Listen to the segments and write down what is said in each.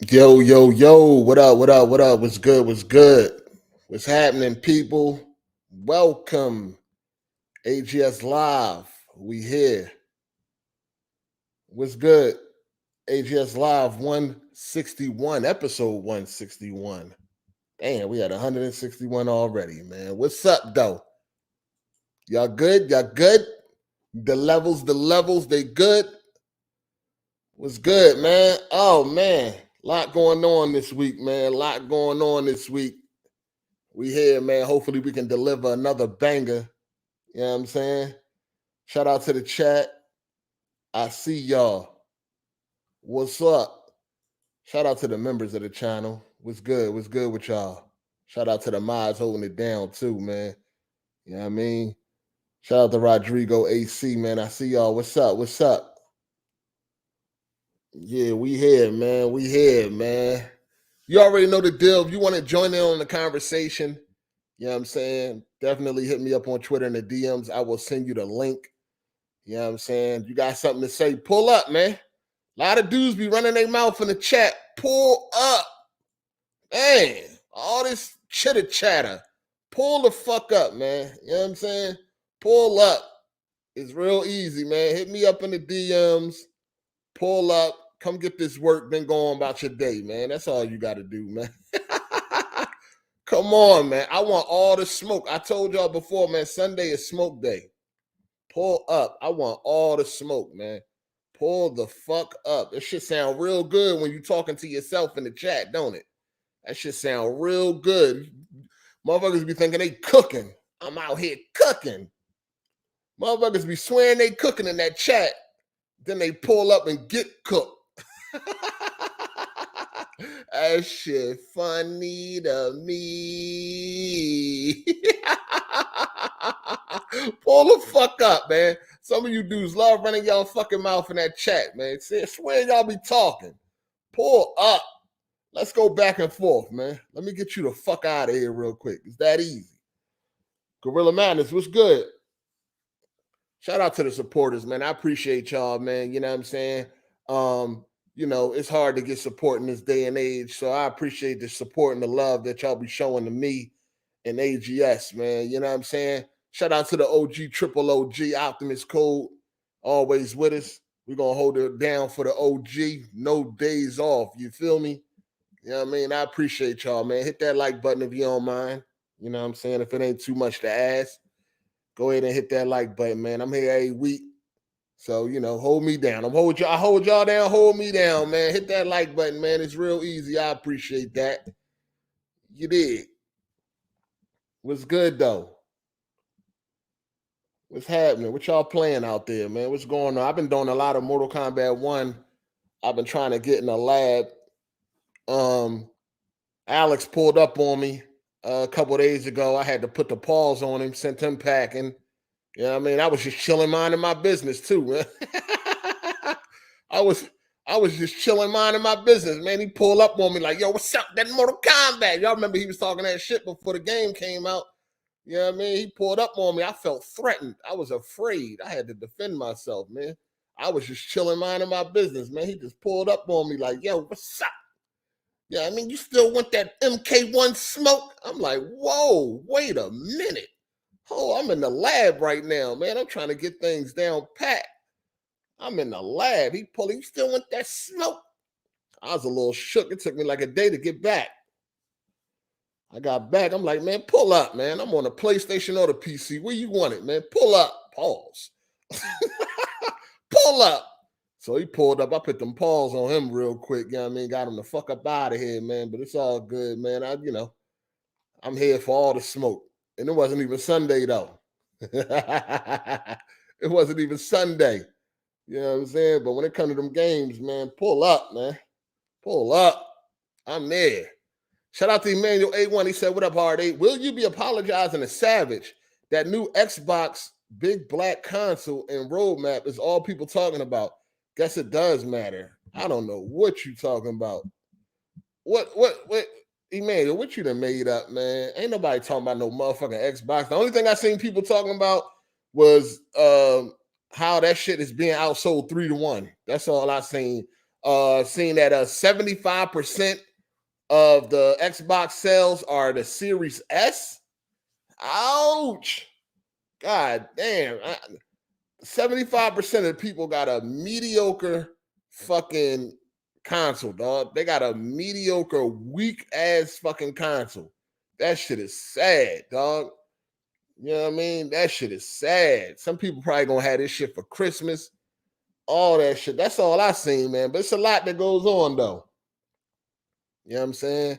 Yo, yo, yo, what up, what up, what up? What's good, what's good? What's happening, people? Welcome. AGS Live. We here. What's good? AGS Live 161, episode 161. Damn, we had 161 already, man. What's up, though? Y'all good? Y'all good? The levels, they good? What's good, man? Oh, man. Lot going on this week, man. Lot going on this week. We here, man. Hopefully we can deliver another banger. You know what I'm saying? Shout out to the chat. I see y'all. What's up? Shout out to the members of the channel. What's good? What's good with y'all? Shout out to the mods holding it down too, man. You know what I mean? Shout out to Rodrigo AC, man. I see y'all. What's up? What's up? Yeah, we here, man. We here, man. You already know the deal. If you want to join in on the conversation, you know what I'm saying? Definitely hit me up on Twitter in the DMs. I will send you the link. You know what I'm saying? You got something to say, pull up, man. A lot of dudes be running their mouth in the chat. Pull up. Man, all this chitter chatter. Pull the fuck up, man. You know what I'm saying? Pull up. It's real easy, man. Hit me up in the DMs. Pull up. Come get this work. Then go on about your day, man. That's all you got to do, man. Come on, man. I want all the smoke. I told y'all before, man, Sunday is smoke day. Pull up. I want all the smoke, man. Pull the fuck up. That shit sound real good when you talking to yourself in the chat, don't it? That shit sound real good. Motherfuckers be thinking they cooking. I'm out here cooking. Motherfuckers be swearing they cooking in that chat. Then they pull up and get cooked. That shit funny to me. Pull the fuck up, man. Some of you dudes love running y'all fucking mouth in that chat, man. I swear y'all be talking. Pull up. Let's go back and forth, man. Let me get you the fuck out of here real quick. It's that easy. Gorilla Madness, what's good? Shout out to the supporters, man. I appreciate y'all, man. You know what I'm saying? It's hard to get support in this day and age. So I appreciate the support and the love that y'all be showing to me and AGS, man. You know what I'm saying? Shout out to the OG, triple OG, Optimus Code, always with us. We're going to hold it down for the OG. No days off. You feel me? You know what I mean? I appreciate y'all, man. Hit that like button if you don't mind. You know what I'm saying? If it ain't too much to ask, go ahead and hit that like button, man. I'm here every week. So, hold me down. I hold y'all down, hold me down, man. Hit that like button, man. It's real easy. I appreciate that. You did. What's good, though? What's happening? What y'all playing out there, man? What's going on? I've been doing a lot of Mortal Kombat 1. I've been trying to get in a lab. Alex pulled up on me a couple days ago. I had to put the pause on him, sent him packing. You know what I mean? I was just chilling, minding my business too, man. I was just chilling, minding my business, man. He pulled up on me like, yo, what's up? That Mortal Kombat. Y'all remember he was talking that shit before the game came out. You know what I mean? He pulled up on me. I felt threatened. I was afraid. I had to defend myself, man. I was just chilling, minding my business, man. He just pulled up on me like, yo, what's up? Yeah, I mean, you still want that MK1 smoke? I'm like, whoa, wait a minute. Oh, I'm in the lab right now, man. I'm trying to get things down pat. I'm in the lab. He pulling, you still want that smoke? I was a little shook. It took me like a day to get back. I got back. I'm like, man, pull up, man. I'm on the PlayStation or the PC. Where you want it, man? Pull up. Pause. Pull up. So he pulled up. I put them paws on him real quick. You know what I mean? Got him the fuck up out of here, man. But it's all good, man. I'm here for all the smoke. And it wasn't even Sunday, though. It wasn't even Sunday. You know what I'm saying? But when it comes to them games, man, pull up, man. Pull up. I'm there. Shout out to Emmanuel A1. He said, what up, Hard 8? Will you be apologizing to Savage? That new Xbox big black console and roadmap is all people talking about. Guess it does matter. I don't know what you talking about. What, Emmanuel, what you done made up, man? Ain't nobody talking about no motherfucking Xbox. The only thing I seen people talking about was how that shit is being outsold 3-1. That's all I seen. Seeing that 75% of the Xbox sales are the Series S. Ouch. God damn. 75% of the people got a mediocre fucking console, dog. They got a mediocre, weak ass fucking console. That shit is sad, dog. You know what I mean? That shit is sad. Some people probably gonna have this shit for Christmas. All that shit. That's all I seen, man. But it's a lot that goes on, though. You know what I'm saying?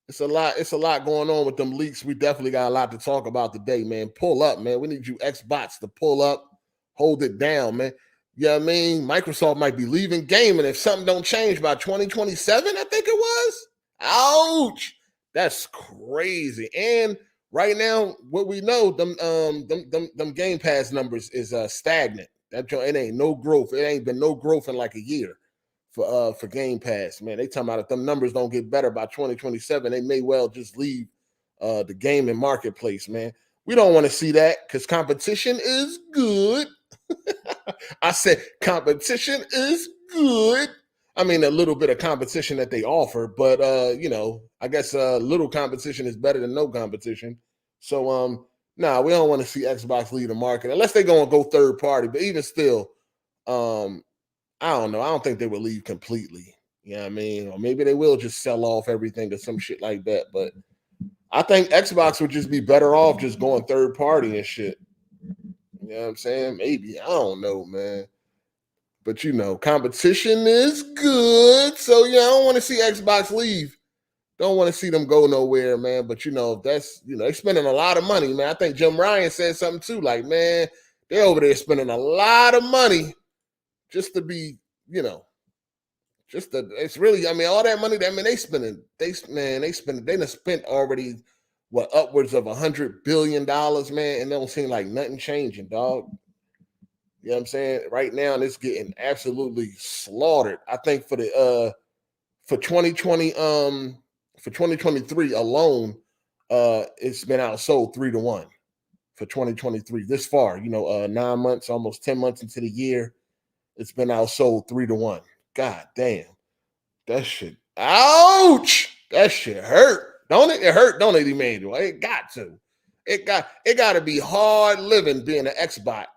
It's a lot going on with them leaks. We definitely got a lot to talk about today, man. Pull up, man. We need you Xbox to pull up, hold it down, man. You know what I mean? Microsoft might be leaving gaming if something don't change by 2027, I think it was. Ouch. That's crazy. And right now, what we know, them Game Pass numbers is stagnant. It ain't no growth. It ain't been no growth in like a year for Game Pass, man. They talking about if them numbers don't get better by 2027, they may well just leave the gaming marketplace, man. We don't want to see that because competition is good. I said competition is good. I mean, a little bit of competition that they offer, but I guess little competition is better than no competition. So we don't want to see Xbox lead the market unless they're going to go third party. But even still, I don't know. I don't think they will leave completely. You know what I mean? Or maybe they will just sell off everything or some shit like that. But I think Xbox would just be better off just going third party and shit. You know what I'm saying? Maybe. I don't know, man. But competition is good. So I don't want to see Xbox leave. Don't want to see them go nowhere, man. But that's they're spending a lot of money, man. I think Jim Ryan said something too, like, man, they're over there spending a lot of money just to be, it's really, all that money that they spending, they done spent already upwards of $100 billion, man, and they don't seem like nothing changing, dog. You know what I'm saying? Right now, and it's getting absolutely slaughtered. I think for 2020, for 2023 alone, it's been outsold 3-1 for 2023 this far. 9 months, almost 10 months into the year, it's been outsold 3-1. God damn, that shit. Ouch! That shit hurt, don't it? It hurt, don't it, Emmanuel? It got to. It got to be hard living being an Xbox.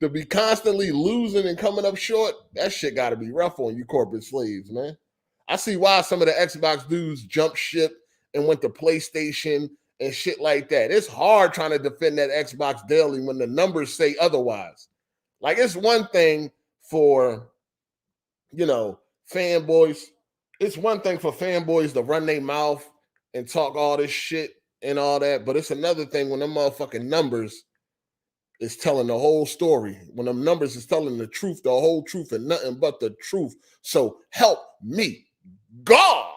To be constantly losing and coming up short, that shit got to be rough on you corporate slaves, man. I see why some of the Xbox dudes jumped ship and went to PlayStation and shit like that. It's hard trying to defend that Xbox daily when the numbers say otherwise. Like, it's one thing for, fanboys. It's one thing for fanboys to run their mouth and talk all this shit and all that, but it's another thing when them motherfucking numbers is telling the whole story. When them numbers is telling the truth, the whole truth, and nothing but the truth. So help me, God.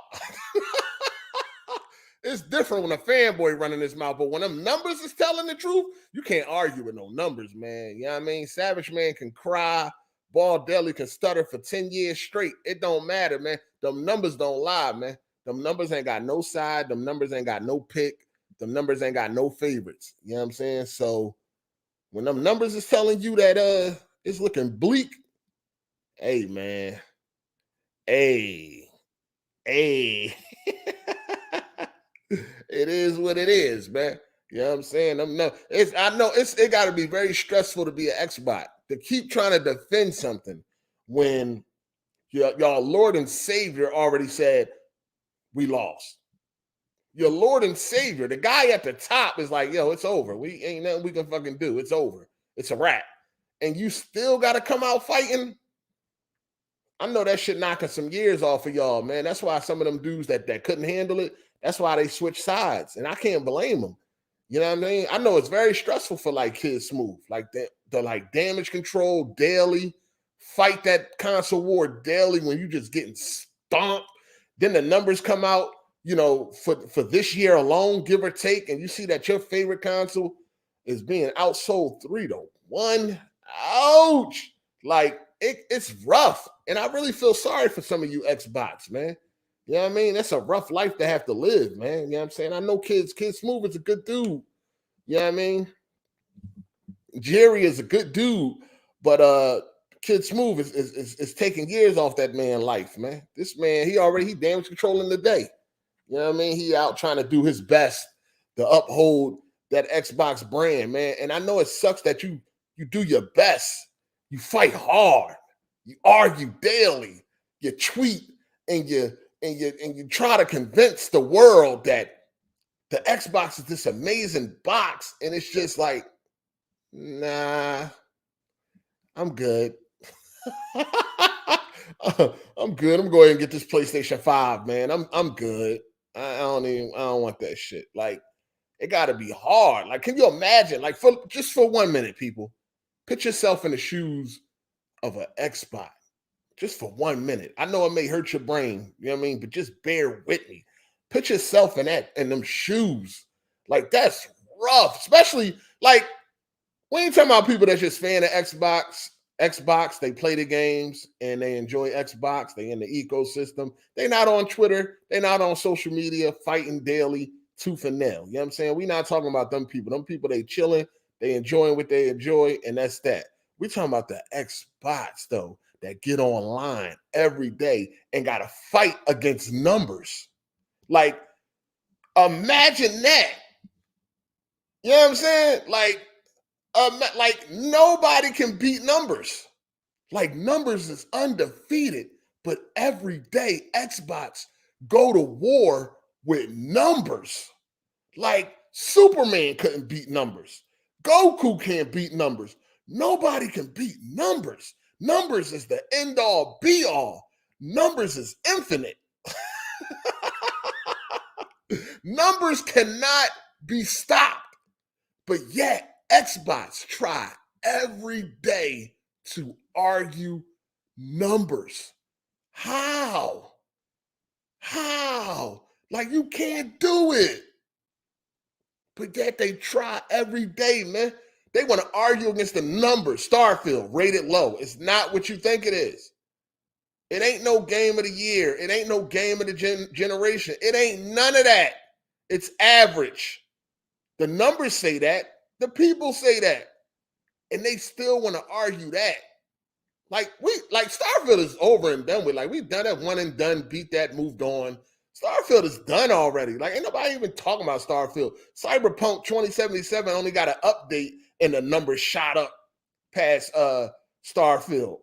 It's different when a fanboy running his mouth, but when them numbers is telling the truth, you can't argue with no numbers, man. You know what I mean? Savage Man can cry, Ball Deli can stutter for 10 years straight. It don't matter, man. Them numbers don't lie, man. Them numbers ain't got no side. Them numbers ain't got no pick. Them numbers ain't got no favorites. You know what I'm saying? So when them numbers is telling you that it's looking bleak, hey, man. Hey. It is what it is, man. You know what I'm saying? It got to be very stressful to be an Xbox, to keep trying to defend something when y'all Lord and Savior already said we lost. Your Lord and Savior, the guy at the top, is like, yo, it's over. We ain't nothing we can fucking do. It's over. It's a wrap. And you still got to come out fighting? I know that shit knocking some years off of y'all, man. That's why some of them dudes that couldn't handle it, that's why they switch sides. And I can't blame them. You know what I mean? I know it's very stressful for like Kid Smooth, like that, the like damage control daily, fight that console war daily when you just getting stomped. Then the numbers come out, for this year alone, give or take, and you see that your favorite console is being outsold 3-1. Ouch! Like it's rough, and I really feel sorry for some of you Xbox, man. You know what I mean? That's a rough life to have to live, man. You know what I'm saying? I know Kid Smooth is a good dude. You know what I mean? Jerry is a good dude, but Kid Smooth is taking years off that man's life, man. This man, he damage controlling the day. You know what I mean? He out trying to do his best to uphold that Xbox brand, man. And I know it sucks that you do your best. You fight hard. You argue daily. You tweet and you try to convince the world that the Xbox is this amazing box. And it's just like, nah, I'm good. I'm good. I'm going to get this PlayStation 5, man. I'm good. I don't want that shit. Like, it got to be hard. Like, can you imagine? Like, just for 1 minute, people, put yourself in the shoes of an Xbox. Just for 1 minute. I know it may hurt your brain, you know what I mean? But just bear with me. Put yourself in them shoes. Like, that's rough. Especially, like, we ain't talking about people that's just fan of Xbox, they play the games and they enjoy Xbox. They in the ecosystem. They not on Twitter. They not on social media fighting daily tooth and nail. You know what I'm saying? We not talking about them people. Them people, they chilling. They enjoying what they enjoy, and that's that. We talking about the Xbox, though, that get online every day and got to fight against numbers. Like, imagine that. You know what I'm saying? Like nobody can beat numbers. Like, numbers is undefeated, but every day Xbox go to war with numbers. Like, Superman couldn't beat numbers. Goku can't beat numbers. Nobody can beat numbers. Numbers is the end all be all. Numbers is infinite. Numbers cannot be stopped. But yet, Xbox try every day to argue numbers. How? Like, you can't do it. But yet they try every day, man. They want to argue against the numbers. Starfield, rated low. It's not what you think it is. It ain't no game of the year. It ain't no game of the generation. It ain't none of that. It's average. The numbers say that. The people say that. And they still want to argue that. Like Starfield is over and done with. Like, we've done that, one and done, beat that, moved on. Starfield is done already. Like, ain't nobody even talking about Starfield. Cyberpunk 2077 only got an update and the numbers shot up past Starfield.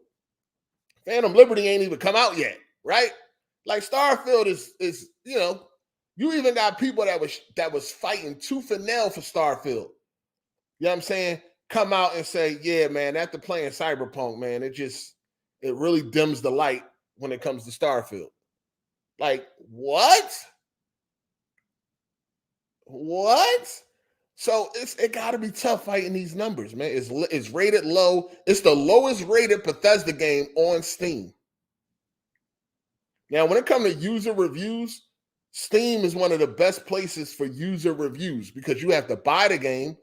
Phantom Liberty ain't even come out yet, right? Like, Starfield is you know, you even got people that was fighting tooth and nail for Starfield. You know what I'm saying? Come out and say, yeah, man, after playing Cyberpunk, man, it really dims the light when it comes to Starfield. Like, what? So it got to be tough fighting these numbers, man. It's rated low. It's the lowest rated Bethesda game on Steam. Now, when it comes to user reviews, Steam is one of the best places for user reviews because you have to buy the game.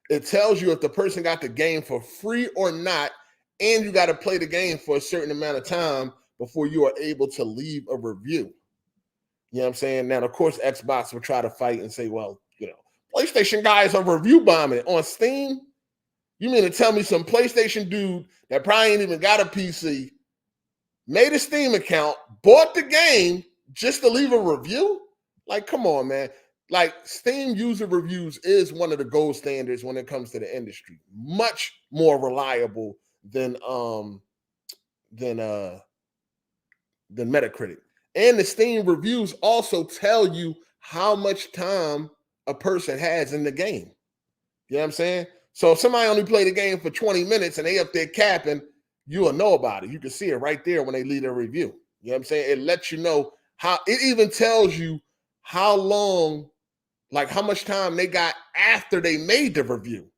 It tells you if the person got the game for free or not, and you got to play the game for a certain amount of time before you are able to leave a review. You know what I'm saying? Now, of course, Xbox will try to fight and say, well, you know, PlayStation guys are review bombing on Steam. You mean to tell me some PlayStation dude that probably ain't even got a PC, made a Steam account, bought the game just to leave a review? Like, come on, man. Like, Steam user reviews is one of the gold standards when it comes to the industry. Much more reliable than Metacritic. And the Steam reviews also tell you how much time a person has in the game. You know what I'm saying? So if somebody only played the game for 20 minutes and they up there capping, you will know about it. You can see it right there when they leave their review. You know what I'm saying? It lets you know how, it even tells you how long, like how much time they got after they made the review.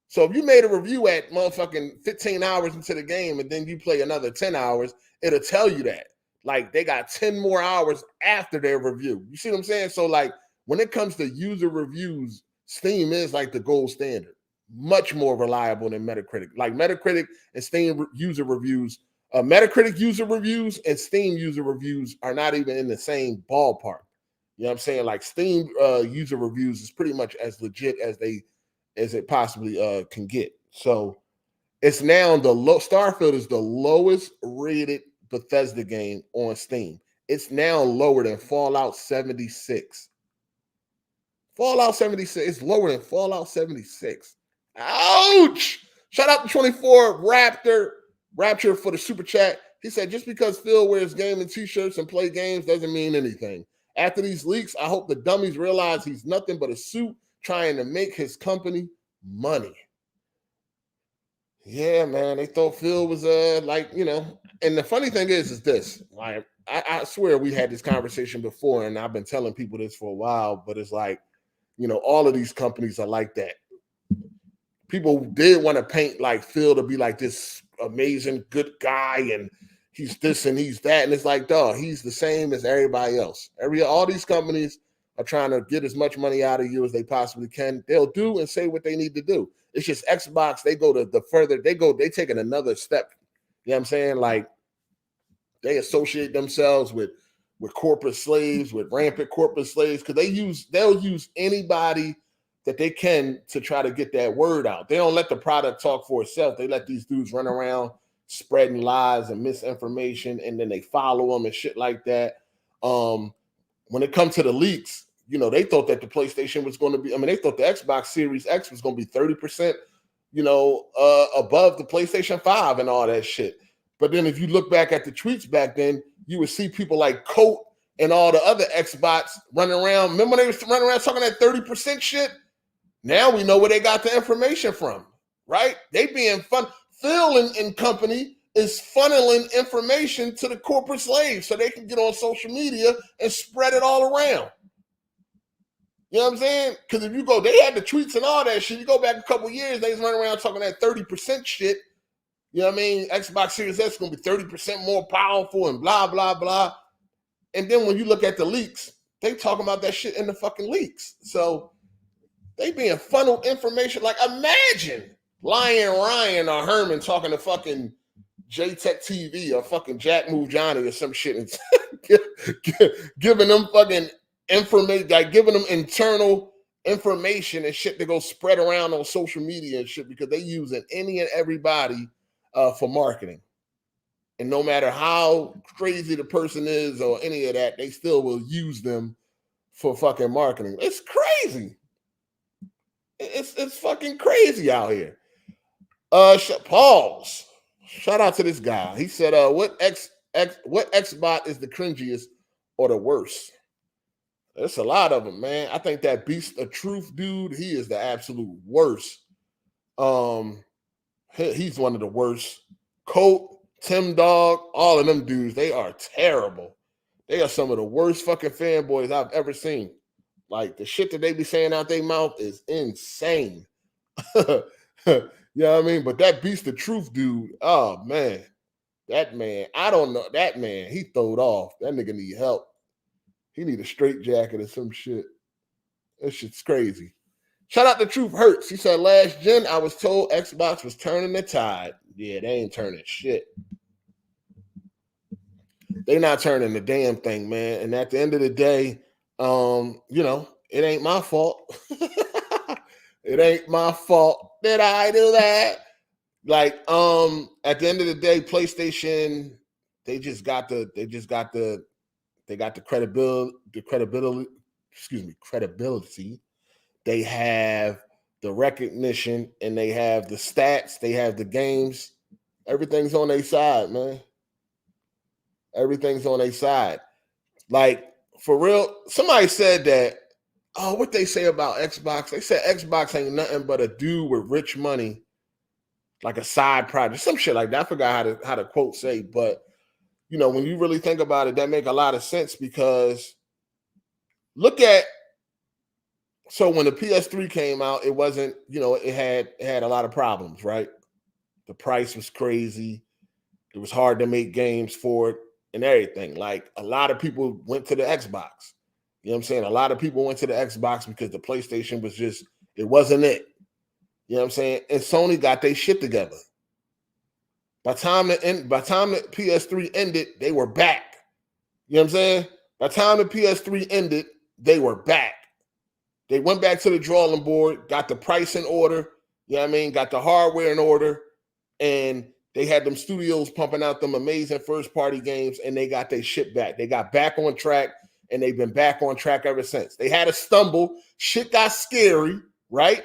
So if you made a review at motherfucking 15 hours into the game and then you play another 10 hours, it'll tell you that. Like, they got 10 more hours after their review. You see what I'm saying? So, like, when it comes to user reviews, Steam is like the gold standard. Much more reliable than Metacritic. Like, Metacritic and Steam user reviews, Metacritic user reviews and Steam user reviews are not even in the same ballpark. You know what I'm saying? Like, Steam user reviews is pretty much as legit as it possibly can get. So, It's now Starfield is the lowest rated Bethesda game on Steam. It's now lower than Fallout 76. Fallout 76 is lower than Fallout 76. Ouch! Shout out to 24 Rapture for the super chat. He said, just because Phil wears gaming t-shirts and play games doesn't mean anything. After these leaks, I hope the dummies realize he's nothing but a suit trying to make his company money. Yeah, man, they thought Phil was like, you know, and the funny thing is this, like, I swear we had this conversation before, and I've been telling people this for a while, but it's like, you know, all of these companies are like that. People did want to paint like Phil to be like this amazing good guy, and he's this and he's that, and it's like, dog, he's the same as everybody else. All these companies are trying to get as much money out of you as they possibly can. They'll do and say what they need to do. It's just Xbox, they go to the further, they take it another step. You know what I'm saying? Like, they associate themselves with corporate slaves, with rampant corporate slaves, because they'll use anybody that they can to try to get that word out. They don't let the product talk for itself. They let these dudes run around spreading lies and misinformation, and then they follow them and shit like that. When it comes to the leaks, you know, they thought that the PlayStation was going to be, they thought the Xbox Series X was going to be 30%, you know, above the PlayStation 5 and all that shit. But then if you look back at the tweets back then, you would see people like Coat and all the other Xbots running around. Remember when they was running around talking that 30% shit? Now we know where they got the information from, right? They being fun. Phil and company is funneling information to the corporate slaves so they can get on social media and spread it all around. You know what I'm saying? Because if you go, they had the tweets and all that shit. You go back a couple years, they was running around talking that 30% shit. You know what I mean? Xbox Series X is going to be 30% more powerful and blah, blah, blah. And then when you look at the leaks, they talking about that shit in the fucking leaks. So they being funneled information. Like, imagine Ryan or Herman talking to fucking J-Tech TV or fucking Jack Move Johnny or some shit and giving them fucking information, like giving them internal information and shit to go spread around on social media and shit, because they using any and everybody for marketing. And no matter how crazy the person is or any of that, they still will use them for fucking marketing. It's crazy. It's fucking crazy out here. Pause. Shout out to this guy. He said, what Xbot is the cringiest or the worst? There's a lot of them, man. I think that Beast of Truth dude, he is the absolute worst. He's one of the worst. Colt, Tim Dog, all of them dudes, they are terrible. They are some of the worst fucking fanboys I've ever seen. Like, the shit that they be saying out their mouth is insane. You know what I mean? But that Beast of Truth dude, oh man, that man, I don't know. That man, he throwed off. That nigga need help. He need a straight jacket or some shit. That shit's crazy. Shout out to Truth Hurts. He said, last gen, I was told Xbox was turning the tide. Yeah, they ain't turning shit. They not turning the damn thing, man. And at the end of the day, you know, it ain't my fault. It ain't my fault that I do that. Like, at the end of the day, PlayStation, they got the credibility. They have the recognition, and they have the stats, they have the games. Everything's on their side, man. Everything's on their side. Like, for real, somebody said that, oh, what they say about Xbox? They said Xbox ain't nothing but a dude with rich money, like a side project, some shit like that. I forgot how to quote say, but you know, when you really think about it, that make a lot of sense, because look at, so when the PS3 came out, it wasn't, you know, it had a lot of problems, right? The price was crazy. It was hard to make games for it and everything. Like, a lot of people went to the Xbox. You know what I'm saying? A lot of people went to the Xbox because the PlayStation was just, it wasn't it. You know what I'm saying? And Sony got their shit together. By the time the PS3 ended, they were back. You know what I'm saying? By the time the PS3 ended, they were back. They went back to the drawing board, got the price in order, you know what I mean? Got the hardware in order, and they had them studios pumping out them amazing first-party games, and they got their shit back. They got back on track, and they've been back on track ever since. They had a stumble, shit got scary, right?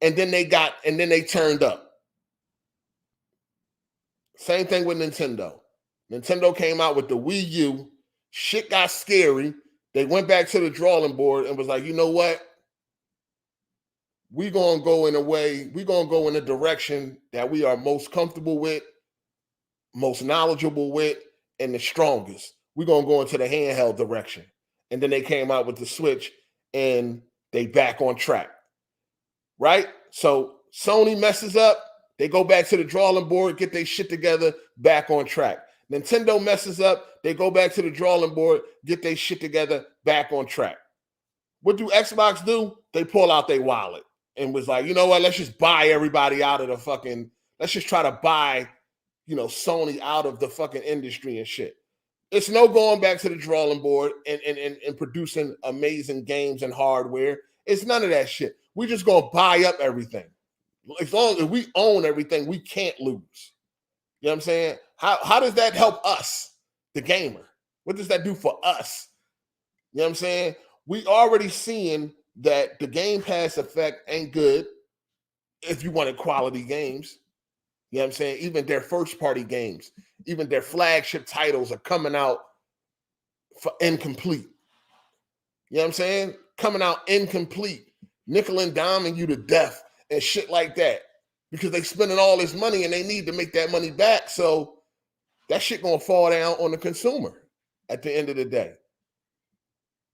And then they turned up. Same thing with Nintendo. Nintendo came out with the Wii U, shit got scary. They went back to the drawing board and was like, you know what? We're going to go in a direction that we are most comfortable with, most knowledgeable with, and the strongest. We're going to go into the handheld direction. And then they came out with the Switch, and they back on track, right? So Sony messes up, they go back to the drawing board, get their shit together, back on track. Nintendo messes up, they go back to the drawing board, get their shit together, back on track. What do Xbox do? They pull out their wallet and was like, you know what, let's just buy everybody out of the fucking, let's just try to buy, Sony out of the fucking industry and shit. It's no going back to the drawing board and producing amazing games and hardware. It's none of that shit. We're just going to buy up everything. As long as we own everything, we can't lose. You know what I'm saying? How does that help us, the gamer? What does that do for us? You know what I'm saying? We already seeing that the Game Pass effect ain't good if you wanted quality games. You know what I'm saying? Even their first-party games, even their flagship titles are coming out for incomplete. You know what I'm saying? Coming out incomplete, nickel and diming you to death and shit like that because they spending all this money and they need to make that money back. So that shit gonna fall down on the consumer at the end of the day.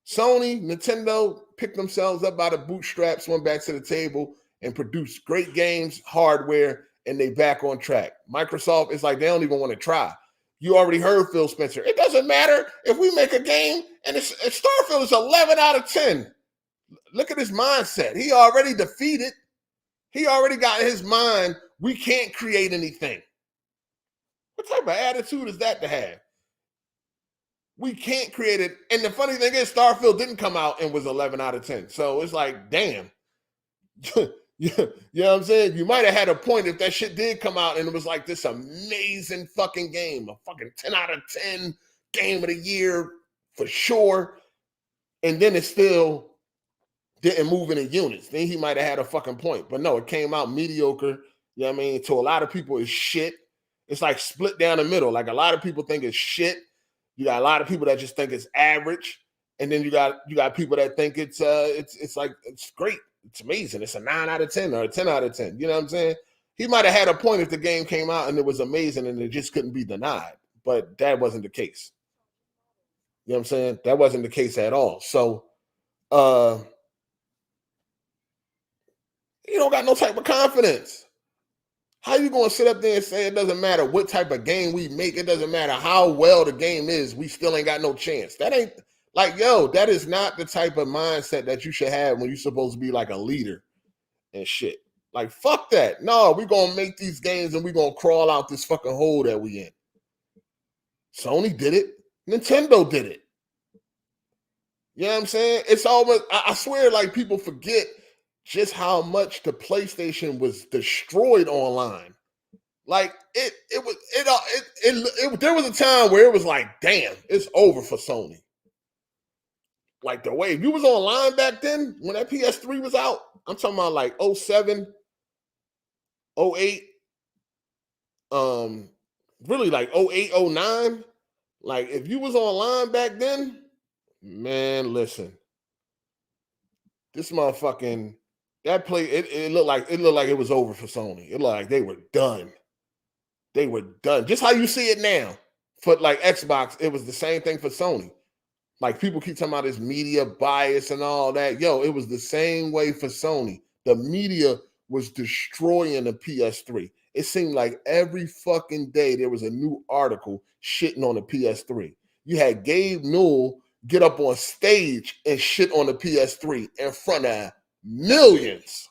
Sony, Nintendo picked themselves up by the bootstraps, went back to the table and produced great games, hardware, and they back on track. Microsoft is like, they don't even want to try. You already heard Phil Spencer. It doesn't matter if we make a game and Starfield is 11 out of 10. Look at his mindset. He already defeated. He already got in his mind, we can't create anything. What type of attitude is that to have? We can't create it. And the funny thing is, Starfield didn't come out and was 11 out of 10. So it's like, damn. You know what I'm saying? You might have had a point if that shit did come out and it was like this amazing fucking game, a fucking 10 out of 10 game of the year for sure. And then it still didn't move in the units. Then he might have had a fucking point. But no, it came out mediocre. You know what I mean? To a lot of people, it's shit. It's like split down the middle. Like a lot of people think it's shit. You got a lot of people that just think it's average. And then you got people that think it's like it's great. It's amazing. It's a 9 out of 10 or a 10 out of 10. You know what I'm saying? He might have had a point if the game came out and it was amazing and it just couldn't be denied. But that wasn't the case. You know what I'm saying? That wasn't the case at all. So, you don't got no type of confidence. How you going to sit up there and say it doesn't matter what type of game we make? It doesn't matter how well the game is. We still ain't got no chance. That ain't like, yo, that is not the type of mindset that you should have when you're supposed to be like a leader and shit. Like, fuck that. No, we're going to make these games and we're going to crawl out this fucking hole that we in. Sony did it. Nintendo did it. You know what I'm saying? It's almost, I swear, like, people forget just how much the PlayStation was destroyed online. Like, there was a time where it was like, damn, it's over for Sony. Like, the way, if you was online back then, when that PS3 was out, I'm talking about like 07, 08, really like 08, 09. Like, if you was online back then, man, listen. This motherfucking, that play, it looked like it was over for Sony. It looked like they were done. They were done. Just how you see it now. For like Xbox, it was the same thing for Sony. Like, people keep talking about this media bias and all that. Yo, it was the same way for Sony. The media was destroying the PS3. It seemed like every fucking day there was a new article shitting on the PS3. You had Gabe Newell get up on stage and shit on the PS3 in front of millions.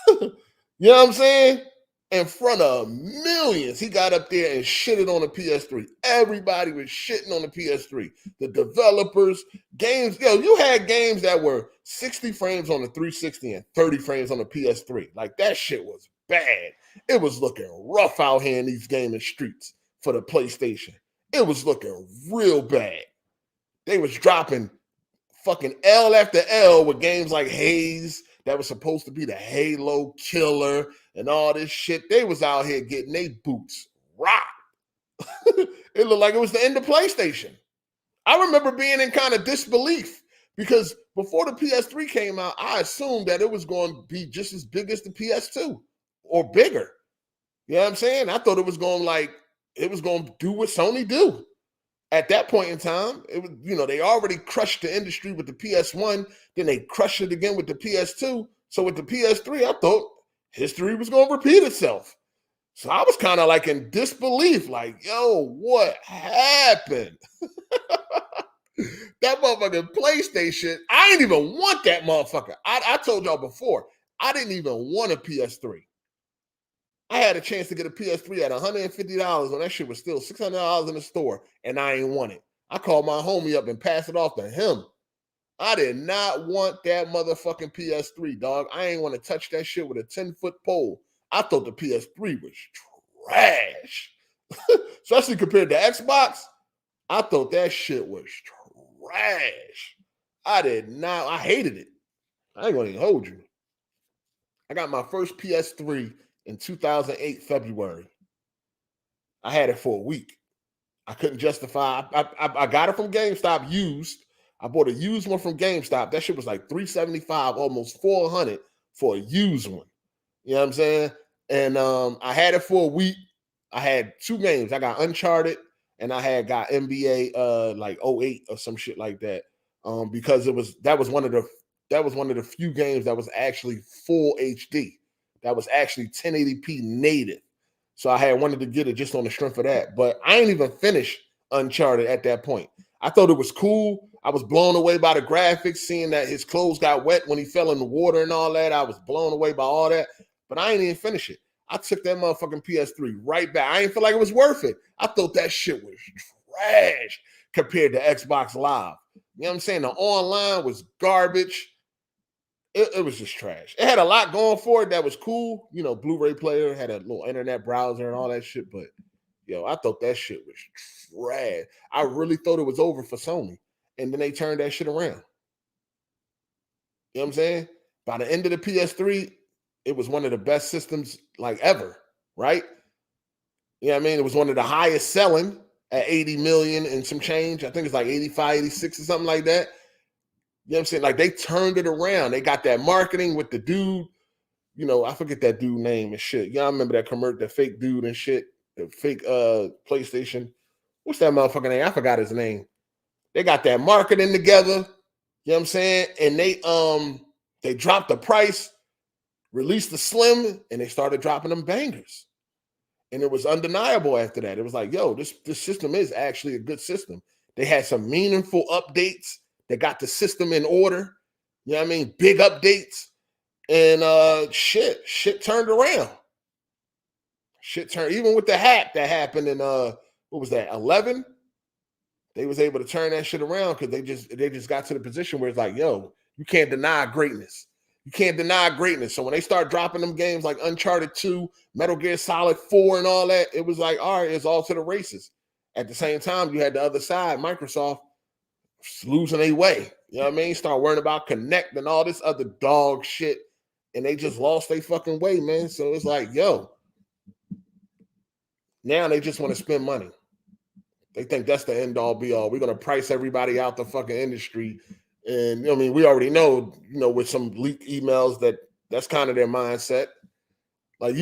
You know what I'm saying? In front of millions. He got up there and shitted on the PS3. Everybody was shitting on the PS3. The developers, games. Yo, you had games that were 60 frames on the 360 and 30 frames on the PS3. Like, that shit was bad. It was looking rough out here in these gaming streets for the PlayStation. It was looking real bad. They was dropping fucking L after L with games like Haze that was supposed to be the Halo killer and all this shit. They was out here getting their boots rocked. It looked like it was the end of PlayStation. I remember being in kind of disbelief because before the PS3 came out, I assumed that it was going to be just as big as the PS2 or bigger. You know what I'm saying? I thought it was going to do what Sony do. At that point in time, it was, they already crushed the industry with the PS1, then they crushed it again with the PS2. So with the PS3, I thought history was going to repeat itself. So I was kind of like in disbelief, like, yo, what happened? That motherfucking PlayStation, I didn't even want that motherfucker. I told y'all before, I didn't even want a PS3. I had a chance to get a PS3 at $150 when that shit was still $600 in the store, and I ain't want it. I called my homie up and passed it off to him. I did not want that motherfucking PS3, dog. I ain't want to touch that shit with a 10-foot pole. I thought the PS3 was trash. Especially compared to Xbox, I thought that shit was trash. I hated it. I ain't gonna even hold you. I got my first PS3 in 2008, February. I had it for a week. I couldn't justify. I got it from GameStop used. I bought a used one from GameStop. That shit was like $375, almost $400 for a used one. You know what I'm saying? And I had it for a week. I had 2 games. I got Uncharted and I had got NBA like 08 or some shit like that. Because that was one of the few games that was actually full HD. That was actually 1080p native. So I had wanted to get it just on the strength of that. But I ain't even finished Uncharted at that point. I thought it was cool. I was blown away by the graphics, seeing that his clothes got wet when he fell in the water and all that. I was blown away by all that. But I ain't even finish it. I took that motherfucking PS3 right back. I didn't feel like it was worth it. I thought that shit was trash compared to Xbox Live. You know what I'm saying? The online was garbage. It was just trash. It had a lot going for it that was cool. Blu-ray player, had a little internet browser and all that shit. But, I thought that shit was trash. I really thought it was over for Sony. And then they turned that shit around. You know what I'm saying? By the end of the PS3, it was one of the best systems like ever, right? You know what I mean? It was one of the highest selling at 80 million and some change. I think it's like 85, 86 or something like that. You know what I'm saying? Like they turned it around. They got that marketing with the dude. I forget that dude name and shit. Y'all remember that commercial, the fake dude and shit, the fake PlayStation. What's that motherfucker name? I forgot his name. They got that marketing together. You know what I'm saying? And they dropped the price, released the Slim, and they started dropping them bangers. And it was undeniable after that. It was like, yo, this system is actually a good system. They had some meaningful updates. They got the system in order. You know what I mean? Big updates. And shit turned around. Even with the hack that happened in what was that, 11? They was able to turn that shit around because they just got to the position where it's like, yo, you can't deny greatness. You can't deny greatness. So when they start dropping them games like Uncharted 2, Metal Gear Solid 4 and all that, it was like, all right, it's all to the races. At the same time, you had the other side, Microsoft, losing their way. You know what I mean? Start worrying about Connect and all this other dog shit. And they just lost their fucking way, man. So it's like, yo, now they just want to spend money. They think that's the end all be all. We're going to price everybody out the fucking industry. And we already know, with some leaked emails that's kind of their mindset. Like,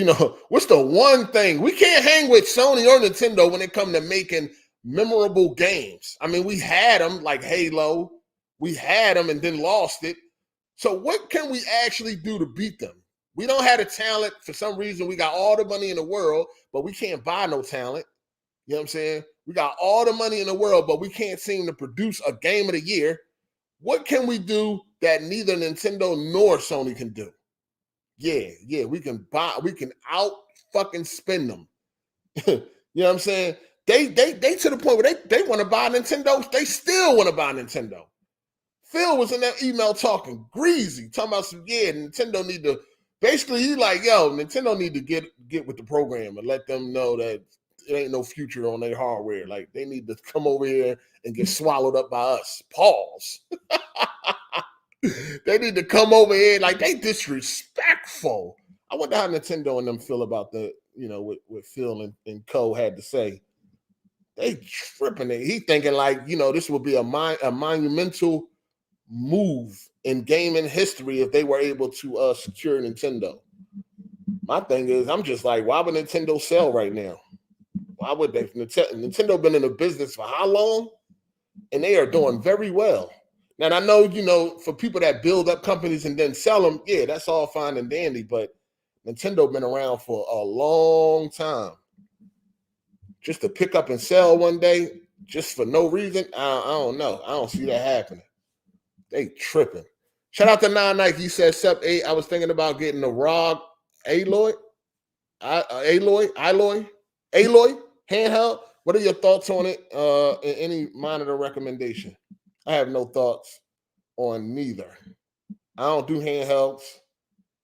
what's the one thing we can't hang with Sony or Nintendo when it comes to making memorable games? I mean, we had them like Halo. We had them and then lost it. So what can we actually do to beat them? We don't have the talent. For some reason, we got all the money in the world, but we can't buy no talent. You know what I'm saying? We got all the money in the world, but we can't seem to produce a game of the year. What can we do that neither Nintendo nor Sony can do? Yeah, we can out fucking spend them. You know what I'm saying? They to the point where they want to buy Nintendo. They still want to buy Nintendo. Phil was in that email talking greasy, talking about Nintendo need to Basically, he like, yo, Nintendo need to get with the program and let them know that it ain't no future on their hardware. Like, they need to come over here and get swallowed up by us. Pause. They need to come over here. Like, they disrespectful. I wonder how Nintendo and them feel about the, what Phil and Co had to say. They tripping it. He thinking like, this would be a monumental move in gaming history if they were able to secure Nintendo. My thing is, I'm just like, why would Nintendo sell right now? Why would they? Nintendo been in the business for how long? And they are doing very well. Now, I know, for people that build up companies and then sell them, yeah, that's all fine and dandy, but Nintendo been around for a long time. Just to pick up and sell one day, just for no reason, I don't know. I don't see that happening. They tripping. Shout out to Nike. He said, Sep 8, I was thinking about getting the ROG Aloy handheld. What are your thoughts on it? And any monitor recommendation? I have no thoughts on neither. I don't do handhelds.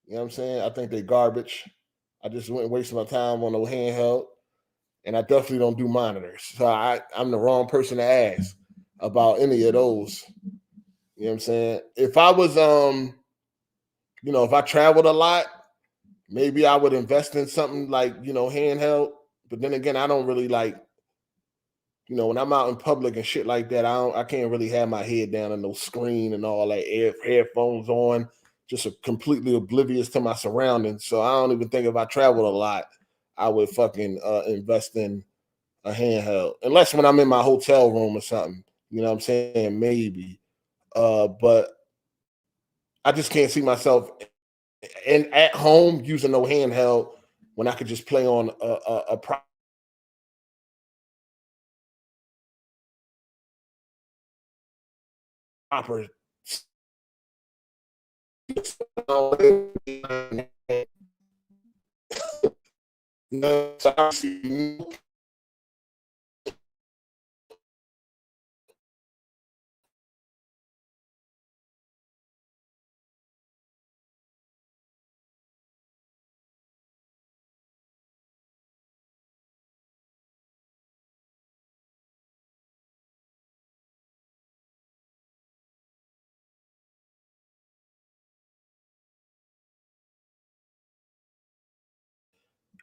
You know what I'm saying? I think they're garbage. I just wouldn't waste my time on a handheld. And I definitely don't do monitors. So I'm the wrong person to ask about any of those. You know what I'm saying? If I was, if I traveled a lot, maybe I would invest in something like, handheld. But then again, I don't really like, when I'm out in public and shit like that, I can't really have my head down on no screen and all that, headphones on, just completely oblivious to my surroundings. So I don't even think if I traveled a lot, I would fucking invest in a handheld. Unless when I'm in my hotel room or something, you know what I'm saying? Maybe. But I just can't see myself at home using no handheld when I could just play on a proper.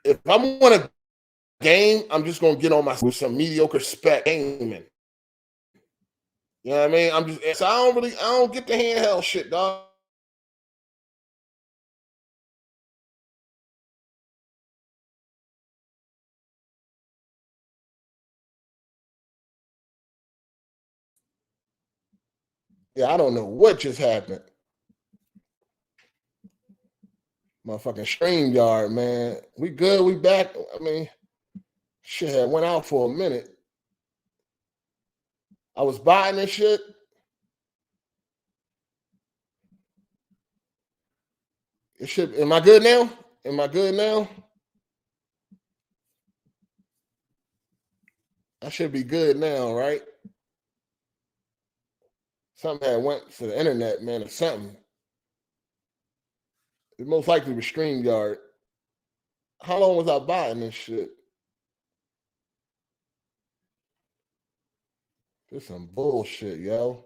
If I want a game, I'm just gonna get on with some mediocre spec gaming. You know what I mean? So I don't get the handheld shit, dog. Yeah, I don't know what just happened. Motherfucking StreamYard, man. We good, we back. I mean, shit had went out for a minute. I was buying this shit. Am I good now? Am I good now? I should be good now, right? Something had went to the internet, man, or something. It most likely was StreamYard. How long was I buying this shit? This some bullshit, yo.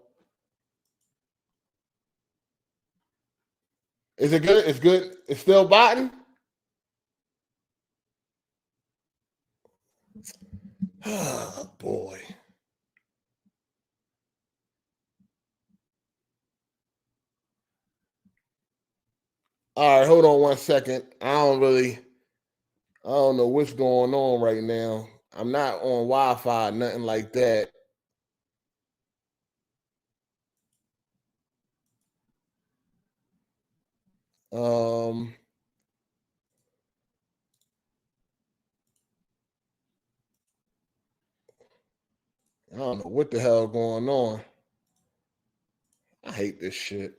Is it good? It's good. It's still botting? Oh, boy. All right, hold on 1 second. I don't know what's going on right now. I'm not on Wi-Fi, nothing like that. Um, I don't know what the hell going on. I hate this shit.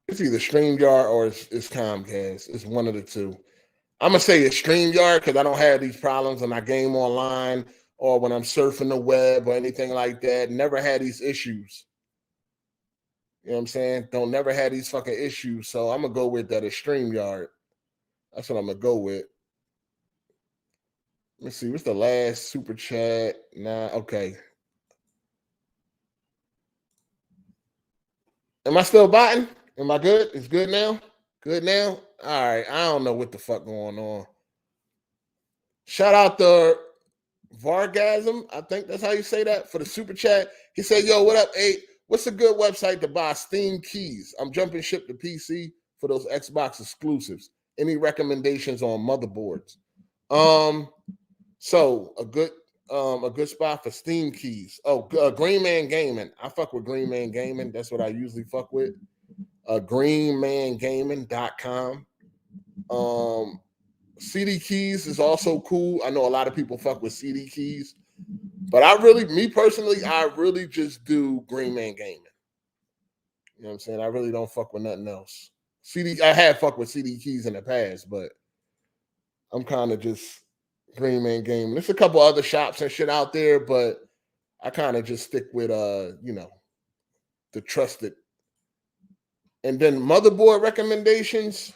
It's either StreamYard or it's Comcast. It's one of the two. I'm gonna say it's StreamYard because I don't have these problems when I game online or when I'm surfing the web or anything like that. Never had these issues. You know what I'm saying? Don't never have these fucking issues. So I'm gonna go with that StreamYard. That's what I'm gonna go with. Let's see, what's the last super chat? Nah, okay. Am I still botting? Am I good? It's good now? Good now? All right. I don't know what the fuck going on. Shout out to Vargasm. I think that's how you say that for the super chat. He said, yo, what up, 8? What's a good website to buy Steam keys? I'm jumping ship to PC for those Xbox exclusives. Any recommendations on motherboards? So a good spot for Steam keys. Oh, Green Man Gaming. I fuck with Green Man Gaming. That's what I usually fuck with. Greenmangaming.com. CD keys is also cool. I know a lot of people fuck with CD keys, but me personally, I really just do Green Man Gaming. You know what I'm saying? I really don't fuck with nothing else. I have fucked with CD keys in the past, but I'm kind of just Green Man Gaming. There's a couple other shops and shit out there, but I kind of just stick with the trusted. And then motherboard recommendations.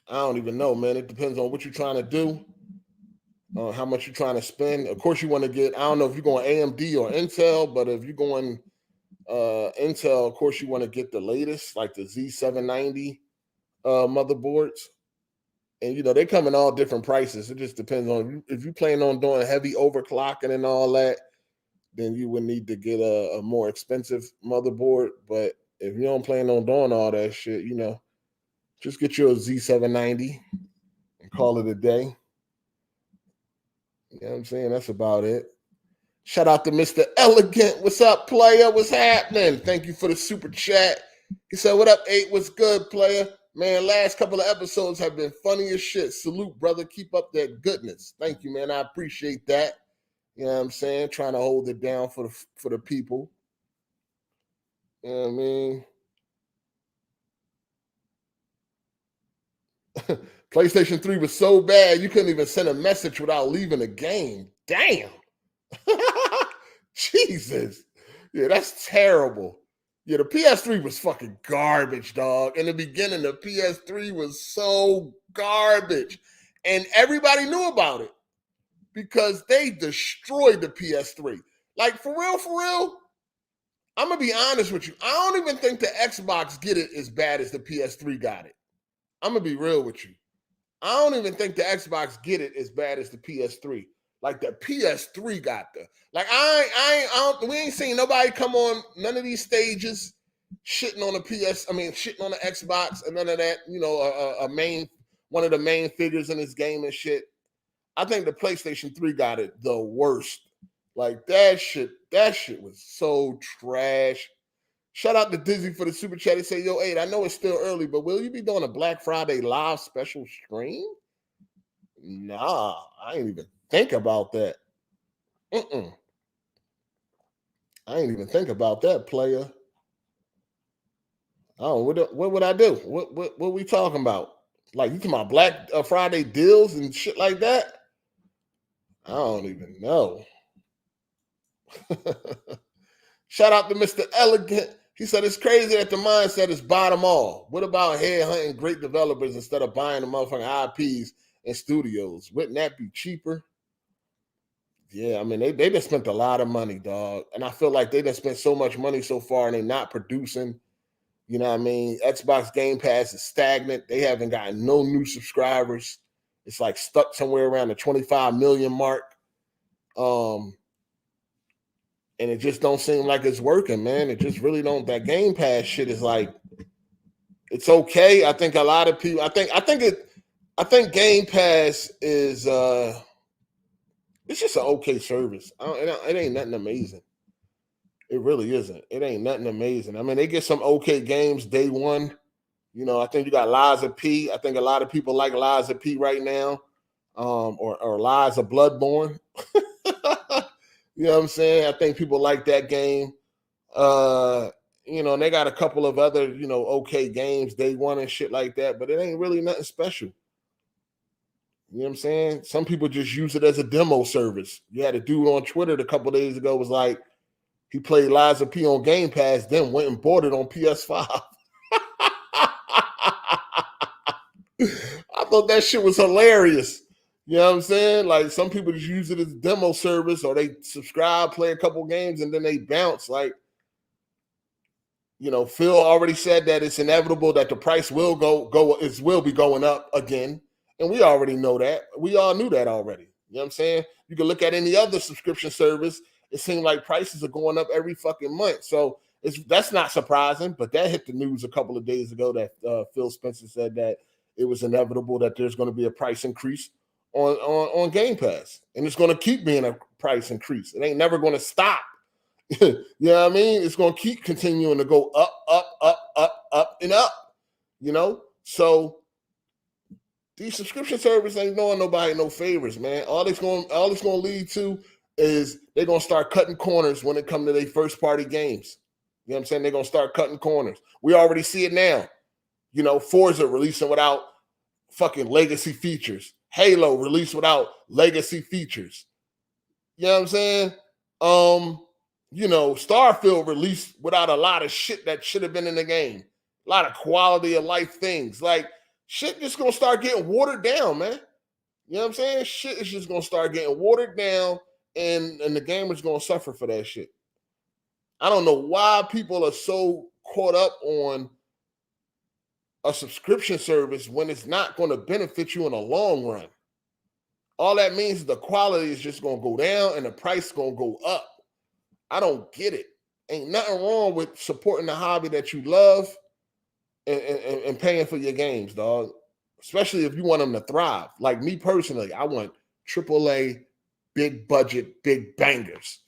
I don't even know, man. It depends on what you're trying to do, how much you're trying to spend. Of course, you want to get, I don't know if you're going AMD or Intel, but if you're going Intel, of course, you want to get the latest, like the Z790 motherboards. And, they come in all different prices. It just depends on if you plan on doing heavy overclocking and all that, then you would need to get a more expensive motherboard. But if you don't plan on doing all that shit, just get you a Z790 and call it a day. You know what I'm saying? That's about it. Shout out to Mr. Elegant. What's up, player? What's happening? Thank you for the super chat. He said, what up, 8? What's good, player? Man, last couple of episodes have been funny as shit. Salute, brother. Keep up that goodness. Thank you, man. I appreciate that. You know what I'm saying? Trying to hold it down for the people. You know what I mean? PlayStation 3 was so bad you couldn't even send a message without leaving the game. Damn. Jesus. Yeah, that's terrible. Yeah, the PS3 was fucking garbage, dog. In the beginning, the PS3 was so garbage. And everybody knew about it because they destroyed the PS3. Like, for real, I'm going to be honest with you. I don't even think the Xbox get it as bad as the PS3 got it. I'm going to be real with you. I don't even think the Xbox get it as bad as the PS3. Like the PS3 got we ain't seen nobody come on none of these stages shitting on shitting on the Xbox and none of that, one of the main figures in this game and shit. I think the PlayStation 3 got it the worst. Like that shit was so trash. Shout out to Dizzy for the super chat. He said, yo, 8, I know it's still early, but will you be doing a Black Friday live special stream? Nah, I ain't even think about that. I ain't even think about that, player. Oh, what would I do? What we talking about? Like, you talking about Black Friday deals and shit like that? I don't even know. Shout out to Mr. Elegant. He said, it's crazy that the mindset is bottom all. What about headhunting great developers instead of buying the motherfucking IPs and studios? Wouldn't that be cheaper? Yeah, I mean, they just spent a lot of money, dog. And I feel like they just spent so much money so far and they're not producing. You know what I mean? Xbox Game Pass is stagnant. They haven't gotten no new subscribers. It's like stuck somewhere around the 25 million mark. And it just don't seem like it's working, man. It just really don't. That Game Pass shit is like, it's okay. I think a lot of people, I think Game Pass is, it's just an okay service. It ain't nothing amazing. It really isn't. It ain't nothing amazing. I mean, they get some okay games day one. I think you got Liza P. I think a lot of people like Liza P right now, or Liza Bloodborne. You know what I'm saying? I think people like that game. And they got a couple of other, okay games day one and shit like that, but it ain't really nothing special. You know what I'm saying? Some people just use it as a demo service. You had a dude on Twitter a couple of days ago was like, He played Lies of P on Game Pass, then went and bought it on PS5. I thought that shit was hilarious. You know what I'm saying? Like, some people just use it as a demo service, or they subscribe, play a couple games, and then they bounce. Like, you know, Phil already said that it's inevitable that the price will will be going up again. And we already know that. We all knew that already. You know what I'm saying? You can look at any other subscription service. It seems like prices are going up every fucking month. So that's not surprising, but that hit the news a couple of days ago that Phil Spencer said that it was inevitable that there's going to be a price increase on Game Pass. And it's going to keep being a price increase. It ain't never going to stop. You know what I mean? It's going to keep continuing to go up, and up, you know? So these subscription services ain't doing nobody no favors, man. All it's going to lead to is they're going to start cutting corners when it comes to their first-party games. You know what I'm saying? They're going to start cutting corners. We already see it now. You know, Forza releasing without fucking legacy features. Halo released without legacy features. You know what I'm saying? You know, Starfield released without a lot of shit that should have been in the game. A lot of quality of life things. Like, shit just going to start getting watered down, man. You know what I'm saying? Shit is just going to start getting watered down, and the gamers going to suffer for that shit. I don't know why people are so caught up on a subscription service when it's not going to benefit you in the long run. All that means is the quality is just going to go down and the price is going to go up. I don't get it. Ain't nothing wrong with supporting the hobby that you love and paying for your games, dog. Especially if you want them to thrive. Like me personally, I want AAA, big budget, big bangers.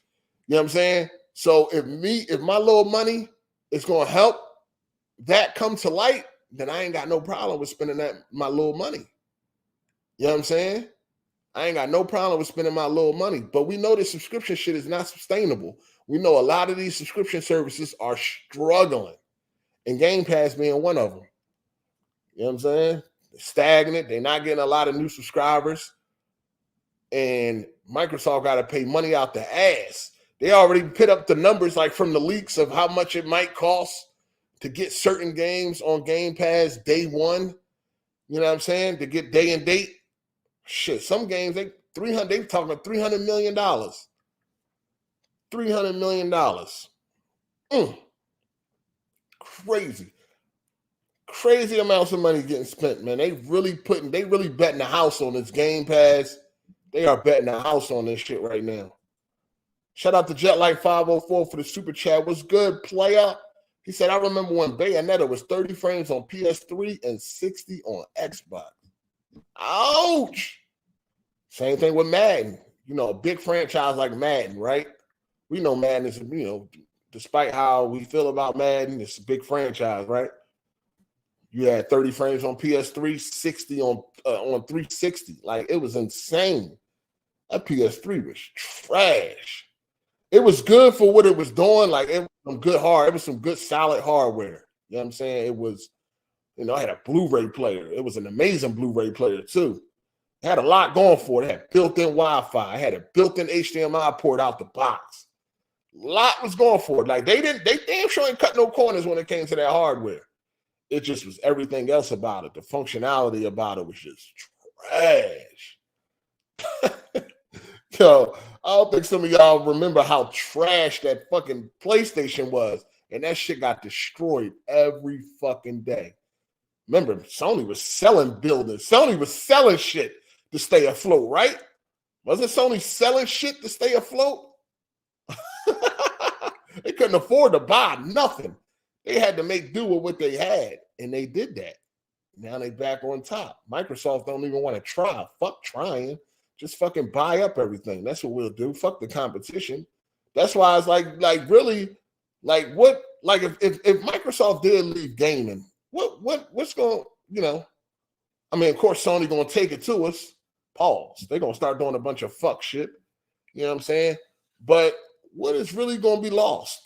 You know what I'm saying? So if my little money is going to help that come to light, then I ain't got no problem with spending my little money. You know what I'm saying? I ain't got no problem with spending my little money. But we know this subscription shit is not sustainable. We know a lot of these subscription services are struggling, and Game Pass being one of them. You know what I'm saying? They're stagnant. They're not getting a lot of new subscribers. And Microsoft got to pay money out the ass. They already put up the numbers, like from the leaks, of how much it might cost to get certain games on Game Pass day one. You know what I'm saying? To get day and date. Shit, some games, they talking about $300 million. $300 million. Crazy amounts of money getting spent, man. They really betting the house on this Game Pass. They are betting the house on this shit right now. Shout out to JetLight504 for the super chat. What's good, player? He said, I remember when Bayonetta was 30 frames on PS3 and 60 on Xbox. Ouch! Same thing with Madden. You know, a big franchise like Madden, right? We know Madden is, you know, despite how we feel about Madden, it's a big franchise, right? You had 30 frames on PS3, 60 on 360. Like, it was insane. That PS3 was trash. It was good for what it was doing. Like, it was some good it was some good solid hardware. You know what I'm saying? It was, you know, I had a Blu-ray player. It was an amazing Blu-ray player too. It had a lot going for it. It had built-in Wi-Fi. It had a built-in HDMI port out the box. A lot was going for it. Like, they damn sure ain't cut no corners when it came to that hardware. It just was everything else about it. The functionality about it was just trash. Yo, I don't think some of y'all remember how trash that fucking PlayStation was. And that shit got destroyed every fucking day. Remember, Sony was selling buildings. Sony was selling shit to stay afloat, right? Wasn't Sony selling shit to stay afloat? They couldn't afford to buy nothing. They had to make do with what they had, and they did that. Now they back on top. Microsoft don't even want to try. Fuck trying. Just fucking buy up everything. That's what we'll do. Fuck the competition. That's why it's like really, like what, like if Microsoft did leave gaming, what's going, you know? I mean, of course, Sony gonna take it to us. Pause. They're gonna start doing a bunch of fuck shit. You know what I'm saying? But what is really gonna be lost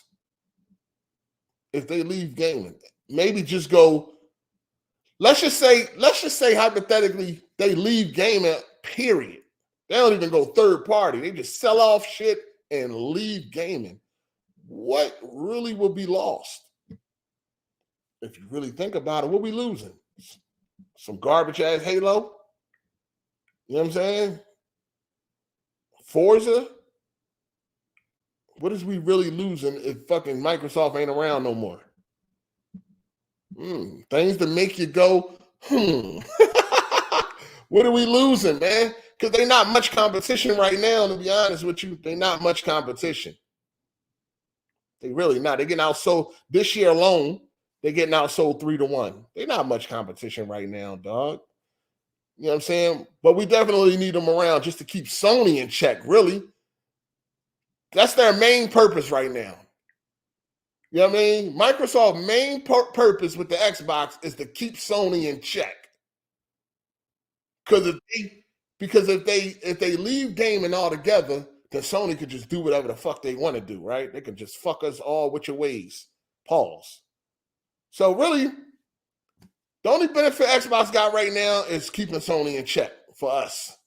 if they leave gaming? Maybe just go. Let's just say hypothetically they leave gaming. Period. They don't even go third party. They just sell off shit and leave gaming. what really will be lost? If you really think about it, what we losing? Some garbage ass Halo? You know what I'm saying? Forza? What is we really losing if fucking Microsoft ain't around no more? Things that make you go, What are we losing, man? Because they not much competition right now, to be honest with you. They not much competition. They really not. They're getting outsold this year alone. They're getting outsold 3-1. They're not much competition right now, dog. You know what I'm saying? But we definitely need them around just to keep Sony in check, really. That's their main purpose right now. You know what I mean? Microsoft's main purpose with the Xbox is to keep Sony in check. Because if they leave gaming altogether, then Sony could just do whatever the fuck they want to do, right? They can just fuck us all with your ways. Pause. So really, the only benefit Xbox got right now is keeping Sony in check for us.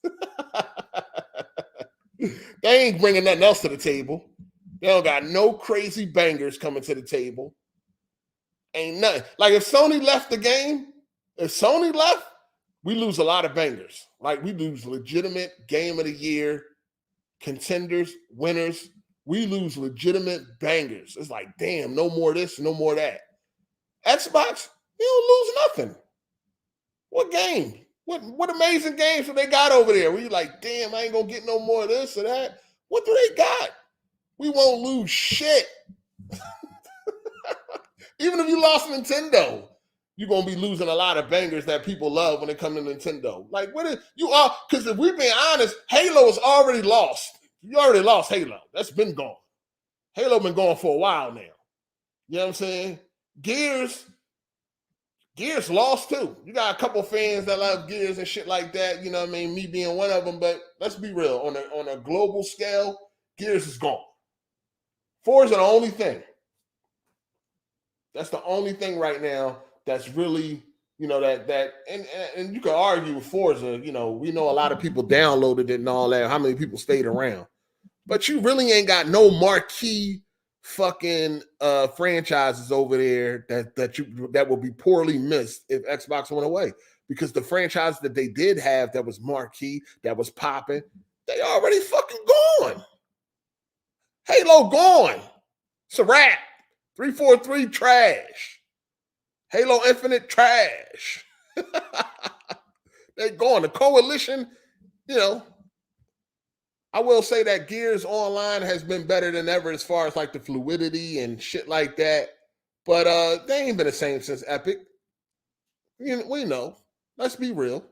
They ain't bringing nothing else to the table. They don't got no crazy bangers coming to the table. Ain't nothing. Like if Sony left the game, we lose a lot of bangers. Like we lose legitimate game of the year, contenders, winners. We lose legitimate bangers. It's like, damn, no more this, no more that. Xbox, you don't lose nothing. What game? What amazing games do they got over there? Where you like, damn, I ain't gonna get no more of this or that. What do they got? We won't lose shit. Even if you lost Nintendo, you're gonna be losing a lot of bangers that people love when it comes to Nintendo. Like, what is you are? Because if we're being honest, Halo is already lost. You already lost Halo. That's been gone. Halo been gone for a while now. You know what I'm saying? Gears lost too. You got a couple fans that love Gears and shit like that. You know what I mean? Me being one of them. But let's be real. On a global scale, Gears is gone. Forza is the only thing. That's the only thing right now that's really, you know, that and you can argue with Forza, you know, we know a lot of people downloaded it and all that, how many people stayed around. But you really ain't got no marquee fucking franchises over there that will be poorly missed if Xbox went away. Because the franchise that they did have that was marquee, that was popping, they already fucking gone. Halo gone. It's a wrap. 343 trash. Halo Infinite trash. They're gone. The Coalition, you know, I will say that Gears Online has been better than ever as far as like the fluidity and shit like that. But they ain't been the same since Epic. We know. Let's be real.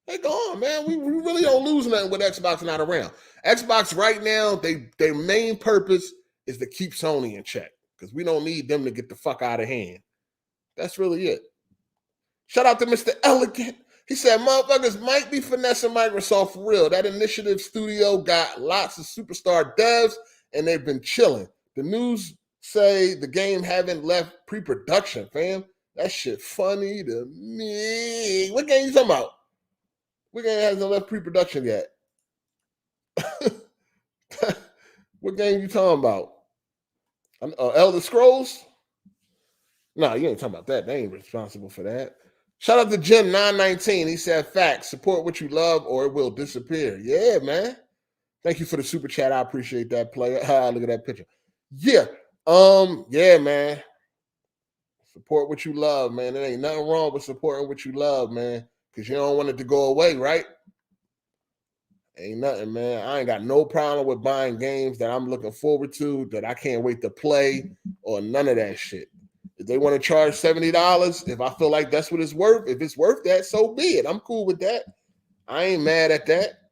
They gone, man. We really don't lose nothing with Xbox not around. Xbox right now, their main purpose is to keep Sony in check because we don't need them to get the fuck out of hand. That's really it. Shout out to Mr. Elegant. He said, motherfuckers might be finessing Microsoft for real. That initiative studio got lots of superstar devs, and they've been chilling. The news say the game haven't left pre-production, fam. That shit funny to me. What game you talking about? What game hasn't left pre-production yet? What game you talking about? Elder Scrolls? No, you ain't talking about that. They ain't responsible for that. Shout out to Jim919. He said, facts, support what you love or it will disappear. Yeah, man. Thank you for the super chat. I appreciate that, player. Look at that picture. Yeah. Yeah, man. Support what you love, man. There ain't nothing wrong with supporting what you love, man. Because you don't want it to go away, right? Ain't nothing, man. I ain't got no problem with buying games that I'm looking forward to, that I can't wait to play, or none of that shit. If they want to charge $70, if I feel like that's what it's worth, if it's worth that, so be it. I'm cool with that. I ain't mad at that.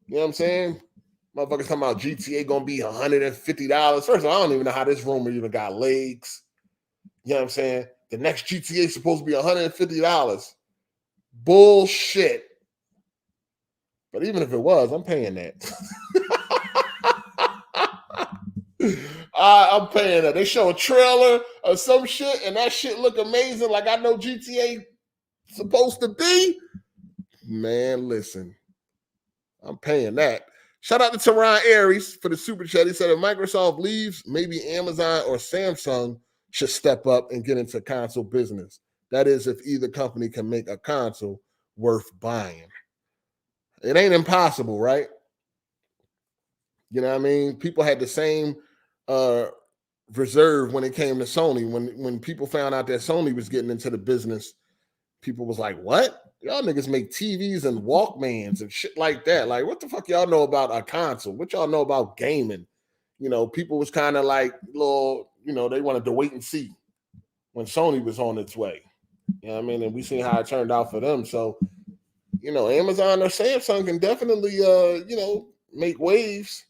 You know what I'm saying? Motherfuckers talking about GTA gonna be $150. First of all, I don't even know how this rumor even got legs. You know what I'm saying? The next GTA is supposed to be $150. Bullshit. But even if it was, I'm paying that. I'm paying that. They show a trailer or some shit, and that shit look amazing, like I know GTA supposed to be. Man, listen, I'm paying that. Shout out to Teron Aries for the super chat. He said if Microsoft leaves, maybe Amazon or Samsung should step up and get into console business. That is, if either company can make a console worth buying. It ain't impossible, right? You know what I mean? People had the same reserve when it came to Sony. When people found out that Sony was getting into the business, people was like, what? Y'all niggas make TVs and Walkmans and shit like that. Like, what the fuck y'all know about a console? What y'all know about gaming? You know, people was kind of like, little, you know, they wanted to wait and see when Sony was on its way. You know what I mean? And we seen how it turned out for them. So, you know, Amazon or Samsung can definitely, you know, make waves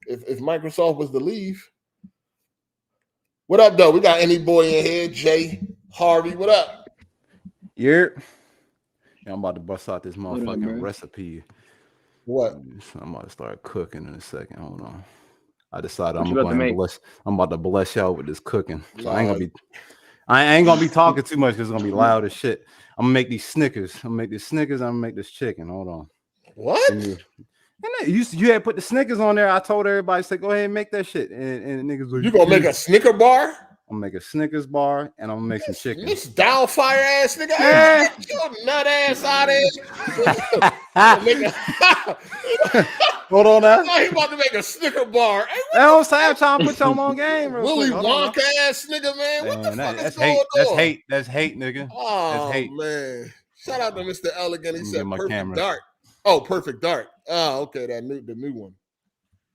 if Microsoft was to leave. What up, though? We got any boy in here, Jay Harvey. What up? Yeah, I'm about to bust out this motherfucking recipe. What? I'm about to start cooking in a second. Hold on. I decided I'm about to bless y'all with this cooking. So I ain't gonna be talking too much because it's gonna be loud as shit. I'm gonna make these Snickers. I'm gonna make this chicken. Hold on. What? You had put the Snickers on there. I told everybody, say, go ahead and make that shit. And niggas like, you gonna make a Snicker bar? I'm gonna make a Snickers bar and I'm gonna make some chicken. This downfire ass nigga. Hey, your nut ass out there. Hold on now. He about to make a Snicker bar. Hey, I'm trying to put y'all on game. Willy Wonka ass nigga, man. What the fuck is going on? That's hate, nigga. Oh, that's hate. Man. Shout out to Mr. Elegant. He said Perfect Dark. Oh, Perfect Dark. Oh, okay. The new one.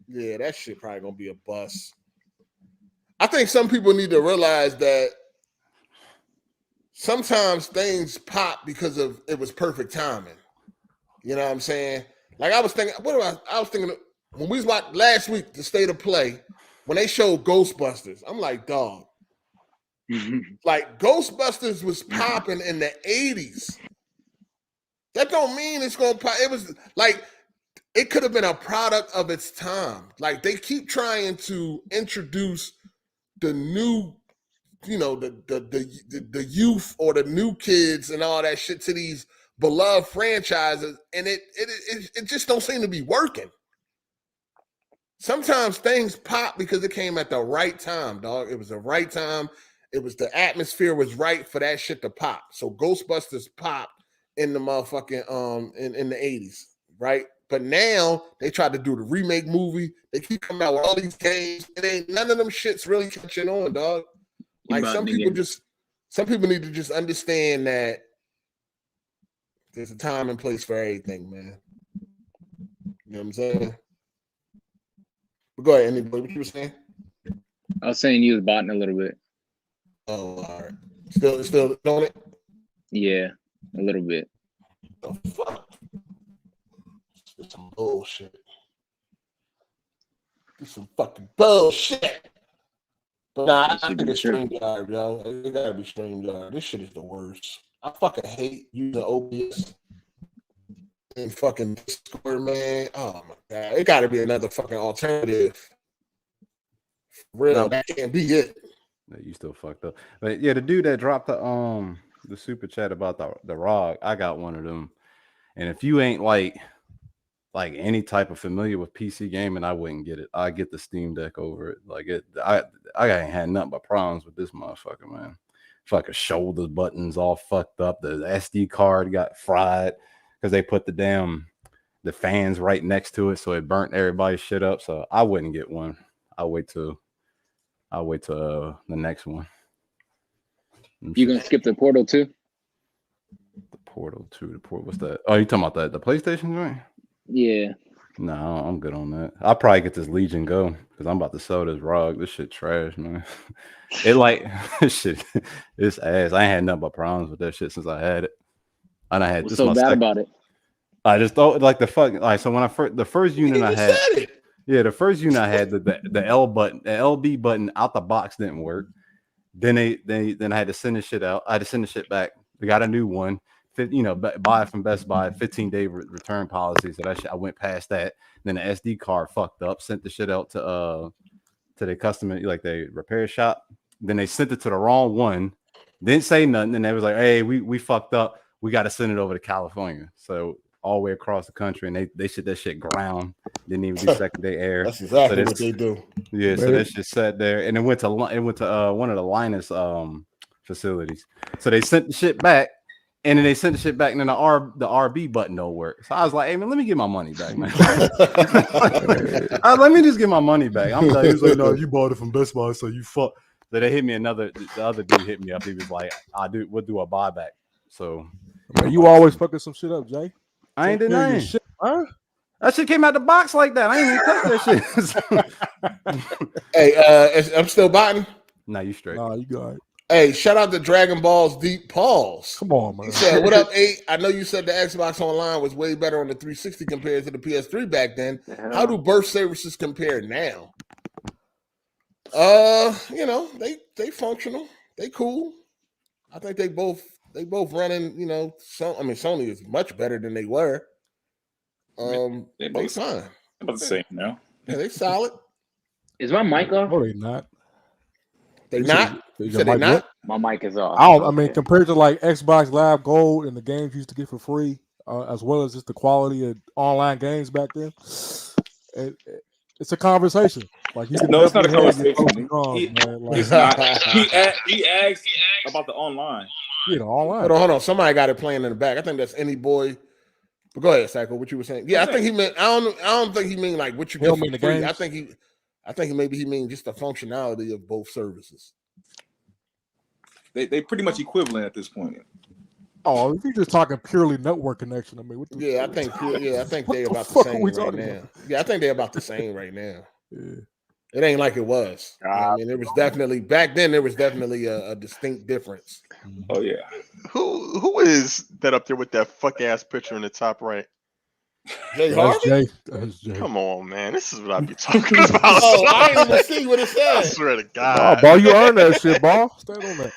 Yeah, that shit probably gonna be a bust. I think some people need to realize that sometimes things pop because of it was perfect timing. You know what I'm saying? Like I was thinking, I was thinking when we was watching last week, the State of Play, when they showed Ghostbusters, I'm like, dog. Like Ghostbusters was popping in the 80s. That don't mean it's gonna pop. It was like it could have been a product of its time. Like they keep trying to introduce the new, you know, the youth or the new kids and all that shit to these beloved franchises, and it just don't seem to be working. Sometimes things pop because it came at the right time, dog. It was the right time. It was the atmosphere was right for that shit to pop. So Ghostbusters popped in the motherfucking in the 80s, right? But now they tried to do the remake movie. They keep coming out with all these games. It ain't none of them shits really catching on, dog. Like some people need to just understand that there's a time and place for everything, man. You know what I'm saying? But go ahead, anybody. What you were saying? I was saying you was botting a little bit. Oh, all right. Still doing it? Yeah, a little bit. The fuck? It's some bullshit. It's some fucking bullshit. But nah, I think it's StreamYard, yo. It gotta be StreamYard. This shit is the worst. I fucking hate using OBS and fucking Discord, man. Oh my god. It gotta be another fucking alternative. For real, that can't be it. You still fucked up. But yeah, the dude that dropped the super chat about the ROG, I got one of them. And if you ain't like any type of familiar with PC gaming, I wouldn't get it. I get the Steam Deck over it. Like I ain't had nothing but problems with this motherfucker, man. Fucking shoulder buttons all fucked up. The SD card got fried because they put the fans right next to it, so it burnt everybody's shit up. So I wouldn't get one. I'll wait till the next one. You gonna skip the Portal 2? The Portal 2. What's that? Oh, you talking about the PlayStation joint? Yeah. No, I'm good on that. I'll probably get this Legion Go because I'm about to sell this ROG. This shit trash, man. It like this shit. It's ass. I ain't had nothing but problems with that shit since I had it. And I had What's so bad about it? I just thought like the fuck. Like so when the first unit I had. Yeah, the first unit I had the L button, the LB button out the box didn't work. Then I had to send the shit out. I had to send the shit back. We got a new one. Buy it from Best Buy, 15-day return policy. So that shit, I went past that. Then the SD card fucked up. Sent the shit out to the customer, like the repair shop. Then they sent it to the wrong one. Didn't say nothing. And they was like, "Hey, we fucked up. We got to send it over to California." So all the way across the country, and they shit that shit ground. Didn't even do secondary air. That's exactly So what they do. Yeah, so that shit sat there, and it went to one of the Linus facilities. So they sent the shit back, and then they sent the shit back, and then the RB button don't work. So I was like, hey man, let me get my money back, man. Let me just get my money back. I'm like, he was like, no, you bought it from Best Buy, so you fuck. So they hit me the other dude hit me up. He was like, we'll do a buyback. So man, you always fucking some shit up, Jay. I ain't denying shit, huh? That shit came out the box like that. I ain't even touch that shit. Hey, I'm still botting. Nah, you straight. Nah, you got it. Hey, shout out to Dragon Ball's Deep Pause. Come on, man. He said, what up, 8? I know you said the Xbox Online was way better on the 360 compared to the PS3 back then. How do burst services compare now? You know, they functional. They cool. I think they both running, you know, Sony is much better than they were. They both fine. About the same now. Yeah, they solid. Is my mic off? No, they not. They not? They not? My mic is off. I mean, compared to like Xbox Live Gold and the games you used to get for free, as well as just the quality of online games back then, it's a conversation. Like you No, it's not a conversation. It's not. He asked about the online. Yeah, the online. Hold on. Somebody got it playing in the back. I think that's any boy. But go ahead, Psycho. What you were saying? Yeah, I think he meant. I don't think he mean like what you get for free. I think he mean just the functionality of both services. They pretty much equivalent at this point. Oh, if you're just talking purely network connection, I mean, I think they're about the same right now. Yeah, I think they're about the same right now. Yeah. It ain't like it was. I mean, it was definitely back then. There was definitely a distinct difference. Oh yeah. Who is that up there with that fuck ass picture in the top right? Jay Harvey? That's Jay. Come on, man. This is what I be talking about. Oh, I didn't even see what it said. I swear to God. Oh, ball, you earned that shit, ball. Stand on that.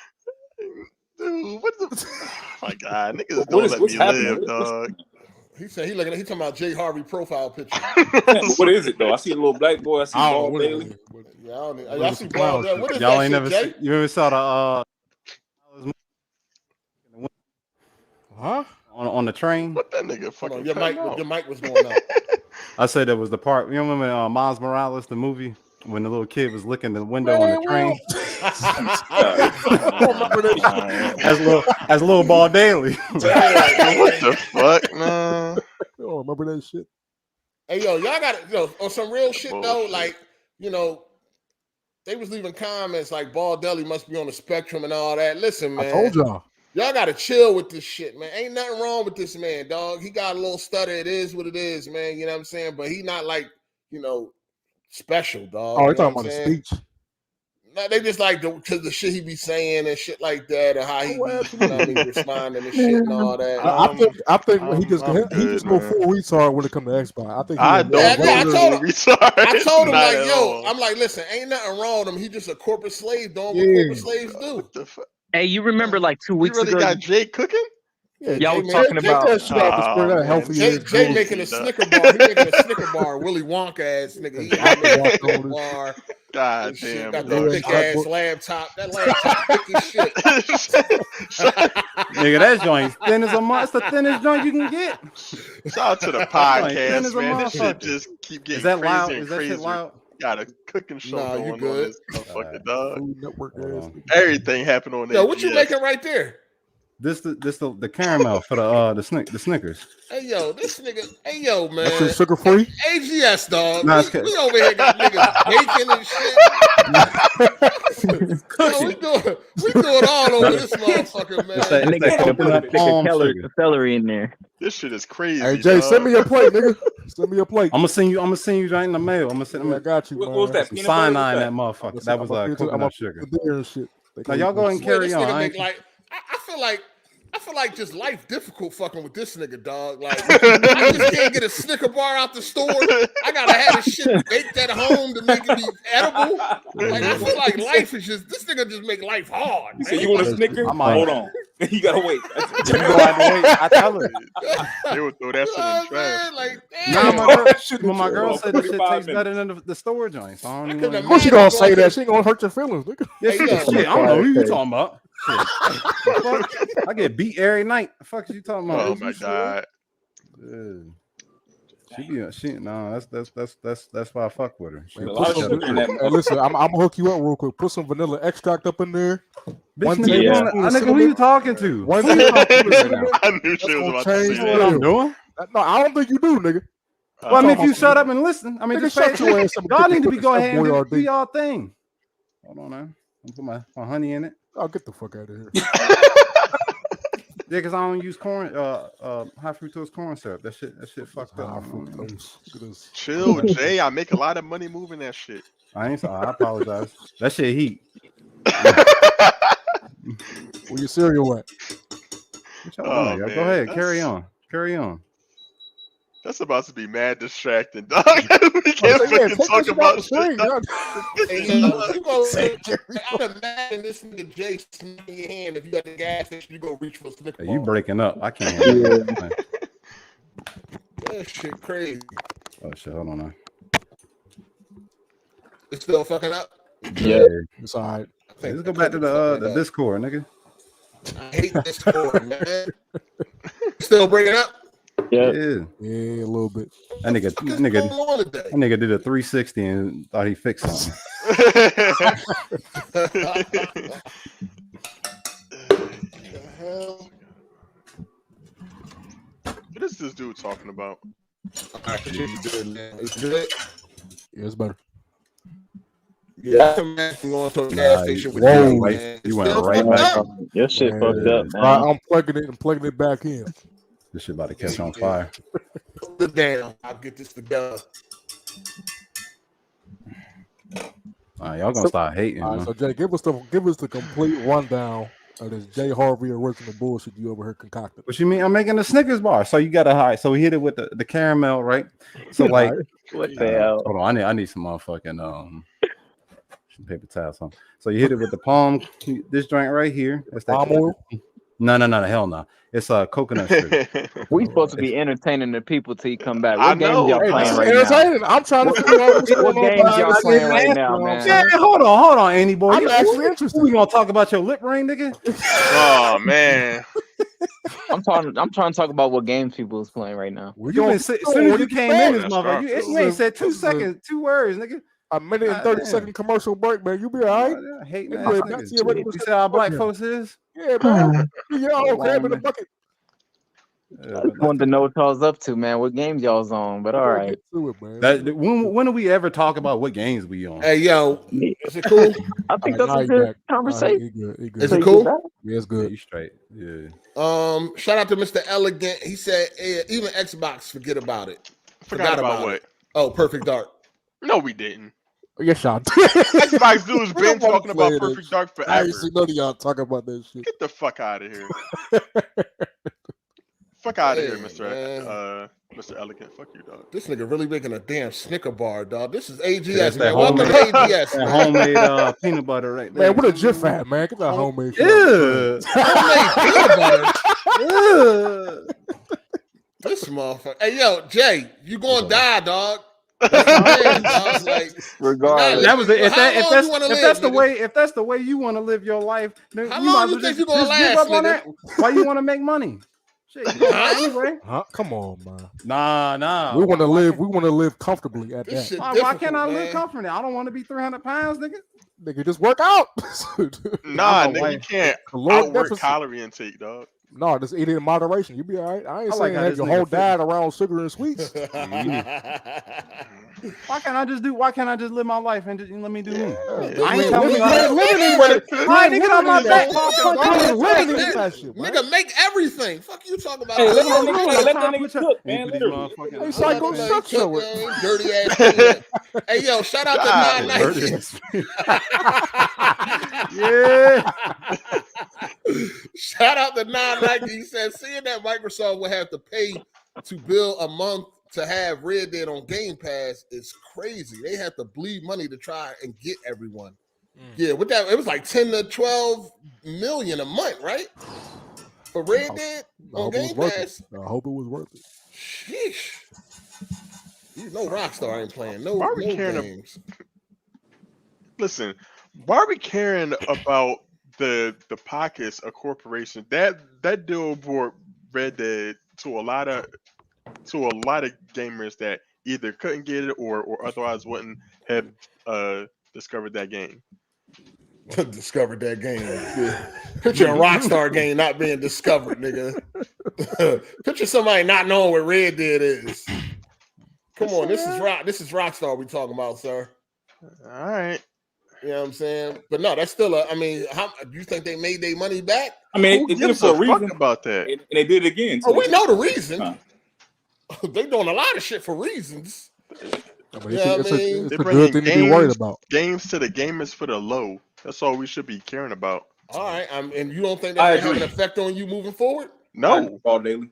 Dude, what the? Oh my God, niggas don't let me live, dog. He said he talking about Jay Harvey profile picture. What is it though? I see a little black boy. I see Ball Bailey. Yeah, I see Ball Bailey. What is Y'all that ain't shit, never Jay? you ever saw the Huh? on the train? What that nigga fucking? Your mic was going out. I said that was the part. You remember Miles Morales, the movie, when the little kid was looking the window on the train? As little Ball Daily. What the fuck, man? I don't remember that shit. Hey, y'all got it. On some real shit though. Like, they was leaving comments like Ball Deli must be on the spectrum and all that. Listen, man. I told y'all got to chill with this shit, man. Ain't nothing wrong with this man, dog. He got a little stutter. It is what it is, man. You know what I'm saying? But he not like, special, dog. Oh, you're talking about the speech. No, they just like because the shit he be saying and shit like that, or how he be responding and shit and all that. I think he just go full retard when it comes to Xbox. I think I told him like, yo, I'm like, listen, ain't nothing wrong with him. He just a corporate slave doing what corporate slaves do. Hey, you remember like 2 weeks ago? You really got Jay cooking? Yeah, y'all was talking about Jay making a Snicker bar. He making a Snicker bar. Willy Wonka ass nigga. He making a bar. God damn. Got that thick ass laptop. That laptop thick as shit. Nigga, that joint thin as a monster. The thinnest joint you can get. Shout out to the podcast, man. This shit just keep getting crazier loud? and Is that crazier. shit loud? Got a cooking show going on this motherfucker, dog. Network Everything happened on Yo, what you making right there? This the caramel for the Snickers. Hey yo, this nigga. Hey yo, man. That's sugar free. AGS dog. Nah, we over here got niggas baking and shit. Yo, we do it all over this motherfucker, man. Nigga can put a celery in there. This shit is crazy. Hey Jay, send me your plate, nigga. Send me your plate. I'm gonna send you right in the mail. I'm gonna send. I got you. What was that? Cyanide in that motherfucker. That was coconut sugar. Now y'all go and carry on. I feel like just life difficult fucking with this nigga, dog. Like, I just can't get a Snicker bar out the store. I gotta have this shit baked at home to make it be edible. Like, I feel like life is just, this nigga just make life hard. You say you want a Snicker? Hold on. You gotta wait. I tell her. They would throw that shit in the trash. Like, damn. My girl said this shit tastes better than the store joint. So I don't know. She gonna say that. She ain't gonna hurt your feelings, nigga. Shit, I don't know who you talking about. I get beat every night. The fuck is you talking about? Oh my God. That's why I fuck with her. She Man, A put lot of some- sugar in that. Hey, listen, I'm gonna hook you up real quick. Put some vanilla extract up in there. Bitch, One nigga, Yeah. nigga, who you talking to? One Who you talking to right now? I knew That's she was gonna about to change say You know what I'm that. doing? No, I don't think you do, nigga. Well, I mean, if talking you about shut some- up and listen, I mean, Nigga, just shut pay your ass up and y'all get need to the be go ahead and Boy do RD. y'all thing. Hold on, man. I'm put my honey in it. Oh, get the fuck out of here. Yeah, because I don't use corn, high fructose corn syrup. That shit fucked up. High fructose. Look at this. Chill, Jay. I make a lot of money moving that shit. I apologize. That shit heat. Where your cereal at? What y'all doing, y'all? man, Go ahead, that's- carry on. That's about to be mad distracting, dog. We can't fucking talk about shit. dog. Hey, yo, you gonna, I'm imagine this nigga Jay smacking your hand. If you got the gas station, you go reach for a Snicker Hey, you bar. breaking up? I can't hear you. That shit crazy. Oh shit! Hold on now. It's still fucking up. Yeah. It's all right. I think Let's go back to the Discord, nigga. I hate this Discord, man. Still breaking up. Yeah. Yeah. Yeah, a little bit. That nigga did a 360 and thought he fixed something. The hell? What is this dude talking about? It's good, man. It's good. Yeah, it's better. Yeah, I can imagine going to a gas station with whoa, you, right- man. you It's went still right fucked back up. Your shit Man. fucked up, man. Right, I'm plugging it back in. This shit about to catch on fire. Put it down. I'll get this together. All right, y'all gonna start hating. All right, man. so Jay, give us the complete rundown of this Jay Harvey original bullshit you over here concocted. What you mean? I'm making a Snickers bar. So you gotta hide. So we hit it with the caramel, right? So like, What the hell? hold on, I need some motherfucking some paper towels. So you hit it with the palm. This joint right here. That's that. Palm oil? No, hell no. It's coconut sugar. We supposed to be entertaining the people till you come back. I What games know. y'all Hey, playing this right is now? entertaining. I'm trying to figure out what's What going on. games y'all behind the playing scenes, right you now, know what I'm man? saying? Man, hold on, Andy boy. I'm actually Who interested. we gonna talk about your lip ring, nigga? Oh man. I'm trying to talk about what games people is playing right now. Well, You been as soon as you came in, this That's motherfucker. Garfield. You ain't said 2 This is a- seconds, 2 words, nigga. A minute and God 30 damn. second commercial break, man. You be all right. Hating You ass go back to your niggas. regular You see how black schedule. folks is? Yeah, man. You get all Hold crab on, in the man. bucket. Yeah, I but just wanted to know what y'all's up to, man. What games y'all's on? But all We'll right. get to it, man. when do we ever talk about what games we on? Hey, yo, is it cool? I think All that's right, a now you good back. conversation. He good. He good. Is it Till you cool? get back. Yeah, it's Yeah, good. you straight. Yeah. Shout out to Mr. Elegant. He said, even Xbox, forget about it. Forgot about what? Oh, Perfect Dark. No, we didn't. Yes, y'all. Xbox dude's We been don't wanna talking play about that Perfect Dark I forever. ain't seen none of y'all talk about that shit. Get the fuck out of here. Fuck out of here, Hey, Mr. Elegant. Fuck you, dog. This nigga really making a damn Snicker bar, dog. This is AGS, That's that man. Welcome to AGS, That man. homemade peanut butter right there. Man, what a GIF at, man. Get that homemade shit. Yeah. Homemade peanut butter. Yeah. This motherfucker. Hey, yo, Jay, you gonna Okay. die, dog. That's the man, dog. Like, Regardless. That was it. If How long that's you wanna if live, that's the nigga? way you want to live your life, then How you long might as you well think just, you gonna just give last, up on nigga? that. Why you want to make money? Shit, you gonna die anyway. Huh? Come on, man. Nah. We want to live. We want to live comfortably at this that. shit Why difficult, can't I live man. comfortably? I don't want to be 300 pounds, nigga. Nigga, just work out. Nah, I'm a nigga, you white- can't Caloric outwork deficit. calorie intake, dog. No, just eat it in moderation. You be all right. I ain't I like saying how have this your nigga whole fit. diet around sugar and sweets. Why can't I just live my life and just let me do me? Yeah. I ain't You telling you. ain't living anywhere. Why nigga on my back? You ain't living in that shit, man. Nigga, make everything. Fuck you talking about. Hey, let Hey, that nigga cook, man. Literally. Hey, Psycho, shut your dirty ass shit. Hey, yo, shout out to God, 990. Yeah. Shout out to 990. He said, seeing that Microsoft will have to pay to build a month to have Red Dead on Game Pass is crazy. They have to bleed money to try and get everyone. Yeah, with that, it was like 10 to 12 million a month, right? For Red Dead on Game Pass. I hope it was worth it. Sheesh. You know Rockstar ain't playing no, Why are we no caring games. Listen, why are we caring about the pockets of corporations? That deal brought Red Dead to a lot of to a lot of gamers that either couldn't get it or otherwise wouldn't have discovered that game. Discovered that game. Yeah. Picture a Rockstar game not being discovered, nigga. Picture somebody not knowing what Red Dead is. Come on, this is Rockstar we talking about, sir. All right. You know what I'm saying? But no, that's still I mean, how do you think they made their money back? I mean, Who it did it gives for a a reason. fuck about that? And they did it again. Oh, we know the reason. Huh. They doing a lot of shit for reasons. I mean, Yeah, it's I mean, a They're good bringing thing to be worried about. games to the gamers for the low. That's all we should be caring about. All right, and you don't think I that's gonna have agree. an effect on you moving forward? No, All daily.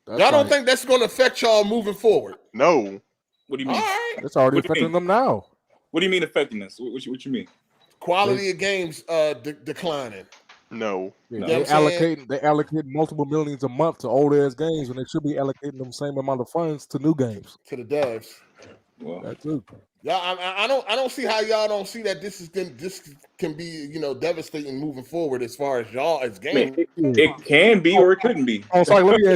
That's Y'all don't like- think that's gonna affect y'all moving forward? no. What do you All mean? right, It's already What do you affecting mean? them now. What do you mean affecting us? What you mean? quality of games declining. No. Yeah, No. they You know what I'm saying? allocate multiple millions a month to old ass games when they should be allocating them same amount of funds to new games. To the devs. Well, That too. Y'all, I don't see how y'all don't see that this can be devastating moving forward as far as y'all as I mean, games. it can be or it couldn't be. Oh, sorry. Let me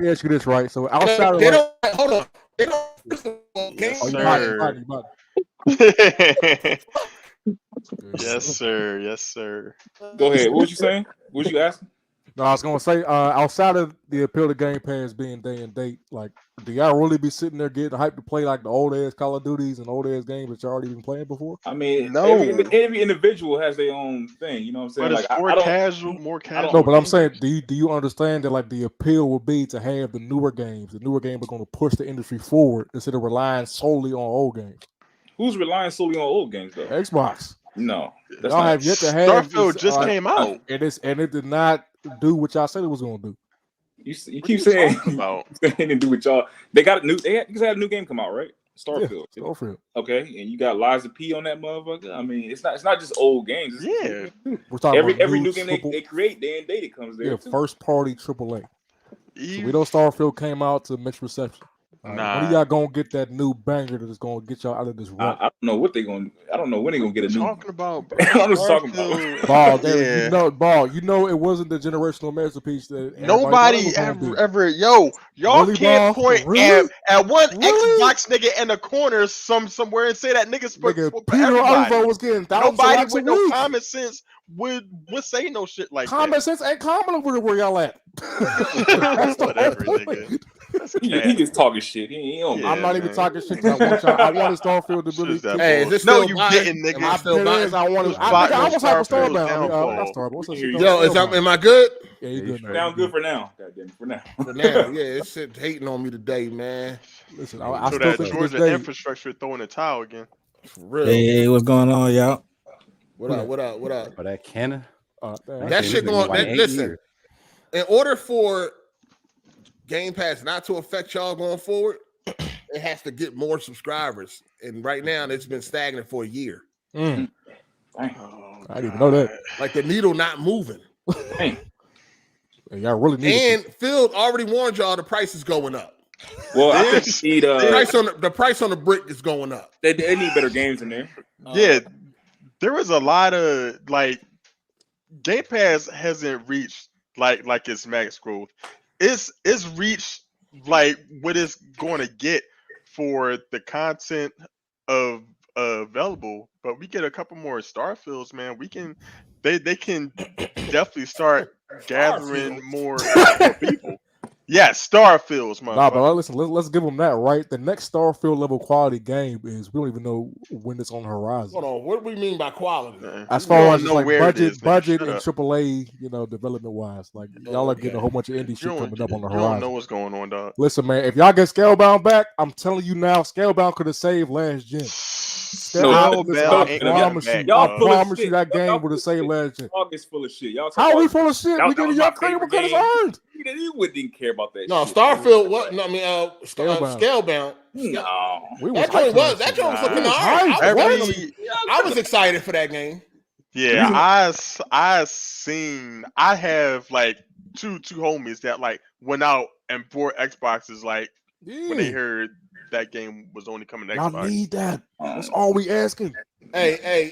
ask you this, right? So outside of They like, don't hold on. They don't. First of all, Yes, games. you sir. bought it, you bought it. Yes, sir. Yes, sir. Go ahead. What was you saying? What was you asking? No, I was gonna say, outside of the appeal to Game Pass being day and date, like, do y'all really be sitting there getting hyped to play like the old ass Call of Duties and old ass games that you already been playing before? I mean, No. every individual has their own thing. You know what I'm saying? But it's Like, more I don't. casual, more casual. No, but I'm gamers. saying, do you understand that like the appeal would be to have the newer games? The newer games are going to push the industry forward instead of relying solely on old games. Who's relying solely on old games though? Xbox, No, that's y'all not. have yet to have Starfield this, just came out. and it did not do what y'all said it was going to do. You What are keep you saying talking about? they didn't do with y'all. They got a new. They had a new game come out, right? Starfield. Yeah, Starfield. Okay, and you got Liza P on that motherfucker. I mean, it's not just old games. It's Yeah. We're talking every about new game they create, day and date it comes there. yeah, too. first party AAA. So Eve- we know Starfield came out to mixed reception. When Nah. are y'all gonna get that new banger that is gonna get y'all out of this rut? I don't know what they're going. I don't know when they're gonna get a new. talking about, bro. I'm just talking about. Starfield- Ball, David, Yeah. you know it wasn't the generational masterpiece that everybody Nobody thought it was gonna be. ever, yo, y'all Really, can't Ball? point Really? at one Really? Xbox nigga in the corner somewhere and say that nigga's for Nigga, for Peter everybody. Ovo was getting thousands of Nobody likes with a no week. common sense would say no shit like Common sense ain't common over where y'all at. that. Whatever, nigga. That's He cat. just talking shit. He don't. Yeah. I'm not even man. talking shit. 'Cause I wanted Starfield to Shit really. is that Hey, is bull- this no, still you mine? didn't, Am nigga. I still It buying? is. I wanted. was I plotting was on hyped for Starfield's Starbound. downfall. Not Starbound. What's that shit? Yo, am I good? Yeah, you good now. Sound good for now. Goddamn, for now. For now, yeah, it's shit hating on me today, man. Listen, I So still that think to this Georgia day. infrastructure throwing the towel again. For real. Hey, what's going on, y'all? What up? What up? What up? But that Kenna, Damn, That shit shit been going. like 8 Listen, years. in order for Game Pass not to affect y'all going forward, it has to get more subscribers. And right now, it's been stagnant for a year. Mm, Dang. Oh, I didn't even know that. God. Like the needle not moving. Dang. Y'all really need And Phil already warned y'all the price is going up. Well, I think This- they need The price on the brick is going up. they need better games in there. Yeah, there was a lot of like Game Pass hasn't reached like its max growth. It's reached like what it's going to get for the content of available. But we get a couple more Starfields, man. We can they can definitely start gathering more people. Yeah, Starfields, Nah, motherfucker. but listen, let's give them that, right? The next Starfield level quality game is we don't even know when it's on the horizon. Hold on. What do we mean by quality? As We far don't as know like where it is, nigga. budget Shut and up. AAA, development wise, like y'all are getting a whole bunch of indie You shit don't, coming up on the you don't know horizon. what's going on, dog. Listen, man, if y'all get Scalebound back, I'm telling you now, Scalebound could have saved last gen. No, Listen, Bell I ain't promise getting you, back, Y'all dog. full of promise you shit. that Y'all game full would have of saved shit. last gen. Dog is full of shit. Y'all How are we about- full of shit? That We giving was y'all my credit favorite because it's game. earned. You didn't care about that. No, shit. Starfield. What? No, I mean, Scalebound. Scalebound. No. We was That joint hyped for was. That shit. joint was looking Nah. all right. Every I was excited for that game. yeah, I have like two homies that like went out and bought Xboxes like when they Yeah. heard that game was only coming to Y'all Xbox. need that. That's all we asking. Hey,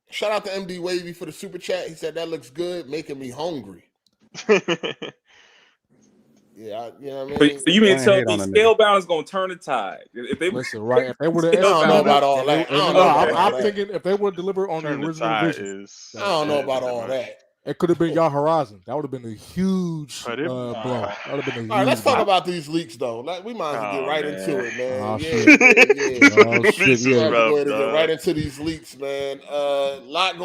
shout out to MD Wavy for the super chat. He said that looks good, making me hungry. Yeah, you know what I So, mean. so you mean I to tell hate me on a nigga. Scalebound is gonna turn the tide? If they Listen, right? If they would have, I don't know about all that. I don't know about all I'm that. thinking if they would deliver on the Turn the original tide vision, is. I don't know is about all different. that. it could have been y'all Horizon. That would have been a huge But it- blow. That would have been a huge. All right, let's talk blow. about these leaks though. We might as well get Oh, right man. into it, man. Oh, yeah, shit. yeah. Oh, shit, This is yeah. Might as well rough, go ahead and get dog. right into these leaks, man. Lot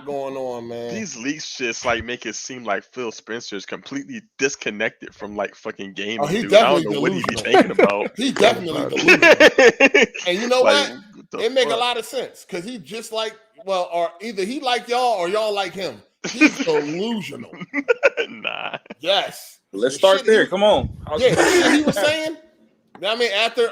going on, man. These leaks just like make it seem like Phil Spencer is completely disconnected from like fucking gaming. Oh, he dude. I don't definitely know what he be delusional. thinking about. He definitely delusional. And you know Like, what? the It make a fuck? lot of sense because he just like, well, or either he like y'all or y'all like him. He's delusional. Nah. Yes. let's The start shit there. he- Come on. Yeah, the shit he was saying. I mean, after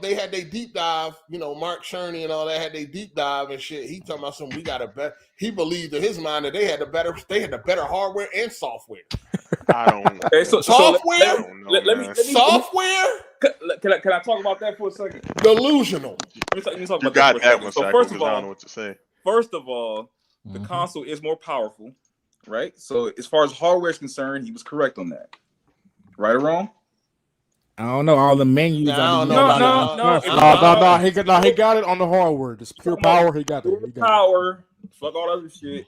they had their deep dive, you know, Mark Cherney and all that had their deep dive and shit. He talking about something we got a better. He believed in his mind that they had the better hardware and software. I don't. Okay, so Software? I don't know, let me man. Software? can I talk about that for a second? Delusional. Let me talk You about got for a that second. one, So Shaq, first because of I don't know all, what to say. the Mhm. console is more powerful, right? So as far as hardware is concerned, he was correct on that. Right or wrong? I don't know. All the menus. Nah, I don't are know the about No, that. No. He got it on the hardware. Just pure power. He got it. Pure power, fuck all other shit.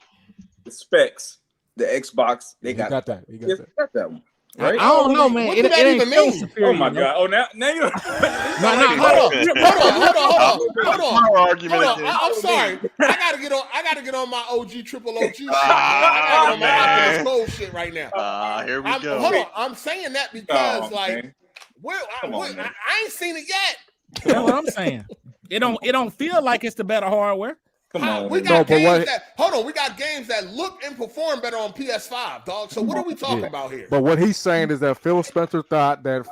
The specs, the Xbox, they He got that. He got Yes, that. they got that one. I Right? don't know, man. What It do that ain't even so mean? superior, Oh my you know? god! Oh now you. No, Hold on. Argument again. I'm sorry. I gotta get on my OG triple OG shit, man. I Ah, gotta get on my Optimus man. Gold shit right now. Here we Hold go. on. I'm saying that because Oh, like man. I man. ain't seen it yet. That's what I'm saying. It don't feel like it's the better hardware. Come on, We man. got No, but games what- that hold on. We got games that look and perform better on PS5, dog. So what are we talking about here? But what he's saying is that Phil Spencer thought that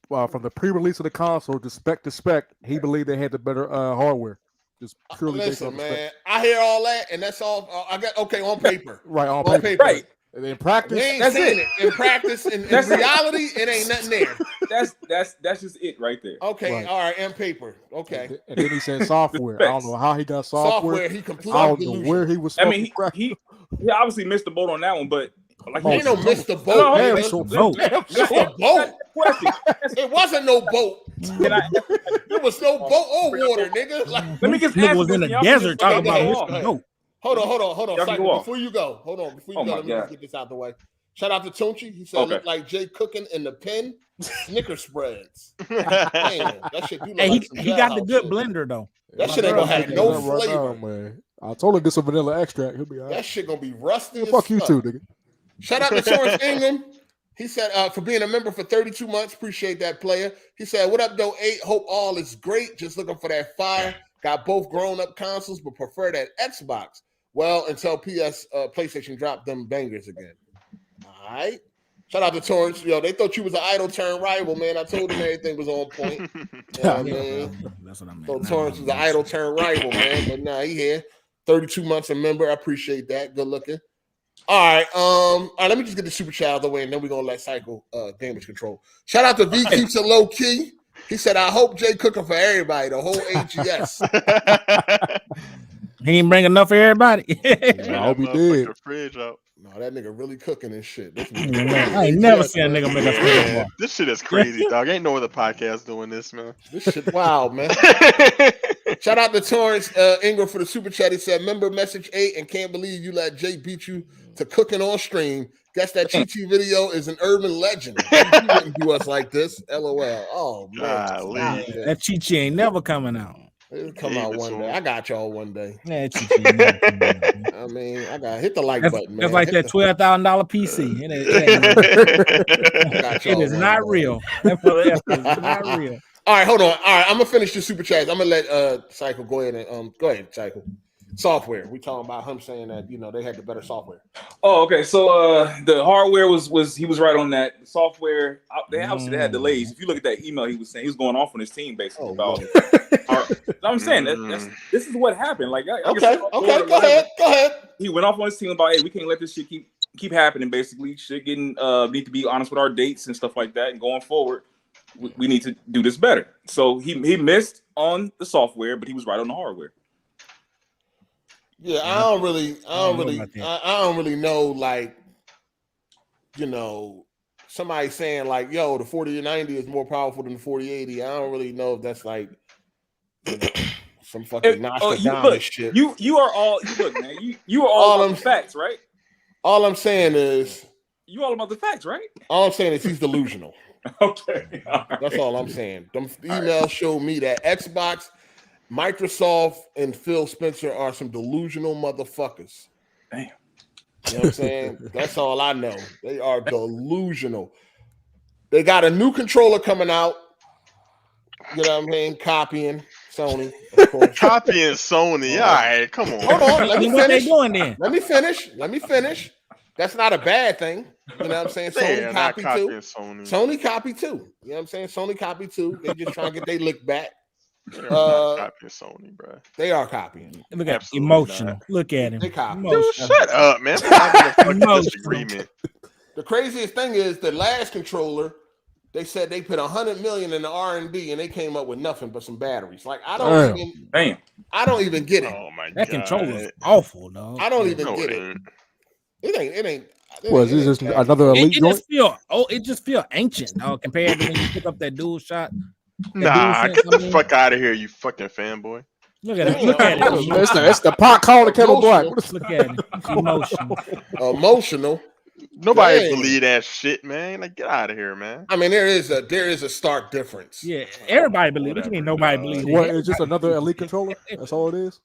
from the pre-release of the console to spec, he believed they had the better hardware. Just purely based on Listen, the spec. man. I hear all that, and that's all. I got on paper. Right, on On paper. Right. And in practice, We ain't That's seen it. it in practice. In That's it. reality, it ain't nothing there. That's just it right there. Okay, Right. all right, and paper. Okay, and then he said software. I don't know how he got software. He I completely don't know delusional. where he was. I mean, crack. he obviously missed the boat on that one, but like Ain't no missed the No, boat. Damn nigga. sure. Vote. Missed the boat. question. It wasn't no boat. Can I, There was no boat or water, nigga. Like, let me just Nigga ask was this, in the y'all desert can talking just- about go Mr. ahead. Goat. hold on. Y'all can Cycle, go off. before you go, Oh my let me God. just get this out the way. Shout out to Tunchi. He said, Okay. look like Jay cooking in the pen. Snicker spreads. Damn, that shit do look Hey, like some he got the jailhouse good shit. blender though. That shit ain't gonna have Right no now, flavor. man. I told him get some vanilla extract. He'll be all right. That shit gonna be rusty. Yeah, as fuck you fuck. too, nigga. Shout out to Torrance Ingram. He said, for being a member for 32 months. Appreciate that, player. He said, what up, though, 8? Hope all is great. Just looking for that fire. Got both grown-up consoles, but prefer that Xbox. Well, until PlayStation dropped them bangers again. All right. Shout out to Torrance. Yo, they thought you was an idle turn rival, man. I told them everything was on point. You know what I mean? That's what I mean. So Torrance was an idle turn rival, man. But nah, he here. 32 months a member. I appreciate that. Good looking. All right, let me just get the super chat out of the way, and then we're gonna let Cycle damage control. Shout out to V keeps it low key. He said, I hope Jay cooking for everybody, the whole AGS. He ain't bring enough for everybody. I hope he did. The fridge out. No, that nigga really cooking and shit. This I ain't never seen a nigga make a fridge Man, bar. this shit is crazy, dog. Ain't no other podcast doing this, man. This shit wild, man. Shout out to Torrance Ingram for the super chat. He said, member message 8 and can't believe you let Jay beat you to cooking on stream. Guess that Chi video is an urban legend. You wouldn't do us like this. LOL. Oh, man. Golly. That Chi ain't never coming out. It'll come out one day. I got y'all one day. Yeah, Chi ain't never coming out, man. I mean, I got hit the like That's, button, man. that's like Hit that $12,000 PC. got It y'all is one not day. real. That is not real. All right, hold on. All right, I'm gonna finish the super chats. I'm gonna let Cycle go ahead and go ahead, Cycle. Software. We talking about him saying that they had the better software. Oh, okay. So the hardware was he was right on that. The software, they obviously had delays. If you look at that email, he was saying he was going off on his team basically about. I'm saying this is what happened. Like, okay, go ahead. He went off on his team about, hey, we can't let this shit keep happening. Basically, shit getting need to be honest with our dates and stuff like that. And going forward, we need to do this better. So he missed on the software, but he was right on the hardware. Yeah, I don't really know, like, somebody saying like, yo, the 4090 is more powerful than the 4080. I don't really know if that's like some fucking Nostradamus shit. You are all look, man. You are all about the facts, right? All I'm saying is you all about the facts, right? All I'm saying is he's delusional. Okay. All right. That's all I'm saying. Them emails show me that Xbox, Microsoft, and Phil Spencer are some delusional motherfuckers. Damn. You know what I'm saying? That's all I know. They are delusional. They got a new controller coming out. You know what I mean? Copying Sony, of course. Copying Sony. All right, come on. Hold on. Let me What they finish. doing then? Let me finish. That's not a bad thing. You know what I'm saying? Sony copy too. Sony copy too. You know what I'm saying? Sony copy too. They just trying to get their lick back. Copying Sony, bro. They are copying. Look at emotional. Not. Look at him. They copy. Dude, shut up, man. We're having a fucking disagreement. The craziest thing is the last controller. They said they put $100 million in the R&D and they came up with nothing but some batteries. Like I don't even get it. Oh my That god, controller is awful, dog. I don't even get it. It ain't. Was this just another elite joint? It just feel ancient, dog, compared to when you pick up that dual shot. Nah, get the fuck out of here, you fucking fanboy. Look at it. Look at it. It's the pot calling the kettle black. Look at it. It's emotional. Emotional. Nobody believe that shit, man. Like, get out of here, man. I mean, there is a stark difference. Yeah, everybody believes. What you mean nobody believes? What? It's just another elite controller. That's all it is.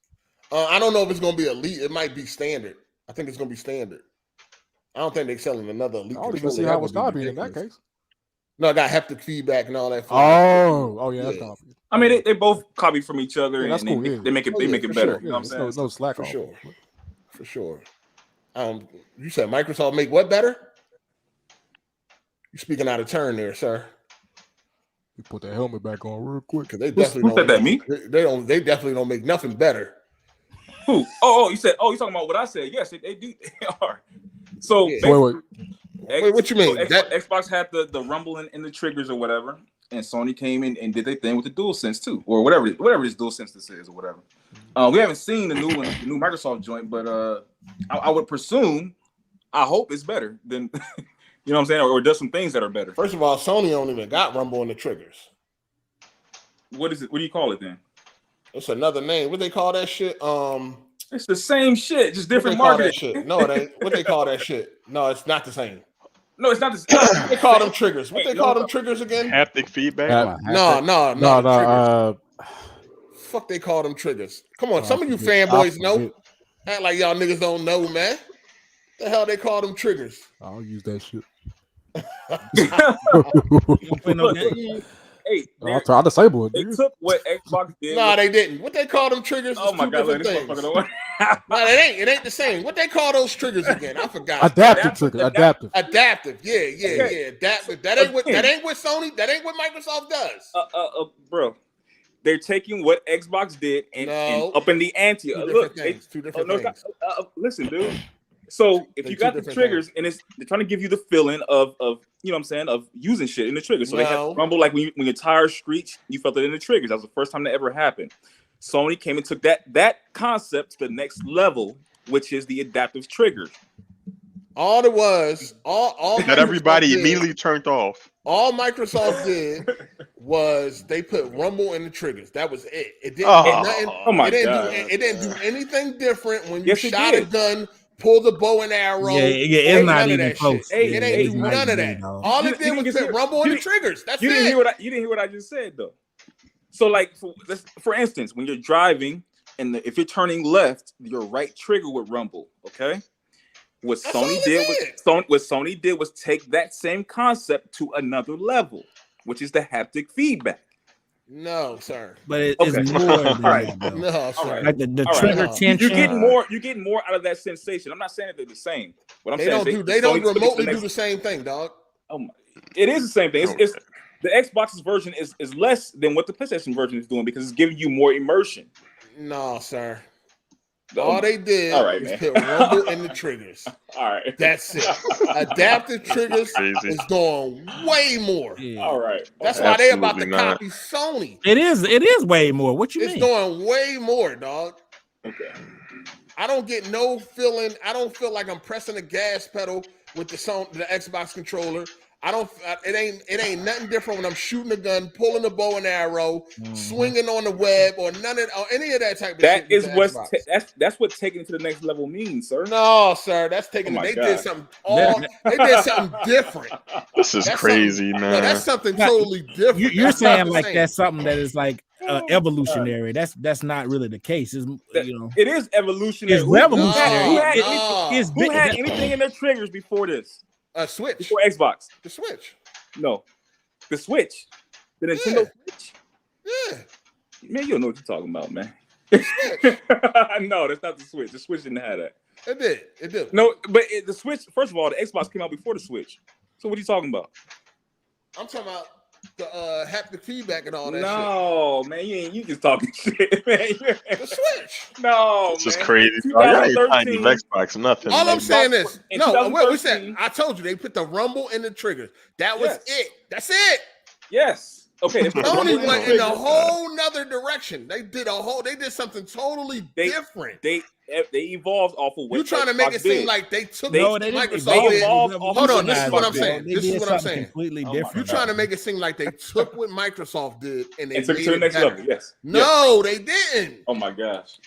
I don't know if it's gonna be elite. It might be standard. I think it's gonna be standard. I don't think they're selling another elite. I don't even see how it's copying in that case. No, I got haptic feedback and all that. Oh yeah, that's copy. I mean, they both copy from each other, Yeah, that's and cool, they make it better. Sure. You know what I'm saying? No slack For off. sure. For sure. You said Microsoft make what better? You're speaking out of turn there, sir. You put that helmet back on real quick. Because they definitely who said that? Me? They definitely don't make nothing better. Who? Oh, you talking about what I said? Yes, they do. They are. So Wait, what you mean? Xbox had the rumble in the triggers or whatever, and Sony came in and did their thing with the DualSense too, or whatever this DualSense this is or whatever. We haven't seen the new Microsoft joint, but I would presume, I hope it's better than you know what I'm saying, or does some things that are better. First of all, Sony don't even got rumble in the triggers. What is it? What do you call it then? It's another name. What they call that shit? It's the same shit, just different marketing. marketing. No, it ain't. What they call that shit? No, it's not the same. No, it's not the same. They call them triggers. What they call them triggers again? Haptic feedback. No. Fuck, they call them triggers. Come on, some of you fanboys know. Act like y'all niggas don't know, man. The hell they call them triggers? I'll use that shit. Hey, I'll try to disable it. They took what Xbox did. Nah, they didn't. What they call them triggers? Oh my god, things. Nah, it ain't the same. What they call those triggers again? I forgot. Adaptive trigger. Adaptive. Yeah. Adaptive. That ain't what Sony. That ain't what Microsoft does. Bro, they're taking what Xbox did and up in the ante. Look, two different things. Listen, dude. So if you got the triggers and they're trying to give you the feeling of you know what I'm saying, of using shit in the triggers. So they had rumble like when your tires screech, you felt it in the triggers. That was the first time that ever happened. Sony came and took that concept to the next level, which is the adaptive trigger. All that everybody immediately turned off. All Microsoft did was they put rumble in the triggers. That was it. It didn't it didn't do anything different when you shot a gun. Pull the bow and arrow. Yeah, it's not even close. It ain't do none of that. All it did was put rumble on the triggers. That's you it. You didn't hear what I just said though. So, like for instance, when you're driving and if you're turning left, your right trigger would rumble. Okay. What Sony did was take that same concept to another level, which is the haptic feedback. No, sir. But it's more than that, though. No, sir. Like the trigger tension. You're getting more out of that sensation. I'm not saying that they're the same. What I'm saying they don't remotely do the same thing, dog. It is the same thing. It's the Xbox's version is less than what the PlayStation version is doing because it's giving you more immersion. No, sir. All they did was put rumble in the triggers. All right. That's it. Adaptive triggers is doing way more. Yeah. All right. That's why they about to copy Sony. It is way more. What you mean? It's doing way more, dog. Okay. I don't get no feeling. I don't feel like I'm pressing the gas pedal with the Xbox controller. It ain't nothing different when I'm shooting a gun, pulling a bow and arrow, swinging on the web, or any of that type of shit. That is that's what taking it to the next level means, sir. No, sir, that's taking it. They did something. They did something different. This is crazy, man. No, that's something totally different. You're saying like that's something that is like evolutionary. That's not really the case. It's, it is evolutionary. It's revolutionary. Who had anything in their triggers before this? Switch. Before Xbox. The Switch. No. The Switch. The Nintendo Switch. Yeah. Man, you don't know what you're talking about, man. No, that's not the Switch. The Switch didn't have that. It did. No, but the Switch, first of all, the Xbox came out before the Switch. So what are you talking about? I'm talking about the haptic feedback and all that shit. No, man, you just talking shit, man. The Switch. No, this is crazy. Y'all ain't trying to give Xbox nothing. All I'm saying is, what we said, I told you, they put the rumble in the triggers. That was it. That's it. Yes. Okay. Sony went in a whole nother direction. They did something totally different. They evolved off of what you trying to make it seem like they took Microsoft. Hold on, this is what I'm saying. This is what I'm saying. Completely different. You're trying to make it seem like they took what Microsoft did and they took it to the next level. Yes. No, they didn't. Oh my gosh.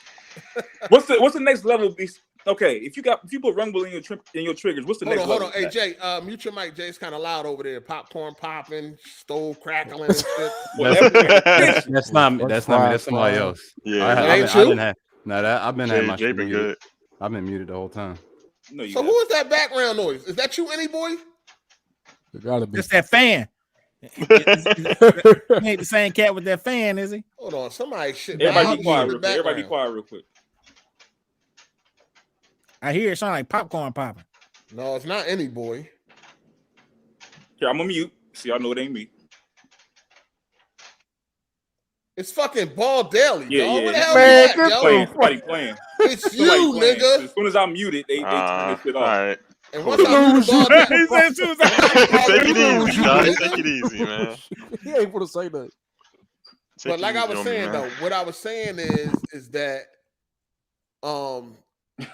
What's the next level? Okay, if you put rumble in your triggers, what's the next level? Hold on. Hey Jay, mute your mic. Jay, it's kind of loud over there. Popcorn popping, stove crackling and shit. That's not me. That's somebody else. Yeah, I've been at my Jay been good. I've been muted the whole time. No, so who is that background noise? Is that you, any boy? It gotta be. It's that fan. He ain't the same cat with that fan, is he? Hold on, somebody shit. Everybody be quiet real quick. I hear it sound like popcorn popping. No, it's not any boy. Here, I'm gonna mute. So y'all know it ain't me. It's fucking Ball Daily, yeah. What the hell is that, Somebody playing. It's you, nigga. As soon as I mute it, they turn this shit off. All right. And once I mute Ball Daily, Take it easy, man. He ain't gonna say that. But like I was saying though, what I was saying is that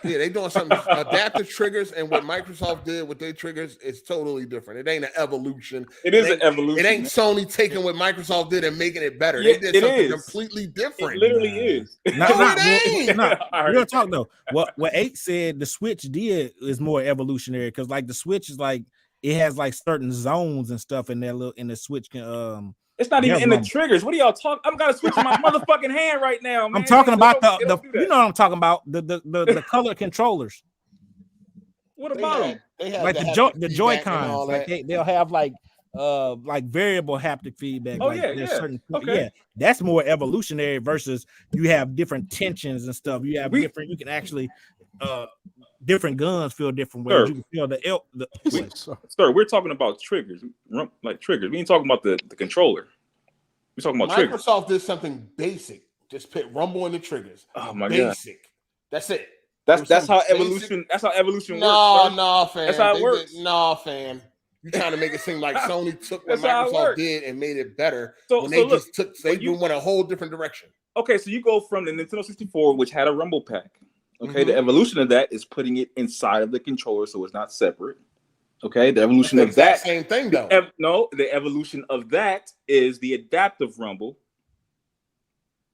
they doing something. Adaptive triggers and what Microsoft did with their triggers is totally different. It ain't an evolution. It is an evolution. It ain't Sony taking what Microsoft did and making it better. They did something completely different. It literally is. Real talk though. What 8 said the Switch did is more evolutionary because like the Switch is like it has like certain zones and stuff in the Switch can It's not even in the triggers. What are y'all talking? I'm gonna switch my motherfucking hand right now, man. I'm talking about the you know what I'm talking about the color controllers. What about them? Like the Joy-Cons. Like they'll have like variable haptic feedback. Oh like yeah. Yeah, that's more evolutionary versus you have different tensions and stuff. You have different. You can actually different guns feel different ways. You can feel Sir, we're talking about triggers, like triggers. We ain't talking about the controller. We're talking about triggers. Microsoft did something basic. Just put rumble in the triggers. Oh my god. Basic. That's it. That's how evolution. That's how evolution works. No, fam. That's how it works. No, fam. You trying to make it seem like Sony took what Microsoft did and made it better. They went a whole different direction. Okay, so you go from the Nintendo 64, which had a rumble pack. Okay, the evolution of that is putting it inside of the controller so it's not separate. Okay, the evolution of that same thing though. The evolution of that is the adaptive rumble.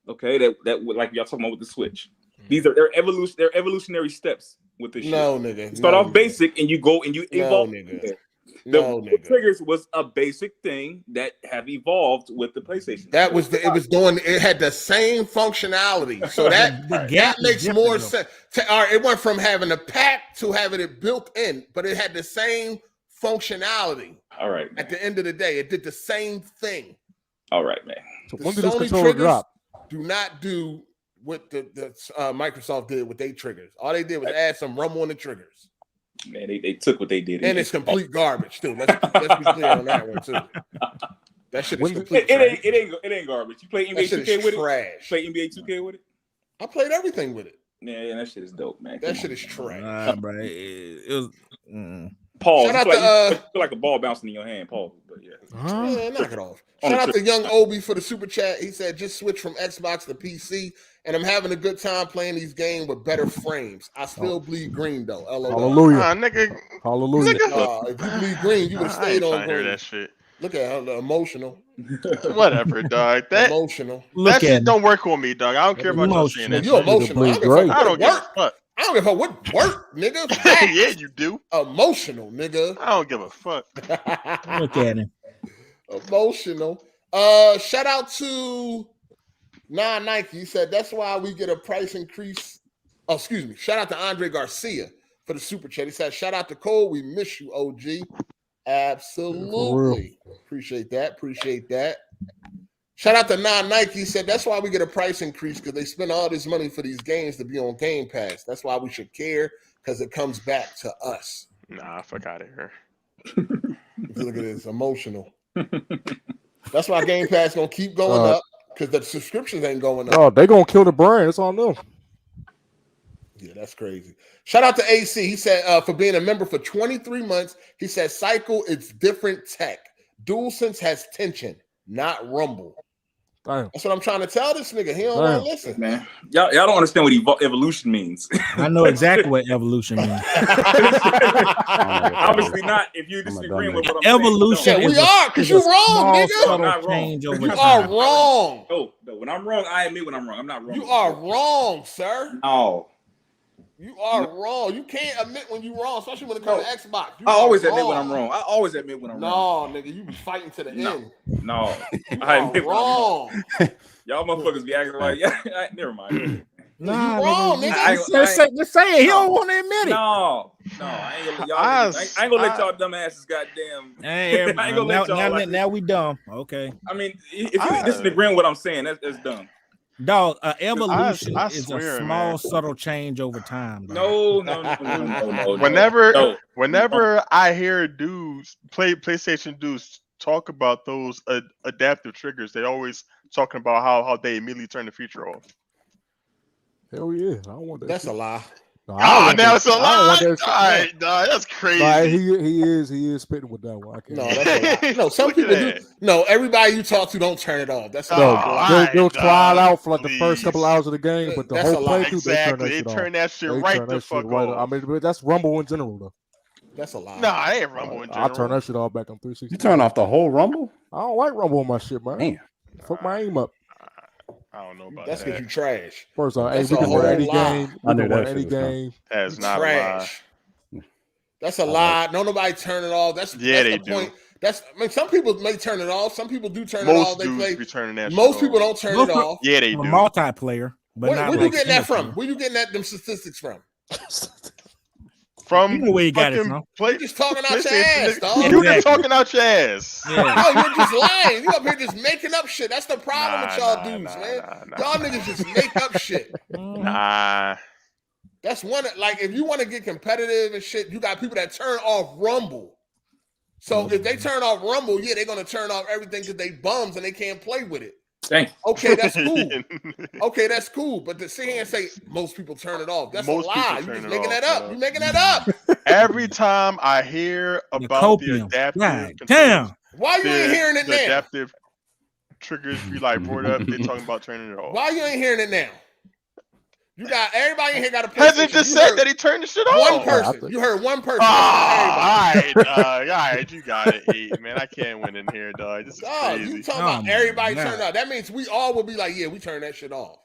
Okay, that like y'all talking about with the Switch. These are their evolutionary steps with this shit. No, nigga. You start off basic and you go and you evolve. The triggers was a basic thing that have evolved with the PlayStation. It had the same functionality. So that makes more sense. It went from having a pack to having it built in, but it had the same functionality. All right. At the end of the day, it did the same thing. All right, man. So when did this controller drop? Do not do what the Microsoft did with their triggers. All they did was add some rumble on the triggers. Man, they took what they did, and it's complete garbage too. Let's be clear on that one too. That shit is complete. It ain't garbage. You play NBA 2K with it? Play NBA 2K with it? I played everything with it. Yeah, that shit is dope, man. That shit is trash. Bro, it was. Pause. Shout You out feel like a ball bouncing in your hand. Pause. But yeah. Yeah, knock it off. Shout out to Young Obi for the super chat. He said, just switch from Xbox to PC, and I'm having a good time playing these games with better frames. I still bleed green, though. LOL. Hallelujah. Nigga. Hallelujah. If you bleed green, you would have stayed on Hear green. that shit. Look at how emotional. Whatever, dog. That Emotional. that shit don't work on me, dog. I don't care about you saying that. You're shit. emotional. I don't give a fuck. I don't give a fuck what work, nigga. Yeah, you do. Emotional, nigga. I don't give a fuck. Look at him. Emotional. Shout out to Nike. He said that's why we get a price increase. Oh, excuse me. Shout out to Andre Garcia for the super chat. He said, shout out to Cole. We miss you, OG. Absolutely. Appreciate that. Appreciate that. Shout out to Nike. He said that's why we get a price increase, because they spend all this money for these games to be on Game Pass. That's why we should care, because it comes back to us. Nah, fuck out of here. Look at this. Emotional. That's why Game Pass gonna keep going up, because the subscriptions ain't going up. Oh, they gonna kill the brand. It's on them. Yeah, that's crazy. Shout out to AC. He said for being a member for 23 months. He said Cycle, it's different tech. DualSense has tension, not rumble. Damn. That's what I'm trying to tell this nigga. He don't want to listen, man. Y'all don't understand what evolution means. I know exactly what evolution means. Obviously not. If you're disagreeing with what I'm evolution, saying. Yeah, we are, because you're wrong, nigga. I'm not wrong. You are wrong. No, when I'm wrong, I admit when I'm wrong. I'm not wrong. You are wrong, sir. No. You are wrong. You can't admit when you're wrong, especially when it comes to Xbox. I always admit when I'm wrong. I always admit when I'm wrong. No, nigga, you be fighting to the end. No. I admit wrong. Y'all motherfuckers be acting like, never mind. Nah, you wrong, nigga. Just say it. He don't want to admit it. No, I ain't gonna let y'all dumbasses goddamn. I ain't gonna let y'all. Now we dumb. Okay. I mean, if you disagreeing with what I'm saying, that's dumb. Dog, evolution I is swear, a small, man. subtle change over time. No. Whenever I hear dudes PlayStation dudes talk about those adaptive triggers, they always talking about how they immediately turn the feature off. Hell yeah, I don't want that. That's shit. a lie. No, now it's a lie. All right, that's crazy. Nah, he is spitting with that one. I can't. No, that's a lie. No, some people do. No, everybody you talk to don't turn it off. That's a lie. They'll try it out for like the first couple hours of the game, but the That's whole a lie. playthrough They turn that shit right the fuck off. I mean, but that's Rumble in general though. That's a lie. Nah, I ain't Rumble in general. I turn that shit off back on 360. You turn off the whole Rumble? I don't like Rumble on my shit, man. Damn. Fuck my aim up. I don't know about That's that. because you trash. First off, That's we a can run any whole lie. game. We can run any game. That's not trash. a lie. That's a lie. No, nobody turn it off. That's they the do. point. Some people may turn it off. Some people do turn it Most off. They dudes play. be turning that Most shit people off. don't turn it off. Yeah, they A do. multiplayer, but not Where like you getting that single from? Where you getting them statistics from? From You know where you got it from. You just talking out your ass, dog. You just talking out your ass. No, you're just lying. You up here just making up shit. That's the problem with y'all dudes, man. Y'all niggas just make up shit. Nah. That's one. Like, if you want to get competitive and shit, you got people that turn off Rumble. So if they turn off Rumble, yeah, they're gonna turn off everything because they bums and they can't play with it. Dang. Okay, that's cool. Okay, that's cool. But to sit here and say most people turn it off, that's Most a lie. people You just turn it making off, that up. bro. You making that up. Every time I hear about the copium. adaptive God controls, damn. Why you ain't hearing it the now? adaptive triggers you like brought up, they're talking about turning it off. Why you ain't hearing it now? You got everybody in here got a PlayStation. Hasn't just said that he turned the shit off. One person. You heard one person. Oh, all right, you got it, E, man. I can't win in here, dog. This is Dog, crazy. you talking about everybody turned off. That means we all will be like, yeah, we turn that shit off.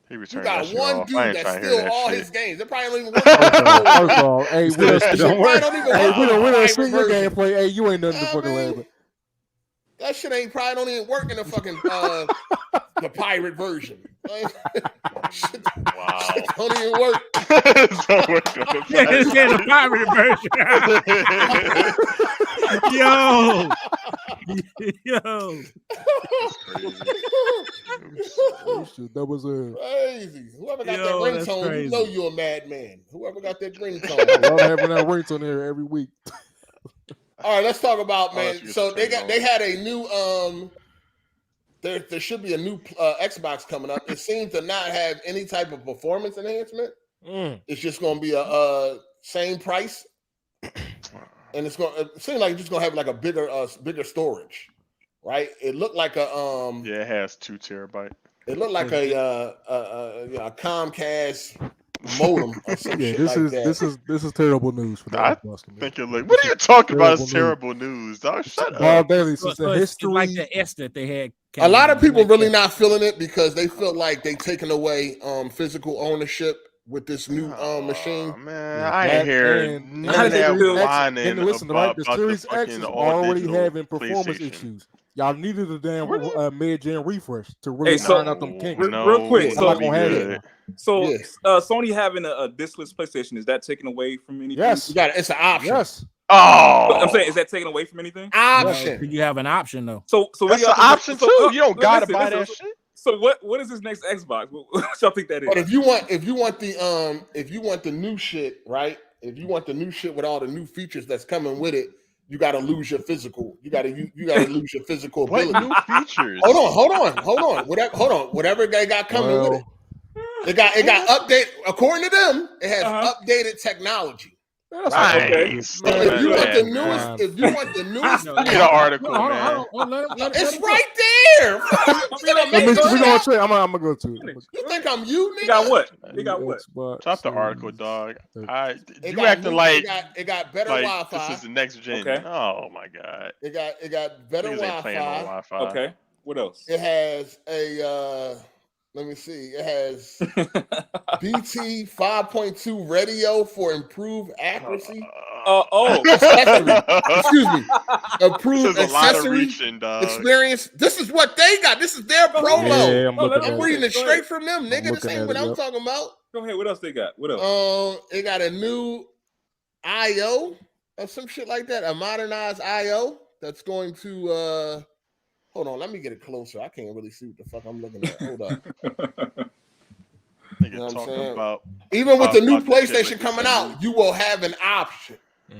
He was You turning got that shit one off. dude I ain't that trying to hear steal that all shit. his games. They probably don't even work. First of all, hey, we done seen your version. gameplay. Hey, you ain't nothing to fucking laugh at. That shit ain't probably don't even work in the fucking the pirate version. Shit, Wow. shit don't even work. Don't work on the Yeah, this is the pirate version. Yo. That was crazy. Whoever got that that's ringtone, crazy. you know you're a madman. Whoever got that ringtone. I love having that ringtone there every week. All right, let's talk about, man. that's So good. they had a new there should be a new Xbox coming up. It seems to not have any type of performance enhancement. It's just going to be a same price and it seems like it's just gonna have like a bigger storage, right? It looked like a Yeah, it has 2 terabytes. It looked like a Comcast modem or some shit like that. This is terrible news for the Xbox community. Think you're like, what are you talking about? It's Terrible terrible news, dog. Shut Bob up. Daly, So since the it's history, like the S that they had. A lot of people like really that. not feeling it because they feel like they taking away physical ownership with this new machine. Man, Yeah, I ain't hear and none of that Series X, whining and listen, right? about The the Series X fucking is all already digital having performance PlayStation. issues. Y'all needed a damn Really? mid-gen refresh to really Hey, so- iron out them kinks. Real quick, it's so- gonna be I'm not gonna have good. it. So Yeah. Sony having a discless PlayStation, is that taken away from anything? Yes. It's an option. Yes. Oh, I'm saying, is that taken away from anything? Option. You have an option though. So that's y'all an think- option too. You don't gotta listen, buy listen, that shit. So what is this next Xbox? What y'all think that is? But if you want the new shit, right? If you want the new shit with all the new features that's coming with it, you got to lose your physical. You got to lose your physical What ability. new features? Hold on. Whatever they got coming with it. It got update. According to them, it has updated technology. Nice. So if you want the newest, Read the article, Hold man. on, it's right there. We're gonna check. I'm gonna go to it. You think I'm you, nigga? They got what? They got what? Xbox Drop the Series. article, dog. It You got acting new- like it got better like Wi-Fi. this is the next gen. Okay. Oh my god. It got better Niggas ain't playing on Wi-Fi. Wi-Fi. Okay. What else? It has a let me see. It has BT 5.2 radio for improved accuracy. Excuse me. Approved There's a lot of accessory reaching, dog. experience. This is what they got. This is their promo. Yeah, I'm Oh, looking let I'm at reading it. it straight from them, nigga. This looking ain't at what it, I'm yep. talking about. Go ahead. What else they got? What else? It got a new IO or some shit like that. A modernized IO that's going to hold on, let me get it closer. I can't really see what the fuck I'm looking at. Hold up. Nigga You know what I'm talking saying? about Even with the new about the shit PlayStation like coming this. out, you will have an option,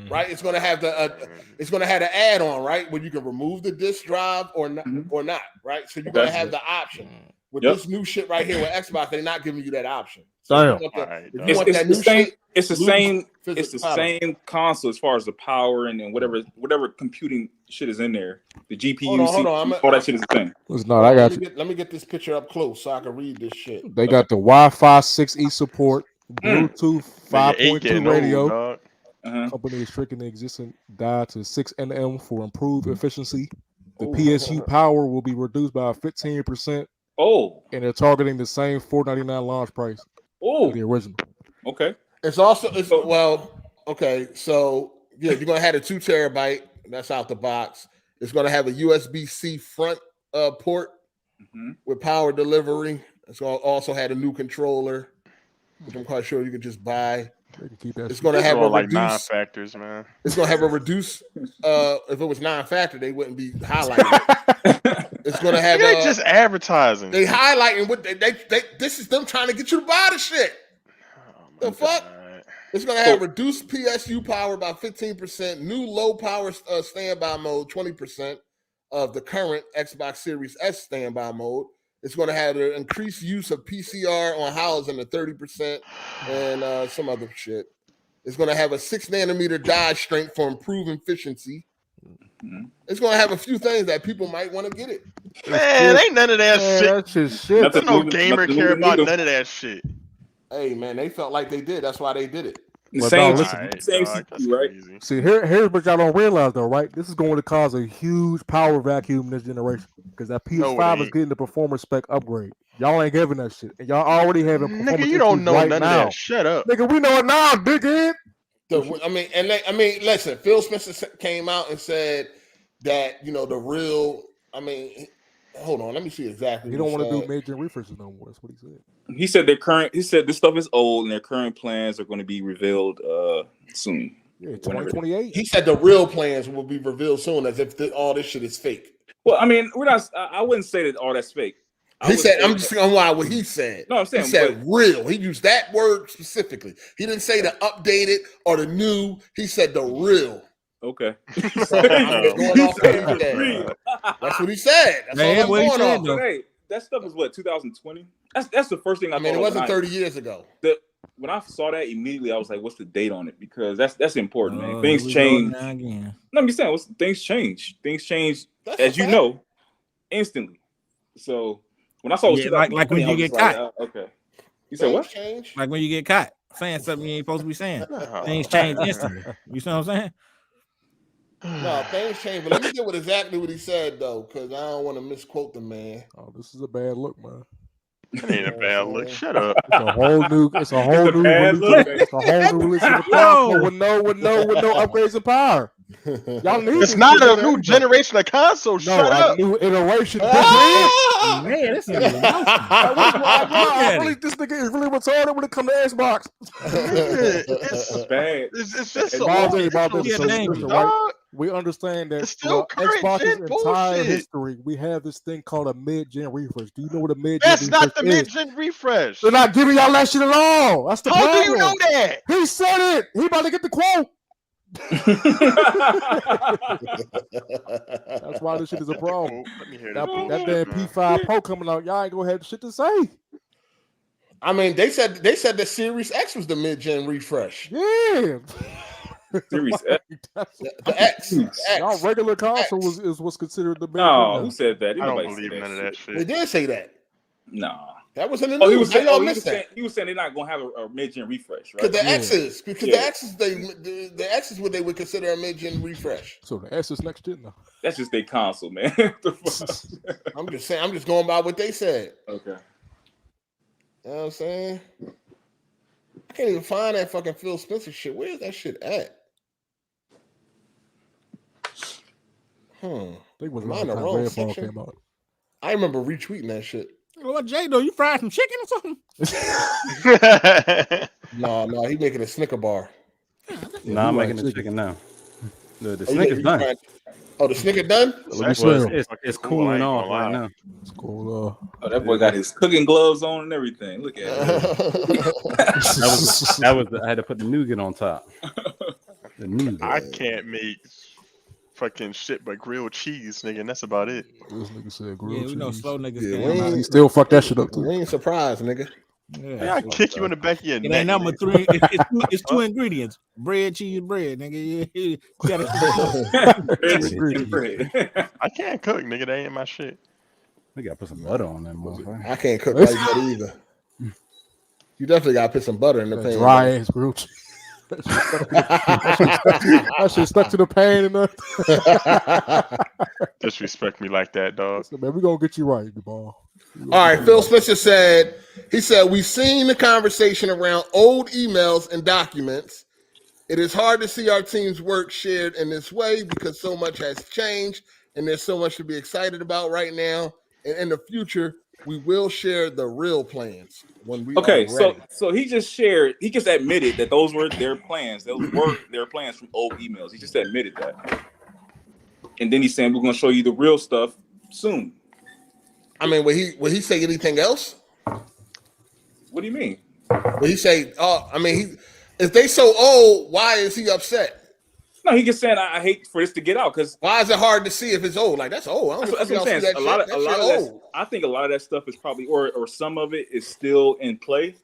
right? It's gonna have the add-on, right, where you can remove the disk drive or not, right? So you're gonna have the option. With this new shit right here with Xbox, they're not giving you that option. Damn. If you Alright, want It's that the new same. shit, It's the lose same. physical It's the power. same console as far as the power and whatever computing shit is in there. The GPU, Hold on. all that shit is the same. It's not. I got you. Let me get this picture up close so I can read this shit. They got the Wi-Fi 6E support, Bluetooth Nigga, ain't 5.2 getting radio. old, dog. Company is shrinking the existing die to 6 nm for improved efficiency. The PSU power will be reduced by 15%, Oh, and they're targeting the same $499 launch price oh, of the original. okay. It's okay. So yeah, you're gonna have a 2 terabyte. That's out the box. It's gonna have a USB-C front port with power delivery. It's gonna also have a new controller, which I'm quite sure you can just buy. They can keep that. It's gonna have a like reduced. 9 factors, man. It's gonna have a reduced. If it was 9-factor, they wouldn't be highlighting. It's gonna have. They just advertising. They highlighting what they. This is them trying to get you to buy the shit. The fuck? It's going to have reduced PSU power by 15%, new low power standby mode, 20% of the current Xbox Series S standby mode. It's going to have an increased use of PCR on housing to 30% and some other shit. It's going to have a 6 nanometer die strength for improved efficiency. It's going to have a few things that people might want to get it. Man, ain't none of that shit. That's just shit. There's no gamer care about none of that shit. Hey, man, they felt like they did. That's why they did it. But Same, listen, same CPU, right? See, here's what y'all don't realize though, right? This is going to cause a huge power vacuum this generation because that PS5 is getting the performance spec upgrade. Y'all ain't giving that shit, and y'all already having performance. Nigga, you don't know right none now. of that. Shut up, nigga. We know it now, dickhead. Listen. Phil Spencer came out and said that the real. Hold on, let me see exactly. He don't want to do major refreshes no more. That's what he said. He said this stuff is old and their current plans are going to be revealed soon. Yeah, 2028. He said the real plans will be revealed soon, as if all this shit is fake. Well, we're not. I wouldn't say that all that's fake. He said, I'm just going by what he said. No, I'm saying he said real. He used that word specifically. He didn't say the updated or the new. He said the real. Okay. That's what he said. That's all I'm going on. Hey, that stuff was what, 2020? That's the first thing I thought. It wasn't 30 years ago. when I saw that immediately, I was like, "What's the date on it?" Because that's important, man. Oh, Things here we change. go now again. No, I'm just saying, things change. Things change, That's as a you fact. know, instantly. So when I saw it, Yeah, like when you get caught. Okay. You said Things what? change. Like when you get caught saying something you ain't supposed to be saying. No. Things change instantly. You see what I'm saying? No, things change. But let me get exactly what he said though, because I don't want to misquote the man. Oh, this is a bad look, man. That ain't a bad look. Shut up. It's a whole new. It's a whole a new bad release. look, It's a whole new release of the Yo. console with no upgrades of power. Y'all need It's this not shit a for new everybody. generation of console. No, Shut a up. new iteration. Ah! Man, this is Like, what is wrong? at Really, it. this nigga is really retarded when it comes to Xbox. Nigga, it's Bad. it's just Hey, so Bob, old Bob, retro yeah, system, dangerous. right? dog. We understand that It's still throughout current Xbox's gen entire bullshit. history, we have this thing called a mid-gen refresh. Do you know what a mid-gen That's refresh not the is? mid-gen refresh. They're not giving y'all that shit at all. That's the How problem. do you know that? He said it. He about to get the quote. That's why this shit is a problem. Let me hear That bullshit, damn man. P5 Pro coming out, y'all ain't gonna have shit to say. I mean, they said the Series X was the mid-gen refresh. Yeah. Series Like, X. The X. The y'all X. regular console X. is what's considered the mid-gen No, now. who said that? I don't Nobody believe said none of shit. that They shit. did say that. Nah. That was in the Oh, news. How y'all missed that? he was saying they're not gonna have a mid-gen refresh, Because right? the X's, because Yeah. the X's, the X is what they would consider a mid-gen refresh. So the S is next gen now. That's just their console, man. What the fuck? I'm just saying. I'm just going by what they said. Okay. You know what I'm saying? I can't even find that fucking Phil Spencer shit. Where's that shit at? I think it was Am I around in the the time wrong Redfall section? came out. I remember retweeting that shit. What, J-Do, you fried some chicken or something? No, he making a Snicker bar. No, I'm making the chicken now. The Oh, Snickers done. The Snicker done? Let me Well, smell. it's Cool, I cooling ain't off gonna right lie. now. It's cool. Oh, that boy got his cooking gloves on and everything. Look at him. I had to put the nougat on top. The nougat. I can't make fucking shit but grilled cheese, nigga, and that's about it. This nigga said grilled Yeah, we know cheese. slow niggas Yeah, can't. we He still fucked that shit up too. We ain't surprised, nigga. Man, I kick you in the back of your It neck. ain't number nigga. 3. It's two ingredients: bread, cheese, bread. Nigga, you gotta I can't cook, nigga. That ain't my shit. We gotta put some butter on that motherfucker. I can't cook like that either. You definitely gotta put some butter in the That pan. dry ass grilled cheese. That shit stuck to the pan and Disrespect me like that, dog. So, man, we gonna get you right, DeBall. All right, Phil Spencer said, we've seen the conversation around old emails and documents. It is hard to see our team's work shared in this way because so much has changed and there's so much to be excited about right now. And in the future, we will share the real plans when we are ready. So he just admitted that those were their plans. Those were their plans from old emails. He just admitted that. And then he's saying we're gonna show you the real stuff soon. I mean, will he say anything else? What do you mean? Will he say, if they so old, why is he upset? No, he just saying I hate for this to get out because why is it hard to see if it's old? Like that's old. That's what I'm saying. A lot of that. I think a lot of that stuff is probably, or some of it is still in play,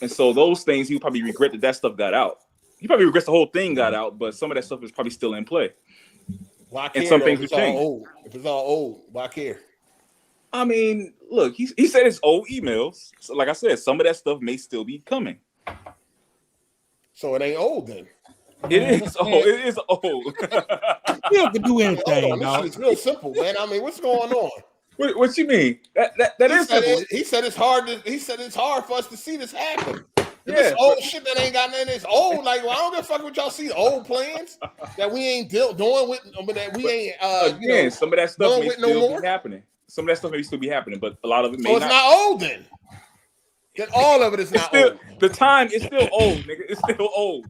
and so those things he would probably regret that stuff got out. He probably regrets the whole thing got out, but some of that stuff is probably still in play. Why care? And some though, things if have it's all changed. old? If it's all old, why care? I mean, look, he said it's old emails. So like I said, some of that stuff may still be coming. So it ain't old then. It is old. It is old. You can do anything, Hold on, dog. this is real simple, man. I mean, what's going on? What you mean? That is simple. He said it's hard. He said it's hard for us to see this happen. Yeah, This old shit that ain't got nothing. It's old. Like, well, I don't give a fuck what y'all see. Old plans that we ain't doing with, but that we ain't. Again, some of that stuff may still more. be happening. Some of that stuff may still be happening, but a lot of it may So it's not old then. Then all of it is not old. The time is still old, nigga. It's still old.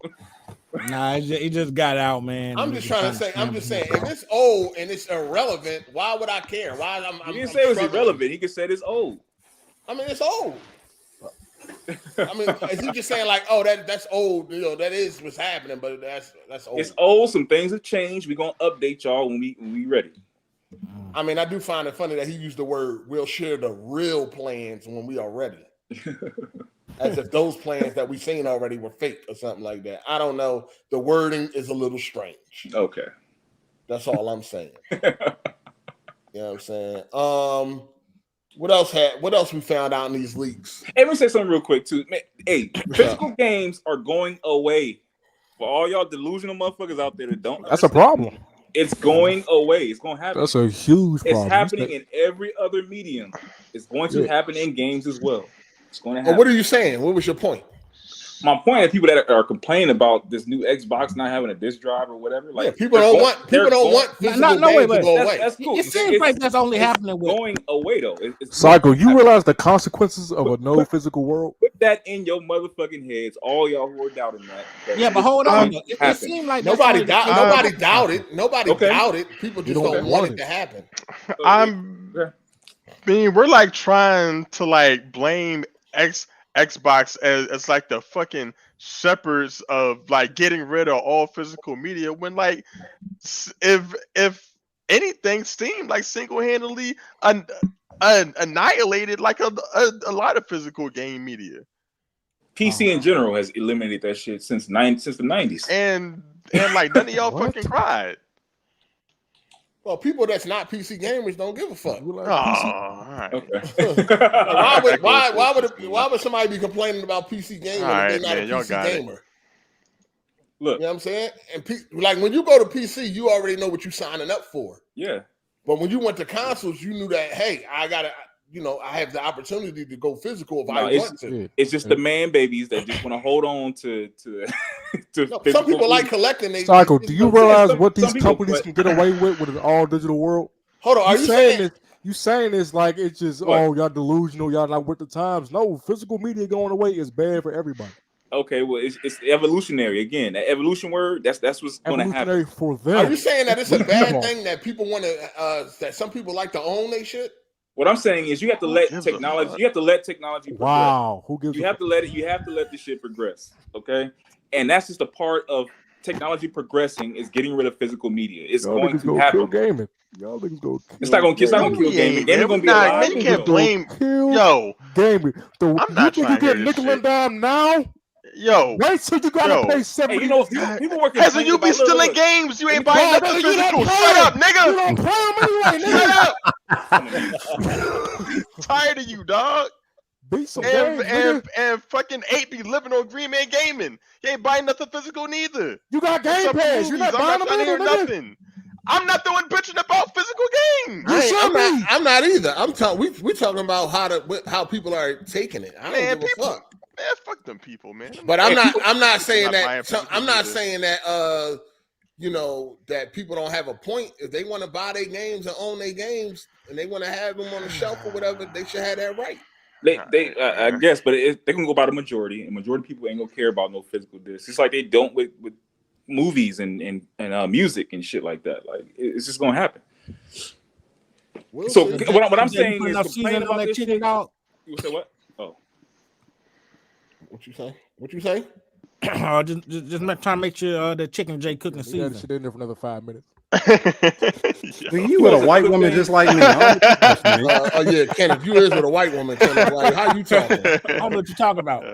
Nah, it just got out, man. I'm just saying, if it's old and it's irrelevant, why would I care? Why He didn't say it was irrelevant. He just said it's old. I mean, it's old. I mean, is he just saying like, oh, that's old? You know, that is what's happening, but that's old. It's old. Some things have changed. We're gonna update y'all when we ready. I mean, I do find it funny that he used the word "we'll share the real plans when we are ready." as if those plans that we've seen already were fake or something like that. I don't know. The wording is a little strange. Okay. That's all I'm saying. You know what I'm saying? What else we found out in these leaks? Hey, let me say something real quick too. Man, hey, physical games are going away. For all y'all delusional motherfuckers out there that don't, That's a problem. It's going away. It's going to happen. That's a huge problem. It's happening in every other medium. It's going to happen in games as well. It's going to happen. What are you saying? What was your point? My point is people that are complaining about this new Xbox not having a disc drive or whatever. Like people don't want physical games to go away. That's cool. It seems like that's only happening with going away though. Cycle, you realize the consequences of a no physical world? Put that in your motherfucking heads, all y'all who are doubting that. Yeah, but hold on. It seems like nobody doubted. Nobody doubted. People just don't want it to happen. We're like trying to like blame Xbox as like the fucking shepherds of like getting rid of all physical media when like if anything Steam like single-handedly annihilated like a lot of physical game media. PC in general has eliminated that shit since the 90s. And like none of y'all fucking cried. Well, people that's not PC gamers don't give a fuck. Right. Okay. Why would somebody be complaining about PC gaming if they're not a PC gamer? Look, you know what I'm saying? And like when you go to PC, you already know what you're signing up for. Yeah. But when you went to consoles, you knew that hey, I have the opportunity to go physical if I want to. It's just the man babies that just want to hold on to some people like collecting. Cycle, do you realize what these companies can get away with an all digital world? Hold on, are you saying this? You saying this like it's just y'all delusional, y'all not with the times? No, physical media going away is bad for everybody. Okay, well, it's evolutionary again. That evolution word, that's what's going to happen for them. Are you saying that it's a bad thing that people want to that some people like to own their shit? What I'm saying is, you have to let technology. You have to let technology progress. Wow, who gives? You have to let it. You have to let the shit progress. Okay, and that's just a part of technology progressing. Is getting rid of physical media. It's going to happen. Gaming. Y'all niggas go. It's not going to kill gaming. Gaming going to be alive. You can't blame gaming. I'm not trying to get nickel and dime now. Yo, wait till you gotta pay 70. Hey, you know, people working. As you be stealing games, you ain't buying nothing physical. Shut up, nigga. You don't play them anyway, nigga. Tired of you, dog. Beat some and fucking 8 be living on Green Man Gaming. You ain't buying nothing physical neither. You got Game Pass. You're not buying nothing. I'm not the one bitching about physical games. I'm not either. We talking about how people are taking it. I don't give a fuck. Man, fuck them people, man. But I'm not saying that. I'm not saying that. That people don't have a point. If they want to buy their games and own their games, and they want to have them on the shelf or whatever, they should have that right. I guess, but they can go by the majority, and majority of people ain't gonna care about no physical discs. It's like they don't with movies and music and shit like that. Like it's just gonna happen. So what I'm saying is, complain about this shit. You say what? Oh. What you say? What you say? just trying to make sure the chicken J cooking season. Shit in there for another 5 minutes. You with a white woman just like me? Yeah, Kenneth, you is with a white woman. Kenneth, like, how you talking? I don't know what you're talking about.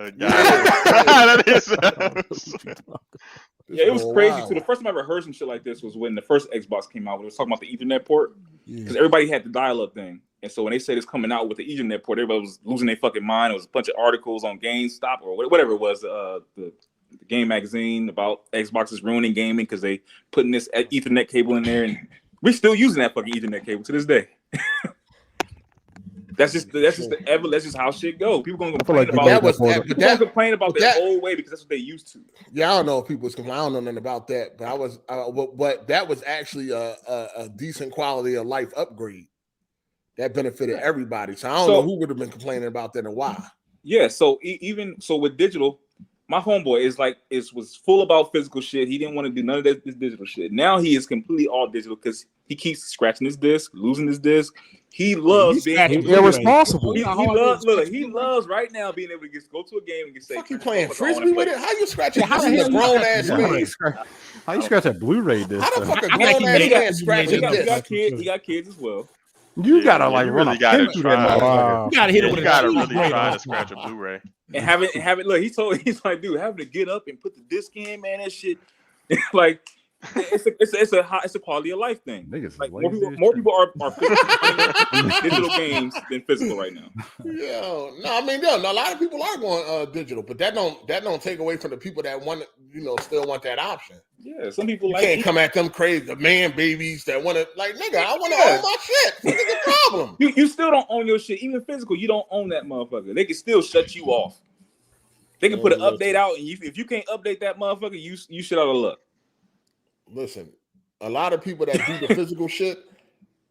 Yeah, it was crazy too. The first time I ever heard some shit like this was when the first Xbox came out. When it was talking about the Ethernet port, because everybody had the dial-up thing. And so when they said it's coming out with the Ethernet port, everybody was losing their fucking mind. It was a bunch of articles on GameStop or whatever it was, the game magazine about Xboxes ruining gaming because they putting this Ethernet cable in there, and we're still using that fucking Ethernet cable to this day. That's just how shit goes. People gonna complain about that old way because that's what they used to. Yeah, I don't know if people was complaining. I don't know nothing about that, but that was actually a decent quality of life upgrade that benefited everybody. So I don't know who would have been complaining about that and why. Yeah, so even with digital, my homeboy was full about physical shit. He didn't want to do none of this digital shit. Now he is completely all digital because he keeps scratching his disc, losing his disc. He loves being irresponsible. He loves right now being able to go to a game and get say, "Fuck, you playing frisbee with it? How you scratching? How a grown ass man? How you scratch that Blu-ray disc? How the fuck a grown ass man scratching this? He got kids as well. You gotta run a pin through that. You gotta really try to scratch a Blu-ray. and have it. Look, he's like, dude, having to get up and put the disc in, man, that shit, like. It's a quality of life thing. Like more people are playing digital games than physical right now. No, I mean, a lot of people are going digital, but that don't take away from the people that want, still want that option. Yeah, some people can't come at them crazy, the man babies that want to, like, nigga, I want to own my shit. What's the problem? You still don't own your shit, even physical. You don't own that motherfucker. They can still shut you off. They can put an update out, and if you can't update that motherfucker, you shit out of luck. Listen, a lot of people that do the physical shit,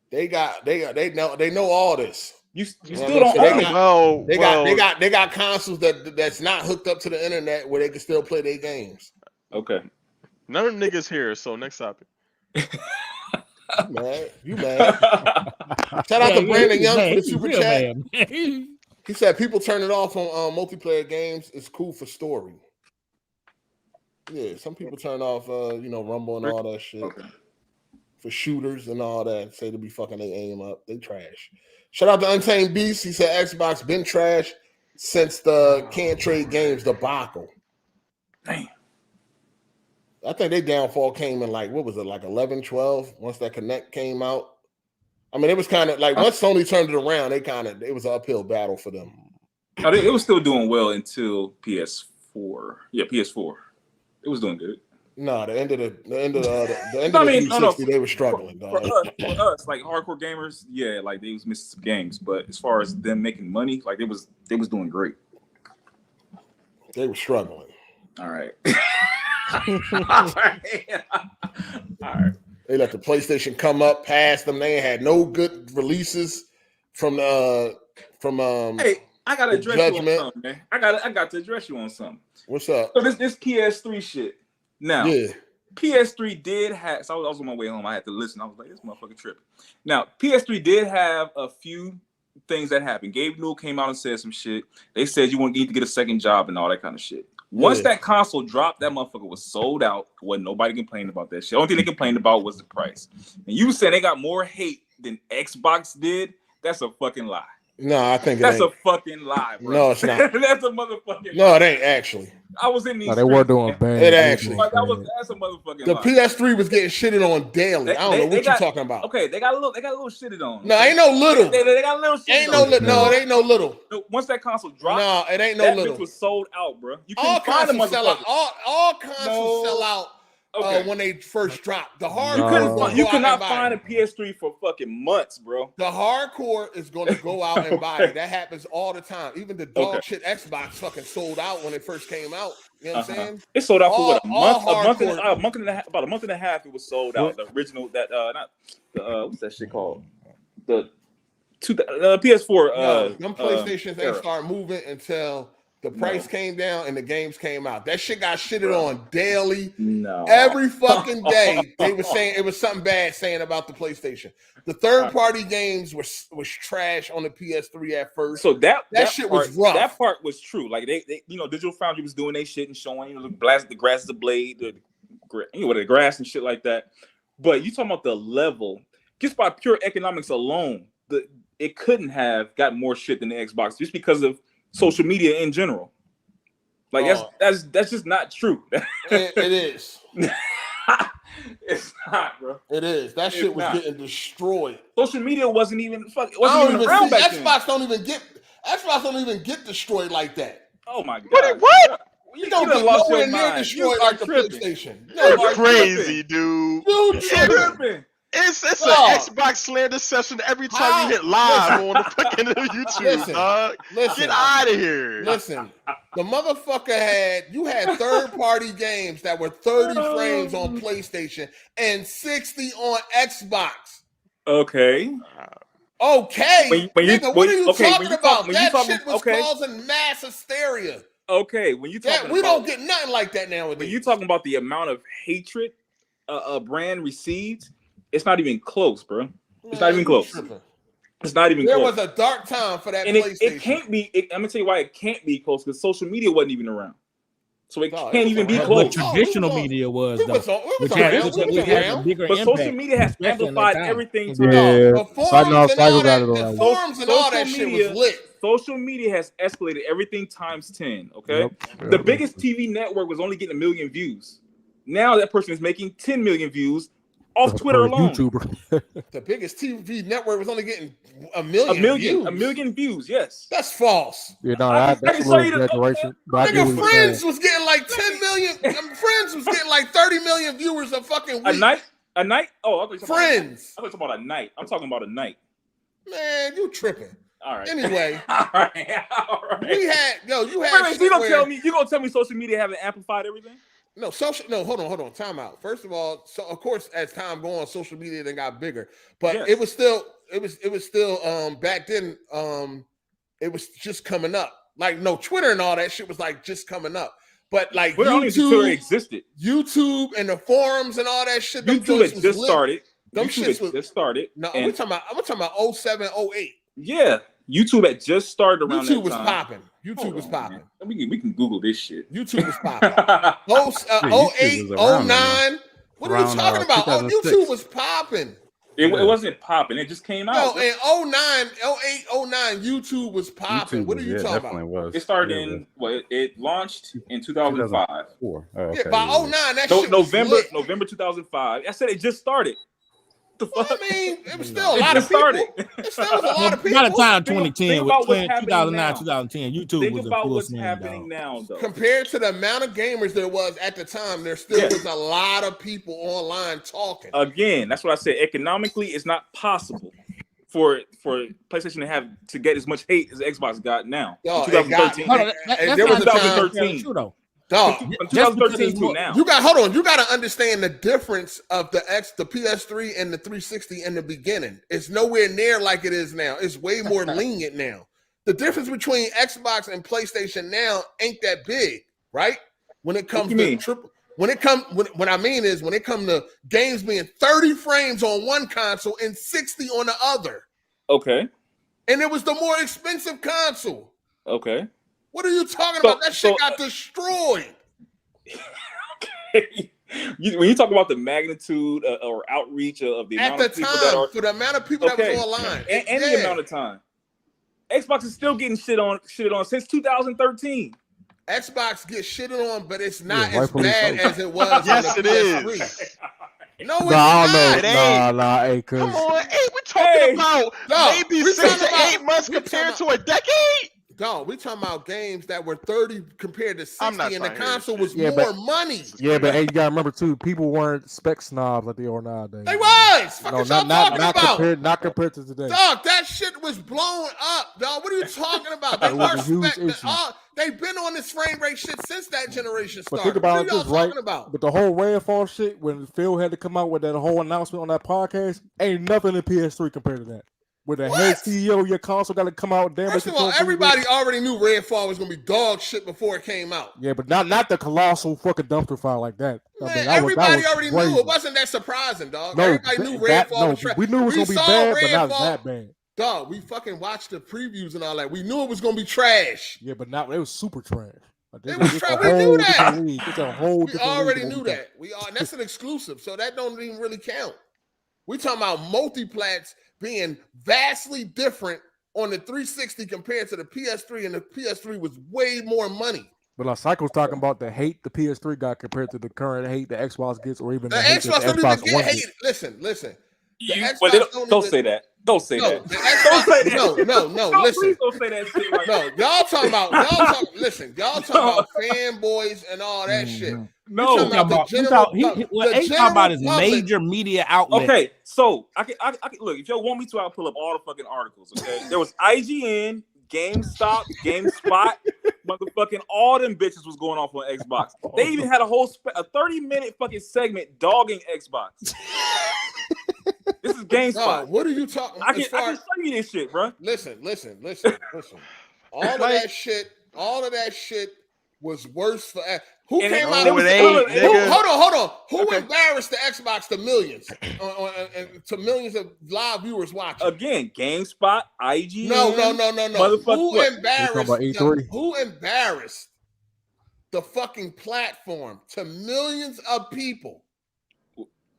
they know all this. You still don't own it. They got consoles that's not hooked up to the internet where they can still play their games. Okay. None of them niggas here, so next topic. You mad. Shout out to Brandon Young for the super chat. He said people turn it off on multiplayer games. It's cool for story. Yeah, some people turn off, Rumble and all that shit for shooters and all that. Say to be fucking they aim up, they trash. Shout out to Untamed Beast. He said Xbox been trash since the can't trade games debacle. Damn. I think their downfall came in like 11, 12 once that Connect came out. I mean, it was kind of like once Sony turned it around, it was an uphill battle for them. It was still doing well until PS4. Yeah, PS4. It was doing good. No, the end of the 360, they were struggling. For us, like hardcore gamers, yeah, like they was missing some games. But as far as them making money, like they was doing great. They were struggling. All right. All right. They let the PlayStation come up past them. They had no good releases from Hey, I gotta address you on something, man. I got to address you on something. What's up? So this PS3 shit. Now, yeah. PS3 did have. So I was on my way home. I had to listen. I was like, this motherfucker tripping. Now, PS3 did have a few things that happened. Gabe Newell came out and said some shit. They said you need to get a second job and all that kind of shit. Once that console dropped, that motherfucker was sold out. Wasn't nobody complaining about that shit. The only thing they complained about was the price. And you said they got more hate than Xbox did. That's a fucking lie. No, I think that's a fucking lie, bro. No, it's not. That's a motherfucking lie. No, it ain't actually. I was in these. No, they were doing bad. It actually. That's a motherfucking lie. The PS3 was getting shitted on daily. I don't know what you're talking about. Okay, they got a little shitted on. No, ain't no little. They got a little shitted ain't on. No, it ain't no little. Once that console dropped, no, it ain't no that little. Bitch was sold out, bro. You all couldn't find them sell out. All consoles sell out. When they first dropped, the hardcore you could not find a PS3 for fucking months, bro. The hardcore is going to go out and buy it. That happens all the time. Even the dog shit Xbox fucking sold out when it first came out. You know what I'm saying? It sold out for what, a month and a half. About a month and a half, it was sold out. The original what's that shit called? The PS4. Them PlayStations ain't start moving until the price came down and the games came out. That shit got shitted on daily. No. Every fucking day. They were saying it was something bad saying about the PlayStation. The third-party games was trash on the PS3 at first. So that shit part, was rough. That part was true. Like they Digital Foundry was doing their shit and showing, the grass is a blade, the grass and shit like that. But you talking about the level, just by pure economics alone, it couldn't have got more shit than the Xbox just because of social media in general. Like that's just not true. It is. It's not, bro. It is. That shit was getting destroyed. Social media wasn't even around back then. Xbox don't even get destroyed like that. Oh my god. What? You don't get nowhere near destroyed like the PlayStation. You're crazy, dude. You tripping. It's an Xbox slander session every time you hit live on the fucking YouTube, dog. Get out of here. Listen, the motherfucker had third-party games that were 30 frames on PlayStation and 60 on Xbox. Okay. What are you talking about? That shit was causing mass hysteria. Okay, when you talking we don't get nothing like that nowadays. When you talking about the amount of hatred a brand receives, it's not even close, bro. It's not even close. It's not even close. There was a dark time for that and PlayStation. It can't be. I'm gonna tell you why it can't be close, because social media wasn't even around. So it can't even be close. But traditional media was, though. Which had a bigger but impact, social media has amplified everything. The forums and all that shit was lit. social media has escalated everything times 10. Okay, Yep. the biggest TV network was only getting 1 million views. Now that person is making 10 million views off Twitter alone. YouTuber. The biggest TV network was only getting a million views. 1 million views. Yes, That's false. Yeah, no, I that's can a show little you the- exaggeration. But I get Nigga, what you're Friends saying. was getting like 10 million. Friends was getting like 30 million viewers a fucking week. a night. Oh, I thought you were talking Friends. About, I thought you were talking about a night. I'm talking about a night. Man, you tripping. All right. Anyway, all right. you had Wait, shit you gonna where- tell me? You gonna tell me social media haven't amplified everything? No, hold on, time out. First of all, so of course, as time go on, social media then got bigger, but Yes. it was still back then, it was just coming up. Like, no, Twitter and all that shit was like just coming up. But like Twitter only Twitter YouTube, existed. YouTube and the forums and all that shit. them YouTube joints had was just lit. started. Them YouTube shits had was just started. no. and- I'm talking about 07, 08. Yeah, YouTube had just started around YouTube that was time. popping. YouTube Hold was on, popping. man. We can Google this shit. YouTube was popping. YouTube 08, was around 09. What are you Around, talking about? Oh, 2006. YouTube was popping. It Yeah. wasn't popping. It just came No, out. in 09, 08, 09, YouTube was popping. YouTube What are you was, talking definitely about? was. It started Yeah, in it launched in 2005. 2004. Oh, Yeah, okay, by yeah. 09, that shit was lit. November 2005. I said it just started. The Well, fuck? I mean, it was still a It lot of just people. started. It still was a lot of By the people. time Think 2010 about was what's happening 2009, now. 2010, YouTube Think was in about full what's swing, happening dog. now, though. Compared to the amount of gamers there was at the time, there still Yes. was a lot of people online talking. Again, that's what I said. Economically, it's not possible for PlayStation to get as much hate as Xbox got now. Yo, in it got- 2013. Hold on, And that's there was not a time- 2013. true though. Dog, From Just 2013 because to it's now. you got to understand the difference of the PS3 and the 360 in the beginning. It's nowhere near like it is now. It's way more lenient now. The difference between Xbox and PlayStation now ain't that big, right? When it comes you to mean? when it comes to games being 30 frames on one console and 60 on the other, Okay. and it was the more expensive console. Okay. What are you talking So- about? That shit so- got destroyed. When you talk about the magnitude or outreach of the At amount the of people that time, are for the amount of people Okay. that was online, and the amount of time, Xbox is still getting shit on since 2013. Xbox gets shitted on, but it's not Yeah, as rightfully bad so. as it was. Yes, on it the is. PS3. No, it's Nah, I don't know. not. It ain't. Nah, hey, Come cause on, hey, we're talking Hey, about no, maybe we 6 talking to about- 8 months we compared to talking a decade. No, we talking about games that were 30 compared to 60, I'm not and the trying to hear console this was Yeah, more but- money. yeah, but hey, you gotta remember too, people weren't spec snobs like they are nowadays. They was. Fuck No, is y'all not talking about? compared to today. Dog, that shit was blown up, dog. What are you talking about? They It was a were huge spec. issue. They've been on this frame rate shit since that generation But started. think about what it are y'all this, right? talking about? But the whole Redfall shit, when Phil had to come out with that whole announcement on that podcast, ain't nothing in PS3 compared to that. With the head What? CEO of your console got to come out, damn. First of all, everybody already knew Redfall was gonna be dog shit before it came out. Yeah, but not the colossal fucking dumpster fire like that. I Man, mean, that everybody was already crazy. knew. It wasn't that surprising, dog. No, Everybody knew that- Redfall no, was trash. we knew it was gonna be saw bad, but not Redfall- that bad. Dog, we fucking watched the previews and all that. We knew it was gonna be trash. Yeah, but not it was super trash. Like, It this was is trash. a We knew whole that. different league. It's a whole We different league already than knew what we that. That's an exclusive, so that don't even really count. We talking about multiplats being vastly different on the 360 compared to the PS3, and the PS3 was way more money. But like Psycho's talking about the hate the PS3 got compared to the current hate the Xbox gets, or even The the hate Xbox that don't the even Xbox get One hated. gets. Listen. But don't even- say that. Don't say No, that. the Xbox, Don't say that. no. No, Listen, please don't say that shit right no. Y'all talking about fanboys and all that shit. Mhm. No. talking about the general- what the Ace talking about is general public- major media outlet. Okay, so I can look. If y'all want me to, I'll pull up all the fucking articles. Okay, there was IGN, GameStop, GameSpot, motherfucking all them bitches was going off on Xbox. They even had a 30-minute fucking segment dogging Xbox. This is GameSpot. Dog, what are you talking? I can as far- show you this shit, bro. Listen. All of that shit was worse for. Who And came it- out? it was- it ain't, Who- nigga. hold on. Who Okay. embarrassed the Xbox to millions, to millions of live viewers watching? Again, GameSpot, IGN. No. Motherfucker, Who what? embarrassed? You talking about E3? Who embarrassed the fucking platform to millions of people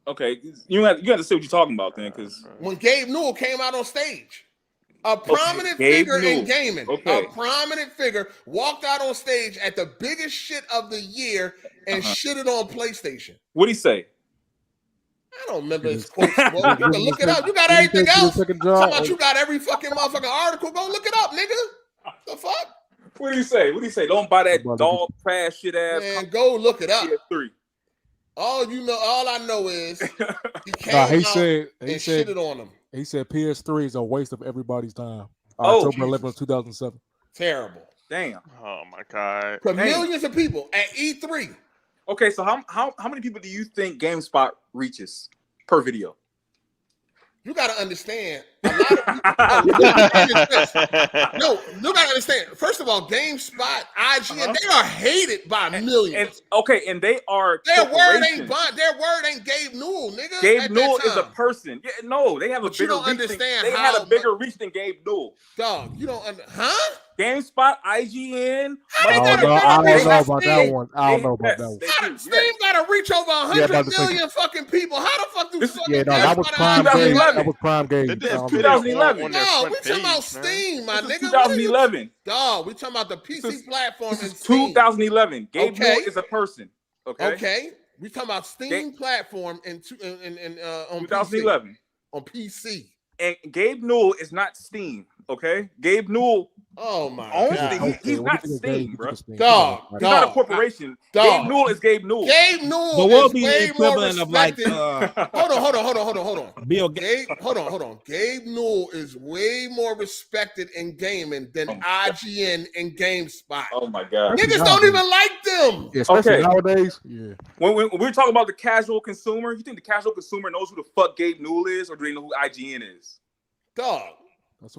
Okay, you have to see what you're talking about then, because when Gabe Newell came out on stage? A prominent Gabe figure in Newell. gaming. Okay. A prominent figure walked out on stage at the biggest shit of the year and shitted on PlayStation. What'd he say? I don't remember his quotes. Well, you can look it up. You got everything else. Talking about you got every fucking motherfucking article. Go look it up, nigga. The fuck? What do you say? What do you say? Don't buy that dog trash shit ass. Man, go look it up. PS3. All I know is he came he out said and shitted on him. He said PS3 is a waste of everybody's time. Oh, October 11th, 2007. Terrible. Damn. Oh my god. For millions of people at E3. Okay, so how many people do you think GameSpot reaches per video? You got to understand. A lot of people, no, you got to understand. First of all, GameSpot, IGN, they are hated by millions. And they are Their word ain't Gabe Newell, nigga. Gabe Newell is a person. Yeah, no, they have a bigger you don't reach. Understand They had a bigger reach than Gabe Newell. Dog, you don't huh? GameSpot, IGN. I don't know about that one. I don't know about that one. Steam got to reach over 100 million fucking people. How the fuck do that was Prime Game. That was Prime Game. 2011. No, we talking about Steam, my nigga. 2011. Dog, we talking about the PC platform. This is 2011. Gabe Newell is a person. Okay. We talking about Steam platform on 2011 PC. On PC. And Gabe Newell is not Steam. Okay, Gabe Newell. Oh my God, he's not Steam, bro. Dog, he's not a corporation. Gabe Newell is Gabe Newell. Gabe Newell is way more respected. Hold on. Bill hold on. Gabe Newell is way more respected in gaming than IGN and GameSpot. Oh my god, niggas don't even like them. Especially nowadays. Yeah. When we're talking about the casual consumer, you think the casual consumer knows who the fuck Gabe Newell is, or do they know who IGN is? Dog.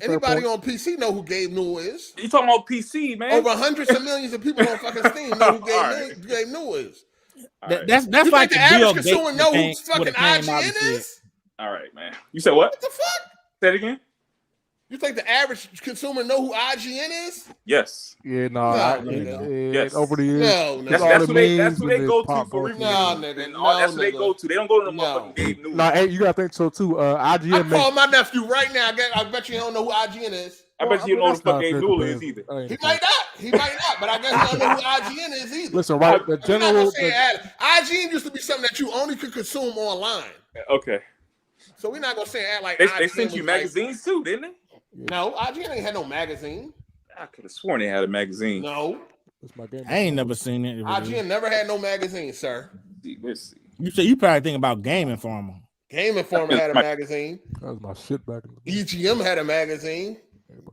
Anybody on PC know who Gabe Newell is? You talking about PC, man? Over hundreds of millions of people on fucking Steam know who Gabe Newell is. That's you like the average consumer know who fucking IGN is? All right, man. You said what? What the fuck? Say it again. You think the average consumer know who IGN is? Yes. Yeah, yes. Over the years. No. That's who they go to for reviews. That's who they go to. They don't go to the motherfucking Gabe Newell. Nah, you gotta think so too. IGN. I call my nephew right now. I bet you don't know who IGN is. I bet you don't know who the fuck Gabe Newell is either. He might not, but I guess you don't know who IGN is either. Listen, right? The general IGN used to be something that you only could consume online. Okay. So we're not gonna say act like they sent you magazines too, didn't they? No, IGN ain't had no magazine. I could have sworn they had a magazine. No. I ain't never seen it. IGN never had no magazine, sir. Let's see. You say you probably think about Game Informer. Game Informer had a magazine. That was my shit back in the day. EGM had a magazine.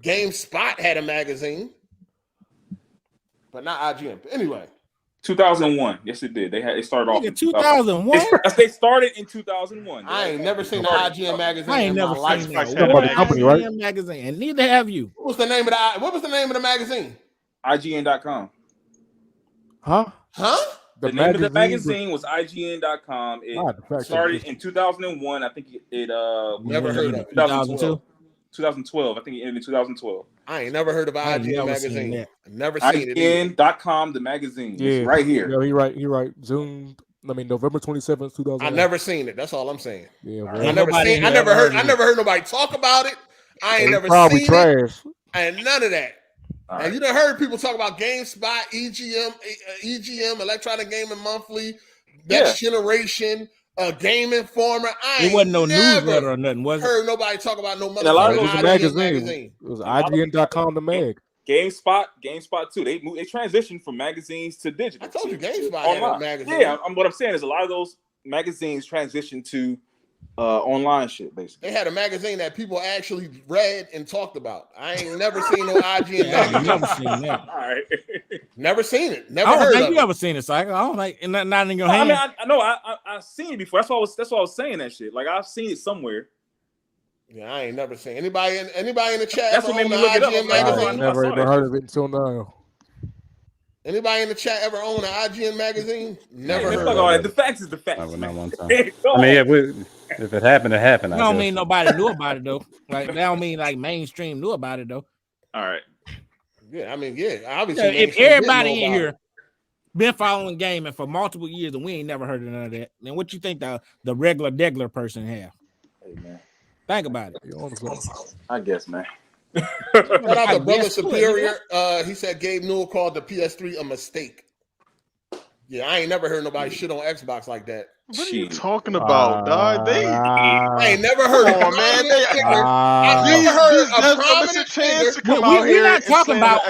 GameSpot had a magazine. But not IGN. But anyway. 2001. Yes, it did. They started off in 2001. They started in 2001. I ain't never seen an IGN magazine. I ain't never seen the company, right? Magazine, and neither have you. What was the name of the magazine? IGN.com. Huh? The name of the magazine was IGN.com. It started in 2001. I think it never heard of it. 2002. 2012. I think it ended in 2012. I ain't never heard of IGN magazine. Never seen it. IGN.com, the magazine. Yeah, it's right here. Yeah, he right. November 27th, 2000. I never seen it. That's all I'm saying. Yeah, I never heard nobody talk about it. I ain't never seen trash. it. And none of that. And you done heard people talk about GameSpot, EGM, Electronic Gaming Monthly, Next Generation, Game Informer. It wasn't no newsletter or nothing, was it? Heard nobody talk about no it was a magazine. It was IGN.com, the mag. GameSpot too. They transitioned from magazines to digital. I told you GameSpot had a magazine. Yeah, what I'm saying is a lot of those magazines transitioned to online shit, basically. They had a magazine that people actually read and talked about. I ain't never seen no IGN magazine. Never seen that. All right. Never seen it. Never I don't heard think of you it. ever seen it, Cycle. I don't like not in your hand. I mean, I know I've seen it before. That's why I was saying that shit. Like I've seen it somewhere. Yeah, I ain't never seen anybody in the chat. That's what made me look it up. I never even heard of it until now. Anybody in the chat ever own an IGN magazine? Never heard of of it. The facts is the facts. Not one time. I mean, if it happened, it happened. I don't mean nobody knew about it though. Like that don't mean like mainstream knew about it though. All right. Yeah, I mean, obviously. If everybody in here been following gaming for multiple years and we ain't never heard of none of that, then what you think the regular person have? Hey man, think about it. I guess, man. Shout out to Brother Yes, Superior. He said Gabe Newell called the PS3 a mistake. Yeah, I ain't never heard nobody shit on Xbox like that. What are you Shit. talking about, dog? I ain't never heard a Come on, man. prominent figure. I've These- never heard a that's a prominent chance figure. to come We- out we're here not and talking slander about,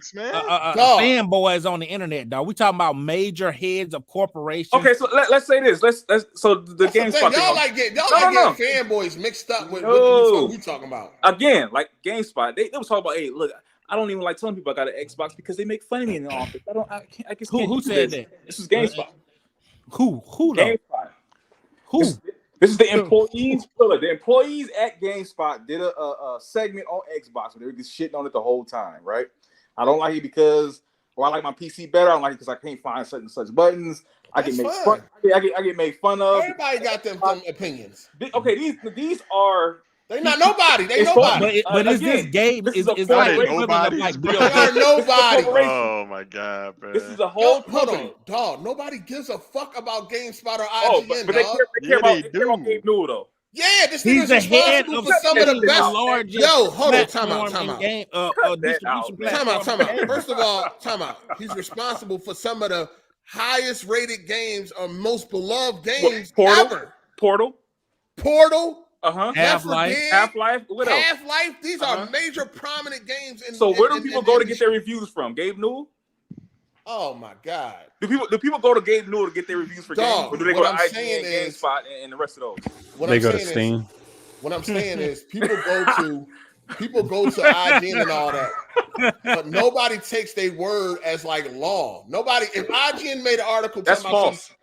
Xbox, man. Dog. fanboys on the internet, dog. We talking about major heads of corporations. Okay, so let's say this. Let's so the That's the GameSpot thing. thing. Y'all like getting fanboys mixed up with what we talking about. Again, like GameSpot, they was talking about, hey, look, I don't even like telling people I got an Xbox because they make fun of me in the office. I guess Who can't do said this. that? This is GameSpot. Who though? GameSpot. Who? This is the employees. Look, the employees at GameSpot did a segment on Xbox where they were just shitting on it the whole time, right? I don't like it because, or I like my PC better. I don't like it because I can't find such and such buttons. I get made fun. I get made fun of. Everybody got them opinions. Okay, these are. They not nobody. They It's nobody. But is this again, Gabe? this Is is a it's like corporation. equivalent of Nobody's like They Bill are nobody. Oh my god, bro. This is a whole Hold company. on, dog. Nobody gives a fuck about GameSpot or IGN, Oh, but they dog. care Yeah, about they they care about do. Gabe Newell though. Yeah, this He's nigga's the head responsible of for some of the the best. largest Yo, hold on, time platform out. in game, Cut that distribution out, man. platform. Time out. First of all, time out. He's responsible for some of the highest rated games or most beloved games ever. Portal. Portal, Half-Life. Half-Life. What else? Half-Life. These are major prominent games. So where do people go to get their reviews from? Gabe Newell? Oh my god. Do people go to Gabe Newell to get their reviews for Dog, games, or do they go what to I'm IGN, saying is- GameSpot, and the rest of those? What They I'm go to saying is- Steam. What I'm saying is people go to IGN and all that, but nobody takes their word as like law. Nobody. If IGN made an article, That's talking about false. something,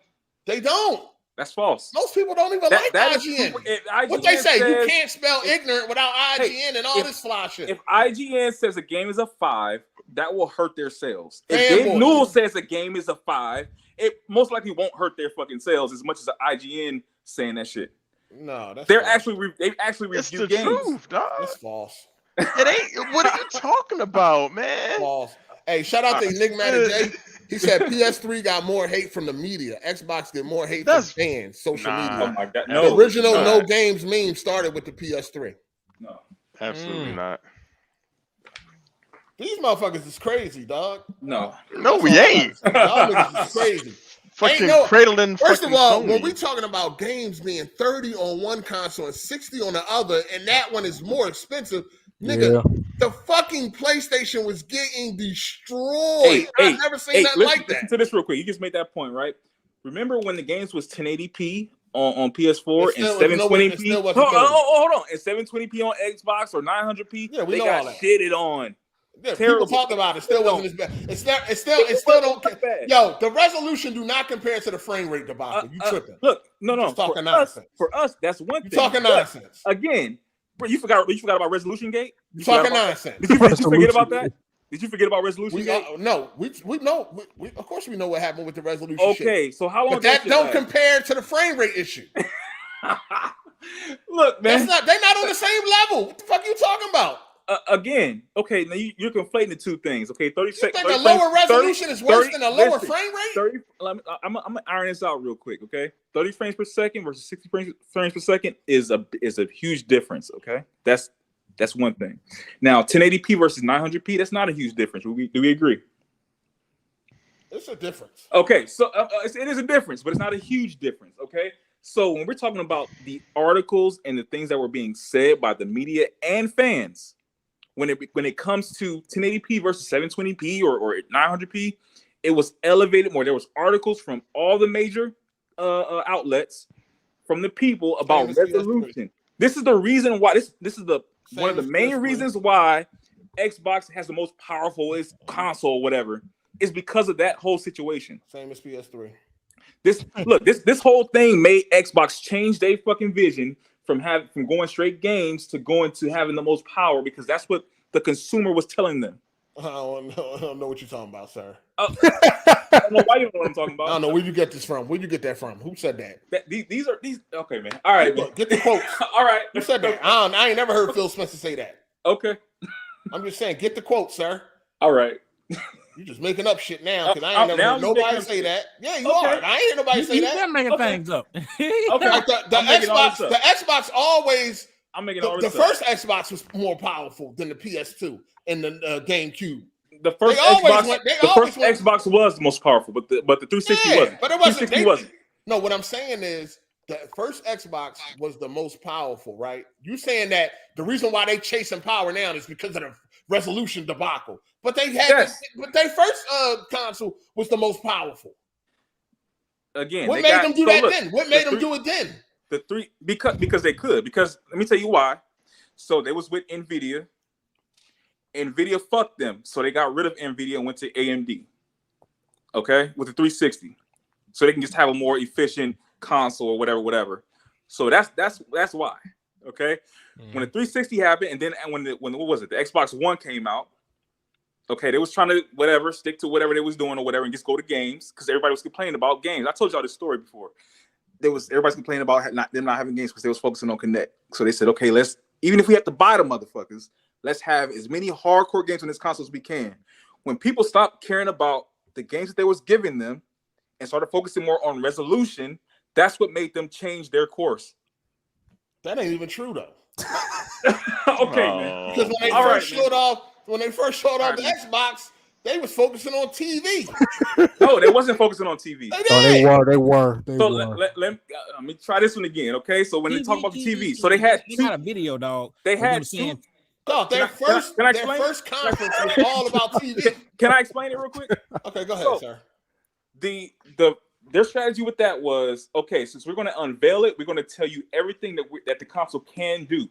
they don't. That's false. Most people don't even like That is IGN. true. If IGN What they say, you says- can't spell ignorant without IGN Hey, and all if- this fly shit. If IGN says a game is a 5, that will hurt their sales. If Fanboy. Gabe Newell says a game is a 5, it most likely won't hurt their fucking sales as much as the IGN saying that shit. No, that's They're false. actually they've actually It's the reviewed games. truth, dog. That's false. It ain't. What are you talking about, man? False. Hey, shout out to Enigmatic J. He said PS3 got more hate from the media. Xbox get more hate That's- from fans, social Nah. Oh media. my god, The no, original nah. No Games meme started with the PS3. no, Absolutely not. These motherfuckers is crazy, dog. no. No, we ain't. Y'all niggas is crazy. Fucking no- cradling. First of fucking all, Sony. when we talking about games being 30 on one console and 60 on the other, and that one is more expensive, nigga, the fucking PlayStation was getting destroyed. I've never seen nothing like listen that. to this real quick. You just made that point, right? Remember when the games was 1080p on PS4 It still- and it 720p? still wasn't Hold on, and 720p on Xbox or 900p? Yeah, we they know got all that. shitted on. Yeah, Terrible. people talk about it. Still wasn't as bad. It still don't. bad. Yo, the resolution do not compare to the frame rate debacle. You tripping? Look, no. Just talking For nonsense. us, that's one You thing. talking But nonsense? again, bro, you forgot about Resolution Gate? You forgot talking about- nonsense? Did you forget about that? Did you forget about Resolution We Gate? no, we know. We of course we know what happened with the resolution. shit. Okay, so how long? But that shit don't last? compare to the frame rate issue. Look, man. They're not on the same level. What the fuck you talking about? Again, okay, now you're conflating the two things. Okay, 30 You seconds. think a lower resolution is worse than a lower frame rate? 30. I'm gonna iron this out real quick. Okay, 30 frames per second versus 60 frames per second is a huge difference. Okay, that's one thing. Now 1080p versus 900p, that's not a huge difference. Do we agree? It's a difference. Okay, so it is a difference, but it's not a huge difference. Okay, so when we're talking about the articles and the things that were being said by the media and fans, when it comes to 1080p versus 720p or 900p, it was elevated more. There was articles from all the major outlets from the people about resolution. This is the reason why this is one of the main reasons why Xbox has the most powerful console, whatever, is because of that whole situation. Same as PS3. This whole thing made Xbox change their fucking vision from going straight games to going to having the most power, because that's what the consumer was telling them. I don't know what you're talking about, sir. I don't know why you don't know what I'm talking about. I don't know where you get this from. Where'd you get that from? Who said that? These are okay, man. All right, man. Get the quotes. All right. Who said that? I ain't never heard Phil Spencer say that. Okay. I'm just saying, get the quote, sir. All right. You just making up shit now, because I ain't never now heard you nobody making say that. Yeah, you Okay. are. I ain't heard nobody say You've that. been making things up. Okay. Like the I'm making all this Xbox, up. the Xbox always I'm making all the this up. first Xbox was more powerful than the PS2 and the GameCube. The first Xbox was the most powerful, but the 360 wasn't. But it wasn't. 360 wasn't. No, what I'm saying is the first Xbox was the most powerful, right? You saying that the reason why they chasing power now is because of the resolution debacle. But they had, but their first console was the most powerful. Again, what made them do that then? What made them do it then? The three because they could. Because let me tell you why. So they was with Nvidia. Nvidia fucked them, so they got rid of Nvidia and went to AMD. Okay, with the 360, so they can just have a more efficient console or whatever. So that's why. Okay, when the 360 happened, and then when what was it? The Xbox One came out. Okay, they was trying to stick to whatever they was doing or whatever, and just go to games because everybody was complaining about games. I told y'all this story before. Everybody's complaining about them not having games because they was focusing on Kinect. So they said, okay, even if we have to buy the motherfuckers, let's have as many hardcore games on this console as we can. When people stopped caring about the games that they was giving them and started focusing more on resolution, that's what made them change their course. That ain't even true though. Okay, man. Because when they first showed off the Xbox, they was focusing on TV. No, they wasn't focusing on TV. They were. Let me try this one again, okay? So when they talk about the TV, so they had got a video, dog. They had two. Dog, their first conference was all about TV. Can I explain it real quick? Okay, go ahead, sir. Their strategy with that was, okay, since we're going to unveil it, we're going to tell you everything that the console can do.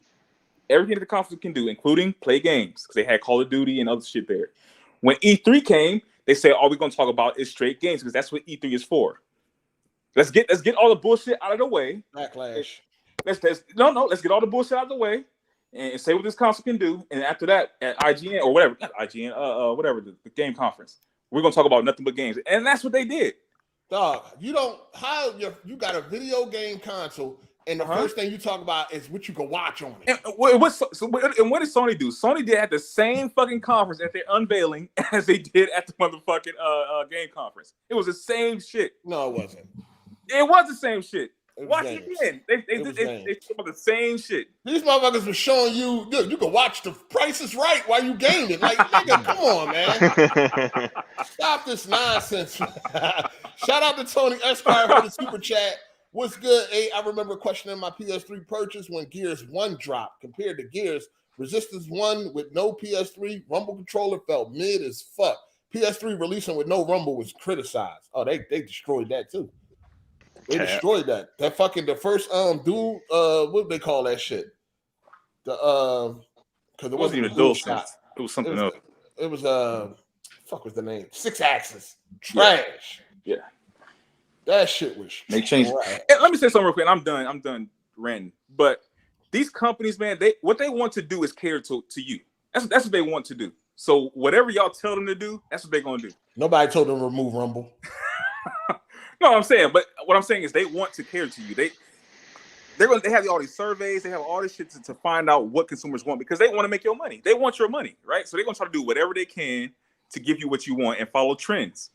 Everything that the console can do, including play games, because they had Call of Duty and other shit there. When E3 came, they said all we're going to talk about is straight games because that's what E3 is for. Let's get all the bullshit out of the way. Backlash. Let's get all the bullshit out of the way and say what this console can do. And after that, at IGN or whatever, not IGN, whatever the game conference, we're going to talk about nothing but games. And that's what they did. Dog, you got a video game console. And the first thing you talk about is what you can watch on it. And what did Sony do? Sony did at the same fucking conference at their unveiling as they did at the motherfucking game conference. It was the same shit. No, it wasn't. It was the same shit. Watch it again. They talk about the same shit. These motherfuckers were showing you can watch The Price is Right while you game it. Like, nigga, come on, man. Stop this nonsense. Shout out to Tony Esquire for the super chat. What's good, A? I remember questioning my PS3 purchase when Gears 1 dropped. Compared to Gears, Resistance 1 with no PS3 Rumble controller felt mid as fuck. PS3 releasing with no Rumble was criticized. Oh, they destroyed that too. They destroyed that. The first dual what do they call that shit? Because it wasn't even a dual shot. It was something else. It was fuck was the name? 6-axis. Trash. Yeah. That shit was. They changed. And let me say something real quick. I'm done ranting. But these companies, man, what they want to do is cater to you. That's what they want to do. So whatever y'all tell them to do, that's what they're gonna do. Nobody told them to remove Rumble. No, I'm saying, but what I'm saying is they want to cater to you. They have all these surveys. They have all this shit to find out what consumers want because they want to make your money. They want your money, right? So they're gonna try to do whatever they can to give you what you want and follow trends.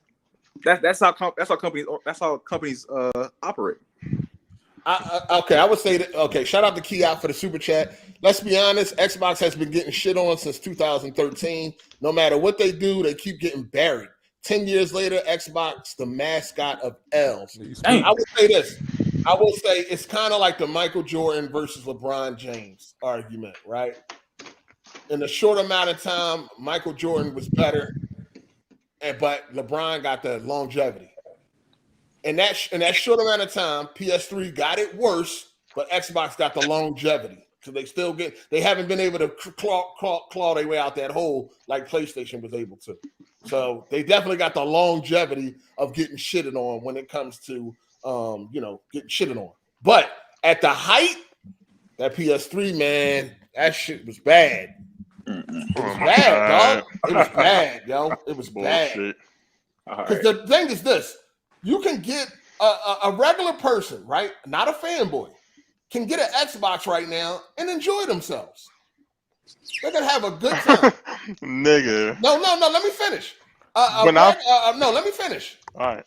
That's how companies operate. I would say that. Okay, shout out to Key out for the super chat. Let's be honest, Xbox has been getting shit on since 2013. No matter what they do, they keep getting buried. 10 years later, Xbox, the mascot of L's. I would say this. I will say it's kind of like the Michael Jordan versus LeBron James argument, right? In a short amount of time, Michael Jordan was better. But LeBron got the longevity. In that short amount of time, PS3 got it worse, but Xbox got the longevity. So they haven't been able to claw their way out that hole like PlayStation was able to. So they definitely got the longevity of getting shitted on when it comes to getting shitted on. But at the height, that PS3, man, that shit was bad. It was bad, dog. It was bad, yo. It was bad. Because the thing is this: you can get a regular person, right? Not a fanboy, can get an Xbox right now and enjoy themselves. They're gonna have a good time. Nigga. No. Let me finish. No, let me finish. All right.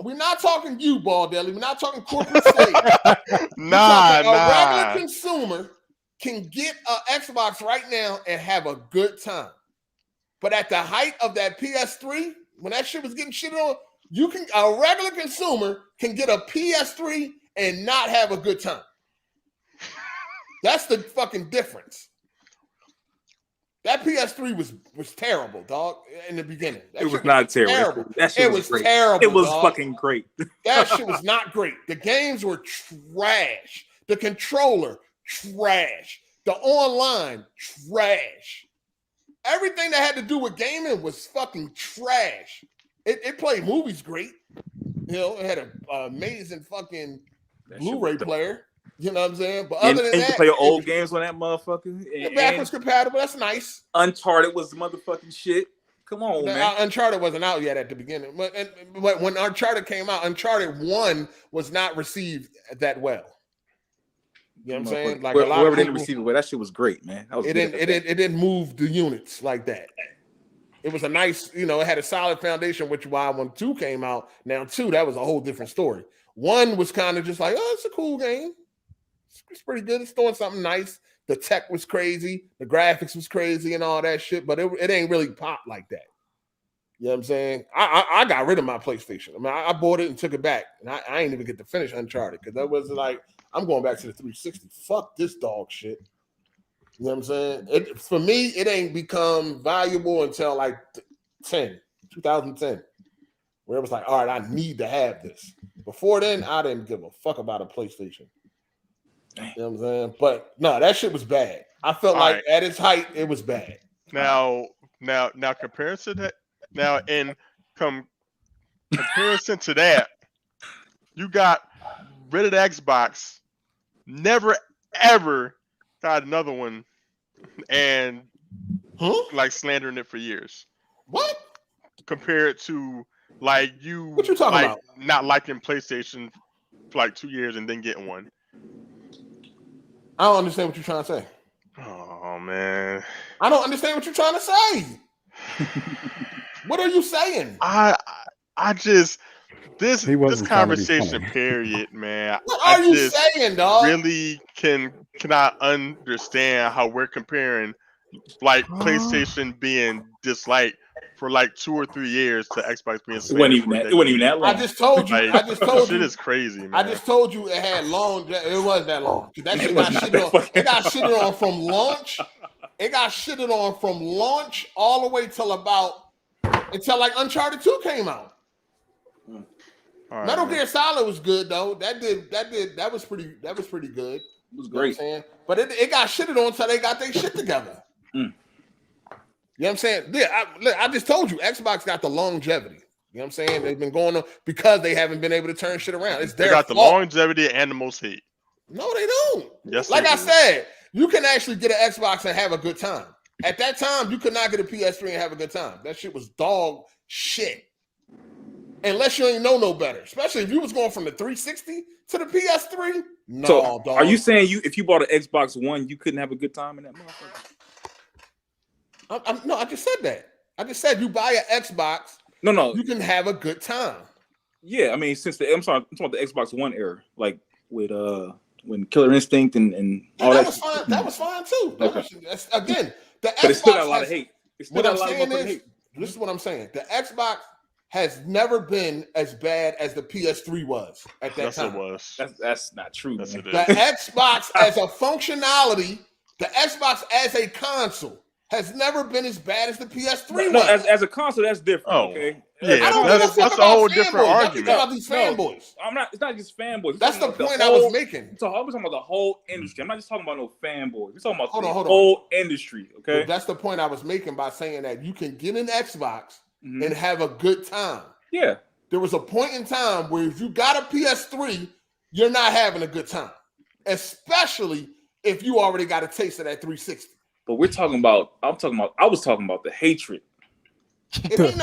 We're not talking you, Ball Deli. We're not talking corporate state. Nah. A regular consumer can get an Xbox right now and have a good time. But at the height of that PS3, when that shit was getting shit on, a regular consumer can get a PS3 and not have a good time. That's the fucking difference. That PS3 was terrible, dog, in the beginning. That It was shit not terrible. That shit it was great. terrible. It was dog. fucking great. That shit was not great. The games were trash. The controller, trash. The online, trash. Everything that had to do with gaming was fucking trash. It played movies great. You know, it had an amazing fucking Blu-ray player. You know what I'm saying? But other than you that, can play your old games on that motherfucker. And backwards compatible. That's nice. Uncharted was the motherfucking shit. Come on, man. Uncharted wasn't out yet at the beginning. But when Uncharted came out, Uncharted 1 was not received that well. You know what I'm saying? Like whoever didn't receive it well, that shit was great, man. It didn't move the units like that. It was a nice, it had a solid foundation, which is why when 2 came out, now 2, that was a whole different story. 1 was kind of just like, oh, it's a cool game. It's pretty good. It's doing something nice. The tech was crazy. The graphics was crazy and all that shit, but it ain't really pop like that. You know what I'm saying? I got rid of my PlayStation. I mean, I bought it and took it back, and I ain't even get to finish Uncharted because that was like, I'm going back to the 360. Fuck this dog shit. You know what I'm saying? For me, it ain't become valuable until like 2010, where it was like, all right, I need to have this. Before then, I didn't give a fuck about a PlayStation. You know what I'm saying? But no, that shit was bad. I felt like at its height, it was bad. Now, comparison to that. Now, in comparison to that, you got rid of the Xbox, never ever got another one, and like slandering it for years. What? Compared to like you, what you talking about? Not liking PlayStation for like 2 years and then getting one. I don't understand what you're trying to say. Oh man, I don't understand what you're trying to say. What are you saying? I just this conversation period, man. What are you saying, dog? Really cannot understand how we're comparing like PlayStation being disliked for like 2 or 3 years to Xbox being. It wasn't even that long. I just told you. Shit is crazy, man. I just told you it had long. It wasn't that long. That shit got shitted on. It got shitted on from launch. It got shitted on from launch all the way until like Uncharted 2 came out. Right, Metal Gear Solid was good though. That was pretty good. It was great. You know what I'm saying? But it got shitted on until they got their shit together. You know what I'm saying? Yeah, I just told you, Xbox got the longevity. You know what I'm saying? They've been going on because they haven't been able to turn shit around. It's their They got the fault. longevity and the most hate. No, they don't. Yes, like they I do. said, you can actually get an Xbox and have a good time. At that time, you could not get a PS3 and have a good time. That shit was dog shit. Unless you ain't know no better. Especially if you was going from the 360 to the PS3. No, so dog. Are you saying if you bought an Xbox One, you couldn't have a good time in that motherfucker? No, I just said that. I just said you buy an Xbox. No. You can have a good time. Yeah, I mean, I'm talking about the Xbox One era, like with when Killer Instinct and all that. Was fine. That was fine too. Again, the Xbox. But it still got a lot of hate. What I'm saying is, this is what I'm saying. The Xbox has never been as bad as the PS3 was at that time. It was. That's not true. Yes, Man. it The is. Xbox as a functionality, the Xbox as a console has never been as bad as the PS3 No, was. as a console, that's different. Oh, okay. yeah, I don't that's give a fuck a whole about different fanboys. argument. I'm talking about these fanboys. I'm not. It's not just fanboys. That's the point I was making. So I'm talking about the whole industry. I'm not just talking about no fanboys. We're talking about Hold the on. whole industry. Okay. That's the point I was making by saying that you can get an Xbox and have a good time. Yeah. There was a point in time where if you got a PS3, you're not having a good time, especially if you already got a taste of that 360. But I was talking about the hatred. It ain't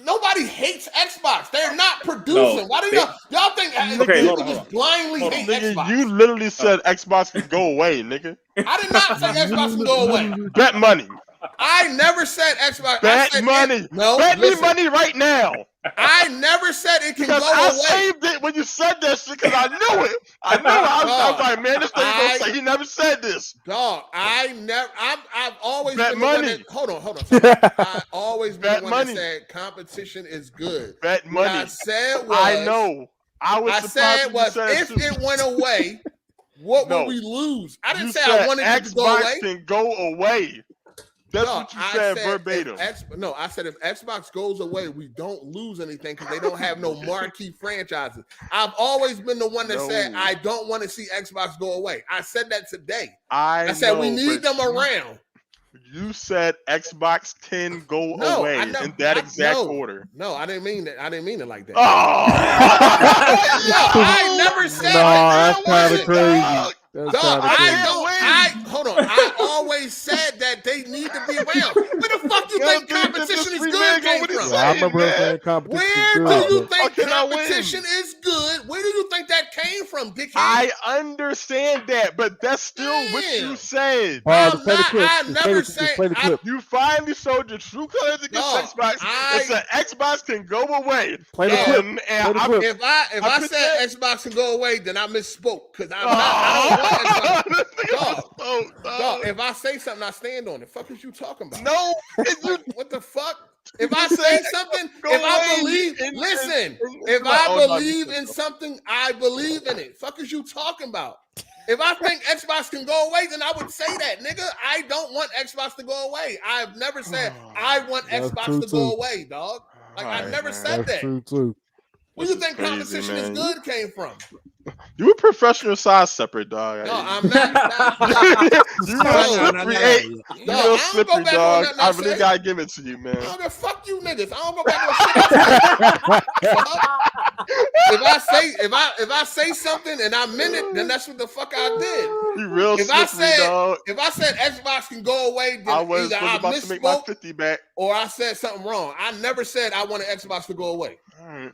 nobody hates Xbox. They're not producing. Why do y'all think hold on. just blindly hate Nigga, Xbox? you literally said Xbox could go away, nigga. I did not say Xbox can go away. Bet money. I never said Xbox. Bet money. Bet me money right now. I never said it can because go I away. saved it when you said that shit because I knew it. I was like, man, this thing gonna say he never said this. Dog, I've always bet been money. The one that, hold on. I always been bet the one money. that said competition is good. Bet money. What I said was, I know. I said if it went away, what would we lose? I didn't say I wanted it to go away. Xbox can go away. That's what you said verbatim. I said if Xbox goes away, we don't lose anything because they don't have no marquee franchises. I've always been the one that said I don't want to see Xbox go away. I said that today. I said we need them around. You said Xbox can go away in that exact order. No, I didn't mean that. I didn't mean it like that. Oh, I never said that. No, that's kind of crazy. Hold on. I always said that they need to be around. Where the fuck you think competition is good came from? I remember saying competition is good. Where do you think competition is good? Where do you think that came from, dickhead? I understand that, but that's still what you said. I never said. You finally showed your true colors against Xbox. It's an Xbox can go away. Play the clip. If I said Xbox can go away, then I misspoke because I don't want Xbox. Dog, if I say something, I stand on it. Fuck is you talking about? No. What the fuck? If I say something, if I believe, if I believe in something, I believe in it. Fuck is you talking about? If I think Xbox can go away, then I would say that, nigga. I don't want Xbox to go away. I've never said I want Xbox to go away, dog. Like I never said that. True too. Where do you think competition is good came from? You a professional size separate, dog. No, I'm not. You know slippery, dog. I really gotta give it to you, man. Fuck you niggas. I don't go back to shit. If I say something and I meant it, then that's what the fuck I did. You real slippery, dog. If I said Xbox can go away, then was about to make my 50 back, or I said something wrong. I never said I wanted Xbox to go away. All right.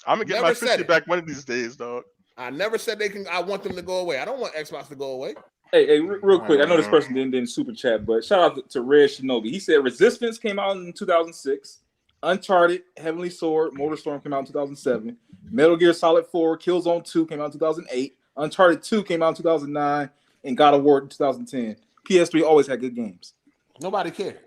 I'm gonna get my 50 back one of these days, dog. I never said they can. I want them to go away. I don't want Xbox to go away. Hey, real quick. I know this person didn't super chat, but shout out to Red Shinobi. He said Resistance came out in 2006. Uncharted, Heavenly Sword, Motorstorm came out in 2007. Metal Gear Solid 4, Killzone 2 came out in 2008. Uncharted 2 came out in 2009, and God of War in 2010. PS3 always had good games. Nobody cared.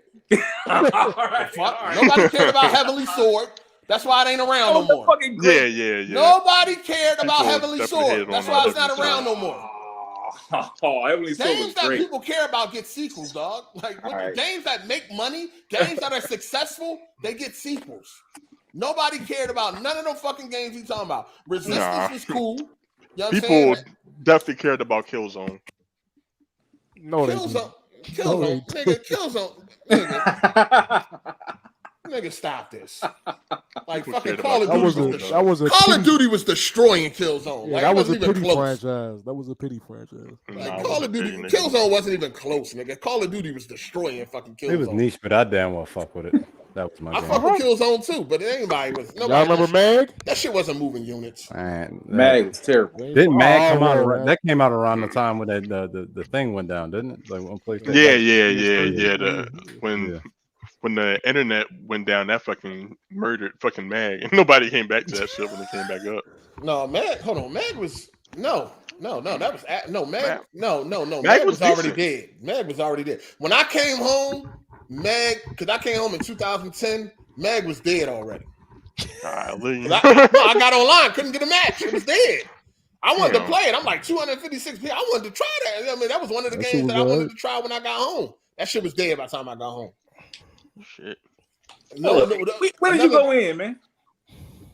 Nobody cared about Heavenly Sword. That's why it ain't around no more. Yeah. Nobody cared about Heavenly Sword. That's why it's not around no more. Heavenly Sword games that people care about get sequels, dog. Like games that make money, games that are successful, they get sequels. Nobody cared about none of them fucking games you talking about. Resistance was cool. You know people definitely cared about Killzone. No, Killzone, nigga. Nigga, stop this. Like fucking Call of Duty was destroying Killzone. Yeah, like, that was a pity franchise. That was a pity franchise. Like Call of Duty, Killzone wasn't even close, nigga. Call of Duty was destroying fucking Killzone. It was niche, but I damn well fuck with it. That was my game. I fuck with Killzone too, but anybody was. Y'all remember Mag? That shit wasn't moving units. Mag was terrible. Didn't Mag come out? That came out around the time when the thing went down, didn't it? Like on PlayStation. Yeah. When the internet went down, that fucking murdered fucking Mag, and nobody came back to that shit when it came back up. No, Mag. Hold on, Mag was no. That was Mag. No. Mag was already dead. Mag was already dead. When I came home, because I came home in 2010, Mag was dead already. I got online, couldn't get a match. It was dead. I wanted to play it. I'm like 256 people. I wanted to try that. I mean, that was one of the games that I wanted to try when I got home. That shit was dead by the time I got home. Shit. Where did you go in, man?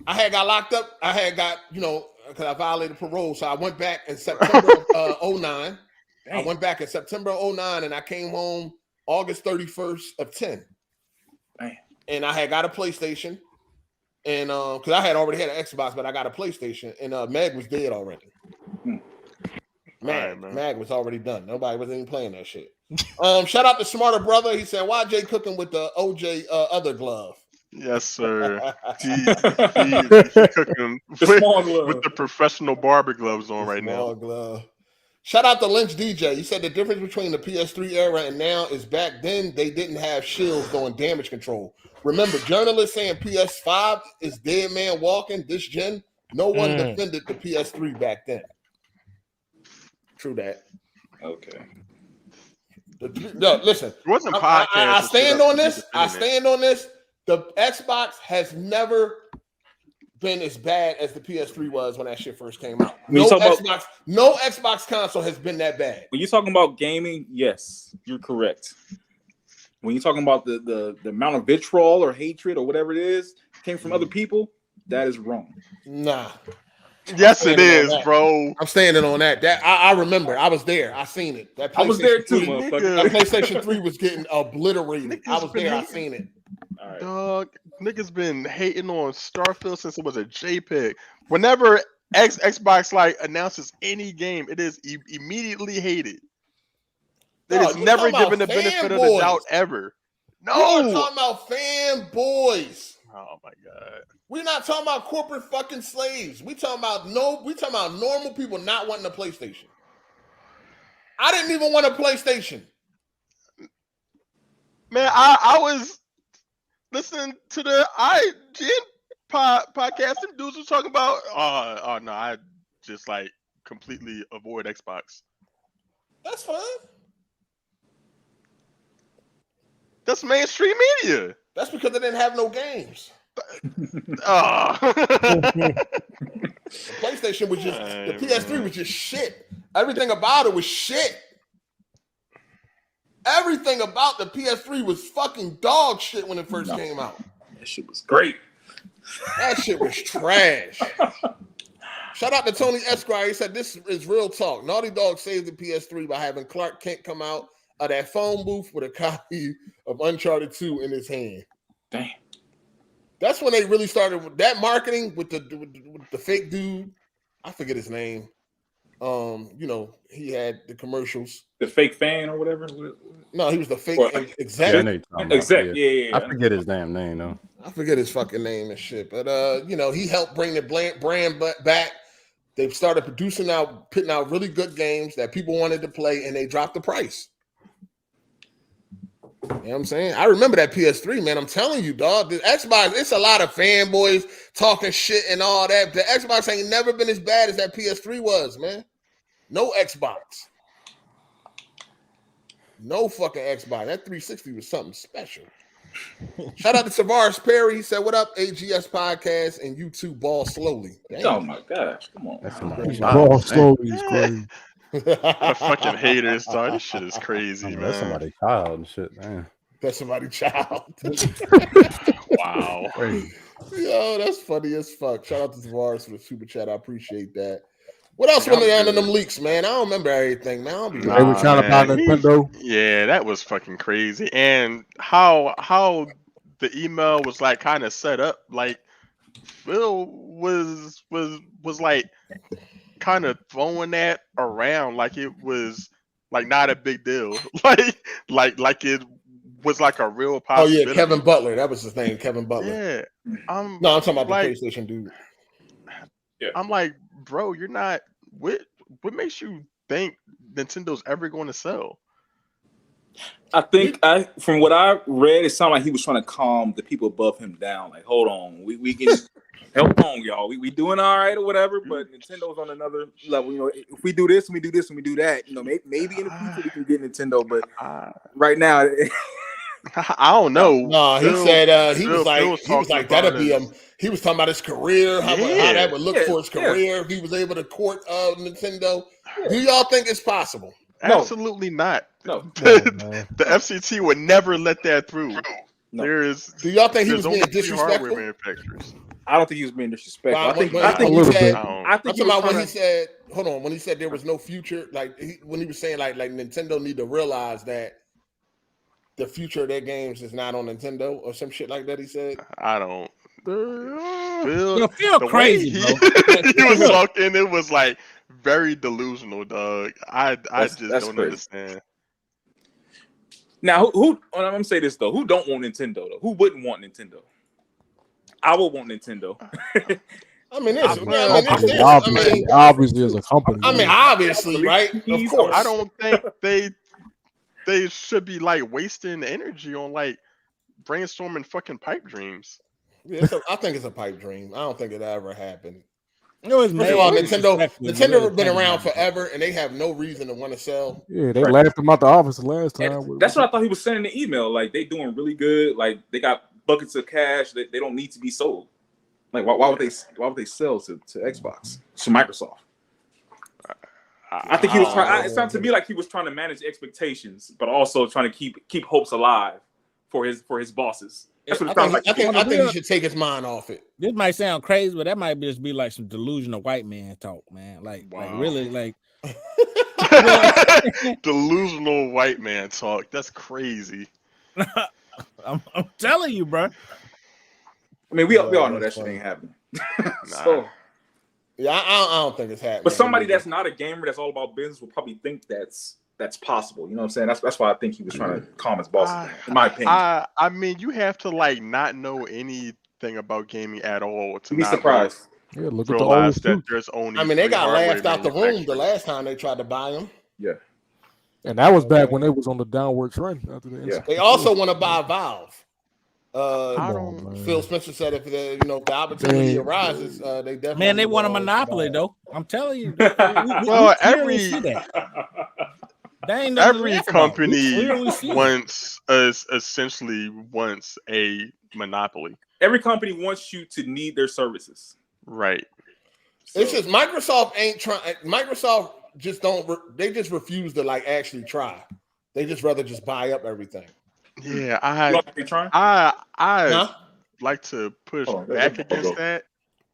I had got locked up. I had got, because I violated parole. So I went back in September of 09. I went back in September of 09 and I came home August 31st of 10. Damn. And I had got a PlayStation. And because I had already had an Xbox, but I got a PlayStation. And Mag was dead already. Mag was already done. Nobody was even playing that shit. Shout out to Smarter Brother. He said, "Why Jay cooking with the OJ other glove?" Yes, sir. He cooking with the professional barber gloves on right now. Glove. Shout out to Lynch DJ. He said the difference between the PS3 era and now is back then they didn't have shields doing damage control. Remember, journalists saying PS5 is dead man walking this gen. No one defended the PS3 back then. True that. Okay. No, listen. It wasn't I stand on this. I stand on this. The Xbox has never been as bad as the PS3 was when that shit first came out. No Xbox console has been that bad. When you're talking about gaming, yes, you're correct. When you're talking about the amount of vitriol or hatred or whatever it is came from other people, that is wrong. Nah. Yes, it is, bro. I'm standing on that. That I remember. I was there. I seen it. That I was there too, motherfucker. That PlayStation 3 was getting obliterated. I was there. I seen it. All right. Dog, niggas been hating on Starfield since it was a JPEG. Whenever Xbox like announces any game, it is immediately hated. It is never given the benefit of the doubt ever. No, we're talking about fanboys. Oh my god. We're not talking about corporate fucking slaves. We talking about normal people not wanting a PlayStation. I didn't even want a PlayStation. Man, I was listening to the IGN podcast, and dudes was talking about oh no, I just like completely avoid Xbox. That's fine. That's mainstream media. That's because they didn't have no games. The PlayStation was just the PS3 was just shit. Everything about it was shit. Everything about the PS3 was fucking dog shit when it first came out. That shit was great. That shit was trash. Shout out to Tony Esquire. He said this is real talk. Naughty Dog saved the PS3 by having Clark Kent come out of that phone booth with a copy of Uncharted 2 in his hand. Damn. That's when they really started with that marketing with the fake dude. I forget his name. He had the commercials. The fake fan or whatever. No, he was the fake exec. Yeah. I forget his damn name though. I forget his fucking name and shit. But he helped bring the brand back. They've started putting out really good games that people wanted to play, and they dropped the price. You know what I'm saying? I remember that PS3, man. I'm telling you, dog. The Xbox, it's a lot of fanboys talking shit and all that. The Xbox ain't never been as bad as that PS3 was, man. No Xbox. No fucking Xbox. That 360 was something special. Shout out to Tavares Perry. He said, "What up, AGS podcast and YouTube ball slowly." Damn. Oh my gosh, come on. That's Ball slowly is crazy. The fucking haters, dog. This shit is crazy, man. That's somebody's child and shit, man. That's somebody's child. Wow. Crazy. Yo, that's funny as fuck. Shout out to Tavares for the super chat. I appreciate that. What else went down in them leaks, man? I don't remember everything, man. I'll be They were trying to buy Nintendo. Yeah, that was fucking crazy. And how the email was like kind of set up, like Phil was like kind of throwing that around like it was like not a big deal. like it was like a real possibility. Oh yeah, Kevin Butler. That was his name, Kevin Butler. Yeah. I'm talking about the PlayStation dude. Yeah. I'm like, bro, you're not. What makes you think Nintendo's ever going to sell? I think from what I read, it sounded like he was trying to calm the people above him down. Like, hold on, we can help on y'all. We doing all right or whatever, but Nintendo's on another level. You know, if we do this and we do this and we do that, you know, maybe in the future we can get Nintendo, but right now. I don't know. No, he said he was like that'd be him. He was talking about his career, how that would look for his career if he was able to court Nintendo. Yeah. Do y'all think it's possible? Absolutely not. No. The FCC would never let that through. No. Do y'all think he was being disrespectful? I don't think he was being disrespectful. I think he said when he said, hold on, when he said there was no future, like when he was saying like Nintendo need to realize that the future of their games is not on Nintendo or some shit like that. He said, I don't. Feel crazy, bro. He was talking. It was like very delusional, dog. I just don't understand. Now, who? I'm gonna say this though. Who don't want Nintendo though? Who wouldn't want Nintendo? I would want Nintendo. I mean, obviously as a company. I mean, obviously, right? Of course. I don't think they should be like wasting energy on like brainstorming fucking pipe dreams. Yeah, I think it's a pipe dream. I don't think it ever happened. No, it's First of all, Nintendo been around forever, and they have no reason to want to sell. Yeah, they laughed him out the office the last time. That's what I thought he was saying in the email. Like they doing really good. Like they got buckets of cash that they don't need to be sold. Like why would they sell to Xbox, to Microsoft? I think he was trying. It sounds to me like he was trying to manage expectations, but also trying to keep hopes alive for his bosses. That's what it sounds like. I think he should take his mind off it. This might sound crazy, but that might just be like some delusional white man talk, man. Like really, like delusional white man talk. That's crazy. I'm telling you, bro. I mean, we all know that shit ain't happening. So, yeah, I don't think it's happening. But somebody that's not a gamer, that's all about business, will probably think that's possible. You know what I'm saying? That's why I think he was trying to calm his bosses, in my opinion. I mean, you have to like not know anything about gaming at all to be not surprised. Yeah, look at realize that there's only. I mean, they got laughed out the room the last time they tried to buy him. Yeah. And that was back when they was on the downward trend. After the They also want to buy Valve. Phil Spencer said if the opportunity arises, they definitely. They want a monopoly though. I'm telling you. Well, every company essentially wants a monopoly. Every company wants you to need their services, right? So. It's just Microsoft ain't trying. Microsoft just don't. They just refuse to like actually try. They just rather just buy up everything. Yeah, I like to push back against that.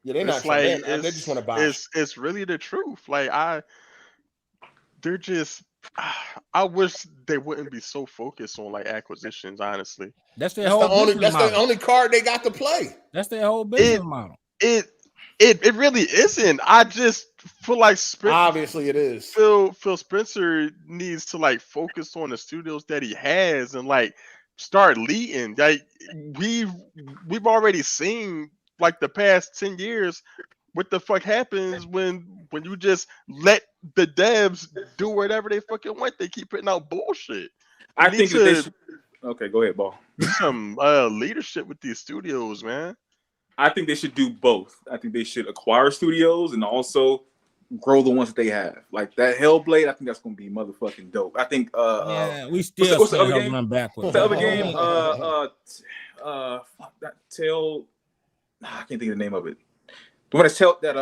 Yeah, they're not like they just want to buy. It's really the truth. Like they're just. I wish they wouldn't be so focused on like acquisitions. Honestly, that's their whole. The only card they got to play. That's their whole business model. It really isn't. I just feel like obviously it is. Phil Spencer needs to like focus on the studios that he has and like start leading. Like we've already seen like the past 10 years what the fuck happens when you just let the devs do whatever they fucking want. They keep putting out bullshit. I think that they should. Okay, go ahead, Ball. Some leadership with these studios, man. I think they should do both. I think they should acquire studios and also grow the ones that they have. Like that Hellblade, I think that's gonna be motherfucking dope. I think we still what's the other game? Run backwards. The other game, fuck that Tale. I can't think of the name of it. The one that's Tale that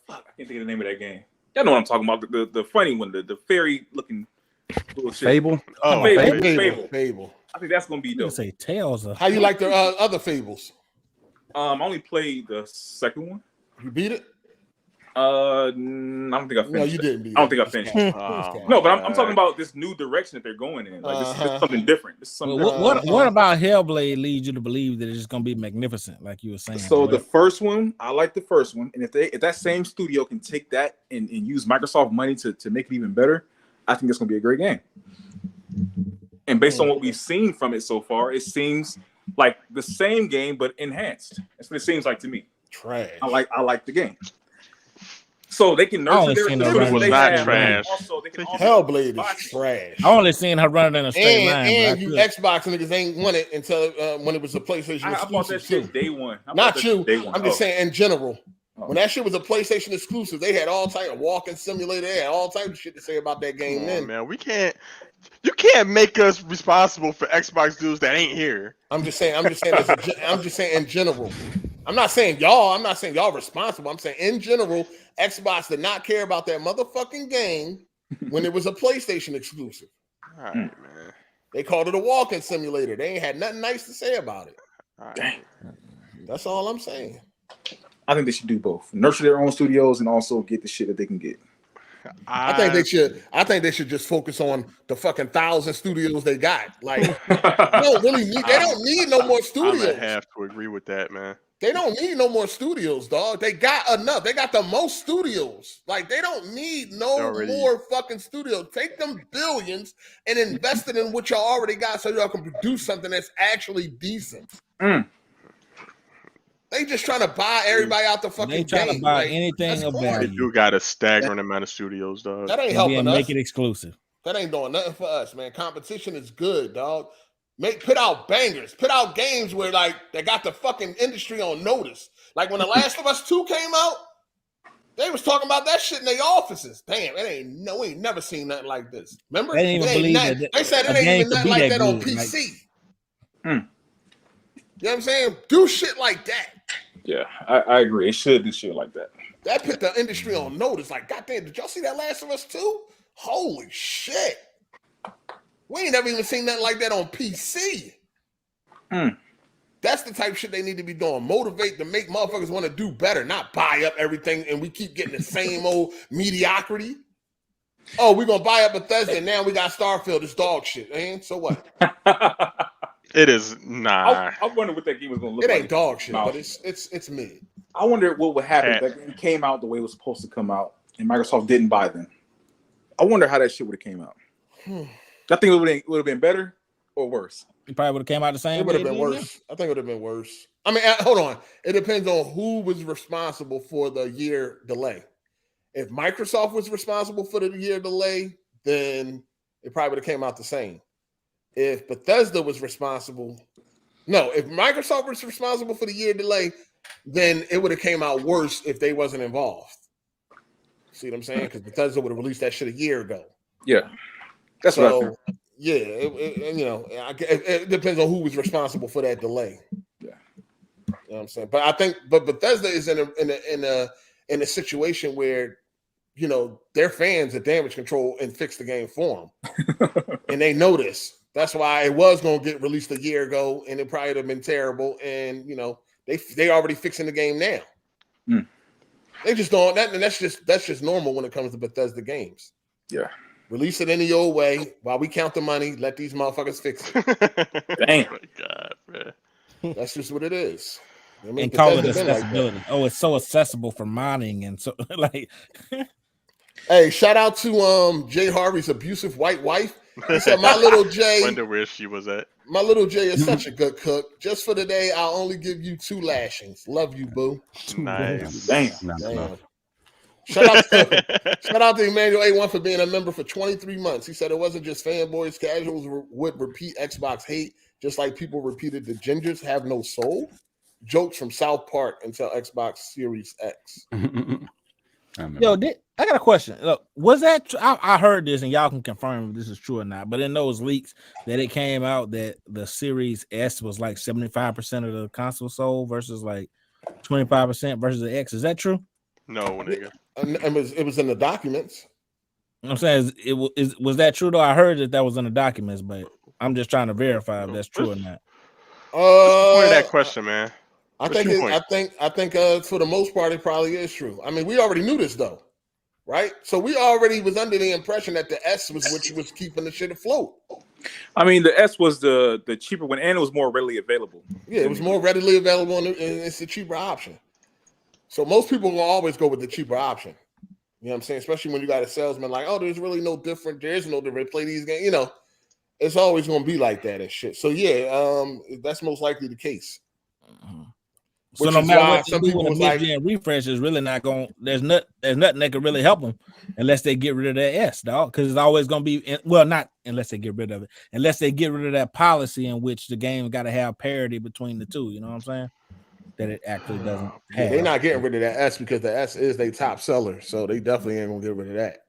fuck, I can't think of the name of that game. Y'all know what I'm talking about. The funny one, the fairy looking bullshit. Fable. Oh, Fable. I think that's gonna be dope. Say Tales. How you like the other Fables? I only played the second one. You beat it? I don't think I finished. No, you didn't beat it. I don't think I finished. No, but I'm talking about this new direction that they're going in. Like this is something different. This is something what about Hellblade leads you to believe that it's just gonna be magnificent, like you were saying? So the first one, I like the first one, and if that same studio can take that and use Microsoft money to make it even better, I think it's gonna be a great game. And based on what we've seen from it so far, it seems like the same game but enhanced. That's what it seems like to me. Trash. I like the game. So they can nurture their it was not trash. Hellblade is trash. I only seen her running in a straight line. And you Xbox niggas ain't won it until when it was a PlayStation exclusive. I bought that shit day one. Not you. I'm just saying in general. When that shit was a PlayStation exclusive, they had all type of walking simulator. They had all type of shit to say about that game. Then, man, you can't make us responsible for Xbox dudes that ain't here. I'm just saying in general. I'm not saying y'all responsible. I'm saying in general, Xbox did not care about that motherfucking game when it was a PlayStation exclusive. All right, man. They called it a walking simulator. They ain't had nothing nice to say about it. All right. That's all I'm saying. I think they should do both. Nurture their own studios and also get the shit that they can get. I think they should just focus on the fucking 1,000 studios they got. Like they don't need no more studios. I'm gonna have to agree with that, man. They don't need no more studios, dog. They got enough. They got the most studios. Like they don't need more fucking studios. Take them billions and invest it in what y'all already got so y'all can produce something that's actually decent. They They just trying to buy everybody out the fucking They trying game. to buy Like, anything that's of corny. They value do got a staggering amount of studios, dog. That ain't and helping then us. make it exclusive. That ain't doing nothing for us, man. Competition is good, dog. Put out bangers. Put out games where like they got the fucking industry on notice. Like when The Last of Us 2 came out, they was talking about that shit in their offices. Damn, we ain't never seen nothing like this. Remember? They didn't even believe that. They said it a ain't game even could nothing be like that that on good, PC. like- You know what I'm saying? Do shit like that. Yeah, I agree. It should do shit like that. That put the industry on notice. Like, goddamn, did y'all see that Last of Us 2? Holy shit. We ain't never even seen nothing like that on PC. That's the type of shit they need to be doing. Motivate to make motherfuckers want to do better, not buy up everything and we keep getting the same old mediocrity. Oh, we're going to buy up Bethesda and now we got Starfield. It's dog shit, man. So what? It is nah. I wonder what that game was going to look It like. ain't dog shit, but it's mid. I wonder what would happen if Cat. that game came out the way it was supposed to come out and Microsoft didn't buy them. I wonder how that shit would have came out. I think it would have been better or worse. It probably would have came out the same. It would have way been it did worse. I think it would have been worse. I mean, hold on. It depends on who was responsible for the year delay. If Microsoft was responsible for the year delay, then it probably would have came out the same. If Bethesda was responsible, if Microsoft was responsible for the year delay, then it would have came out worse if they wasn't involved. See what I'm saying? Because Bethesda would have released that shit a year ago. Yeah, that's what I think. Yeah, it depends on who was responsible for that delay. Yeah, you know what I'm saying. But Bethesda is in a situation where their fans are damage control and fix the game for them, and they know this. That's why it was going to get released a year ago, and it probably would have been terrible. And they already fixing the game now. They just don't. That's just normal when it comes to Bethesda games. Yeah. Release it any old way while we count the money. Let these motherfuckers fix it. Damn. Oh my God, man. That's just what it is. I mean, and call it Bethesda been like accessibility. It's so accessible for modding and so like. Hey, shout out to Jay Harvey's abusive white wife. He said, "My little Jay, Wonder where she was at. my little Jay is such a good cook. Just for the day, I'll only give you 2 lashings. Love you, boo." Nice. Damn. Damn. Shout out to Emmanuel A1 for being a member for 23 months. He said it wasn't just fanboys. Casuals would repeat Xbox hate, just like people repeated the gingers have no soul. Jokes from South Park until Xbox Series X. Yo, I got a question. Look, was that I heard this, and y'all can confirm if this is true or not. But in those leaks that it came out that the Series S was like 75% of the console sold versus like 25% versus the X. Is that true? No, nigga. And it was in the documents. I'm saying, was that true though? I heard that was in the documents, but I'm just trying to verify if that's true or not. What's the point of that question, man? I think for the most part it probably is true. I mean, we already knew this though, right? So we already was under the impression that the S was what was keeping the shit afloat. I mean, the S was the cheaper one, and it was more readily available. Yeah, it was more readily available, and it's a cheaper option. So most people will always go with the cheaper option. You know what I'm saying? Especially when you got a salesman like, oh, there's really no different. There's no different. Play these games. It's always going to be like that and shit. So yeah, that's most likely the case. So no matter what some people with a mid-gen refresh is really not going. There's nothing that can really help them unless they get rid of that S, dog. Because it's always going to be not unless they get rid of it. Unless they get rid of that policy in which the game got to have parity between the two. You know what I'm saying? That it actually doesn't have. Yeah, they're not getting rid of that S because the S is their top seller. So they definitely ain't gonna get rid of that.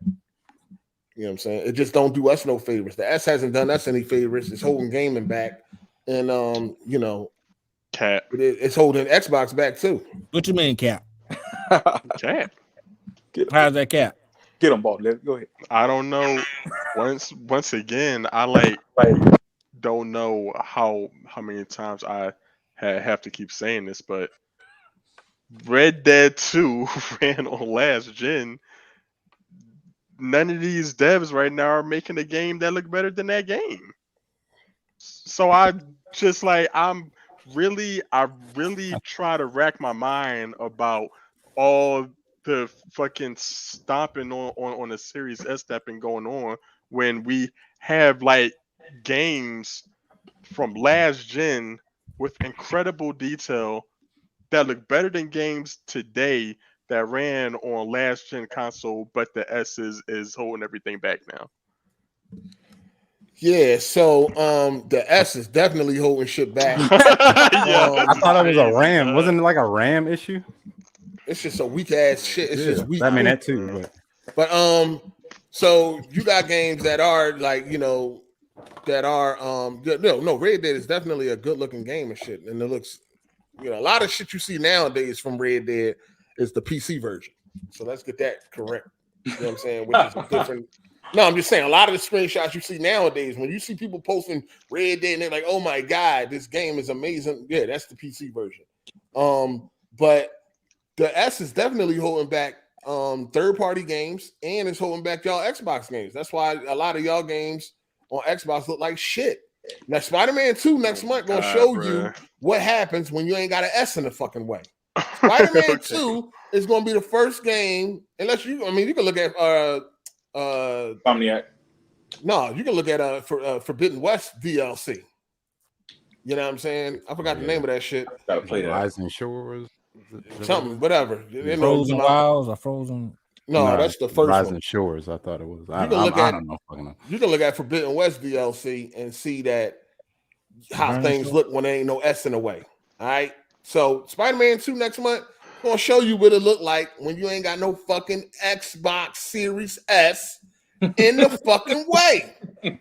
You know what I'm saying? It just don't do us no favors. The S hasn't done us any favors. It's holding gaming back, and Cap. It's holding Xbox back too. What you mean, Cap? Cap. How's that Cap? Get them, Bob. Go ahead. I don't know. Once again, I don't know how many times I have to keep saying this, but Red Dead 2 ran on last gen. None of these devs right now are making a game that look better than that game. So I really try to rack my mind about all the fucking stomping on the Series S that been going on when we have games from last gen with incredible detail that look better than games today that ran on last gen console, but the S is holding everything back now. Yeah, so the S is definitely holding shit back. I thought it was a RAM. Wasn't it like a RAM issue? It's just a weak ass shit. It's just weak. I mean that too, but so you got games that are like, you know, that are no, Red Dead is definitely a good looking game and shit. And it looks, you know, a lot of shit you see nowadays from Red Dead is the PC version. So let's get that correct. You know what I'm saying? Which is different. No, I'm just saying a lot of the screenshots you see nowadays, when you see people posting Red Dead and they're like, oh my God, this game is amazing. Yeah, that's the PC version. But the S is definitely holding back third-party games, and it's holding back y'all Xbox games. That's why a lot of y'all games on Xbox look like shit. Now, Spider-Man 2 next month gonna show you what happens when you ain't got an S in the fucking way. Spider-Man 2 is gonna be the first game, unless you can look at Insomniac. No, you can look at Forbidden West DLC. You know what I'm saying? I forgot the name of that shit. Gotta play that. Rising Shores. Something, whatever. Frozen Wilds or Frozen. No, that's the first Rising one. Shores. I thought it was. I don't know. You can look at Forbidden West DLC and see that how things look when there ain't no S in the way. All right. So Spider-Man 2 next month gonna show you what it look like when you ain't got no fucking Xbox Series S in the fucking way. You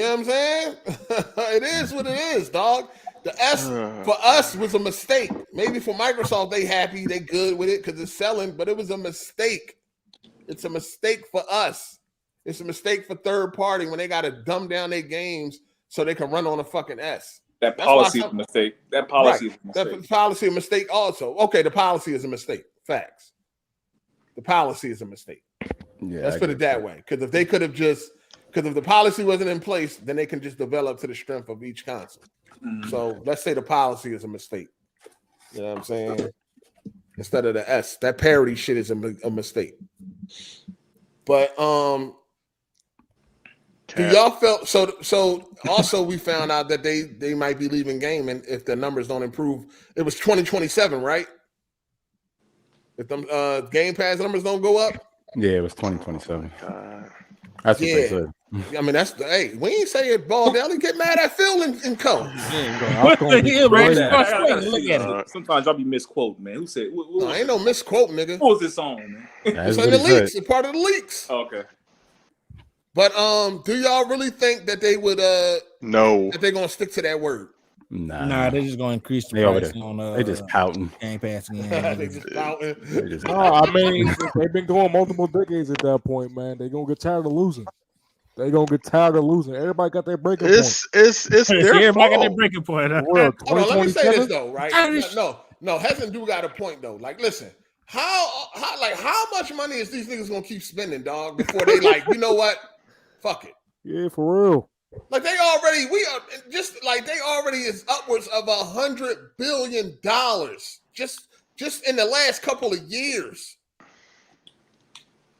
know what I'm saying? It is what it is, dog. The S for us was a mistake. Maybe for Microsoft, they happy, they good with it because it's selling, but it was a mistake. It's a mistake for us. It's a mistake for third party when they got to dumb down their games so they can run on a fucking S. That policy is a mistake. That policy is a mistake. That policy is a mistake also. Okay, the policy is a mistake. Facts. The policy is a mistake. Yeah, let's put it that way. Because if they could have if the policy wasn't in place, then they can just develop to the strength of each console. So let's say the policy is a mistake. You know what I'm saying? Instead of the S, that parity shit is a mistake. But do y'all felt so? Also, we found out that they might be leaving game, and if the numbers don't improve, it was 2027, right? If them Game Pass numbers don't go up, yeah, it was 2027. That's what they said. I mean, that's we ain't say it ball down and get mad at Phil and Co. Sometimes I'll be misquoting, man. Who said? No, ain't no misquote, nigga. What was this song, man? It's in the leaks. It's part of the leaks. Oh, okay. But do y'all really think that they would no that they're gonna stick to that word? Nah, they're just gonna increase the price on they just pouting. Game Pass again. They just pouting. I mean, they've been going multiple decades at that point, man. They're gonna get tired of losing. Everybody got their breaking point. It's their everybody got their breaking point. Hold on, let me say this though, right? No, Heaven do got a point though. Like, listen, how much money is these niggas gonna keep spending, dog, before they like, you know what? Fuck it. Yeah, for real. Like they already is upwards of $100 billion just in the last couple of years.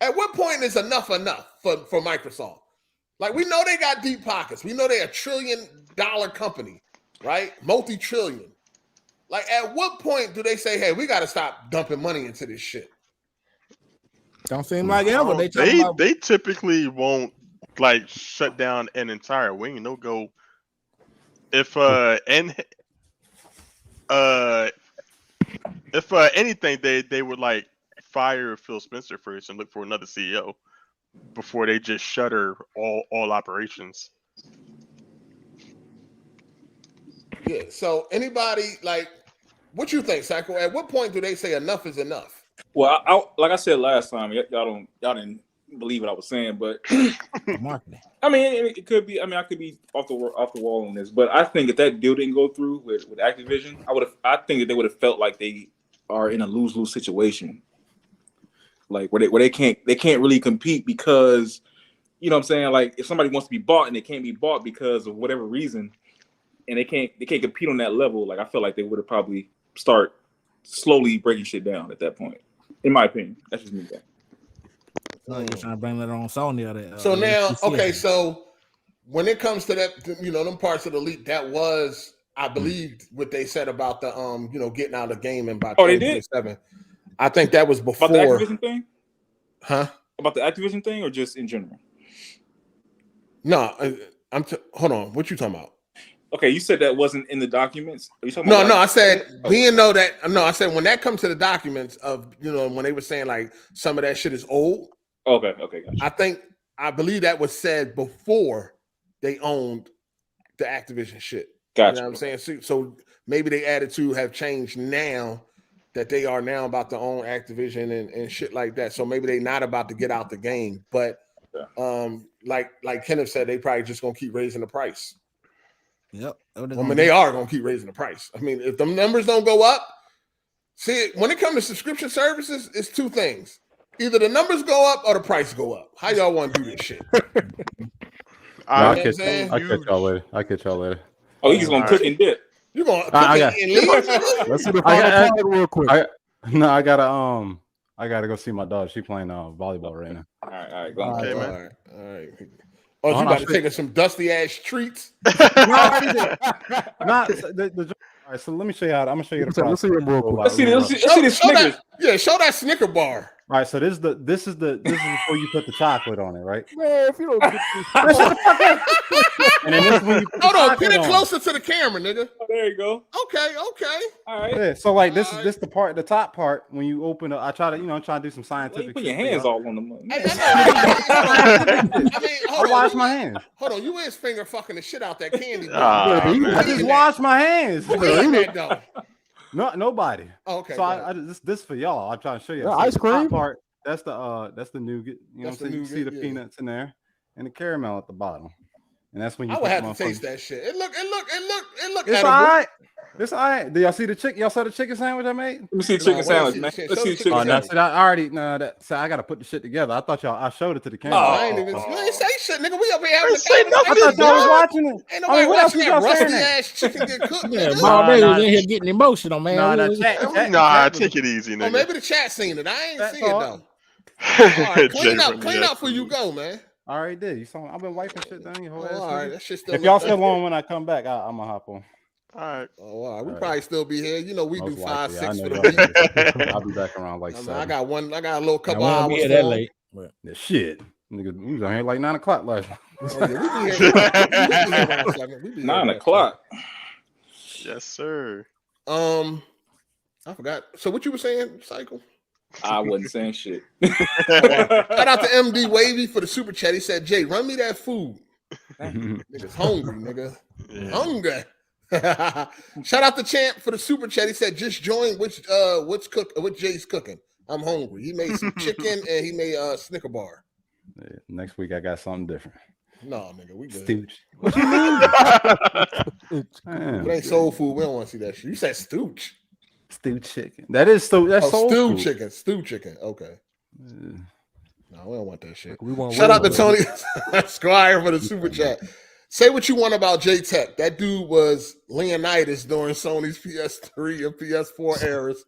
At what point is enough for Microsoft? Like, we know they got deep pockets. We know they're $1 trillion company, right? Multi-trillion. Like, at what point do they say, hey, we got to stop dumping money into this shit? Don't seem like ever. They typically won't like shut down an entire wing. They'll go if anything, they would like fire Phil Spencer first and look for another CEO before they just shutter all operations. Yeah. So anybody like, what you think, Psycho? At what point do they say enough is enough? Well, like I said last time, y'all didn't believe what I was saying, but marketing. I mean, it could be. I mean, I could be off the wall on this, but I think if that deal didn't go through with Activision, I think that they would have felt like they are in a lose-lose situation, like where they can't really compete because, you know what I'm saying, like if somebody wants to be bought and they can't be bought because of whatever reason, and they can't compete on that level, like I feel like they would have probably start slowly breaking shit down at that point. In my opinion, that's just me. You're trying to bring that on Sony or that. So now, okay, so when it comes to that, you know, them parts of the leak, that was I believe what they said about the getting out of the game and by Oh, they did? 2027. I think that was before. About the Activision thing? Huh? About the Activision thing or just in general? No, hold on. What you talking about? Okay, you said that wasn't in the documents. Are you talking No, about no. I said being know that. No, I said when that comes to the documents of when they were saying like some of that shit is old. Okay, gotcha. I believe that was said before they owned the Activision shit. Gotcha. You know what I'm saying? So maybe they attitude have changed now that they are now about to own Activision and shit like that. So maybe they not about to get out the game, but like Kenneth said, they probably just gonna keep raising the price. Yep. I mean, they are gonna keep raising the price. I mean, if the numbers don't go up, see, when it comes to subscription services, it's two things: either the numbers go up or the price go up. How y'all want to do this shit? I'll catch y'all later. Oh, he's gonna cook and dip. You gonna cook and leave? Let's see the final part real quick. I gotta go see my dog. She playing volleyball right now. All right, go Okay, on. man. All right. Oh, you about to take us some dusty ass treats? All right, so let me show you how. I'm gonna show you the process. Let's see them real quick. Let's see the Snickers. Show that Snicker bar. All right, so this is before you put the chocolate on it, right? Man, if you don't get And then this when you put Hold on, get it closer to the camera, nigga. Oh, there you go. Okay. All right. Yeah, so like this is the top part when you open up. I try to do some scientific. You put your hands all on the money. I mean, I wash my hands. Hold on, you is finger fucking the shit out that candy. I just wash my hands. Who eating that though? No, nobody. Oh, okay. So this for y'all. I'm trying to show you. Yeah, ice cream part. That's the nougat. You know what I'm saying? You see the peanuts in there and the caramel at the bottom. And that's when you. I would have to taste that shit. It look. It's all right. It's all right. Do y'all see the chicken? Y'all saw the chicken sandwich I made? Let me see the chicken sandwich, man. Let's see the chicken sandwich. I already so I gotta put the shit together. I thought I showed it to the camera. I ain't even. You ain't say shit, nigga. We up here having a conversation. I thought y'all was watching it. Ain't nobody watching that rusty ass chicken get cooked. Yeah, Mom, they was in here getting emotional, man. Take it easy, nigga. Oh, maybe the chat seen it. I ain't see it though. All right, clean up before you go, man. I already did. You saw me. I've been wiping shit down your whole ass. All right, that shit still. If y'all still on when I come back, I'm gonna hop on. All right. Oh, all right. We probably still be here. You know, we do 5, 6 for the week. I'll be back around like 7. I got a little couple hours. Be that late. Yeah, shit. Nigga, we was on here like 9 o'clock last night. Oh, yeah, we be here. 9 o'clock. Yes, sir. I forgot. So what you were saying, Cycle? I wasn't saying shit. Shout out to MD Wavy for the super chat. He said, "Jay, run me that food." Niggas hungry, nigga. Yeah. Hungry. Shout out to Champ for the super chat. He said, "Just join. What Jay's cooking? I'm hungry. He made some chicken and he made a Snicker bar." Yeah, next week I got something different. No, nigga, we good. Stooch. What you mean? It ain't soul food. We don't want to see that shit. You said stooch. Stew chicken. That's soul stew food. chicken. Stew chicken. Okay. No, we don't want that shit. Want Shout out to Tony Squire for the super chat. Say what you want about J-Tech. That dude was Leonidas during Sony's PS3 and PS4 eras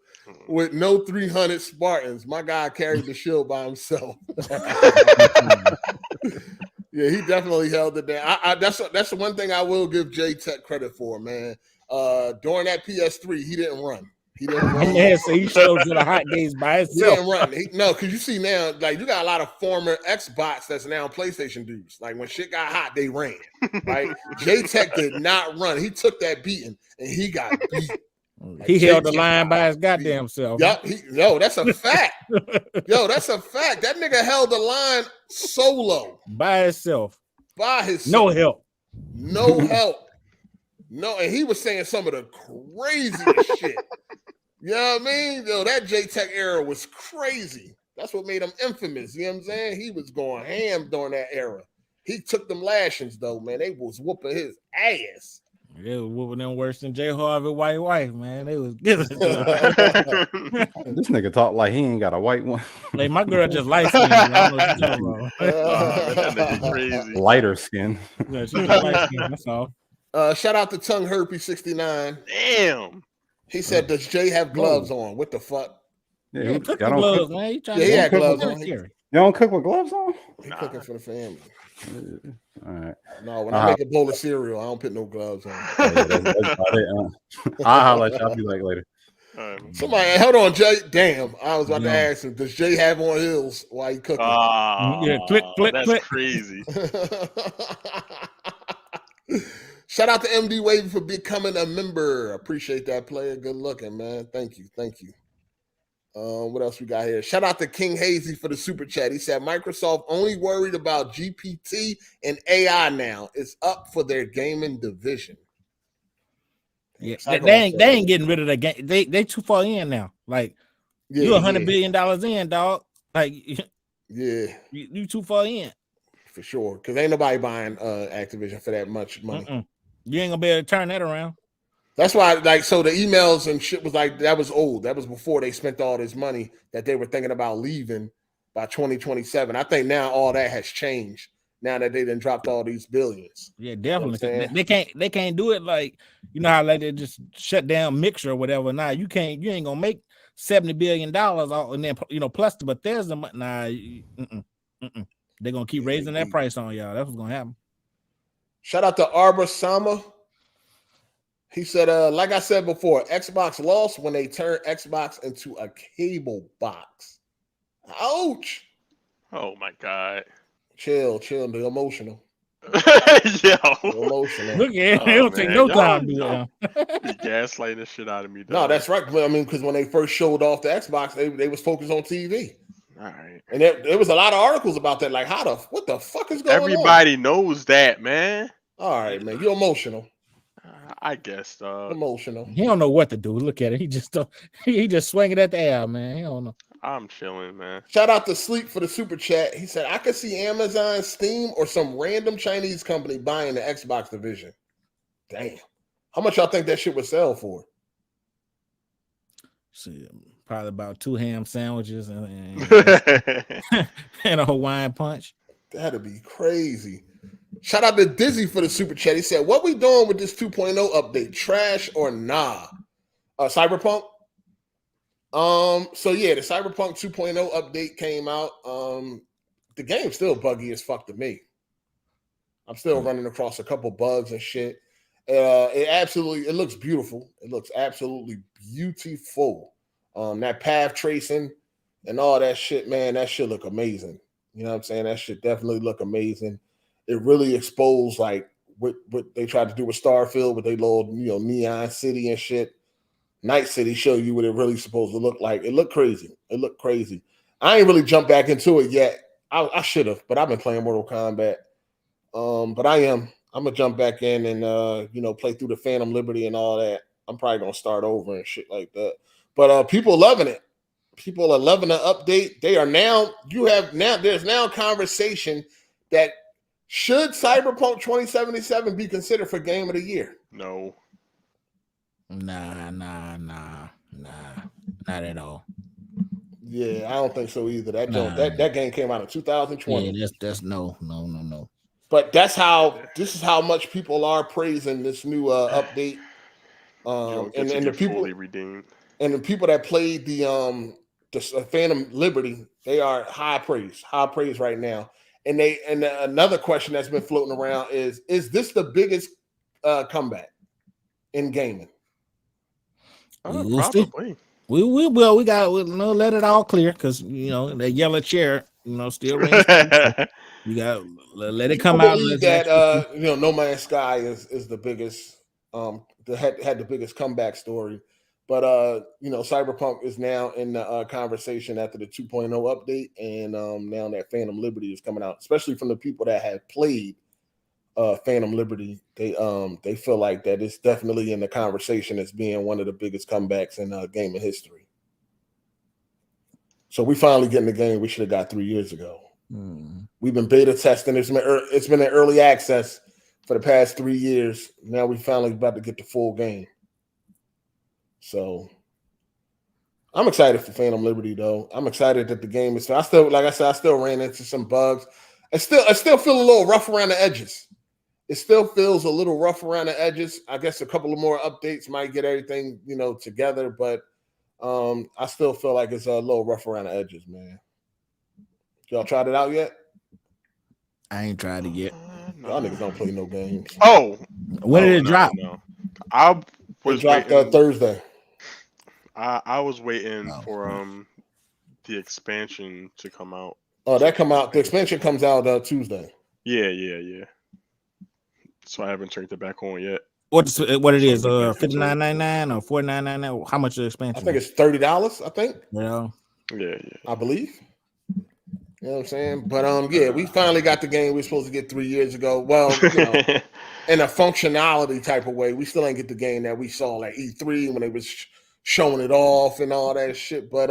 with no 300 Spartans. My guy carried the shield by himself. Yeah, he definitely held it down. That's the one thing I will give J-Tech credit for, man. During that PS3, he didn't run. He didn't run. Yeah, so he showed you the hot days by himself. He didn't run. No, because you see now, like you got a lot of former Xbox that's now PlayStation dudes. Like when shit got hot, they ran. Right? J-Tech did not run. He took that beating and he got beat. Like he held the line by his goddamn self. Yep. That's a fact. That's a fact. That nigga held the line solo. By himself. No help. No help. No, and he was saying some of the craziest shit. You know what I mean? That J-Tech era was crazy. That's what made him infamous. You know what I'm saying? He was going ham during that era. He took them lashings, though, man. They was whooping his ass. They was whooping them worse than J. Harvey white wife, man. They was giving it This nigga talk like he ain't got a white one. Like my girl just light skin. I don't know what you're talking about. Crazy. Lighter skin. Yeah, she just light skin, that's all. Shout out to Tongue Herpy 69. Damn. He said, "Does Jay have gloves on?" What the fuck? Yeah, cook the gloves, man. He had gloves on. You don't cook with gloves on? He cooking for the family. All right. No, when I make a bowl of cereal, I don't put no gloves on. That's about it, I'll holler at you. I'll be like later. Somebody, hold on, Jay. Damn, I was about to ask him, does Jay have on heels while he cooking? Yeah, click, That's click. crazy. Shout out to MD Wavy for becoming a member. Appreciate that, player. Good looking, man. Thank you. What else we got here? Shout out to King Hazy for the super chat. He said Microsoft only worried about GPT and AI now. It's up for their gaming division. Yeah, they ain't getting rid of the game. They too far in now. Like you're $100 billion in, dog. Like you too far in. For sure. Because ain't nobody buying Activision for that much money. You ain't gonna be able to turn that around. That's why, like, so the emails and shit was like, that was old. That was before they spent all this money that they were thinking about leaving by 2027. I think now all that has changed now that they done dropped all these billions. Yeah, definitely. You know they can't do it like, you know how like they just shut down Mixer or whatever. Nah, you ain't gonna make $70 billion and then, you know, plus the Bethesda. Nah, they're gonna keep raising that price on y'all. That's what's gonna happen. Shout out to Arbor Sama. He said, like I said before, Xbox lost when they turned Xbox into a cable box. Ouch. Oh my God. Chill, the emotional. Yo. Emotional. Look at it. It'll take no time to do that. Be gaslighting the shit out of me. Dog. No, that's right. I mean, because when they first showed off the Xbox, they was focused on TV. All right. And there was a lot of articles about that. Like, what the fuck is going on? Everybody knows that, man. All right, man. You're emotional. I guess. Emotional. He don't know what to do. Look at it. He just swinging at the air, man. He don't know. I'm chilling, man. Shout out to Sleep for the super chat. He said, I could see Amazon, Steam, or some random Chinese company buying the Xbox division. Damn. How much y'all think that shit would sell for? See, probably about 2 ham sandwiches and a Hawaiian punch. That'd be crazy. Shout out to Dizzy for the super chat. He said, what we doing with this 2.0 update? Trash or nah? Cyberpunk? So yeah, the Cyberpunk 2.0 update came out. The game's still buggy as fuck to me. I'm still running across a couple bugs and shit. It looks beautiful. It looks absolutely beautiful. That path tracing and all that shit, man, that shit look amazing. You know what I'm saying? That shit definitely look amazing. It really exposed like what they tried to do with Starfield, with they little, Neon City and shit. Night City show you what it really supposed to look like. It looked crazy. I ain't really jumped back into it yet. I should have, but I've been playing Mortal Kombat. But I'm gonna jump back in and play through the Phantom Liberty and all that. I'm probably gonna start over and shit like that. But people loving it. People are loving the update. They are there's now conversation that should Cyberpunk 2077 be considered for Game of the Year? No. Nah, not at all. Yeah, I don't think so either. That game came out in 2020. Yeah, that's no. But this is how much people are praising this new update. And the people fully redeemed. And the people that played the Phantom Liberty, they are high praise right now. And another question that's been floating around is this the biggest comeback in gaming? Probably. We got let it all clear because that yellow chair still rings. You got let it come out. That No Man's Sky is the biggest had the biggest comeback story, but Cyberpunk is now in the conversation after the 2.0 update, and now that Phantom Liberty is coming out, especially from the people that have played Phantom Liberty, they feel like that it's definitely in the conversation as being one of the biggest comebacks in gaming history. So we finally getting the game we should have got 3 years ago. We've been beta testing. It's been in early access for the past 3 years. Now we finally about to get the full game. So I'm excited for Phantom Liberty, though. I'm excited that the game is. I still ran into some bugs. I still feel a little rough around the edges. It still feels a little rough around the edges. I guess a couple of more updates might get everything, together, but I still feel like it's a little rough around the edges, man. Y'all tried it out yet? I ain't tried it yet. Y'all niggas don't play no games. Oh, When did it drop? No. I It was dropped waiting. Thursday. I was waiting Oh, for the expansion to come out. Oh, that come out. The expansion comes out Tuesday. Yeah. So I haven't turned it back on yet. What it is? $59.99 or $49.99? How much is the expansion? I think it's $30. I think. Yeah. I believe. You know what I'm saying? But yeah, we finally got the game we were supposed to get 3 years ago. Well, you know, in a functionality type of way. We still ain't get the game that we saw at E3 when they was showing it off and all that shit. But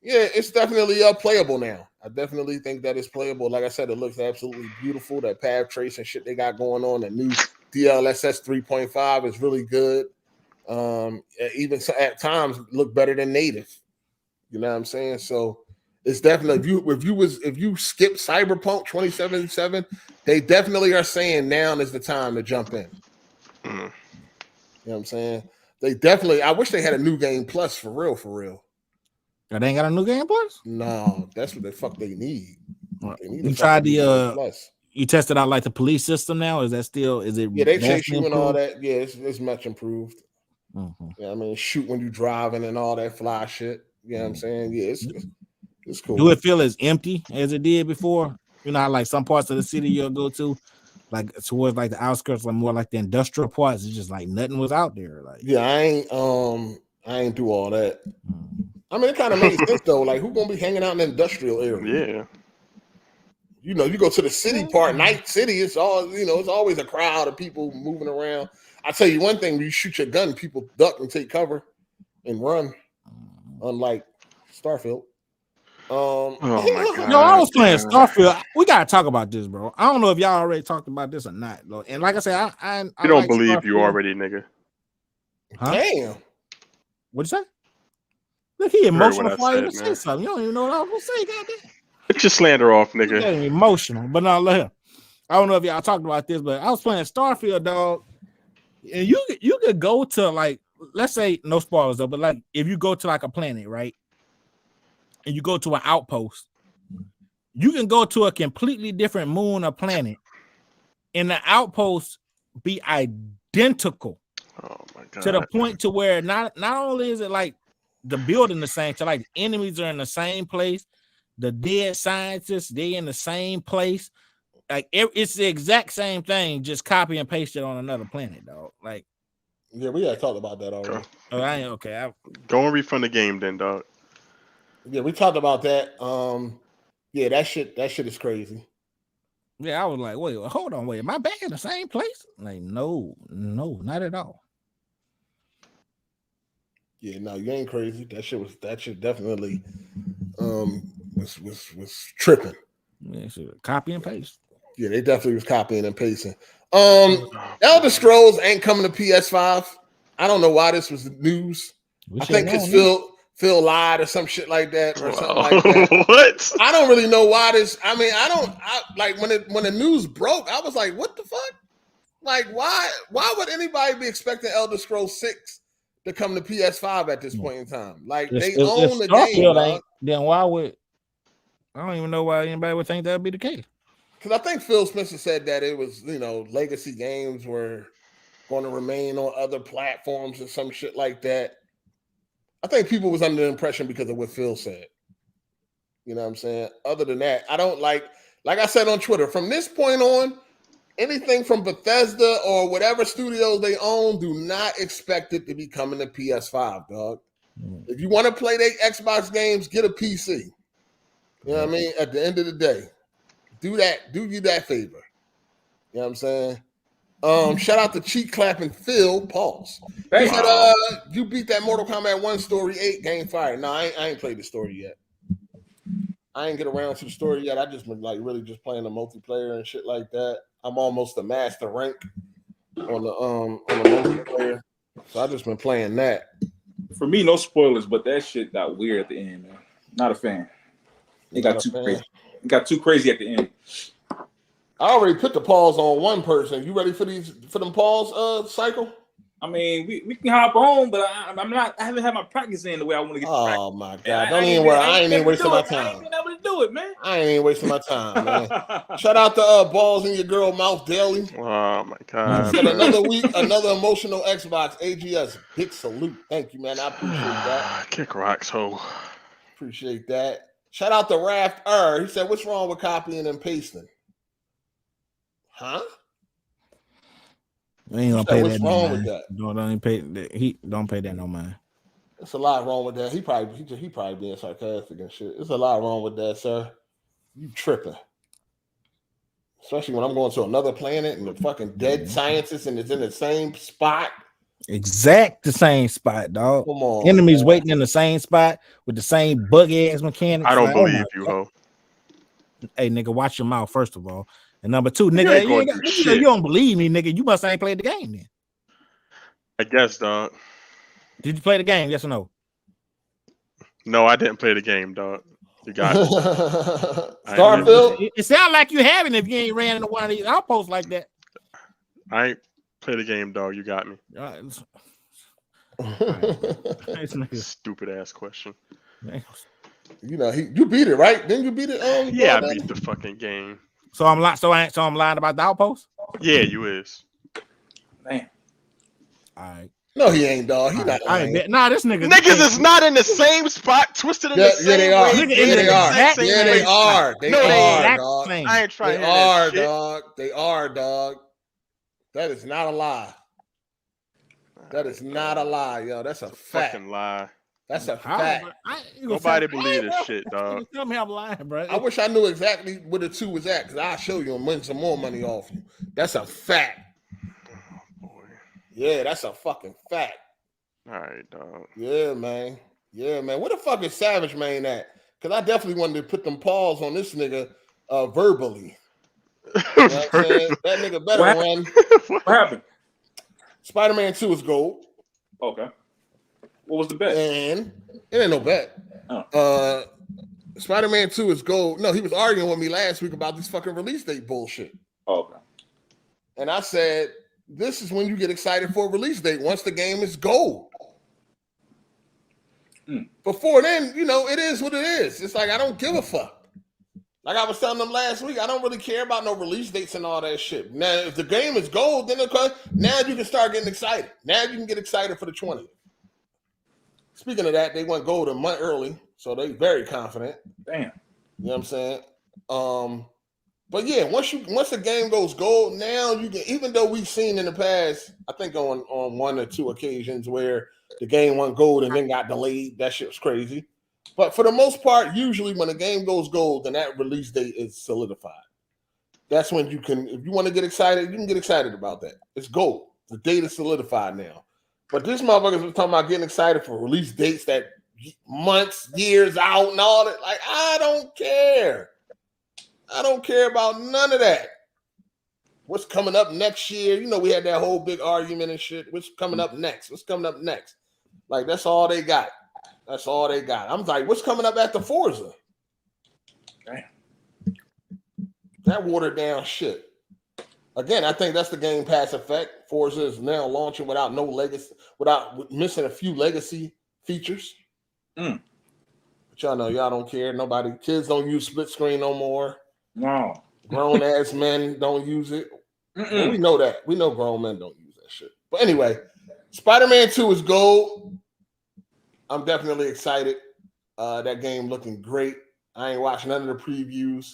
yeah, it's definitely playable now. I definitely think that it's playable. Like I said, it looks absolutely beautiful. That path trace and shit they got going on. The new DLSS 3.5 is really good. Even at times look better than native. You know what I'm saying? So it's definitely if you skip Cyberpunk 2077, they definitely are saying now is the time to jump in. You know what I'm saying? They definitely. I wish they had a new game plus for real. They ain't got a new game plus? No, that's what the fuck they need. They need you tried the plus. You tested out like the police system now? Is it? Yeah, they chase you and all that. Yeah, it's much improved. Mm-hmm. Yeah, I mean, shoot when you driving and all that fly shit. You know what I'm saying? Yeah, it's cool. Do it feel as empty as it did before? You know how like some parts of the city you'll go to, like towards like the outskirts, like more like the industrial parts. It's just like nothing was out there. Like yeah, I ain't do all that. I mean, it kind of makes sense though. Like, who gonna be hanging out in the industrial area? Yeah. You know, you go to the city part, night city. It's all it's always a crowd of people moving around. I tell you one thing: when you shoot your gun, people duck and take cover and run. Unlike Starfield. Oh my God. No, I was playing Starfield. We gotta talk about this, bro. I don't know if y'all already talked about this or not, though. And like I said, I don't like believe Starfield. you already, nigga. Huh? Damn. What'd you say? Look, he emotional what I before I even said, say man. something. You don't even know what I was gonna say, goddamn. Get your slander off, You're nigga. getting emotional, but now look, I don't know if y'all talked about this, but I was playing Starfield, dog. And you could go to like, let's say no spoilers though, but like if you go to like a planet, right? And you go to an outpost, you can go to a completely different moon or planet, and the outpost be identical. Oh my God. To the point to where not only is it like the building the same, so like the enemies are in the same place, the dead scientists they in the same place, like it's the exact same thing, just copy and paste it on another planet, dog. Like, yeah, we had talked about that already. Oh, I ain't okay. Go and refund the game, then, dog. Yeah, we talked about that. Yeah, that shit is crazy. Yeah, I was like, wait, hold on, am I back in the same place? Like, no, not at all. Yeah, no, you ain't crazy. That shit definitely was tripping. Yeah, copy and paste. Yeah, they definitely was copying and pasting. Elder Scrolls ain't coming to PS5. I don't know why this was news. I think it's Phil lied or some shit like that or something like that. What? I don't really know why this. I mean, I like when the news broke, I was like, what the fuck? Like, why would anybody be expecting Elder Scrolls 6 to come to PS5 at this point in time? Like, they own the game. Then why would I don't even know why anybody would think that would be the case. Because I think Phil Spencer said that it was, legacy games were going to remain on other platforms or some shit like that. I think people was under the impression because of what Phil said. You know what I'm saying? Other than that, I don't like I said on Twitter, from this point on, anything from Bethesda or whatever studios they own, do not expect it to be coming to PS5, dog. If you want to play their Xbox games, get a PC. You know what I mean? At the end of the day, do that. Do you that favor. You know what I'm saying? Shout out to Cheek Clapping Phil. Pause. He said, you beat that Mortal Kombat 1 Story 8 game fire. No, I ain't played the story yet. I ain't get around to the story yet. I just been like really just playing the multiplayer and shit like that. I'm almost a master rank on the multiplayer. So I just been playing that. For me, no spoilers, but that shit got weird at the end, man. Not a fan. It got too crazy. It got too crazy at the end. I already put the pause on one person. You ready for them pause cycle? I mean, we can hop on, but I'm not. I haven't had my practice in the way I want to get. Oh my god! Don't even worry. I ain't even wasting my time. I ain't been able to do it, man. I ain't even wasting my time, man. Shout out to balls in your girl mouth daily. Oh my god. Said another week, another emotional Xbox. AGS, big salute. Thank you, man. I appreciate that. Kick rocks, ho. Appreciate that. Shout out to Raft He said, "What's wrong with copying and pasting?" Huh? We ain't gonna pay What's that. wrong No with mind. that? Don't pay that. He don't pay that no mind. It's a lot wrong with that. He probably being sarcastic and shit. There's a lot wrong with that, sir. You tripping. Especially when I'm going to another planet and the fucking dead scientist and it's in the same spot. The same spot, dog. Come on. Enemies man. waiting in the same spot with the same bug ass mechanics. I don't Like, believe you, ho. Hey, nigga, watch your mouth, first of all. And number two, You nigga, ain't gonna do shit. you don't believe me, nigga. You must ain't played the game then. I guess, dog. Did you play the game? Yes or no? No, I didn't play the game, dog. You got it. Starfield? It sounds like you haven't if you ain't ran into one of these outposts like that. I ain't play the game, dog. You got me. Stupid ass question. You know, you beat it, right? Didn't you beat it? Yeah, I beat the fucking game. So I'm lying about the outpost? Yeah, you is. Damn. All right. No, he ain't, dog. He not. Nah, this nigga. Niggas is not in the same spot, twisted in the same they are. way. Nigga, Yeah, they are. exact Yeah, they same are. They No, they are, ain't. dog. I ain't trying They to hear are, that shit. dog. They are, dog. That is not a lie. That is not a lie, yo. That's a fact. Fucking lie. That's a fact. Nobody believe this shit, dog. Tell me I'm lying, bro. I wish I knew exactly where the 2 was at, because I'll show you and win some more money off you. That's a fact. Oh, boy. Yeah, that's a fucking fact. All right, dog. Yeah, man. Yeah, man. Where the fuck is Savage Man at? Because I definitely wanted to put them paws on this nigga verbally. You know what I'm saying? That nigga better run. What happened? Spider-Man 2 is gold. Okay. What was the bet? And it ain't no bet. Oh. Spider-Man 2 is gold. No, he was arguing with me last week about this fucking release date bullshit. Okay. And I said, this is when you get excited for a release date, once the game is gold. Before then, you know, it is what it is. It's like, I don't give a fuck. Like I was telling them last week, I don't really care about no release dates and all that shit. Now, if the game is gold, then now you can start getting excited. Now you can get excited for the 20th. Speaking of that, they went gold a month early, so they very confident. Damn. You know what I'm saying? But yeah, once the game goes gold, now you can, even though we've seen in the past, I think on 1 or 2 occasions where the game went gold and then got delayed. That shit was crazy. But for the most part, usually when the game goes gold, then that release date is solidified. That's when you can, if you want to get excited, you can get excited about that. It's gold. The date is solidified now. But this motherfuckers was talking about getting excited for release dates that months, years out and all that. Like, I don't care. I don't care about none of that. What's coming up next year? You know, we had that whole big argument and shit. What's coming up next? What's coming up next? Like, that's all they got. That's all they got. I'm like, what's coming up after Forza? Damn. That watered down shit. Again, I think that's the Game Pass effect. Forza is now launching without no legacy, without missing a few legacy features. But y'all know, y'all don't care. Nobody, kids don't use split screen no more. No. Grown ass men don't use it. Well, we know that. We know grown men don't use that shit. But anyway, Spider-Man 2 is gold. I'm definitely excited. That game looking great. I ain't watched none of the previews.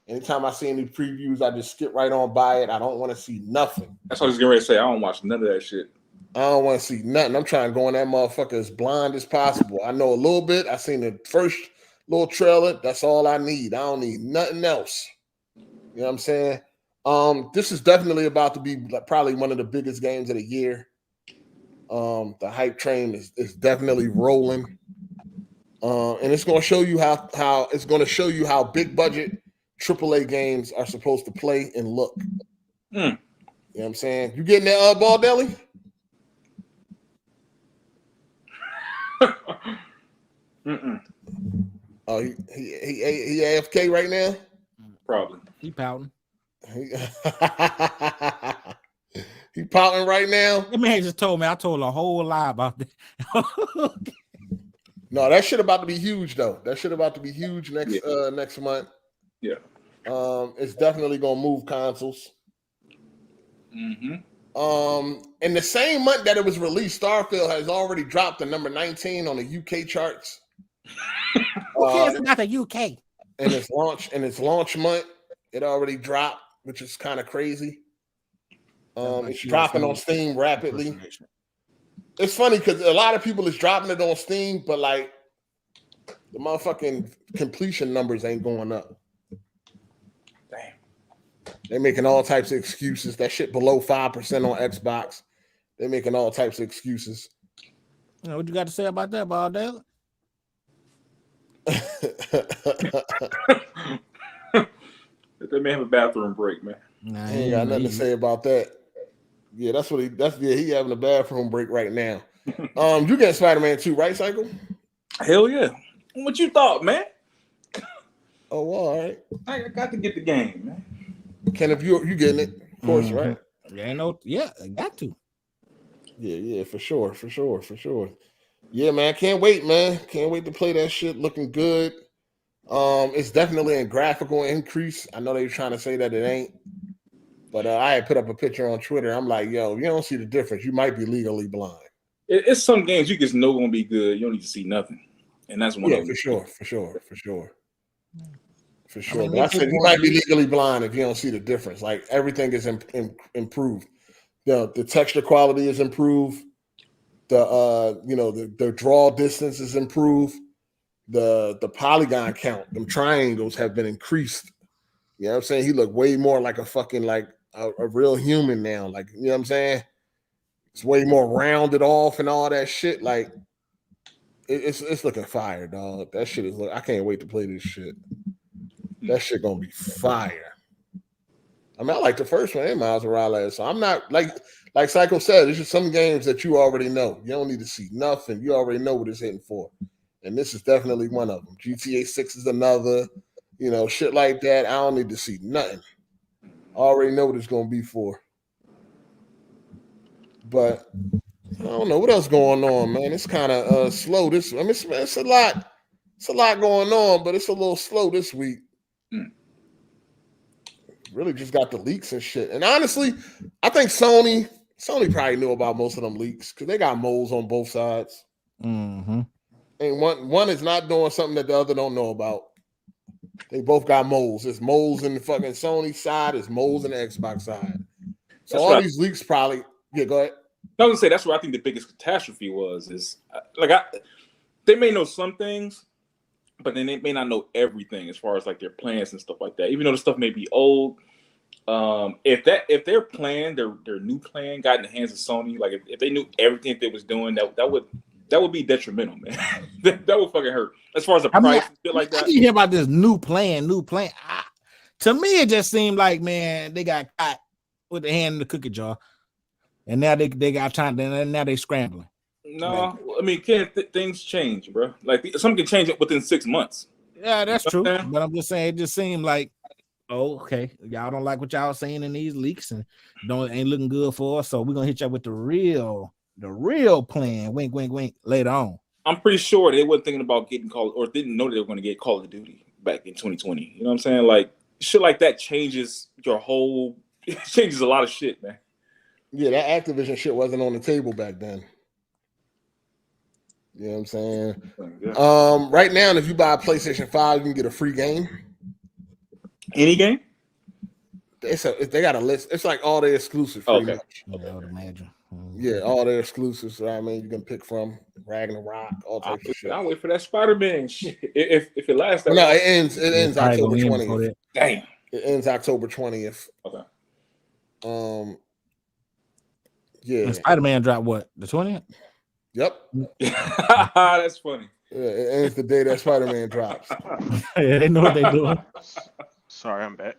Anytime I see any previews, I just skip right on by it. I don't want to see nothing. That's what I was getting ready to say. I don't watch none of that shit. I don't want to see nothing. I'm trying to go on that motherfucker as blind as possible. I know a little bit. I seen the first little trailer. That's all I need. I don't need nothing else. You know what I'm saying? This is definitely about to be probably one of the biggest games of the year. The hype train is definitely rolling. And it's going to show you how it's going to show you how big budget AAA games are supposed to play and look. You know what I'm saying? You getting that ball deli? Oh, he AFK right now? Probably. He pouting. He pouting right now. That man just told me. I told a whole lie about that. No, that shit about to be huge though. That shit about to be huge next next month. Yeah. It's definitely gonna move consoles. Mm-hmm. In the same month that it was released, Starfield has already dropped to number 19 on the UK charts. Who cares about the UK? In its launch month, it already dropped, which is kind of crazy. It's dropping on Steam rapidly. It's funny because a lot of people is dropping it on Steam, but like the motherfucking completion numbers ain't going up. Damn. They're making all types of excuses. That shit below 5% on Xbox. They're making all types of excuses. You know what you got to say about that, Baldell? Let that man have a bathroom break, man. Nah, he ain't got nothing to say about that. Yeah, he having a bathroom break right now. You get Spider-Man 2, right, Cycle? Hell yeah. What you thought, man? Oh, well, all right. I got to get the game, man. Kenneth, you getting it, of course, right? Yeah, I got to. Yeah, for sure. Yeah, man, can't wait, man. Can't wait to play that shit. Looking good. It's definitely a graphical increase. I know they were trying to say that it ain't, but I had put up a picture on Twitter. I'm like, yo, you don't see the difference. You might be legally blind. It's some games you just know gonna be good. You don't need to see nothing, and that's one of them. For sure. I mean, but I said you might be legally blind if you don't see the difference. Like everything is improved. The texture quality is improved. The draw distance is improved. The polygon count, them triangles have been increased. You know what I'm saying? He looked way more like a fucking like a real human now. Like, you know what I'm saying? It's way more rounded off and all that shit. Like it's looking fire, dog. That shit is I can't wait to play this shit. That shit gonna be fire. I mean, I like the first one, Miles Morales. So I'm not like Psycho said, it's just some games that you already know. You don't need to see nothing. You already know what it's hitting for. And this is definitely one of them. GTA 6 is another, shit like that. I don't need to see nothing. I already know what it's going to be for. But I don't know what else going on, man. It's kind of slow. It's a lot. It's a lot going on, but it's a little slow this week. Really just got the leaks and shit. And honestly, I think Sony probably knew about most of them leaks because they got moles on both sides. Mm-hmm. And one is not doing something that the other don't know about. They both got moles. There's moles in the fucking Sony side. There's moles in the Xbox side. So all these leaks probably. Yeah, go ahead. I was gonna say that's what I think the biggest catastrophe was. Is they may know some things, but then they may not know everything as far as like their plans and stuff like that. Even though the stuff may be old, if their plan, their new plan, got in the hands of Sony, like if they knew everything they was doing, that would be detrimental, man. that would fucking hurt. As far as the price and shit like that. You hear about this new plan. To me, it just seemed like, man, they got caught with the hand in the cookie jar, and now they got time. Now they scrambling. No, I mean, things change, bro. Like something can change it within 6 months. Yeah, that's true. But I'm just saying, it just seemed like, oh, okay, y'all don't like what y'all saying in these leaks, and ain't looking good for us. So we're gonna hit y'all with the real plan. Wink, wink, wink. Later on. I'm pretty sure they weren't thinking about getting Call, or didn't know they were going to get Call of Duty back in 2020. You know what I'm saying? Like shit like that changes your whole. It changes a lot of shit, man. Yeah, that Activision shit wasn't on the table back then. You know what I'm saying? Yeah. Right now, if you buy a PlayStation 5, you can get a free game. Any game? They got a list. It's like all their exclusives. Okay. Yeah, I would imagine. Yeah, all their exclusives. I mean, you can pick from Ragnarok, all types of shit. I'll wait for that Spider-Man shit. If it lasts that long. No, it ends October 20th. Damn. It ends October 20th. Okay. Yeah. And Spider-Man dropped what? The 20th? Yep. That's funny. Yeah, it ends the day that Spider-Man drops. Yeah, they know what they're doing. Sorry, I'm back.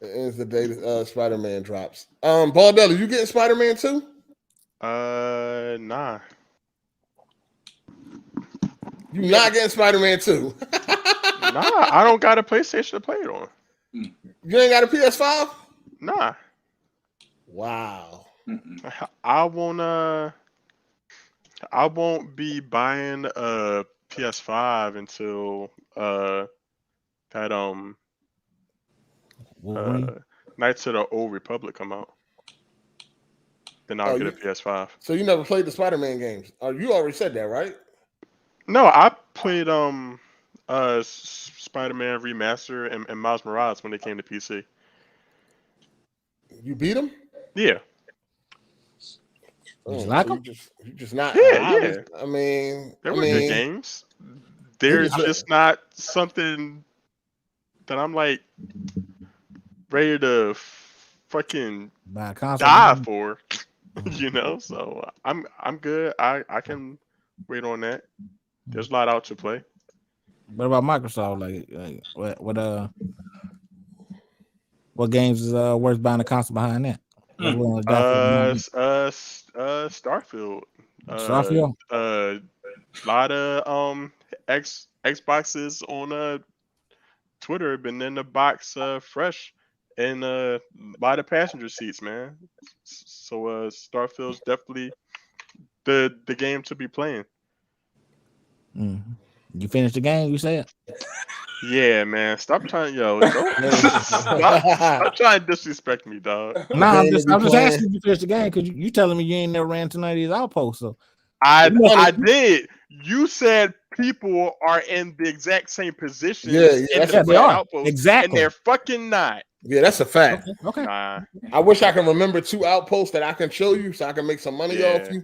It ends the day that Spider-Man drops. Baldelli, you getting Spider-Man 2? Nah. You not getting Spider-Man 2? Nah, I don't got a PlayStation to play it on. You ain't got a PS5? Nah. Wow. I want I won't be buying a PS5 until that Knights of the Old Republic come out. Then I'll get a PS5. So you never played the Spider-Man games? You already said that, right? No, I played Spider-Man Remaster and Miles Morales when they came to PC. You beat them? Yeah. You like them? You just not. Yeah. I mean, they were good games. They're just not something that I'm like ready to fucking die for. You know, so I'm good. I can wait on that. There's a lot out to play. What about Microsoft? Like what games is worth buying a console behind that? Starfield. Starfield. A lot of Xboxes on Twitter have been in the box fresh, and a lot of passenger seats, man. So Starfield's definitely the game to be playing. You finished the game, you said? Yeah, man. Stop trying, stop trying to disrespect me, dog. Nah, I'm just asking if you finished the game because you telling me you ain't never ran to none of these outposts. So I did. You said people are in the exact same position. Yeah, they are. Outposts, exactly. And they're fucking not. Yeah, that's a fact. Okay. Nah. I wish I can remember 2 outposts that I can show you so I can make some money off you.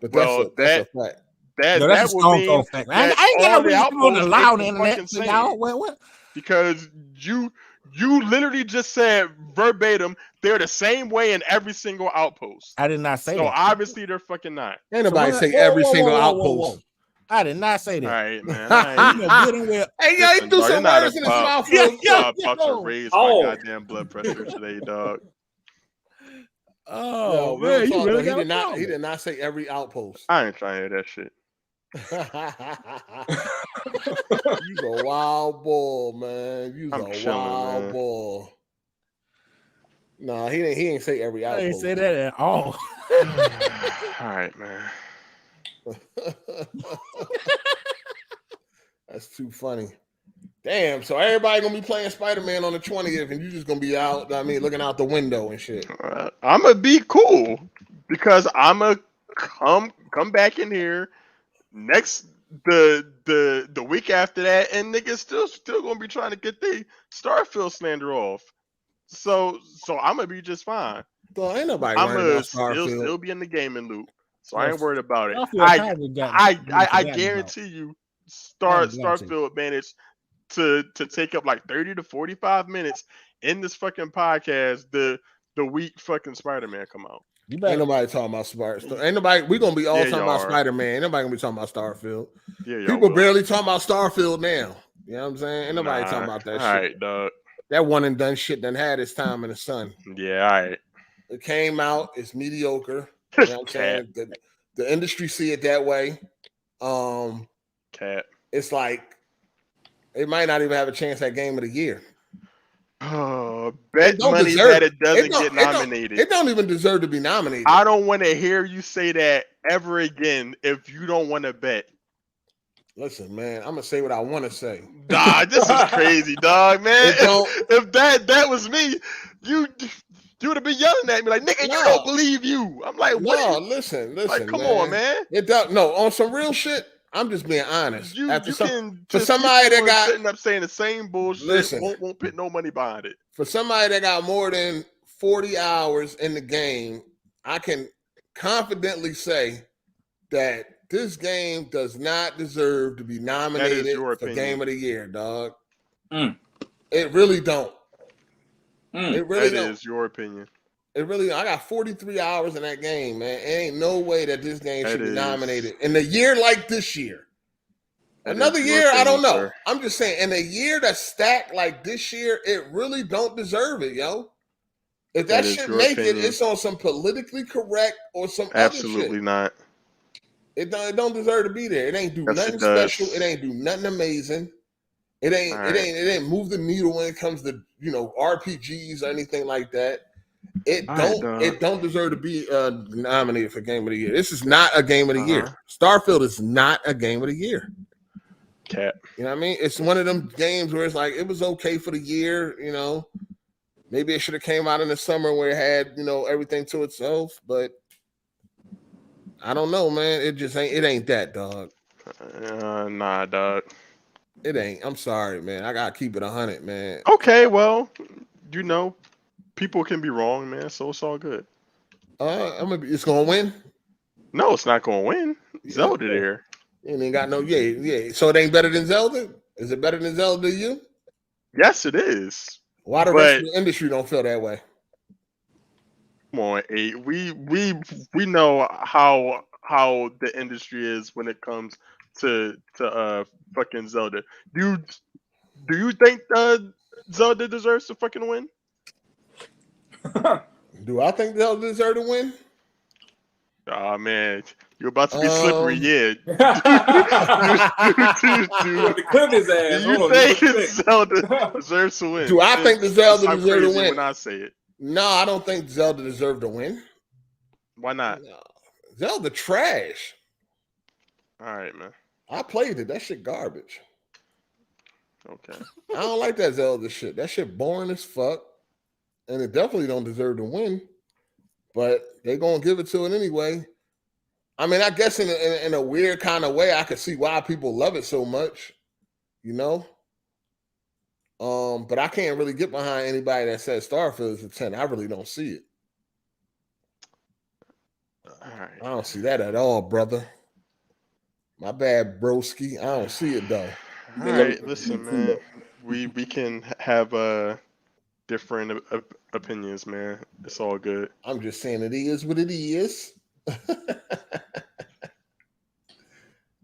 But that's a fact. That would mean fact. I ain't got no reason on the loud internet. Y'all, what? Because you literally just said verbatim they're the same way in every single outpost. I did not say that. So obviously they're fucking not. Ain't nobody say every single outpost. I did not say that. All right, man. Hey, yo, you threw some words in his mouth. About to raise my goddamn blood pressure today, dog. Oh, man, you really he did not say every outpost. I ain't trying to hear that shit. You's a wild boy, man. You's a wild boy. No, he ain't say every outpost. I ain't say that at all. All right, man. That's too funny. Damn, so everybody gonna be playing Spider-Man on the 20th, and you just gonna be out, looking out the window and shit. I'm gonna be cool because I'm gonna come back in here next the week after that, and niggas still gonna be trying to get the Starfield slander off. So I'm gonna be just fine. Well, ain't nobody I'm worried gonna about Starfield. still be in the gaming loop, so I ain't worried about it. I I guarantee you, Starfield managed to take up like 30 to 45 minutes in this fucking podcast the week fucking Spider-Man come out. Ain't nobody talking about Spider-Man. Ain't nobody. We gonna be all talking about Spider-Man. Ain't nobody gonna be talking about Starfield. Yeah, people barely talking about Starfield now. You know what I'm saying? Ain't nobody talking about that shit. All right, dog. That one and done shit done had its time in the sun. Yeah, all right. It came out. It's mediocre. You know what I'm saying? The industry see it that way. It's like it might not even have a chance at Game of the Year. Oh, bet money that it doesn't get nominated. It don't even deserve to be nominated. I don't want to hear you say that ever again if you don't want to bet. Listen, man, I'm gonna say what I want to say. Dog, this is crazy, dog, man. If that was me, you would have been yelling at me like, nigga, you don't believe you. I'm like, what? No, listen, like, come man. on, man. It does on some real shit. I'm just being honest. You can for somebody that got sitting up saying the same bullshit. Listen, won't put no money behind it. For somebody that got more than 40 hours in the game, I can confidently say that this game does not deserve to be nominated for Game of the Year, dog. It really don't. It really don't. That is your opinion. It really, I got 43 hours in that game, man. It ain't no way that this game should be nominated in a year like this year. Another year, I don't know. Sir. I'm just saying, in a year that's stacked like this year, it really don't deserve it, yo. If that shit make it, it's on some politically correct or some absolutely other shit. Not. It don't deserve to be there. It ain't do nothing special. It ain't do nothing amazing. It ain't move the needle when it comes to RPGs or anything like that. It don't deserve to be nominated for Game of the Year. This is not a Game of the Year. Uh-huh. Starfield is not a Game of the Year. Cap. You know what I mean? It's one of them games where it's like it was okay for the year, you know. Maybe it should have came out in the summer where it had, you know, everything to itself, but I don't know, man. It just ain't that, dog. Nah, dog. It ain't. I'm sorry, man. I gotta keep it 100, man. Okay, well, you know, people can be wrong, man. So it's all good. It's gonna win. No, it's not gonna win. Zelda there. It ain't got no yeah. So it ain't better than Zelda? Is it better than Zelda to you? Yes, it is. Why the rest of the industry don't feel that way? Come on, 8. We know how the industry is when it comes to fucking Zelda. Do you think Zelda deserves to fucking win? Do I think Zelda deserve to win? Oh man, you're about to be slippery, yeah. Clip his ass. You think Zelda deserves to win? Do I think the Zelda deserves to win? When I say it, no, I don't think Zelda deserved to win. Why not? No. Zelda trash. All right, man. I played it. That shit garbage. Okay. I don't like that Zelda shit. That shit boring as fuck, and it definitely don't deserve to win. But they're gonna give it to it anyway. I mean, I guess in a weird kind of way, I could see why people love it so much, you know. But I can't really get behind anybody that says Starfield is a 10. I really don't see it. All right. I don't see that at all, brother. My bad, broski. I don't see it though. All right, listen, man. We can have different opinions, man. It's all good. I'm just saying it is what it is.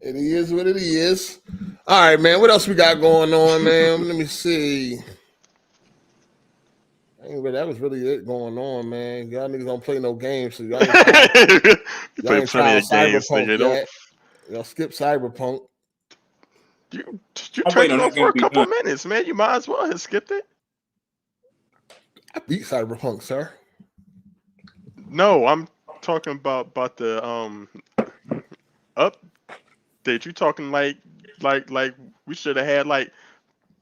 It is what it is. All right, man. What else we got going on, man? Let me see. That was really it going on, man. Y'all niggas don't play no games, so y'all ain't plenty of games, nigga. Yet. Y'all skip Cyberpunk. You turned it on for a couple minutes, man. You might as well have skipped it. I beat Cyberpunk, sir. No, I'm talking about the update. You talking like we should have had like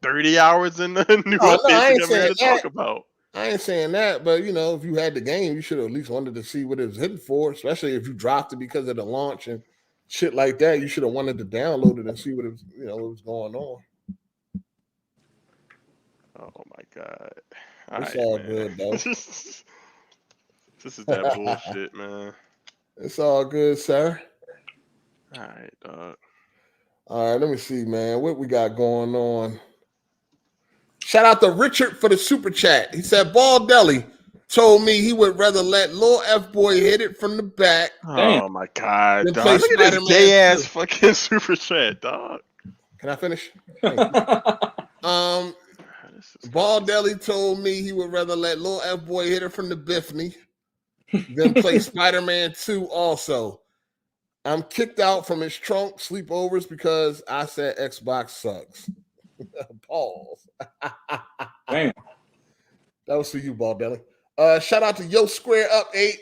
30 hours in the new update that we had to talk about. I ain't saying that, but you know, if you had the game, you should have at least wanted to see what it was hitting for, especially if you dropped it because of the launch and shit like that. You should have wanted to download it and see what it was, you know, what was going on. Oh my god. It's all good though. This is that bullshit, man. It's all good, sir. All right, dog. All right, let me see, man. What we got going on? Shout out to Richard for the super chat. He said, Ball Deli told me he would rather let Lil F Boy hit it from the back. Oh my god, dog. Look at this gay ass fucking super chat, dog. Can I finish? Ball Deli told me he would rather let Lil F Boy hit it from the Biffney than play Spider-Man 2 also. I'm kicked out from his trunk sleepovers because I said Xbox sucks. Pause. Damn. That was for you, Ball Belly. Shout out to Yo Square Up 8.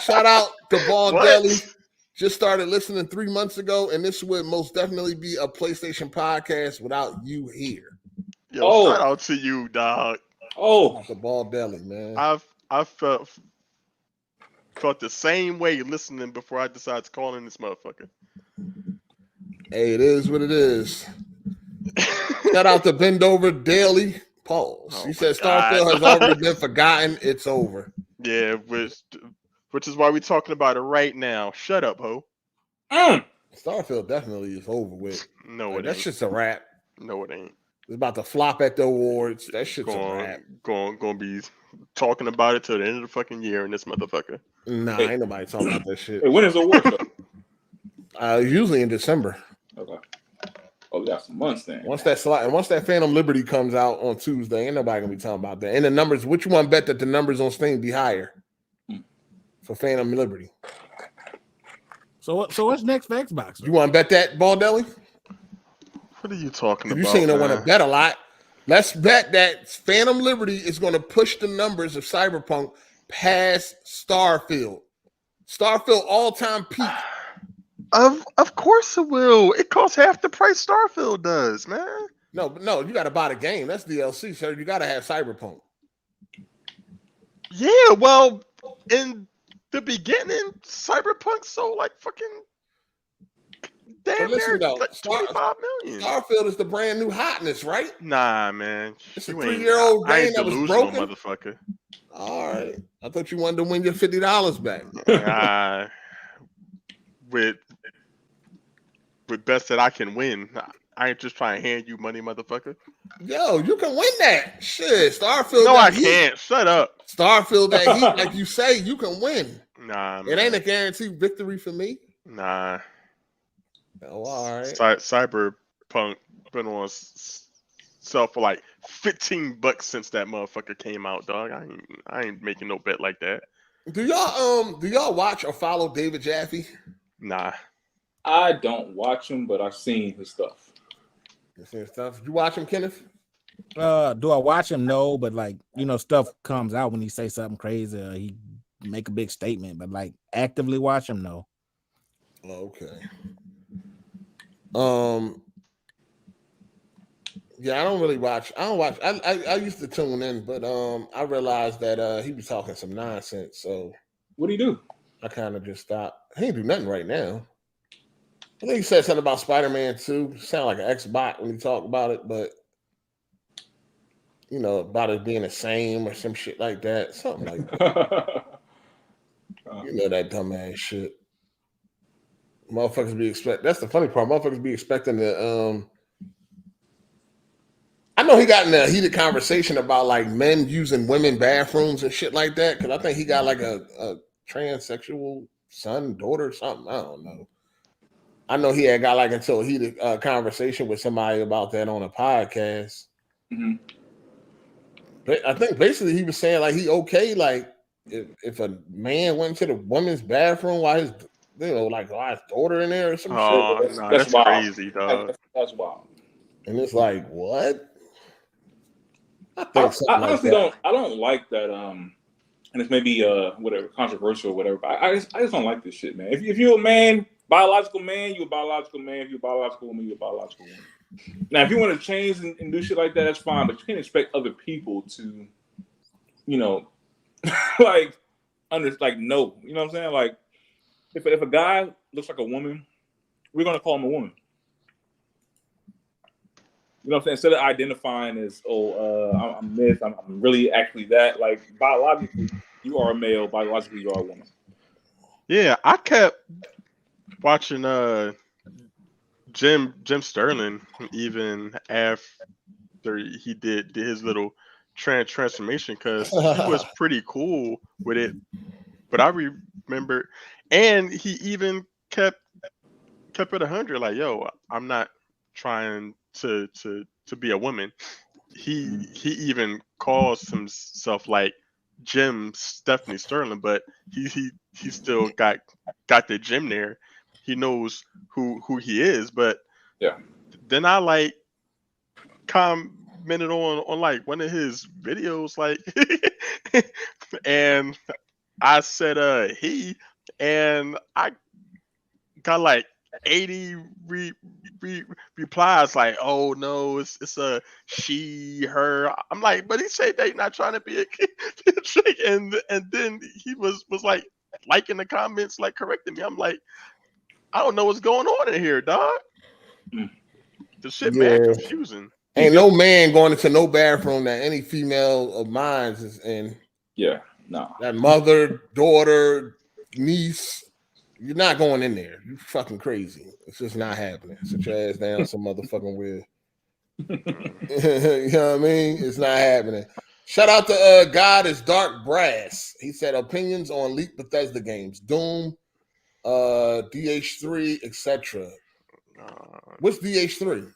Shout out to Ball Belly. Just started listening 3 months ago, and this would most definitely be a PlayStation podcast without you here. Yo, shout out to you, dog. The Ball Belly, man. I felt the same way listening before I decided to call in this motherfucker. Hey, it is what it is. Shout out to Bend Over Daily. Pause. He said Starfield has already been forgotten. It's over. Yeah, which is why we're talking about it right now. Shut up, ho. Starfield definitely is over with. No, it that's ain't. just a wrap. No, it ain't. It's about to flop at the awards. That shit's a wrap. Going be talking about it till the end of the fucking year in this motherfucker. Nah, ain't nobody talking about that shit. Hey, when is the award? Usually in December. Okay. Oh, we got some months then. Once that Phantom Liberty comes out on Tuesday, ain't nobody gonna be talking about that. And the numbers, which one bet that the numbers on Steam be higher for Phantom Liberty? So what's next for Xbox? You want to bet that, Ball Deli? What are you talking about? You saying I want to bet a lot. Let's bet that Phantom Liberty is going to push the numbers of Cyberpunk past Starfield. Starfield all-time peak. Of course it will. It costs half the price Starfield does, man. No, you got to buy the game. That's DLC, sir. You got to have Cyberpunk. Yeah, well, in the beginning, Cyberpunk sold like fucking damn near like 25 million. Starfield is the brand new hotness, right? Nah, man. It's a 3-year-old game that was broken. Motherfucker. All right. I thought you wanted to win your $50 back. With best that I can win. I ain't just trying to hand you money, motherfucker. Yo, you can win that. Shit, Starfield. No, I can't. Shut up. Starfield that heat, like you say, you can win. Nah, it ain't a guaranteed victory for me. Nah. Oh, all right. Cyberpunk been on sale for like $15 since that motherfucker came out, dog. I ain't making no bet like that. Do y'all watch or follow David Jaffe? Nah. I don't watch him, but I've seen his stuff. You watch him, Kenneth? Do I watch him? No, but like, you know, stuff comes out when he say something crazy or he make a big statement, but like actively watch him, no. Okay. Yeah, I don't really watch. I don't watch. I used to tune in, but I realized that he was talking some nonsense. So what do you do? I kind of just stopped. He ain't do nothing right now. I think he said something about Spider-Man 2. Sound like an ex-bot when he talked about it, but you know, about it being the same or some shit like that. Something like that. You know that dumbass shit. Motherfuckers be expect. That's the funny part. Motherfuckers be expecting the I know he got in a heated conversation about like men using women bathrooms and shit like that. Cause I think he got like a transsexual son, daughter, something. I don't know. I know he had got like into a heated conversation with somebody about that on a podcast. Mm-hmm. But I think basically he was saying like he okay, like if a man went to the woman's bathroom while his like his daughter in there or some shit. No, that's crazy, dog. That's wild. And it's like, what? I honestly don't like that. And it's maybe whatever controversial or whatever. But I just don't like this shit, man. If you're a man, biological man, you're a biological man. If you're a biological woman, you're a biological woman. Now, if you want to change and do shit like that, that's fine. But you can't expect other people to, you know, like no. You know what I'm saying? Like, if a guy looks like a woman, we're gonna call him a woman. You know what I'm saying? Instead of identifying as, I'm this, I'm really actually that. Like, biologically, you are a male. Biologically, you are a woman. Yeah, I kept watching Jim Sterling even after he did his little transformation because he was pretty cool with it. But I remember, and he even kept it 100. Like, yo, I'm not trying to be a woman. He even calls himself like Jim Stephanie Sterling, but he still got the Jim there. He knows who he is. But yeah, then I like commented on like one of his videos, like and I said he, and I got like 80 replies like, oh no, it's a she, her. I'm like, but he said they not trying to be a chick, and then he was like liking the comments, like correcting me. I'm like, I don't know what's going on in here, dog. The shit man confusing. Ain't no man going into no bathroom that any female of mine is in. Yeah, no. That mother, daughter, niece. You're not going in there. You fucking crazy. It's just not happening. Sit your ass down some motherfucking weird. You know what I mean? It's not happening. Shout out to God is Dark Brass. He said opinions on leaked Bethesda games. Doom, DH3, etc. What's DH3?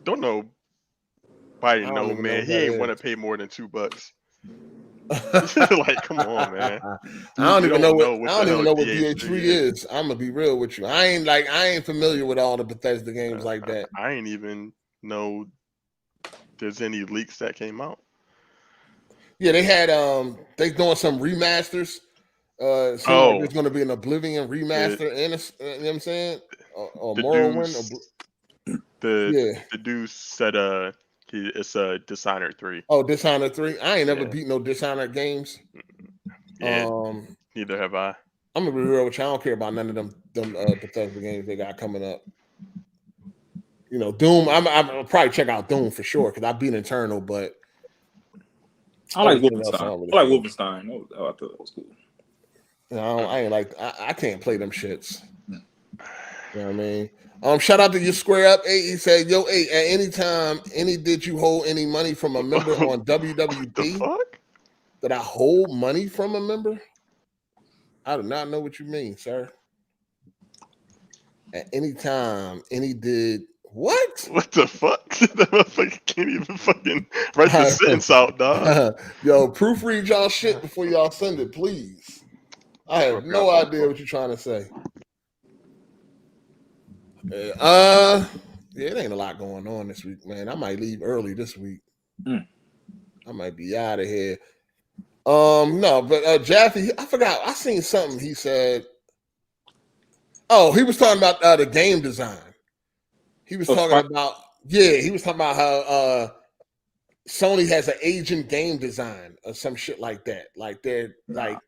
Don't know. Nobody know, man. He ain't want to pay more than $2. Like, come on, man. I don't even know what DH3 is. I'm gonna be real with you. I ain't familiar with all the Bethesda games like that. I ain't even know there's any leaks that came out. Yeah, they had they doing some remasters. Like there's going to be an Oblivion remaster, and you know what I'm saying, or Morrowind. The dude said it's a Dishonored 3. Oh, Dishonored 3. I ain't never beat no Dishonored games. Yeah, neither have I. I'm gonna be real with you. I don't care about none of them Bethesda games they got coming up. You know, Doom. I'll probably check out Doom for sure because I beat Eternal, but I like Wolfenstein. I like Wolfenstein. I thought that was cool. You know, I ain't like I can't play them shits. You know what I mean? Shout out to you Square Up 8. He said, "Yo, 8, at any time, did you hold any money from a member on WWP? Did I hold money from a member? I do not know what you mean, sir. At any time, did what? What the fuck? That motherfucker can't even fucking write the sentence out, dog. Yo, proofread y'all shit before y'all send it, please. I have no idea what you're trying to say. Yeah, it ain't a lot going on this week, man. I might leave early this week. I might be out of here. No, but Jaffe, I forgot. I seen something he said. Oh, he was talking about the game design. He was talking about how Sony has an agent game design or some shit like that. Like they're like,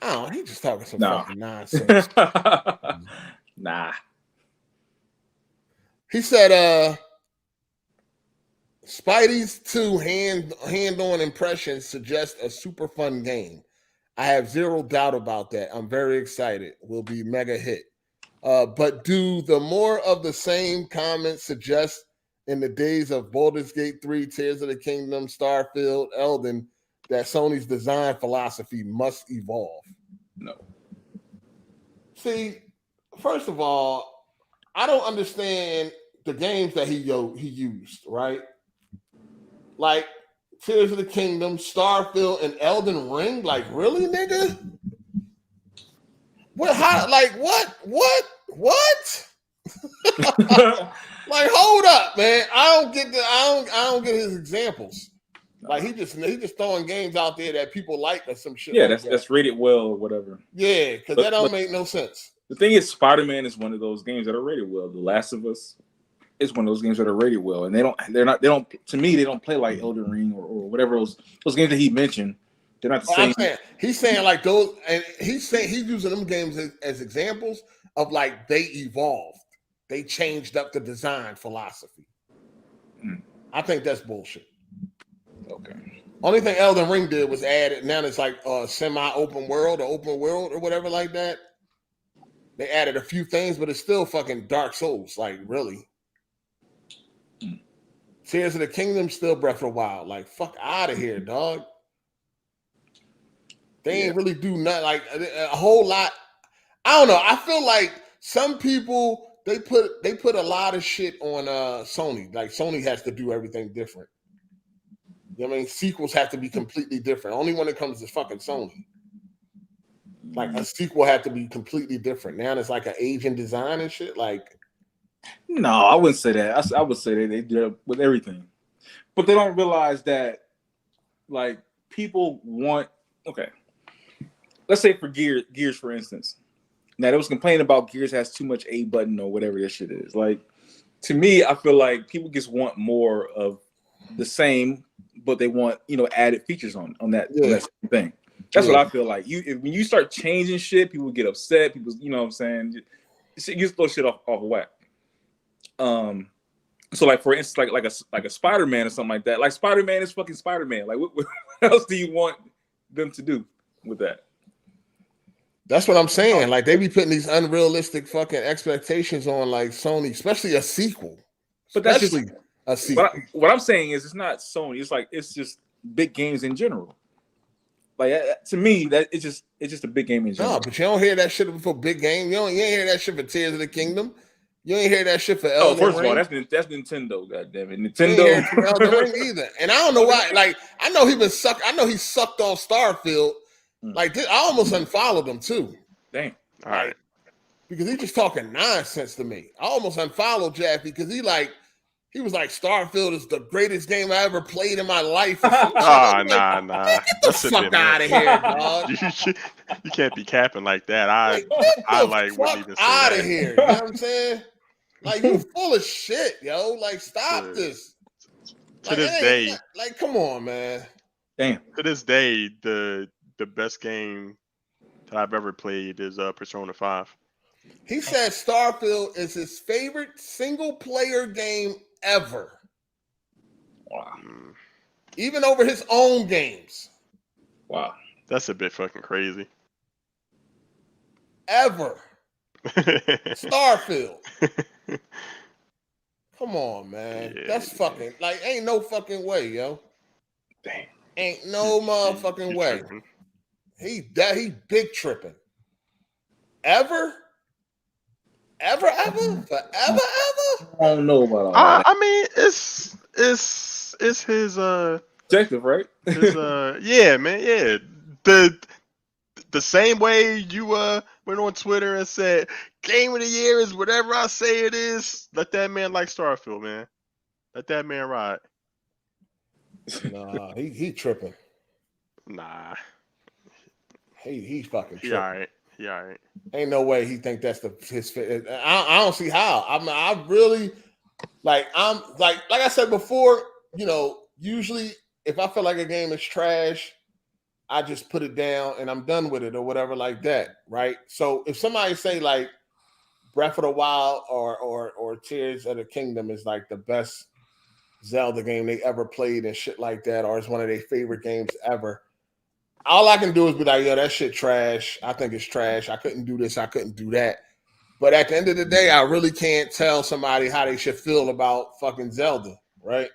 oh, he just talking some fucking nonsense. Nah. He said, Spidey's 2 hand-on impressions suggest a super fun game. I have zero doubt about that. I'm very excited. Will be mega hit. But do the more of the same comments suggest in the days of Baldur's Gate 3, Tears of the Kingdom, Starfield, Elden, that Sony's design philosophy must evolve? No. See, first of all, I don't understand the games that he used, right? Like Tears of the Kingdom, Starfield, and Elden Ring. Like, really, nigga? What? How? Like, what? Like, hold up, man. I don't get his examples. Like, he just throwing games out there that people like or some shit. Yeah, like that's rated well or whatever. Yeah, because that don't make no sense. The thing is, Spider-Man is one of those games that are rated well. The Last of Us is one of those games that are rated well, and they don't. To me, they don't play like Elden Ring or whatever those games that he mentioned. They're not the same. He's saying like those, and he's using them games as examples of like they evolved, they changed up the design philosophy. I think that's bullshit. Okay. Only thing Elden Ring did was add it. Now it's like semi-open world or open world or whatever like that. They added a few things, but it's still fucking Dark Souls. Like, really. Tears of the Kingdom, still Breath of the Wild. Like, fuck out of here, dog. They ain't really do nothing. Like, a whole lot. I don't know. I feel like some people, they put a lot of shit on Sony. Like, Sony has to do everything different. You know what I mean? Sequels have to be completely different. Only when it comes to fucking Sony. Like, a sequel had to be completely different. Now it's like an Asian design and shit. Like, no, I wouldn't say that. I would say that they do it with everything, but they don't realize that, like, people want. Okay, let's say for Gears, for instance. Now, they was complaining about Gears has too much A button or whatever that shit is. Like, to me, I feel like people just want more of the same, but they want, added features on that same thing. That's what I feel like. When you start changing shit, people get upset. People, you know what I'm saying? You just throw shit off whack. So like, for instance, like a Spider-Man or something like that. Like, Spider-Man is fucking Spider-Man. Like, what else do you want them to do with that? That's what I'm saying. Like, they be putting these unrealistic fucking expectations on, like, Sony, especially a sequel. But that's just a sequel. What I'm saying is, it's not Sony. It's like, it's just big games in general. Like, to me, that it's just a big game in general. No, but you don't hear that shit for big game. You ain't hear that shit for Tears of the Kingdom. You ain't hear that shit for Elden Ring. First of all, that's Nintendo. Goddamn it, Nintendo. For Elden Ring either. And I don't know why. Like, I know he sucked on Starfield. Like, I almost unfollowed him too. Damn. All right. Because he just talking nonsense to me. I almost unfollowed Jaffe because he He was like, Starfield is the greatest game I ever played in my life. Nah. Get the fuck out of here, dog. You can't be capping like that. I wouldn't even say out that. of here. You know what I'm saying? Like, you full of shit, yo. Like, stop this. To this day, like, come on, man. Damn. To this day, the best game that I've ever played is Persona 5. He said Starfield is his favorite single-player game ever. Wow. Even over his own games. Wow. That's a bit fucking crazy. Ever. Starfield. Come on, man. Yeah, That's fucking, like, ain't no fucking way, yo. Damn. Ain't no motherfucking way. Tripping. He big tripping. Ever? Forever? I don't know about all that. I mean, it's his Objective, right? yeah, man, yeah. The same way you went on Twitter and said game of the year is whatever I say it is. Let that man like Starfield, man. Let that man ride. Nah, he tripping. Nah. He fucking tripping. He all right. Ain't no way he think that's his fit. I don't see how. I mean, I really like I said before, you know, usually if I feel like a game is trash, I just put it down and I'm done with it or whatever like that, right? So if somebody say like Breath of the Wild or Tears of the Kingdom is like the best Zelda game they ever played and shit like that, or it's one of their favorite games ever, all I can do is be like, yo, that shit trash. I think it's trash. I couldn't do this. I couldn't do that. But at the end of the day, I really can't tell somebody how they should feel about fucking Zelda, right?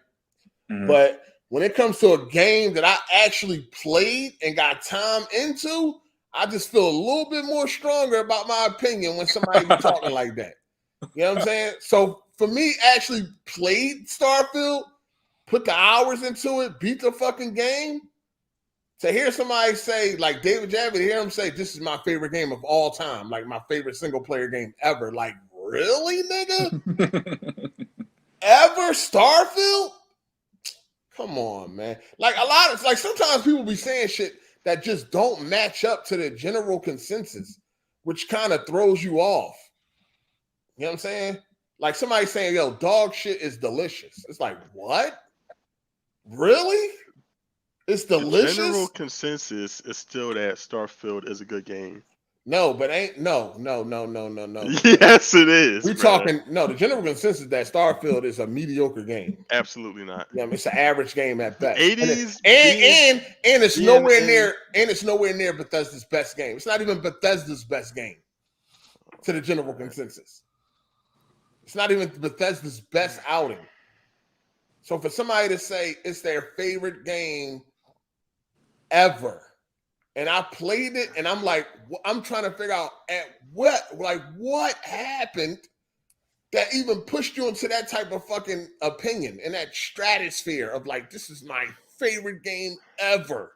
Mm-hmm. But when it comes to a game that I actually played and got time into, I just feel a little bit more stronger about my opinion when somebody be talking like that. You know what I'm saying? So for me, actually played Starfield, put the hours into it, beat the fucking game. To hear somebody say, like David Javid, hear him say, this is my favorite game of all time, like my favorite single-player game ever. Like, really, nigga? Ever? Starfield? Come on, man. Like, sometimes people be saying shit that just don't match up to the general consensus, which kind of throws you off. You know what I'm saying? Like somebody saying, yo, dog shit is delicious. It's like, what? Really? It's delicious. The general consensus is still that Starfield is a good game. No, but no. Yes, it is. We talking the general consensus that Starfield is a mediocre game. Absolutely not. Yeah, I mean, it's an average game at best. 80s and it's nowhere near it's nowhere near Bethesda's best game. It's not even Bethesda's best game to the general consensus. It's not even Bethesda's best outing. So for somebody to say it's their favorite game ever, and I played it, and I'm like, I'm trying to figure out what happened that even pushed you into that type of fucking opinion in that stratosphere of like, this is my favorite game ever.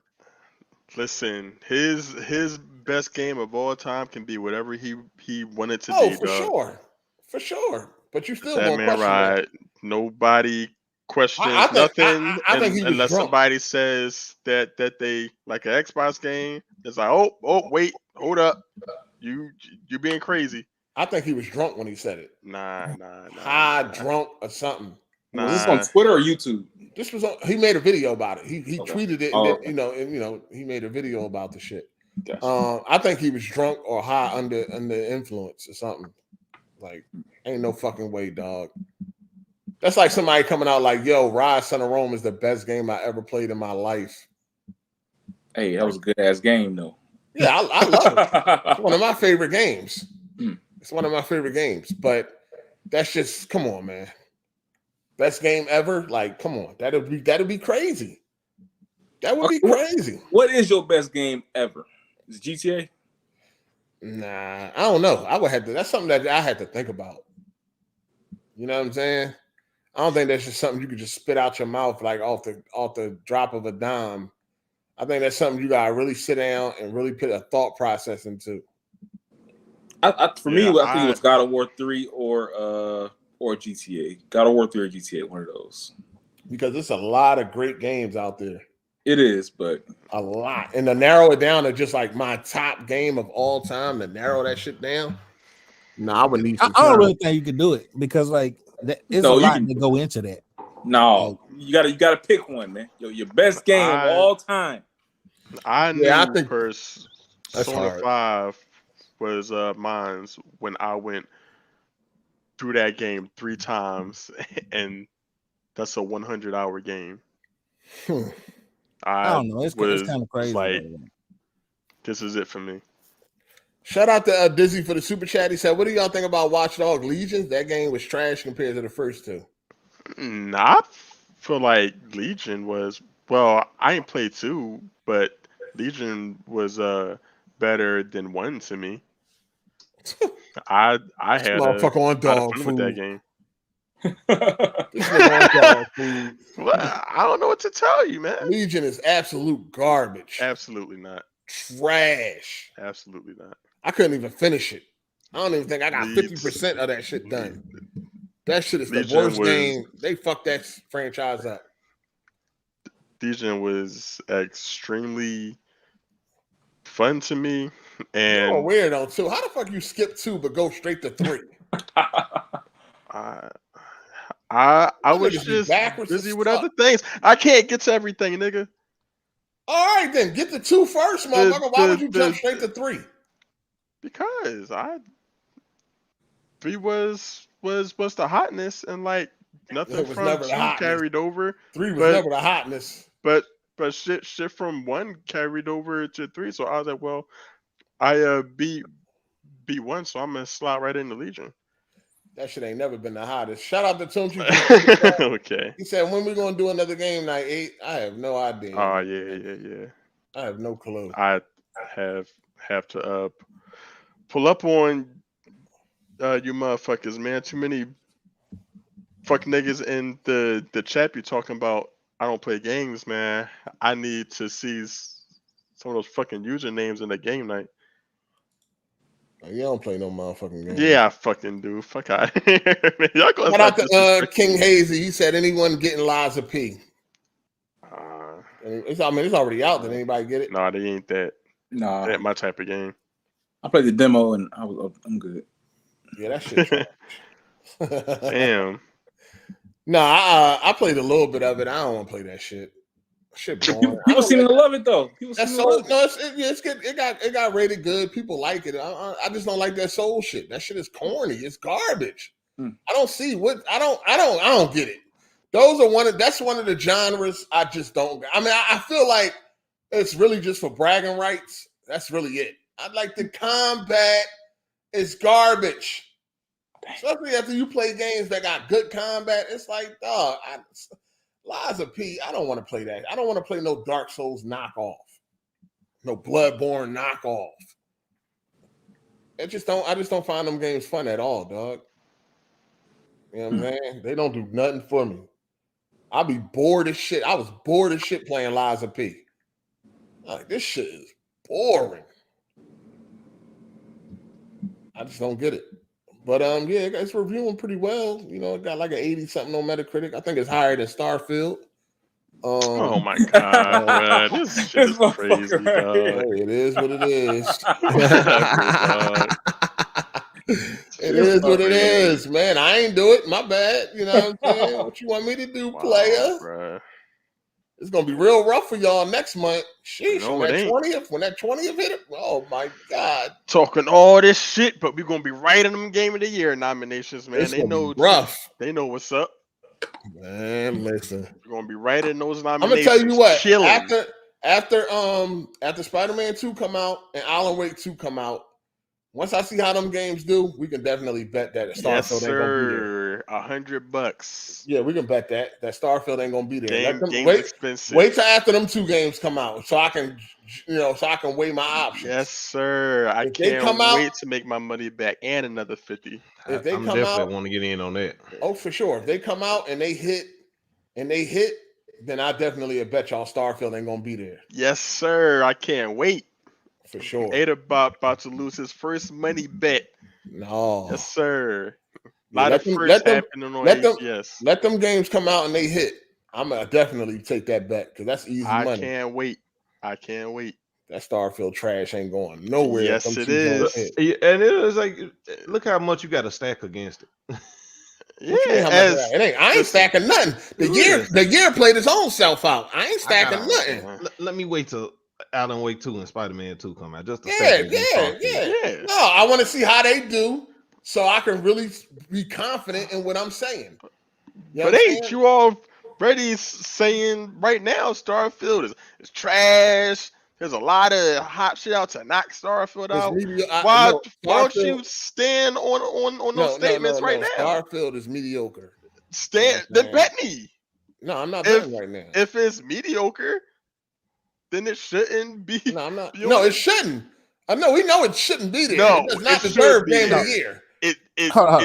Listen, his best game of all time can be whatever he wanted to be. Oh, for sure. But you still that man ride. Nobody questions nothing I think unless somebody says that they like an Xbox game. It's like, oh, wait, hold up, you're being crazy. I think he was drunk when he said it. Nah. Drunk or something. Was this on Twitter or YouTube? This was he made a video about it. He tweeted it, and he made a video about the shit. Gotcha. I think he was drunk or high under influence or something. Like, ain't no fucking way, dog. That's like somebody coming out like, yo, Rise Son of Rome is the best game I ever played in my life. Hey, that was a good ass game, though. Yeah, I love it. It's one of my favorite games. It's one of my favorite games. But that's just, come on, man. Best game ever? Like, come on. That'd be crazy. That would be crazy. What is your best game ever? Is it GTA? Nah, I don't know. That's something that I had to think about. You know what I'm saying? I don't think that's just something you could just spit out your mouth like off the drop of a dime. I think that's something you gotta really sit down and really put a thought process into. For me, I think it was God of War 3 or or GTA. God of War 3 or GTA, one of those. Because there's a lot of great games out there. It is, but a lot. And to narrow it down to just like my top game of all time, to narrow that shit down, I would need I some don't time. really think you could do it because like it's No, a you lot can- to go into that. No, you gotta pick one, man. Your best game of all time. I knew Yeah, I think Persona that's hard. 5 was mine's when I went through that game 3 times, and that's a 100-hour game. I don't know. It's kind of crazy. Like, this is it for me. Shout out to Dizzy for the super chat. He said, "What do y'all think about Watch Dogs Legion? That game was trash compared to the first two." I feel like Legion was, well, I ain't played 2, but Legion was better than 1 to me. I had a lot of fun with that game. Well, I don't know what to tell you, man. Legion is absolute garbage. Absolutely not. Trash. Absolutely not. I couldn't even finish it. I don't even think I got 50% of that shit done. That shit is the worst game. They fucked that franchise up. Legion was extremely fun to me. And you're a weirdo too. How the fuck you skip 2 but go straight to 3? I was just busy with other things. I can't get to everything, nigga. All right, then get to 2 first, motherfucker. Why would you jump straight to 3? Because 3 was the hotness, and like nothing from 2 carried over. 3 was never the hotness. But shit from 1 carried over to 3. So I was like, well, I beat 1, so I'm gonna slide right into Legion. That shit ain't never been the hottest. Shout out to Tunchi. Okay. He said, when we gonna do another game night 8? I have no idea. Oh yeah. I have no clue. I have to pull up on you motherfuckers, man. Too many fuck niggas in the chat you talking about. I don't play games, man. I need to see some of those fucking usernames in the game night. You don't play no motherfucking game. Yeah, I fucking do. Fuck out of here, man. Y'all gonna Shout out to King Hazy. He said, anyone getting Liza P? It's already out. Did anybody get it? No, they ain't that. Nah, that ain't my type of game. I played the demo and I'm good. Yeah, that shit trash. Damn. Nah, I played a little bit of it. I don't want to play that shit. Shit boring. People seem to love it though. It got rated good. People like it. I just don't like that soul shit. That shit is corny. It's garbage. I don't see what I don't get it. That's one of the genres I just don't. I mean, I feel like it's really just for bragging rights. That's really it. I like the combat. It's garbage. Especially after you play games that got good combat. It's like, dog, Liza P, I don't want to play that. I don't want to play no Dark Souls knockoff. No Bloodborne knockoff. I just don't find them games fun at all, dog. You know what I'm saying? They don't do nothing for me. I'll be bored as shit. I was bored as shit playing Liza P. Like, this shit is boring. I just don't get it. But yeah, it's reviewing pretty well. You know, it got like an 80-something on Metacritic. I think it's higher than Starfield. Oh my god, bro. This shit is crazy, dog. It is what it is. It is what it is, man. I ain't do it. My bad. You know what I'm saying? What you want me to do, player? Bro. It's gonna be real rough for y'all next month. Sheesh, No, when it that 20th hit it. Oh my god. Talking all this shit, but we're gonna be right in them Game of the Year nominations, man. They know rough. They know what's up. Man, listen. We're gonna be right in those I'm nominations. gonna tell you what. Chilling. After Spider-Man 2 come out and Alan Wake 2 come out, once I see how them games do, we can definitely bet that Starfield ain't gonna be there. $100. Yeah, we can bet that Starfield ain't gonna be there. Game's expensive. Wait till after them 2 games come out, so I can weigh my options. Yes, sir. I can't wait to make my money back and another 50. If they I'm come definitely out, want to get in on that. Oh, for sure. If they come out and they hit, then I definitely bet y'all Starfield ain't gonna be there. Yes, sir. I can't wait. For sure. Ada about to lose his first money bet. No. Yes, sir. lot of firsts happening on AGS. Let them games come out and they hit. I'm gonna definitely take that bet because that's easy money. I can't wait. That Starfield trash ain't going nowhere. Yes, it is. And it is like, look how much you got to stack against it. I ain't stacking nothing. The year played its own self out. I ain't stacking nothing. Let me wait till Alan Wake 2 and Spider-Man 2 come out. Just yeah. No, I want to see how they do so I can really be confident in what I'm saying. But ain't you already saying right now Starfield is trash? There's a lot of hot shit out to knock Starfield out. Why don't you stand on those statements right now? Starfield is mediocre. Then bet me. No, I'm not betting right now. If it's mediocre, then it shouldn't be. No, I'm not. No, it shouldn't. I know we know it shouldn't be there. No, it does not deserve game of the year. It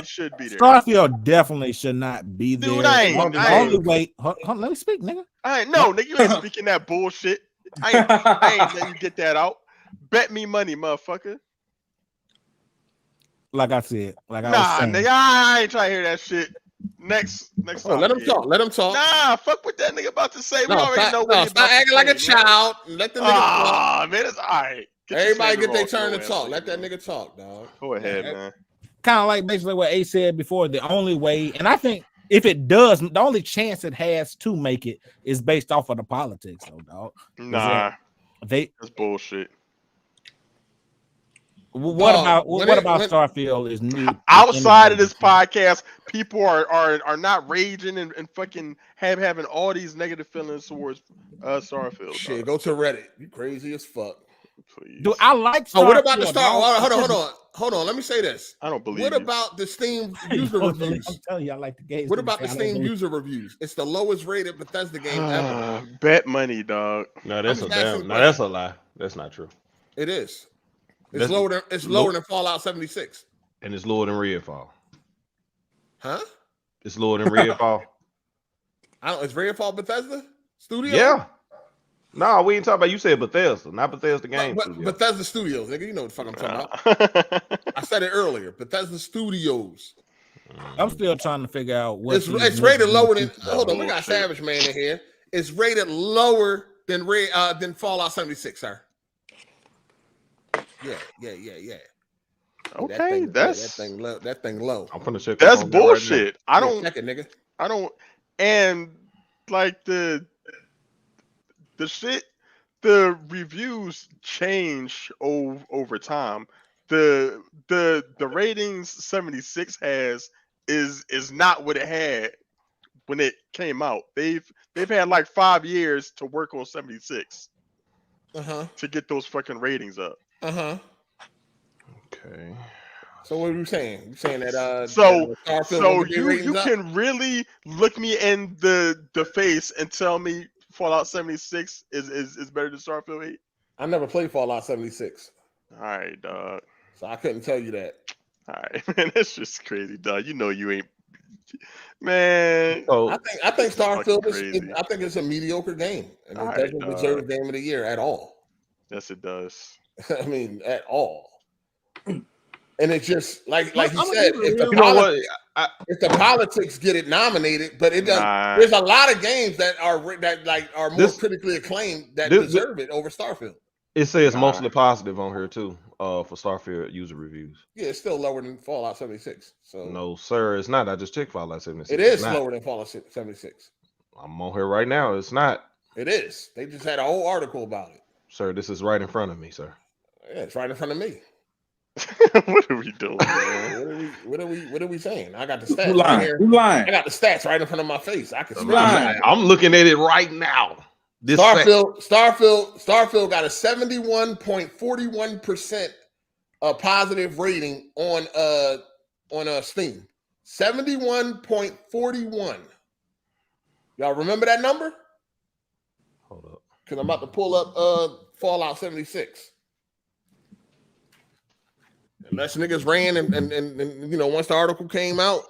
should be there. Starfield definitely should not be there. Dude, I ain't. Wait, hold on, let me speak, nigga. Nigga, you ain't speaking that bullshit. I ain't letting you get that out. Bet me money, motherfucker. Like I said, like I was saying. Nigga, I ain't trying to hear that shit. Next. Let him talk. Let him talk. Nah, fuck what that nigga about to say. We already know what he's about about acting like a child. Let the nigga talk. Man, it's all right. Everybody get their turn to talk. Let that nigga talk, dog. Go ahead, man. Kind of like basically what A said before. The only way, and I think if it does, the only chance it has to make it is based off of the politics, though, dog. Nah, that's bullshit. What about Starfield is new? Outside of this podcast, people are not raging and fucking having all these negative feelings towards Starfield. Shit, go to Reddit. You crazy as fuck. Please. Dude, I like Starfield. What about the Hold on. Let me say this. I don't believe. What about the Steam user reviews? I'm telling you, I like the game. What about the Steam user reviews? It's the lowest rated Bethesda game ever. Bet money, dog. No, that's that's a lie. That's not true. It is. It's lower than Fallout 76. And it's lower than Redfall. Huh? It's lower than Redfall. Is Redfall Bethesda Studio? Yeah. No, we ain't talking about. You said Bethesda, not Bethesda Games. Bethesda Studios, nigga. You know what the fuck I'm talking about. I said it earlier. Bethesda Studios. I'm still trying to figure out what it's rated lower than. Hold on, we got Savage Man in here. It's rated lower than Fallout 76, sir. Yeah. Okay, that thing low. I'm gonna check. That's bullshit. Right, I don't check it, nigga. I don't. And like the shit, the reviews change over time. The ratings 76 has is not what it had when it came out. They've had like 5 years to work on 76 to get those fucking ratings up. Okay. So what are you saying? You saying that so you can really look me in the face and tell me Fallout 76 is better than Starfield 8? I never played Fallout 76. All right, dog. So I couldn't tell you that. All right, man. That's just crazy, dog. You know you ain't, man. Oh, I think Starfield I think it's a mediocre game, and it doesn't deserve Game of the Year at all. Yes, it does. I mean, at all. And it's just like he said, if the politics get it nominated, but it doesn't. There's a lot of games that are more critically acclaimed that deserve it over Starfield. It says mostly positive on here too, for Starfield user reviews. Yeah, it's still lower than Fallout 76. So no, sir, it's not. I just checked Fallout 76. It is lower than Fallout 76. I'm on here right now. It's not. It is. They just had a whole article about it. Sir, this is right in front of me, sir. Yeah, it's right in front of me. What are we doing, man? What are we saying? I got the stats. Who lying? Who lying? I got the stats right in front of my face. I can see. I'm looking at it right now. Starfield got a 71.41% positive rating on Steam. 71.41. Y'all remember that number? Hold up. Because I'm about to pull up Fallout 76. Less niggas ran and once the article came out,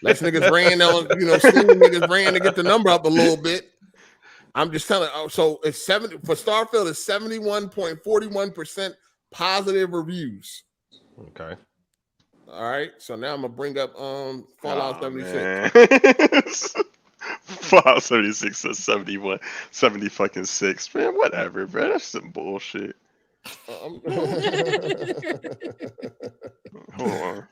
less niggas ran on, Steam niggas ran to get the number up a little bit. I'm just telling. So it's for Starfield. It's 71.41% positive reviews. Okay. All right, so now I'm gonna bring up Fallout 76. Fallout 76 to 71, 70 fucking 6. Man, whatever, bro. That's some bullshit. Hold on.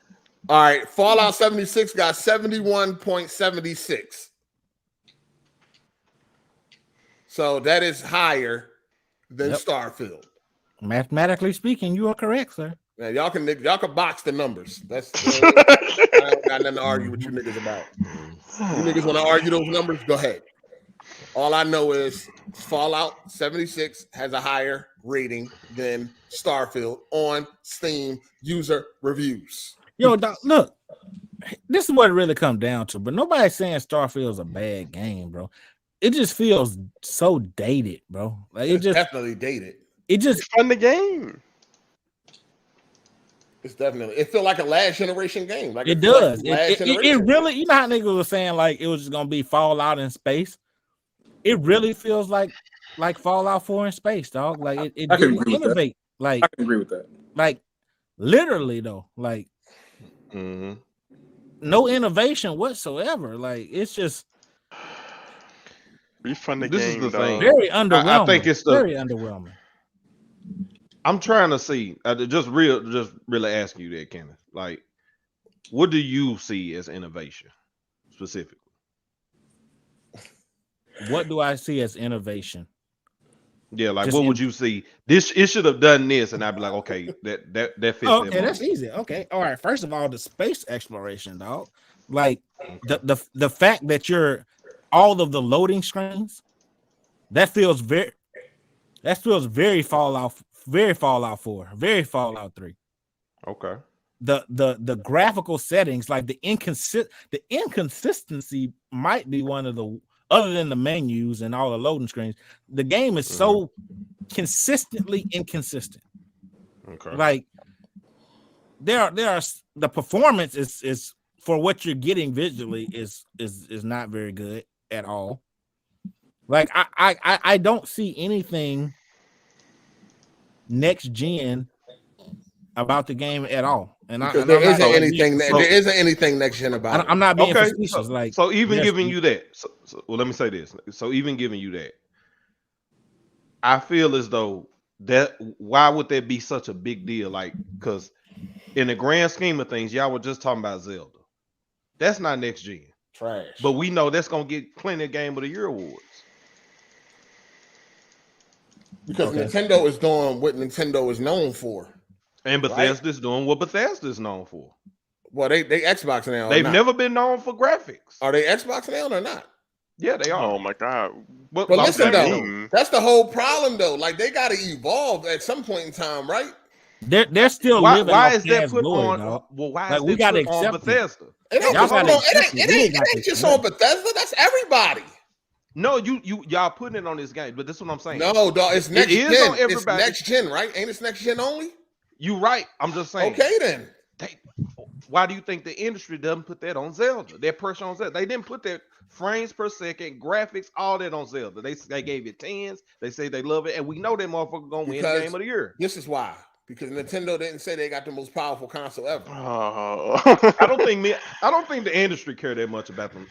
All right, Fallout 76 got 71.76. So that is higher than Starfield. Mathematically speaking, you are correct, sir. Man, y'all can box the numbers. That's I don't got nothing to argue with you niggas about. You niggas want to argue those numbers? Go ahead. All I know is Fallout 76 has a higher rating than Starfield on Steam user reviews. Yo, Doc, look, this is what it really comes down to. But nobody's saying Starfield's a bad game, bro. It just feels so dated, bro. Like it's just definitely dated. It's fun the game. It's definitely. It feels like a last generation game. Like it does. It really. You know how niggas were saying like it was just gonna be Fallout in space. It really feels like Fallout 4 in space, dog. Like it didn't innovate. Like I can agree with that. Like literally though, like no innovation whatsoever. Like it's just. Be fun the this game. Is the dog. thing. Very underwhelming. I think it's very underwhelming. I'm trying to see. Just really asking you that, Kenneth. Like, what do you see as innovation specifically? What do I see as innovation? Yeah, like just what would you see? It should have done this, and I'd be like, okay, that fits. Oh, okay, that's easy. Okay, all right. First of all, the space exploration, dog. Like the fact that you're all of the loading screens, that feels very Fallout 4, very Fallout 3. Okay. The graphical settings, like the inconsistency might be one of the, other than the menus and all the loading screens, the game is so consistently inconsistent. Okay. Like there are the performance is for what you're getting visually is not very good at all. Like I don't see anything next gen about the game at all, there isn't anything next gen about it. I'm not being facetious. Like so, even giving you that. Well, let me say this. So, even giving you that, I feel as though that why would that be such a big deal? Like, because in the grand scheme of things, y'all were just talking about Zelda. That's not next gen. Trash. But we know that's gonna get plenty of Game of the Year awards. Because Nintendo is doing what Nintendo is known for. And Bethesda's doing what Bethesda's known for. Well, they Xbox now. They've never been known for graphics. Are they Xbox now or not? Yeah, they are. Oh my god. But listen though, that's the whole problem though. Like they gotta evolve at some point in time, right? They're still living. Why is that put glory, on? dog. Well, why like, is we that gotta put on Bethesda? It ain't just on Bethesda. That's everybody. No, y'all putting it on this game, but this is what I'm saying. No, dog, it's next gen. On everybody. It's next gen, right? Ain't it next gen only? You right. I'm just saying. Okay, then. Why do you think the industry doesn't put that on Zelda? Their pressure on Zelda. They didn't put their frames per second, graphics, all that on Zelda. They gave it 10s. They say they love it, and we know that motherfucker gonna win the Game of the Year. This is why. Because Nintendo didn't say they got the most powerful console ever. I don't think the industry care that much about them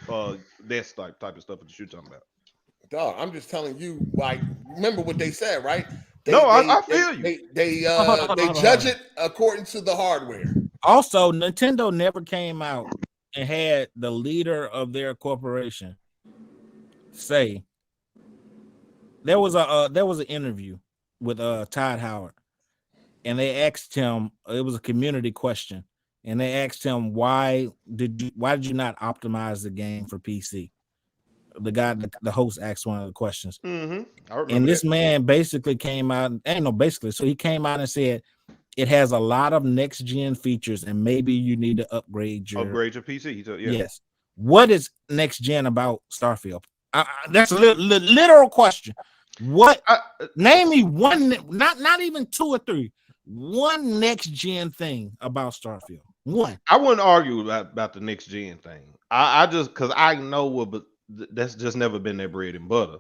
that type of stuff that you're talking about. Dog, I'm just telling you, like, remember what they said, right? I feel you. They judge it according to the hardware. Also, Nintendo never came out and had the leader of their corporation say there was an interview with Todd Howard, and they asked him, it was a community question, and they asked him why did you not optimize the game for PC? The host asked one of the questions, and this man basically came out. So he came out and said it has a lot of next gen features, and maybe you need to upgrade your PC. Yes. What is next gen about Starfield? That's a literal question. Name me one, not even two or three. One next gen thing about Starfield. One. I wouldn't argue about the next gen thing. I just because I know but that's just never been their bread and butter.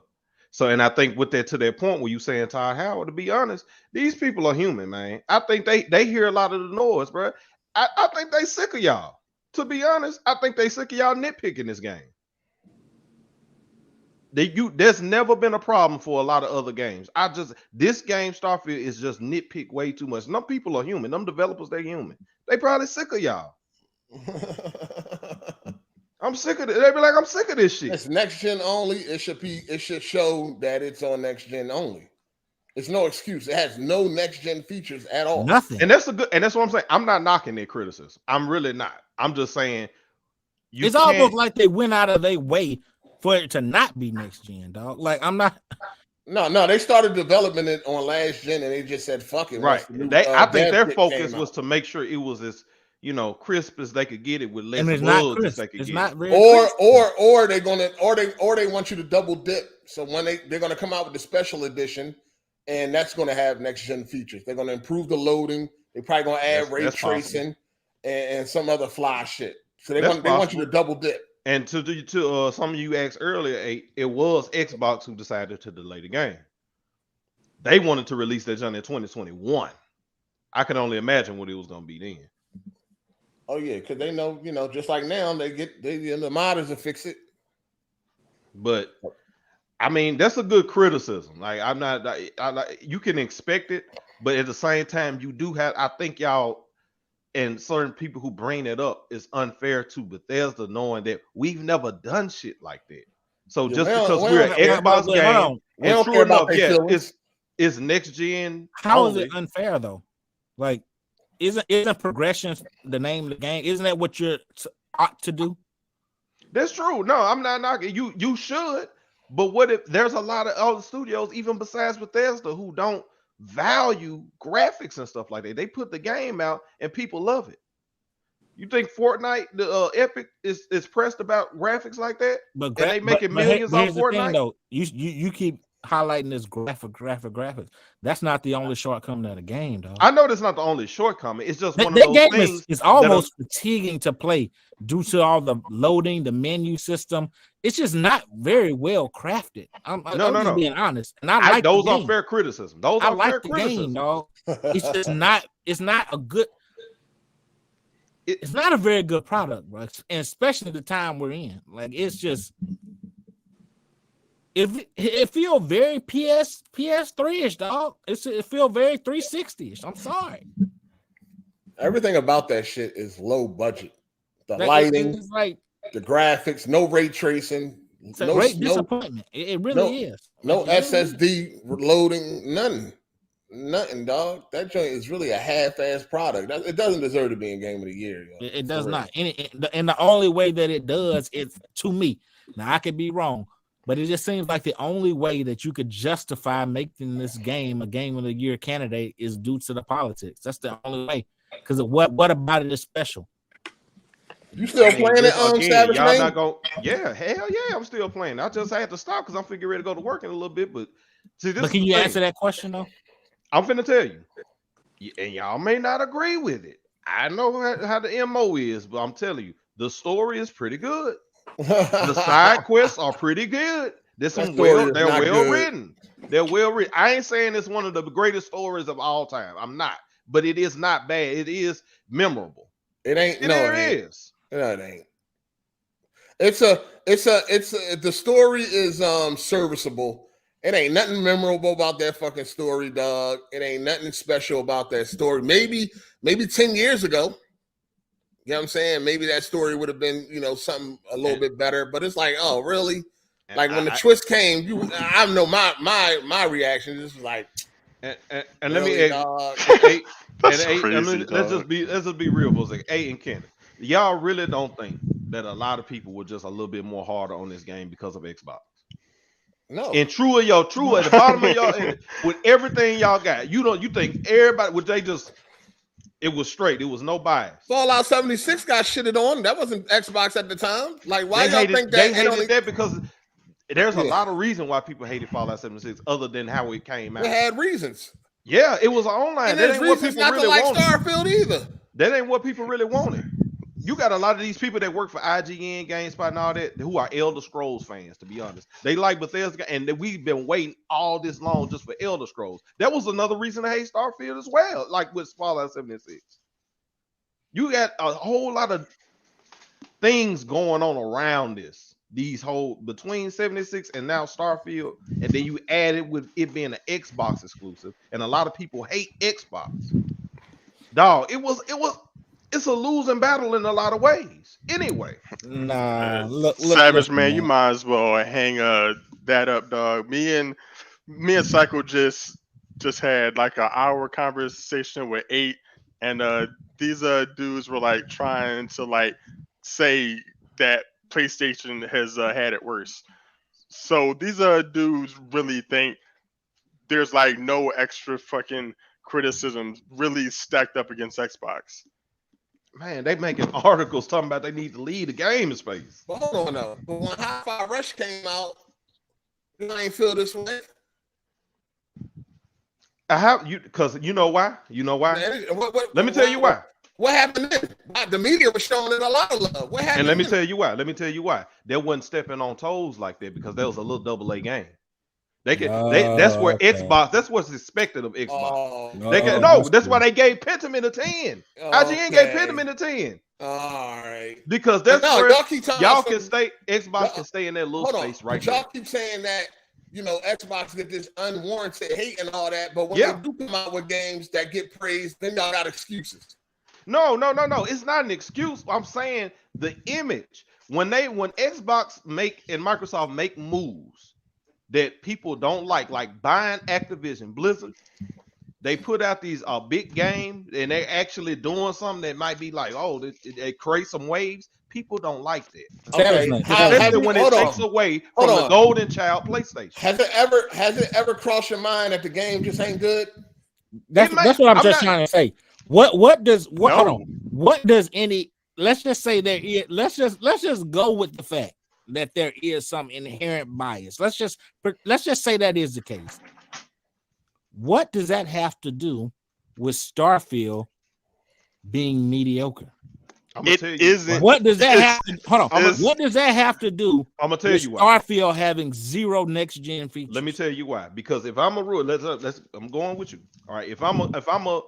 So, and I think with that to that point where you saying Todd Howard, to be honest, these people are human, man. I think they hear a lot of the noise, bro. I think they sick of y'all. To be honest, I think they sick of y'all nitpicking this game. There's never been a problem for a lot of other games. This game, Starfield, is just nitpick way too much. Some people are human. Them developers, they're human. They probably sick of y'all. I'm sick of it. They be like, I'm sick of this shit. It's next gen only. It should show that it's on next gen only. It's no excuse. It has no next gen features at all. Nothing. And that's what I'm saying. I'm not knocking their criticism. I'm really not. I'm just saying it's almost like they went out of their way for it to not be next gen, dog. Like I'm not. No, they started developing it on last gen and they just said fuck it. Right. I think their focus was to make sure it was as crisp as they could get it with less bugs as they could get. Or they want you to double dip. So when they're gonna come out with the special edition, and that's gonna have next gen features. They're gonna improve the loading. They're probably gonna add ray tracing and some other fly shit. So they want you to double dip. And to some of you asked earlier, it was Xbox who decided to delay the game. They wanted to release that junk in 2021. I can only imagine what it was gonna be then. Oh yeah, because they know, just like now, the modders will fix it. But I mean, that's a good criticism. Like you can expect it, but at the same time, you do have. I think y'all and certain people who bring it up is unfair to Bethesda, knowing that we've never done shit like that. So just because we're an Xbox game, and true enough, it's next gen. How is it unfair though? Like, isn't progression the name of the game? Isn't that what you ought to do? That's true. No, I'm not knocking you. You should. But what if there's a lot of other studios, even besides Bethesda, who don't value graphics and stuff like that? They put the game out and people love it. You think Fortnite, the Epic, is pressed about graphics like that? But they making millions on Fortnite. Thing, though, you keep highlighting this graphics. That's not the only shortcoming of the game, though. I know that's not the only shortcoming. It's just one of those game things. It's almost fatiguing to play due to all the loading, the menu system. It's just not very well crafted. I'm just being honest. And I like those are fair criticism. Those are fair criticism. Game, dog. It's just not. It's not a good. It's not a very good product, bro. And especially the time we're in. Like it's just. It feel very PS3ish, dog. It feel very 360ish. I'm sorry. Everything about that shit is low budget. The lighting, the graphics, no ray tracing. It's a great disappointment. It really is. No SSD loading, nothing, dog. That joint is really a half-ass product. It doesn't deserve to be in Game of the Year. It does not. And the only way that it does is, to me, now I could be wrong, but it just seems like the only way that you could justify making this game a Game of the Year candidate is due to the politics. That's the only way. Because what about it is special? You still playing it on Savage y'all Name? not go. Yeah, hell yeah, I'm still playing. I just had to stop because I'm figuring ready to go to work in a little bit. But see, this. But can you answer that question though? I'm finna tell you, and y'all may not agree with it. I know how the MO is, but I'm telling you, the story is pretty good. The side quests are pretty good. They're well written. They're well written. I ain't saying it's one of the greatest stories of all time. I'm not, but it is not bad. It is memorable. It ain't. It is. No, it ain't. The story is serviceable. It ain't nothing memorable about that fucking story, dog. It ain't nothing special about that story. Maybe 10 years ago, you know what I'm saying? Maybe that story would have been, something a little bit better. But it's like, oh, really? Like when the twist came, I know my reaction. This was like, and really, let me let's just be real for a second. A and Kenneth, y'all really don't think that a lot of people were just a little bit more harder on this game because of Xbox? No. And true at the bottom of y'all, and with everything y'all got, you think everybody would it was straight. It was no bias. Fallout 76 got shitted on. That wasn't Xbox at the time. Like, why y'all think that? They hated that because there's a lot of reason why people hated Fallout 76 other than how it came out. They had reasons. Yeah, it was online. And that there's ain't what reasons people not really to like wanted. Starfield either. That ain't what people really wanted. You got a lot of these people that work for IGN, GameSpot, and all that who are Elder Scrolls fans, to be honest. They like Bethesda, and we've been waiting all this long just for Elder Scrolls. That was another reason to hate Starfield as well, like with Fallout 76. You got a whole lot of things going on around this. These whole between 76 and now Starfield, and then you add it with it being an Xbox exclusive, and a lot of people hate Xbox. Dog, it's a losing battle in a lot of ways. Anyway, Nah, Savage man, you might as well hang that up, dog. Me and Psycho just had like an hour conversation with 8, and these dudes were like trying to like say that PlayStation has had it worse. So these dudes really think there's like no extra fucking criticism really stacked up against Xbox. man, they making articles talking about they need to lead the game space. But hold on though. But when Hi-Fi Rush came out, you ain't feel this way. I have you because you know why? You know why? Man, let me tell you why. What happened then? The media was showing it a lot of love. What happened? And let me tell you why. Let me tell you why. They wasn't stepping on toes like that because that was a little AA game. They can. That's where Xbox. That's what's expected of Xbox. That's why they gave Pentiment a 10. IGN gave Pentiment a 10. All right. Because that's where y'all can stay. Xbox can stay in that little space right now. Y'all keep saying that. You know, Xbox get this unwarranted hate and all that, but when they do come out with games that get praised, then y'all got excuses. No. It's not an excuse. I'm saying the image when Xbox and Microsoft make moves that people don't like buying Activision-Blizzard, they put out these big games and they're actually doing something that might be like, oh, they create some waves. People don't like that. Okay. Especially when it takes away from the golden child PlayStation. Has it ever crossed your mind that the game just ain't good? That's what I'm trying to say. What does any, let's just say there is, let's just go with the fact that there is some inherent bias. Let's just say that is the case. What does that have to do with Starfield being mediocre? It isn't. What does that have to, hold on? What does that have to do? I'm gonna tell you why. Starfield having 0 next gen features. Let me tell you why. Because if I'm a rule, I'm going with you. All right. If I'm a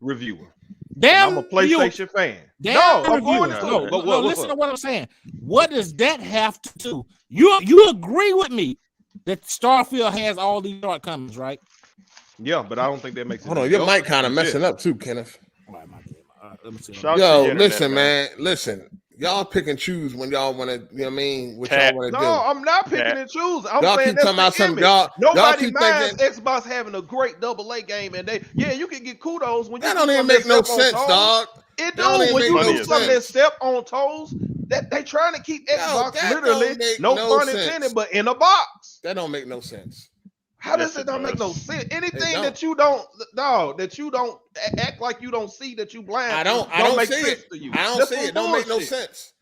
reviewer, I'm a PlayStation fan. I'm going to listen to what I'm saying. What does that have to do? You agree with me that Starfield has all these shortcomings, right? Yeah, but I don't think that makes it. Hold on, your mic kind of messing up too, Kenneth. Let me see. Yo, listen, man. Listen, y'all pick and choose when y'all want to. You know what I mean? What y'all want to do? No, I'm not picking and choose. I'm y'all saying keep talking about something. Nobody minds Xbox having a great AA game, and you can get kudos when you. That don't even make no sense, dog. It don't. When you do something that step on toes, that they trying to keep Xbox literally no pun intended, but in a box. That don't make no sense. How does it not make no sense? Anything that you don't act like you don't see, that you blind. I don't make sense to you. I don't see it. Don't make no sense.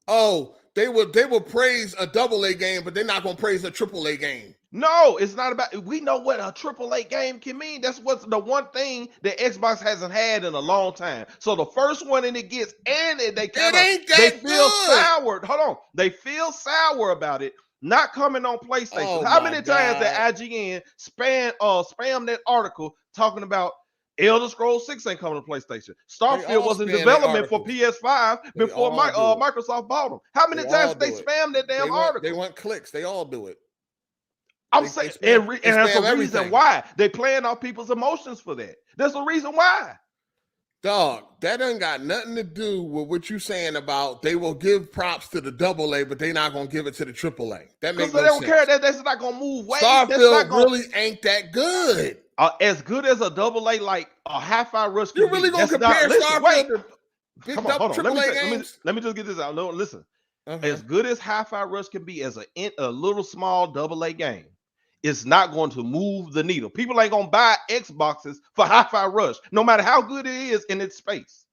Oh, they will praise a AA game, but they're not gonna praise a AAA game. No, it's not about. We know what a AAA game can mean. That's what's the one thing that Xbox hasn't had in a long time. So the first one and it gets, and they feel soured. Hold on, they feel sour about it. Not coming on PlayStation. Oh, how many times did IGN spam that article talking about Elder Scrolls 6 ain't coming to PlayStation? Starfield was in development for PS5 before Microsoft bought them. How many times did they spam that damn article? They want clicks. They all do it. I'm saying, and that's the reason why they playing off people's emotions for that. That's the reason why. Dog, that ain't got nothing to do with what you saying about they will give props to the AA, but they not gonna give it to the AAA. That makes no sense. They don't care. That's not gonna move weight. Starfield really ain't that good. As good as a AA, like a Hi-Fi Rush. You really gonna compare Starfield to big AAA games? Let me just get this out. No, listen. As good as Hi-Fi Rush can be as a little small AA game, it's not going to move the needle. People ain't gonna buy Xboxes for Hi-Fi Rush, no matter how good it is in its space.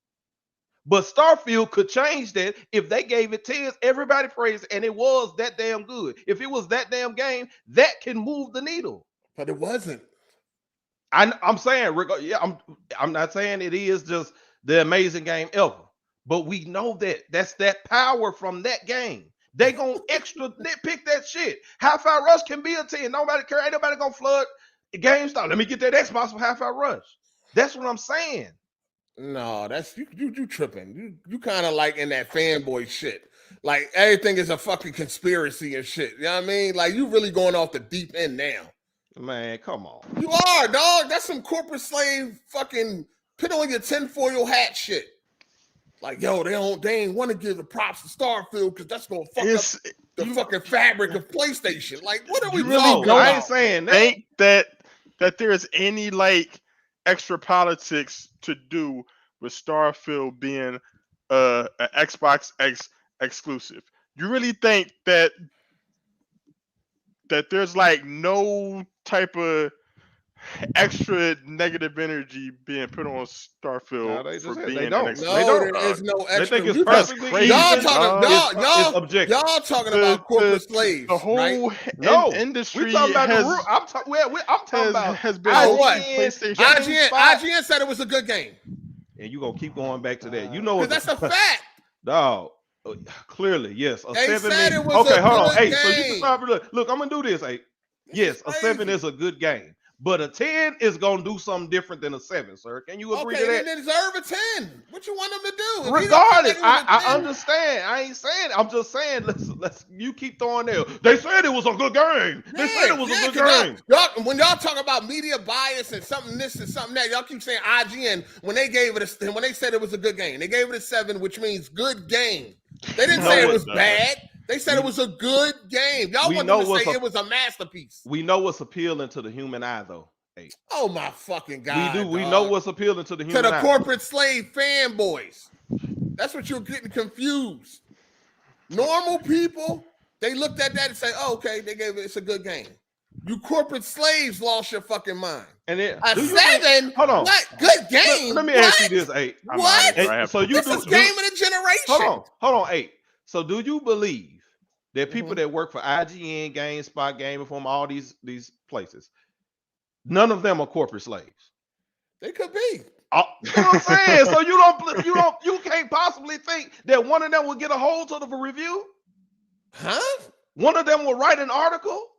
But Starfield could change that if they gave it 10s. Everybody praised it, and it was that damn good. If it was that damn game, that can move the needle. But it wasn't. I'm saying, I'm not saying it is just the amazing game ever, but we know that's that power from that game. They gonna extra nitpick that shit. Hi-Fi Rush can be a 10. Nobody care. Ain't nobody gonna flood GameStop. Let me get that Xbox for Hi-Fi Rush. That's what I'm saying. No, that's you tripping. You kind of like in that fanboy shit. Like everything is a fucking conspiracy and shit. You know what I mean? Like you really going off the deep end now. Man, come on. You are, dog. That's some corporate slave fucking put on your tinfoil hat shit. Like, yo, they ain't want to give the props to Starfield because that's gonna fuck up the fucking fabric of PlayStation. Like, what are we really talking don't about? I ain't saying that. think that there is any like extra politics to do with Starfield being an Xbox X exclusive. You really think that there's like no type of extra negative energy being put on Starfield No, they for just said being they an don't. exclusive? They No, don't. there is no They extra. think it's You That's perfectly crazy, y'all even. talking, dog. It's objective. y'all talking about corporate slaves, The whole right? No, industry we talking about has, the rule. I'm talking about has been Oh, voting what? PlayStation. IGN said it was a good game and you gonna keep going back to that. You know because it's that's a fact. dog. Clearly, yes. A They 7 said means- it was okay, a hold on. good Hey, so you can game. start. Look, I'm gonna do this. Hey, yes, a 7 is a good game, but a 10 is gonna do something different than a 7, sir. Can you agree Okay, to then that? they deserve a 10. What you want them to do? If he don't feel Regardless, like it was a I 10, understand. I ain't saying. I'm just saying. Let's. You keep throwing there. They said it was a good game. They said it was a good 'cause game. y'all, when y'all talk about media bias and something this and something that, y'all keep saying IGN when they gave it when they said it was a good game. They gave it a 7, which means good game. They didn't No, say it it was doesn't. bad. They said it was a good game. Y'all we want know them to what's say a- it was a masterpiece. We know what's appealing to the human eye, though. Hey, Oh my fucking god! we do. We dog. know what's appealing to the to human the eye. corporate slave fanboys. That's what you're getting confused. Normal people, they looked at that and say, "Oh, okay, they gave it's a good game." You corporate slaves lost your fucking mind. And then, A do you 7? think- hold on. What? Good game? Let me what? ask you this, 8. What? So you This do. is game of the generation. Hold on, 8. So do you believe that people Mhm. that work for IGN, GameSpot, Game Informer, all these places, none of them are corporate slaves? They could be. You know what I'm saying? So you can't possibly think that one of them will get a hold of the review? Huh? One of them will write an article,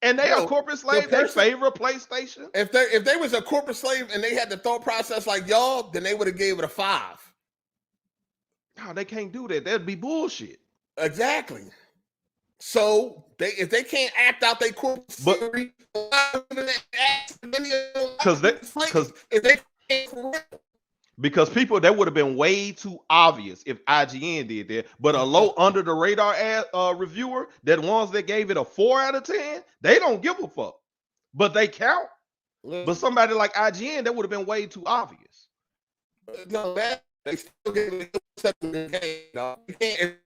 and they are No, corporate slaves. They favor PlayStation. If they was a corporate slave and they had the thought process like y'all, then they would have gave it a 5. No, they can't do that. That'd be bullshit. Exactly. So if they can't act out their corporate slavery, because people, that would have been way too obvious if IGN did that. But a low under the radar reviewer, that ones that gave it a 4 out of 10, they don't give a fuck. But they count. But somebody like IGN, that would have been way too obvious. No, man, they still gave it a good game, dog. You can't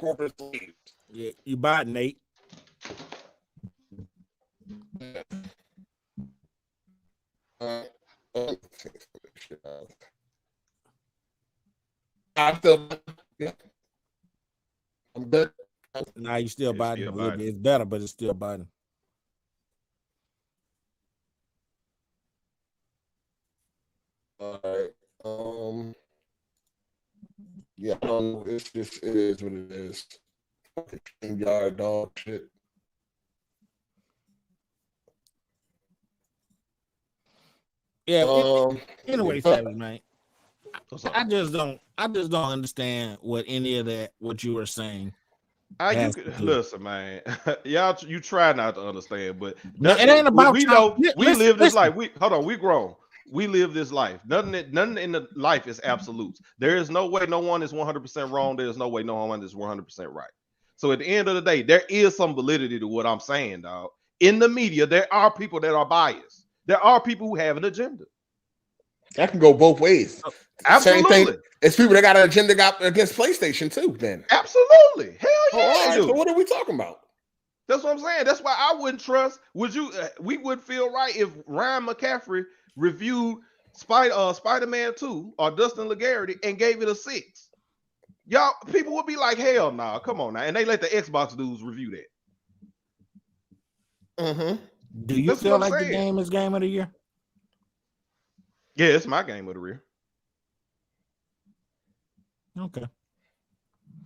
corporate slaves. Yeah, you buy it, Nate. I'm still, yeah. I'm good. Nah, you still Biden. still A little Biden. bit. It's better, but it's still Biden. All right. Yeah, I don't know. It's just it is what it is. Fucking yard dog shit. Yeah. Anyway, but- Savage, man. I just don't understand what any of that what you were saying. Listen, man. Y'all, you try not to understand, but No, it ain't about we y'all. know. We live this Listen. life. Hold on. We grown. We live this life. Nothing in the life is absolute. There is no way no one is 100% wrong. There is no way no one is 100% right. So at the end of the day, there is some validity to what I'm saying, dog. In the media, there are people that are biased. There are people who have an agenda. That can go both ways. Absolutely. Same thing. It's people that got an agenda against PlayStation too. Then absolutely, hell yeah. All right, so what are we talking about? That's what I'm saying. That's why I wouldn't trust. Would you? We wouldn't feel right if Ryan McCaffrey reviewed Spider-Man 2 or Dustin Lagarity and gave it a 6. Y'all, people would be like, hell no, nah, come on now. And they let the Xbox dudes review that. Mm-hmm. Do you feel like the game is game of the year? Yeah, it's my game of the year. Okay.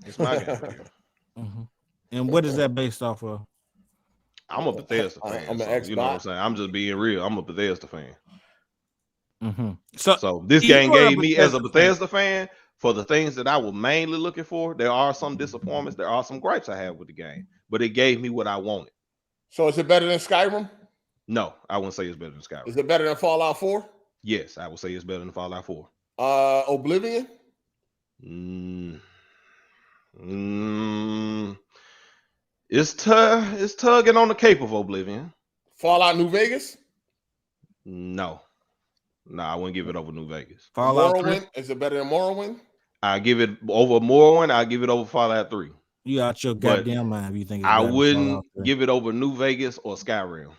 It's my game of the year. Mm-hmm. And what is that based off of? I'm a Bethesda fan. I'm an Xbox. You know what I'm saying? I'm just being real. I'm a Bethesda fan. Mm-hmm. So this game gave me, as a Bethesda fan, for the things that I was mainly looking for. There are some disappointments. There are some gripes I have with the game, but it gave me what I wanted. So is it better than Skyrim? No, I wouldn't say it's better than Skyrim. Is it better than Fallout 4? Yes, I would say it's better than Fallout 4. Oblivion? It's tugging on the cape of Oblivion. Fallout New Vegas? No, I wouldn't give it over New Vegas. Fallout Morrowind? Is it better than Morrowind? I give it over Morrowind. I give it over Fallout 3. You out your goddamn mind if you think it's I better than wouldn't Fallout 3. give it over New Vegas or Skyrim.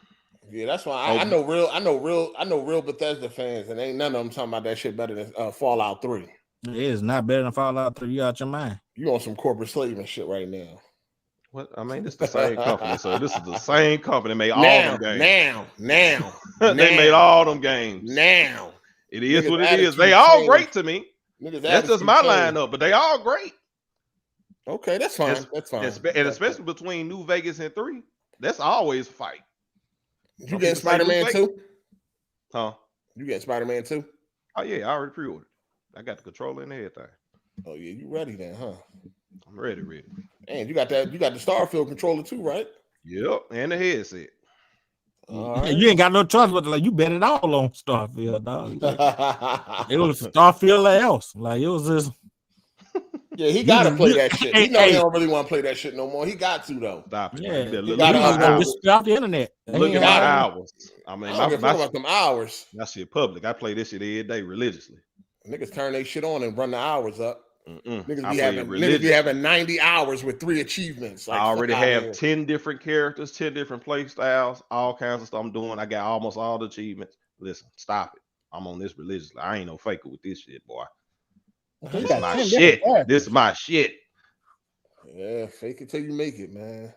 Yeah, that's why I know real Bethesda fans, and ain't none of them talking about that shit better than Fallout 3. It is not better than Fallout 3. You out your mind. You on some corporate slaving shit right now. What? I mean, it's the same company. So this is the same company made all them games. Now. They made all them games. Now. It is Niggas what it is. attitude They all changed. great to me. Niggas That's just attitude my changed. lineup, but they all great. Okay, that's fine. That's fine. And especially between New Vegas and 3, that's always a fight. You get Spider-Man 2? Huh? You get Spider-Man 2? Oh yeah, I already pre-ordered. I got the controller and everything. Oh yeah, you ready then, huh? I'm ready. And you got the Starfield controller too, right? Yep, and the headset. Right. You ain't got no choice but like you bet it all on Starfield, dog. It was Starfield or else. Like it was just. Yeah, he got to play that shit. He know he don't really want to play that shit no more. He got to though. Stop it. Yeah, Look off at the internet. my hours. I mean, I don't give a fuck about them hours. That shit public. I play this shit every day religiously. Niggas turn their shit on and run the hours up. Niggas be having 90 hours with 3 achievements. Like, I already have 10 different characters, 10 different play styles, all kinds of stuff I'm doing. I got almost all the achievements. Listen, stop it. I'm on this religiously. I ain't no faker with this shit, boy. This is my shit. This is my shit. Yeah, fake it till you make it, man.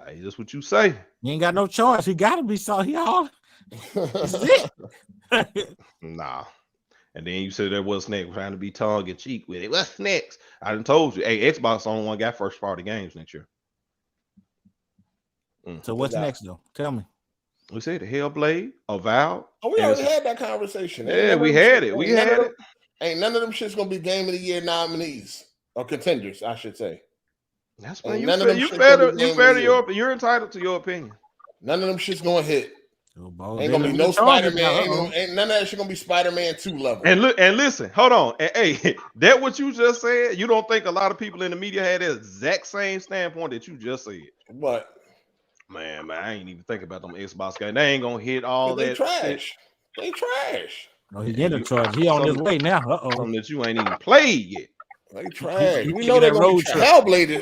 Hey, that's what you say. You ain't got no choice. He got to be so. He all. Nah. And then you said there was next, trying to be tongue in cheek with it. What's next? I done told you. Hey, Xbox only one got first party games next year. So what's next though? Tell me. We said the Hellblade, Avowed. Oh, we already had that conversation. Yeah, we had it. We had it. Ain't none of them shits gonna be Game of the Year nominees or contenders, I should say. That's fine. You're entitled to your opinion. None of them shit's gonna hit. Oh, ain't gonna be no Spider-Man. Ain't none of that shit gonna be Spider-Man 2 level. And look, and listen, hold on. Hey, that what you just said, you don't think a lot of people in the media had the exact same standpoint that you just said? What? Man, I ain't even think about them Xbox guys. They ain't gonna hit all that trash. They trash. Oh, he getting a charge. He on his way now. Something that you ain't even played yet. They trash. We know they're gonna be Hellblade.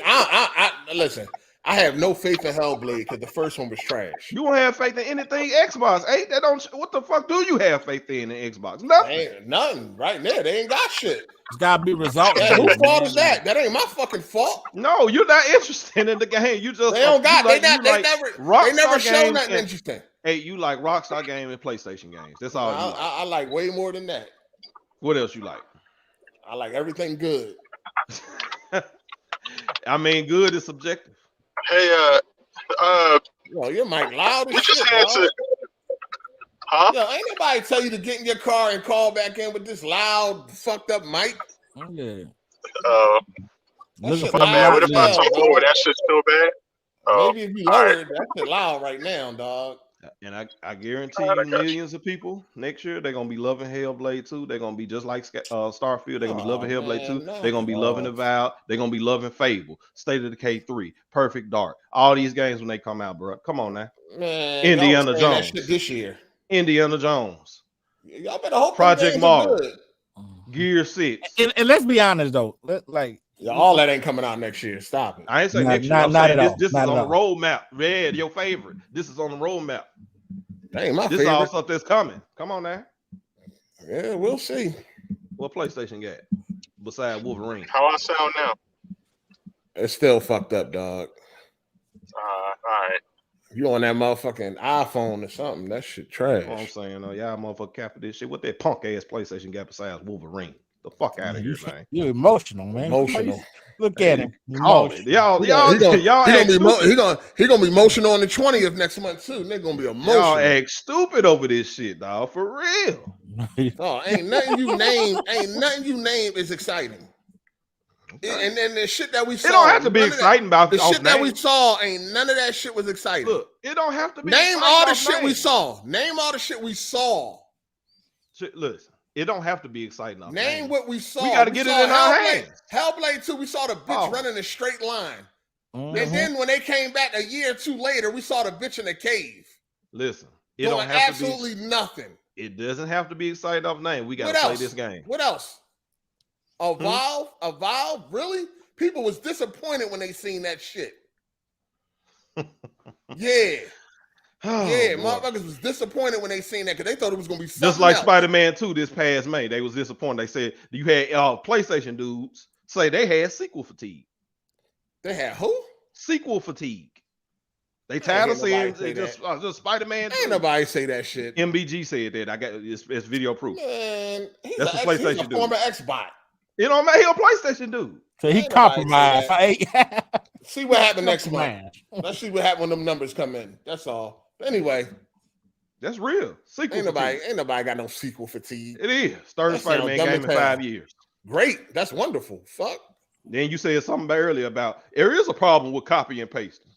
Listen. I have no faith in Hellblade because the first one was trash. You don't have faith in anything Xbox. Hey, that don't. What the fuck do you have faith in Xbox? Nothing. Nothing right there. They ain't got shit. It's gotta be resolved. Whose fault is that? That ain't my fucking fault. No, you're not interested in the game. You just they don't got. They never show nothing interesting. Hey, you like Rockstar game and PlayStation games. That's all. I like way more than that. What else you like? I like everything good. I mean, good is subjective. Hey, yo, your mic loud as we shit, just had to, huh? Yo, ain't nobody tell you to get in your car and call back in with this loud, fucked up mic. Yeah. My bad. What if I talk lower? That shit's still bad. Maybe if you lower it, that shit loud right now, dog. And I guarantee you, millions of people next year they're gonna be loving Hellblade 2. They're gonna be just like Starfield. They're gonna be loving Hellblade 2. They're gonna be loving Avowed. They're gonna be loving Fable, State of Decay 3, Perfect Dark. All these games when they come out, bro. Come on now. Man, Indiana Jones that shit this year. Indiana Jones. Y'all better hope Project Marvel. Gear 6. And let's be honest though, all that ain't coming out next year. Stop it. I ain't saying next year. I'm saying this is on the roadmap. Red, your favorite. This is on the roadmap. That ain't my this favorite. All stuff that's coming. Come on now. Yeah, we'll see. What PlayStation got besides Wolverine? How I sound now? It's still fucked up, dog. All right. You on that motherfucking iPhone or something? That shit trash. What I'm saying, y'all motherfucker cap for this shit. What that punk ass PlayStation got besides Wolverine? The fuck out of here, man. You're emotional, man. Emotional. Look at him. Y'all he gonna be emotional on the 20th next month too. They're gonna be emotional. Y'all act stupid over this shit, dog. For real. Oh, ain't nothing you name is exciting. Okay. And then the shit that we saw. It don't have to be exciting about the shit that we saw. Ain't none of that shit was exciting. Look, it don't have to be. Name all the shit we saw. Name all the shit we saw. Listen, it don't have to be exciting. Name what we saw. We got to get it in our hands. Hellblade 2, we saw the bitch running a straight line. And then when they came back a year or two later, we saw the bitch in a cave. Listen, it doing don't have absolutely nothing. It doesn't have to be exciting off name. We got to play this game. What else? Evolve? Really? People was disappointed when they seen that shit. Yeah. Motherfuckers was disappointed when they seen that because they thought it was gonna be something just like else. Spider-Man 2 this past May. They was disappointed. They said you had PlayStation dudes say they had sequel fatigue. They had who? Sequel fatigue. They tired of seeing just Spider-Man. Ain't nobody say that shit. MBG said that. I got it's video proof. Man, that's a PlayStation dude. Former Xbox. You know, man, he a PlayStation dude. So he compromised. See what happened next month. Let's see what happened when them numbers come in. That's all. Anyway, that's real. Sequel ain't nobody got no sequel fatigue. It is. Third Spider-Man game in 5 years. Great. That's wonderful. Fuck. Then you said something earlier about there is a problem with copy and pasting.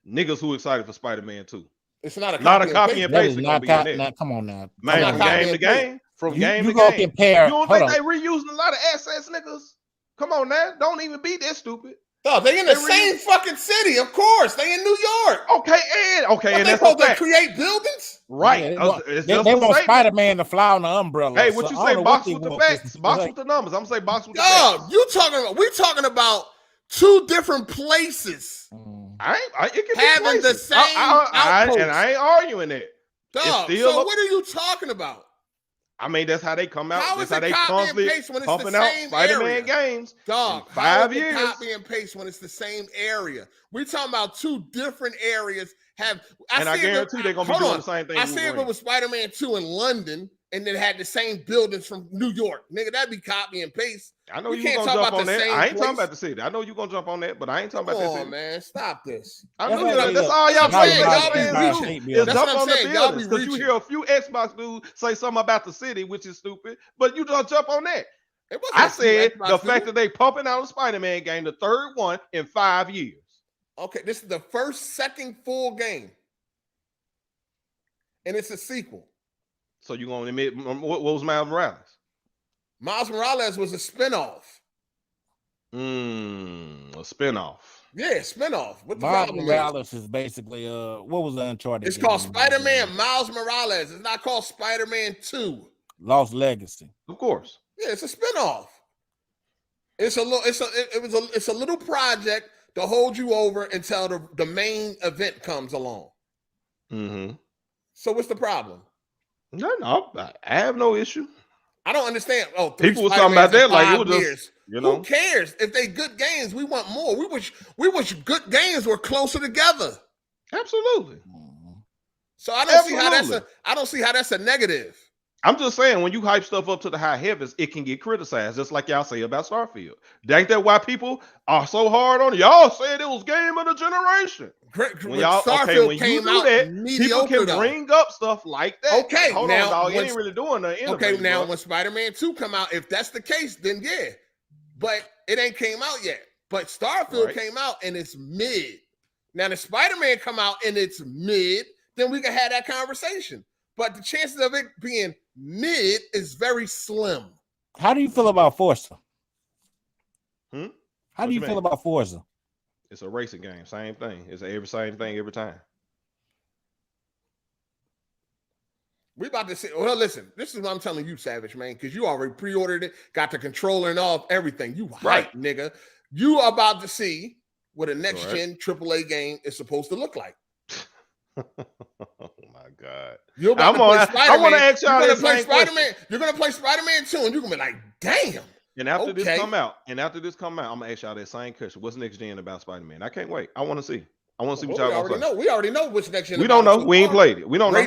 Niggas who excited for Spider-Man 2. It's not a copy and pasting. Come on now. Man, from game to game. From game to game. Compare, you don't think they reusing a lot of assets, niggas? Come on now. Don't even be that stupid. No, they in the same fucking city, of course. They in New York. Okay, and that's supposed to create buildings, right? Yeah, they want Spider-Man to fly on the umbrella. Hey, what you say? Box with the facts, box with the numbers. I'm gonna say box with the facts. You talking about? We talking about two different places. It can having the same outpost. And I ain't arguing that. Dog, so what are you talking about? I mean, that's how they come out. How that's how they constantly pumping out Spider-Man games. Dog, 5 years. Copy and paste when it's the same area. We're talking about two different areas. I guarantee they're gonna be doing the same thing. I see if it was Spider-Man 2 in London and then had the same buildings from New York. Nigga, that'd be copy and paste. I know you're gonna jump on that. I ain't talking about the city. I know you're gonna jump on that, but I ain't talking about that city. Come on, man. Stop this. I know that's all y'all saying. Y'all jump on the buildings because you hear a few Xbox dudes say something about the city, which is stupid, but you don't jump on that. I said the fact that they pumping out a Spider-Man game, the third one in 5 years. Okay, this is the second full game. And it's a sequel. So you gonna admit what was Miles Morales? Miles Morales was a spinoff. A spinoff. Yeah, spinoff. What the Miles problem Morales is basically what was the Uncharted? It's called Spider-Man Miles Morales. It's not called Spider-Man 2. Lost Legacy. Of course. Yeah, it's a spinoff. It's a little project to hold you over until the main event comes along. Mm-hmm. So what's the problem? No, I have no issue. I don't understand. Oh, people were talking about that like it was just, who cares? If they good games, we want more. We wish good games were closer together. Absolutely. So I don't see how that's a negative. I'm just saying when you hype stuff up to the high heavens, it can get criticized, just like y'all say about Starfield. Ain't that why people are so hard on it? Y'all said it was game of the generation. When Starfield came out, people can bring up stuff like that. Okay, hold on, dog. You ain't really doing nothing. Okay, now when Spider-Man 2 come out, if that's the case, then yeah. But it ain't came out yet. But Starfield came out and it's mid. Now the Spider-Man come out and it's mid, then we can have that conversation. But the chances of it being mid is very slim. How do you feel about Forza? How do you feel about Forza? It's a racing game. Same thing. It's the same thing every time. We about to say, well, listen, this is what I'm telling you, Savage, man, because you already pre-ordered it, got the controller and all, everything. You hype, nigga. You are about to see what a next-gen AAA game is supposed to look like. Oh my God! I want to ask y'all this same question. You're gonna play Spider-Man 2, and you're gonna be like, "Damn!" And after this come out, I'm gonna ask y'all that same question. What's next gen about Spider-Man? I can't wait. I want to see. I want to see what y'all already know. We already know what's next gen. We don't know. We ain't played it. We don't know.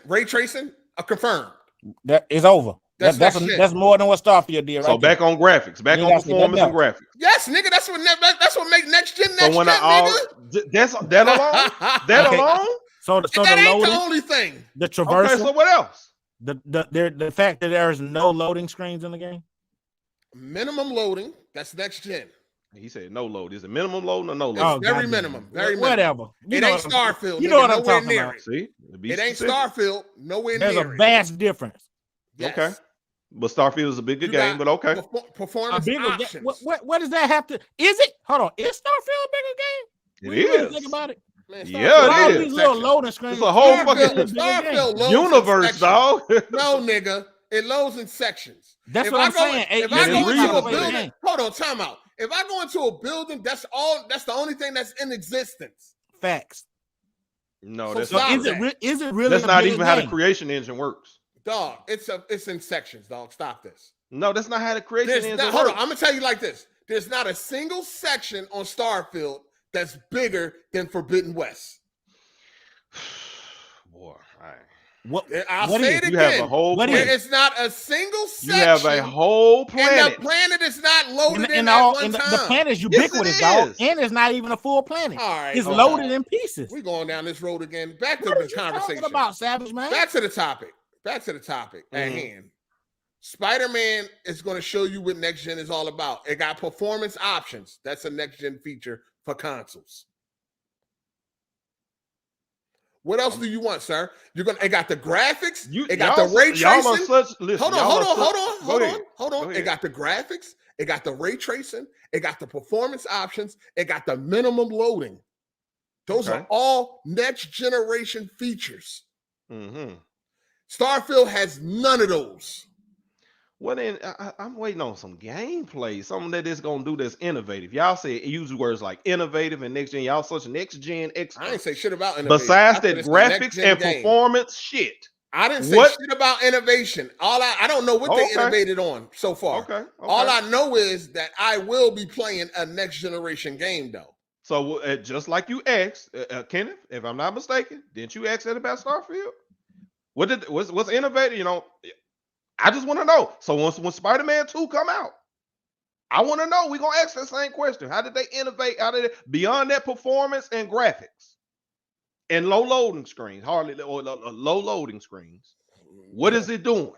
Ray tracing, confirmed. That is over. That's more than what Starfield did. So back on graphics, back on performance and graphics. Yes, nigga. That's what make next gen. That alone. So that ain't the only thing. The traversal. Okay, so what else? The fact that there's no loading screens in the game. Minimum loading. That's next gen. He said no load. Is it minimum loading or no load? It's very minimum. Very minimum. Whatever. It ain't Starfield. You know what I'm nowhere talking near about. it. See, It ain't Starfield. Nowhere There's near a vast difference. Yes. Okay. But Starfield is a bigger You game, got but okay. Performance options. What does that have to? Is it? Hold on. Is Starfield a bigger game? It When you really is. think about it. Man, Yeah, All it these is. little loading screens. It's a whole Starfield loads universe, in sections. dog. No, nigga. It loads in sections. That's If what I I'm go, saying. If I go into a Reasonable. building, hold on, time out. If I go into a building, that's the only thing that's in existence. Facts. No, So that's stop not. that. Is it really? That's a not bigger even how the game? creation engine works. Dog, it's in sections, dog. Stop this. No, that's not how the creation engine works. Hold on, I'm gonna tell you like this. There's not a single section on Starfield that's bigger than Forbidden West. Boy, I'll what say is? it again. You have a whole What planet. It's not a single section. You have a whole planet. And the planet is not loaded in at all, one and time. the planet is Yes, ubiquitous, it dog. is. And it's not even a full planet. All right, It's okay. loaded in pieces. We're going down this road again. Back to What the are you conversation. talking about, Savage Man? Back to the topic. At hand. Spider-Man is going to show you what next gen is all about. It got performance options. That's a next gen feature for consoles. What else do you want, sir? It got the graphics. It got the ray tracing. Hold on. It got the graphics. It got the ray tracing. It got the performance options. It got the minimum loading. Those are all next generation features. Mm-hmm. Starfield has none of those. Well, then I'm waiting on some gameplay, something that is gonna do that's innovative. Y'all say use words like innovative and next gen. Y'all such next gen experts. I ain't say shit about innovation. Besides that graphics and performance shit. I didn't say shit about innovation. I don't know what they innovated on so far. Okay. All I know is that I will be playing a next generation game though. So just like you asked, Kenneth, if I'm not mistaken, didn't you ask that about Starfield? What's innovative? You know, I just want to know. So when Spider-Man 2 come out, I want to know. We're gonna ask that same question. How did they innovate? How did beyond that performance and graphics and low loading screens, low loading screens? What is it doing?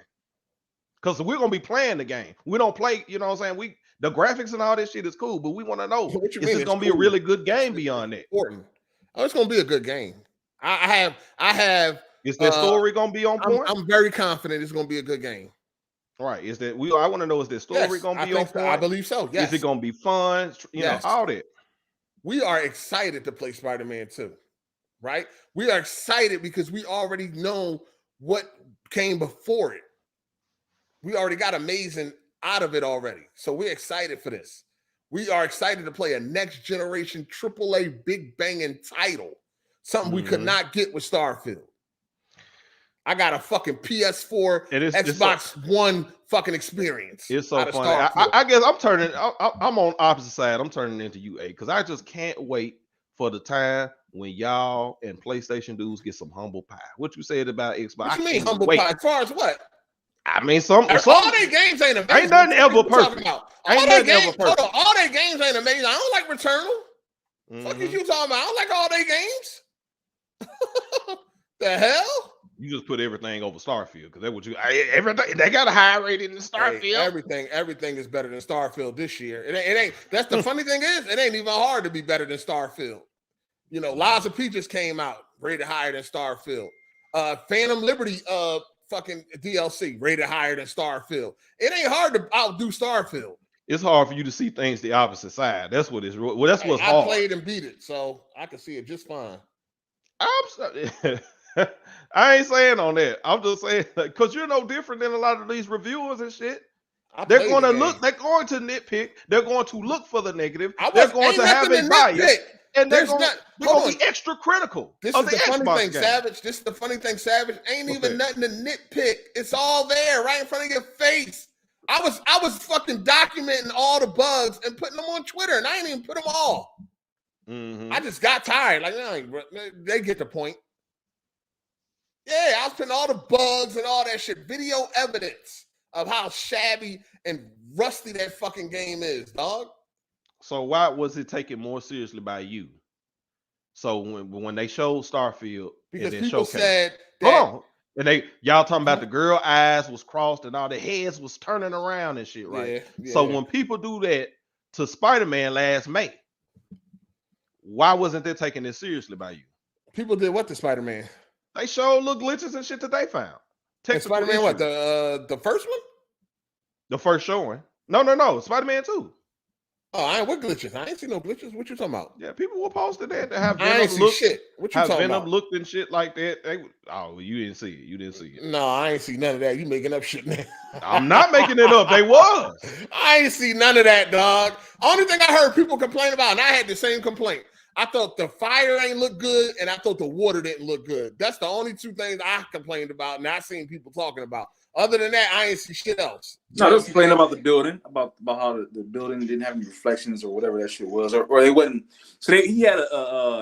Because we're gonna be playing the game. We don't play, you know what I'm saying? The graphics and all this shit is cool, but we want to know, is this gonna be a really good game beyond that? Important. Oh, it's gonna be a good game. I have. Is that story gonna be on point? I'm very confident it's gonna be a good game. Right. Is that I want to know, is the story gonna be on point? I believe so. Yes. Is it gonna be fun? You know, all that. We are excited to play Spider-Man 2, right? We are excited because we already know what came before it. We already got amazing out of it already. So we're excited for this. We are excited to play a next generation AAA big banging title. Something we could not get with Starfield. I got a fucking PS4, Xbox One fucking experience. It's so funny. I guess I'm on opposite side. I'm turning into UA because I just can't wait for the time when y'all and PlayStation dudes get some humble pie. What you said about Xbox? What you mean humble pie? As far as what? I mean, some all their games ain't amazing. Ain't nothing ever perfect. All their games ain't amazing. I don't like Returnal. Fuck is you talking about? I don't like all their games. The hell? You just put everything over Starfield because that's what you. Everything they got a high rating in Starfield. Hey, everything is better than Starfield this year. It ain't. That's the funny thing is, it ain't even hard to be better than Starfield. You know, Lies of Peaches came out rated higher than Starfield. Phantom Liberty, fucking DLC rated higher than Starfield. It ain't hard to outdo Starfield. It's hard for you to see things the opposite side. That's what it's. Well, that's what's hard. I played and beat it, so I can see it just fine. I'm sorry. I ain't saying on that. I'm just saying because you're no different than a lot of these reviewers and shit. They're going to look. They're going to nitpick. They're going to look for the negative. They're going to have a bias, and they're going to be extra critical. This is the funny thing, Savage. This is the funny thing, Savage. Ain't even nothing to nitpick. It's all there, right in front of your face. I was fucking documenting all the bugs and putting them on Twitter, and I ain't even put them all. I just got tired. Like, they get the point. Yeah, I was putting all the bugs and all that shit. Video evidence of how shabby and rusty that fucking game is, dog. So why was it taken more seriously by you? So when they showed Starfield, because and people showcased, said that And y'all talking about the girl eyes was crossed and all the heads was turning around and shit, right? Yeah, So when people do that to Spider-Man last May, why wasn't they taking this seriously by you? People did what to Spider-Man? They showed little glitches and shit that they found. Spider-Man, what, the first one? The first showing. No. Spider-Man 2. Oh, I ain't with glitches. I ain't see no glitches. What you talking about? Yeah, people were posting that to have I ain't see shit. What you talking Venom about? looked and shit like that. Well, you didn't see it. You didn't see it. No, I ain't see none of that. You making up shit now. I'm not making it up. They was. I ain't see none of that, dog. Only thing I heard people complain about, and I had the same complaint. I thought the fire ain't look good, and I thought the water didn't look good. That's the only two things I complained about, and I seen people talking about. Other than that, I ain't see shit else. No, they was complaining about the building, about how the building didn't have any reflections or whatever that shit was, or they wasn't. So he had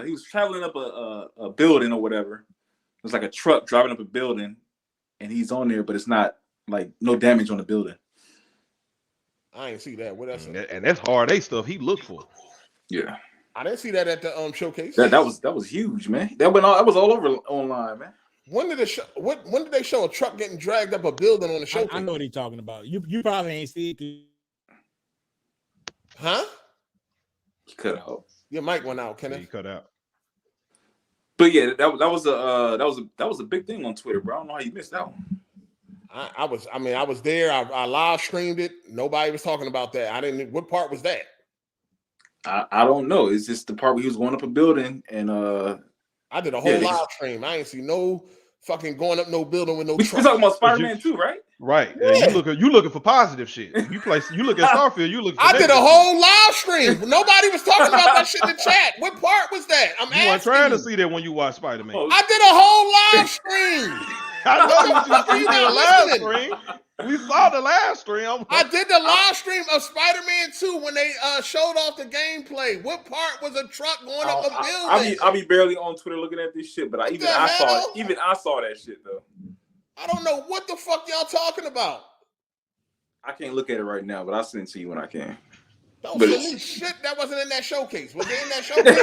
he was traveling up a building or whatever. It was like a truck driving up a building, and he's on there, but it's not like no damage on the building. I ain't see that. What else? And that's hard A stuff he looked for. Yeah, I didn't see that at the showcase. That was huge, man. That was all over online, man. When did when did they show a truck getting dragged up a building on the showcase? I know what he's talking about. You probably ain't see it. Huh? He cut out. Your mic went out, Kenneth. He cut out. But yeah, that was a big thing on Twitter, bro. I don't know how you missed that one. I was there. I live streamed it. Nobody was talking about that. I didn't. What part was that? I don't know. It's just the part where he was going up a building and I did a whole live stream. I ain't see no fucking going up no building with no truck. We're talking about Spider-Man 2, right? Right. Yeah. You looking for positive shit. You look at Starfield, you look for I did a whole live stream. Nobody was talking about that shit in the chat. What part was that? You weren't trying to see that when you watch Spider-Man. I did a whole live stream. I know you did a live stream. We saw the live stream. I did the live stream of Spider-Man 2 when they showed off the gameplay. What part was a truck going up a building? I'll be barely on Twitter looking at this shit, but I saw that shit though. I don't know what the fuck y'all talking about. I can't look at it right now, but I'll send it to you when I can. Don't send me shit that wasn't in that showcase. Was it in that showcase?